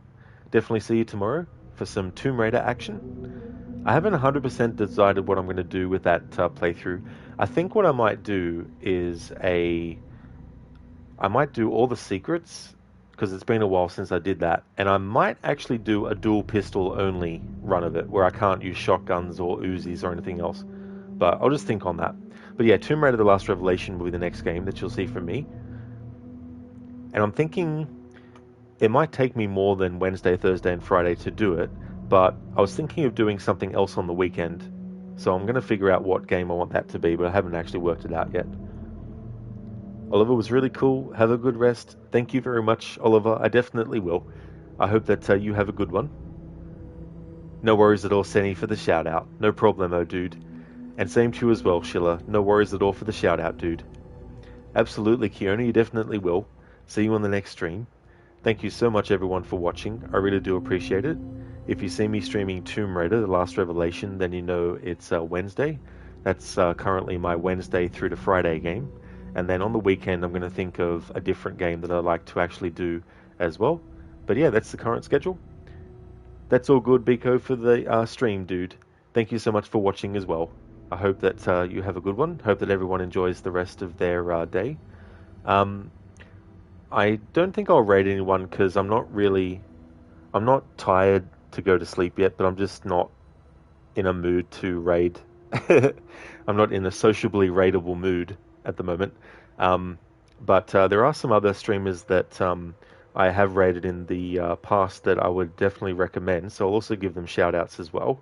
Definitely see you tomorrow for some Tomb Raider action. I haven't 100% decided what I'm going to do with that playthrough. I think what I might do is I might do all the secrets, because it's been a while since I did that, and I might actually do a dual pistol only run of it, where I can't use shotguns or Uzis or anything else. But I'll just think on that. But yeah, Tomb Raider The Last Revelation will be the next game that you'll see from me. And I'm thinking it might take me more than Wednesday, Thursday, and Friday to do it, but I was thinking of doing something else on the weekend. So I'm going to figure out what game I want that to be, but I haven't actually worked it out yet. Oliver was really cool. Have a good rest. Thank you very much, Oliver. I definitely will. I hope that you have a good one. No worries at all, Senny, for the shout out. No problemo, dude. And same to you as well, Schiller. No worries at all for the shout out, dude. Absolutely, Keone, you definitely will. See you on the next stream. Thank you so much, everyone, for watching. I really do appreciate it. If you see me streaming Tomb Raider, The Last Revelation, then you know it's Wednesday. That's currently my Wednesday through to Friday game. And then on the weekend, I'm going to think of a different game that I'd like to actually do as well. But yeah, that's the current schedule. That's all good, Biko, for the stream, dude. Thank you so much for watching as well. I hope that you have a good one. Hope that everyone enjoys the rest of their day. I don't think I'll raid anyone because I'm not tired to go to sleep yet, but I'm just not in a mood to raid. I'm not in a sociably raidable mood at the moment. But there are some other streamers that I have raided in the past that I would definitely recommend, so I'll also give them shout outs as well.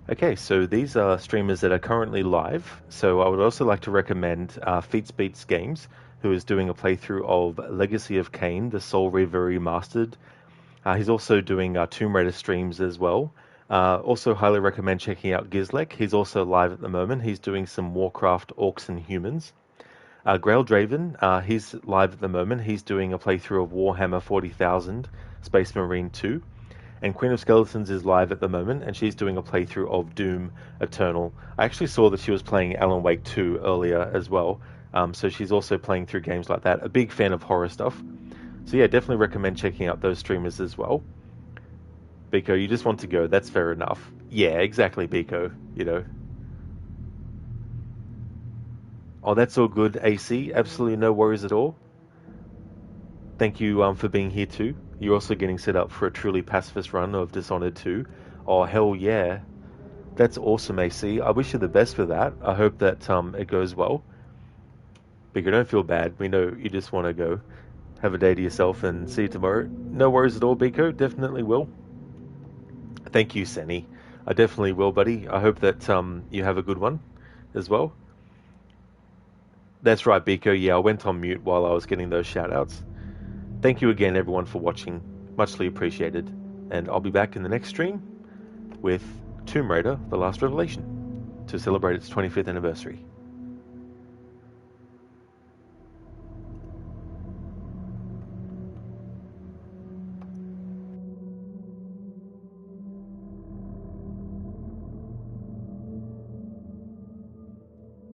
Okay, so these are streamers that are currently live. So I would also like to recommend Feats Beats Games, who is doing a playthrough of Legacy of Kain, the Soul Reaver Remastered. He's also doing Tomb Raider streams as well. Also highly recommend checking out Gizlek. He's also live at the moment. He's doing some Warcraft Orcs and Humans. Grail Draven, he's live at the moment. He's doing a playthrough of Warhammer 40,000, Space Marine 2. And Queen of Skeletons is live at the moment, and she's doing a playthrough of Doom Eternal. I actually saw that she was playing Alan Wake 2 earlier as well, so she's also playing through games like that. A big fan of horror stuff. So yeah, definitely recommend checking out those streamers as well. Biko, you just want to go, that's fair enough. Yeah, exactly, Biko, you know. Oh, that's all good, AC. Absolutely no worries at all. Thank you for being here too. You're also getting set up for a truly pacifist run of Dishonored 2. Oh, hell yeah. That's awesome, AC. I wish you the best for that. I hope that it goes well. Biko, don't feel bad. We know you just want to go have a day to yourself and see you tomorrow. No worries at all, Biko. Definitely will. Thank you, Senny. I definitely will, buddy. I hope that you have a good one as well. That's right, Biko. Yeah, I went on mute while I was getting those shout-outs. Thank you again, everyone, for watching. Muchly appreciated. And I'll be back in the next stream with Tomb Raider: The Last Revelation to celebrate its 25th anniversary.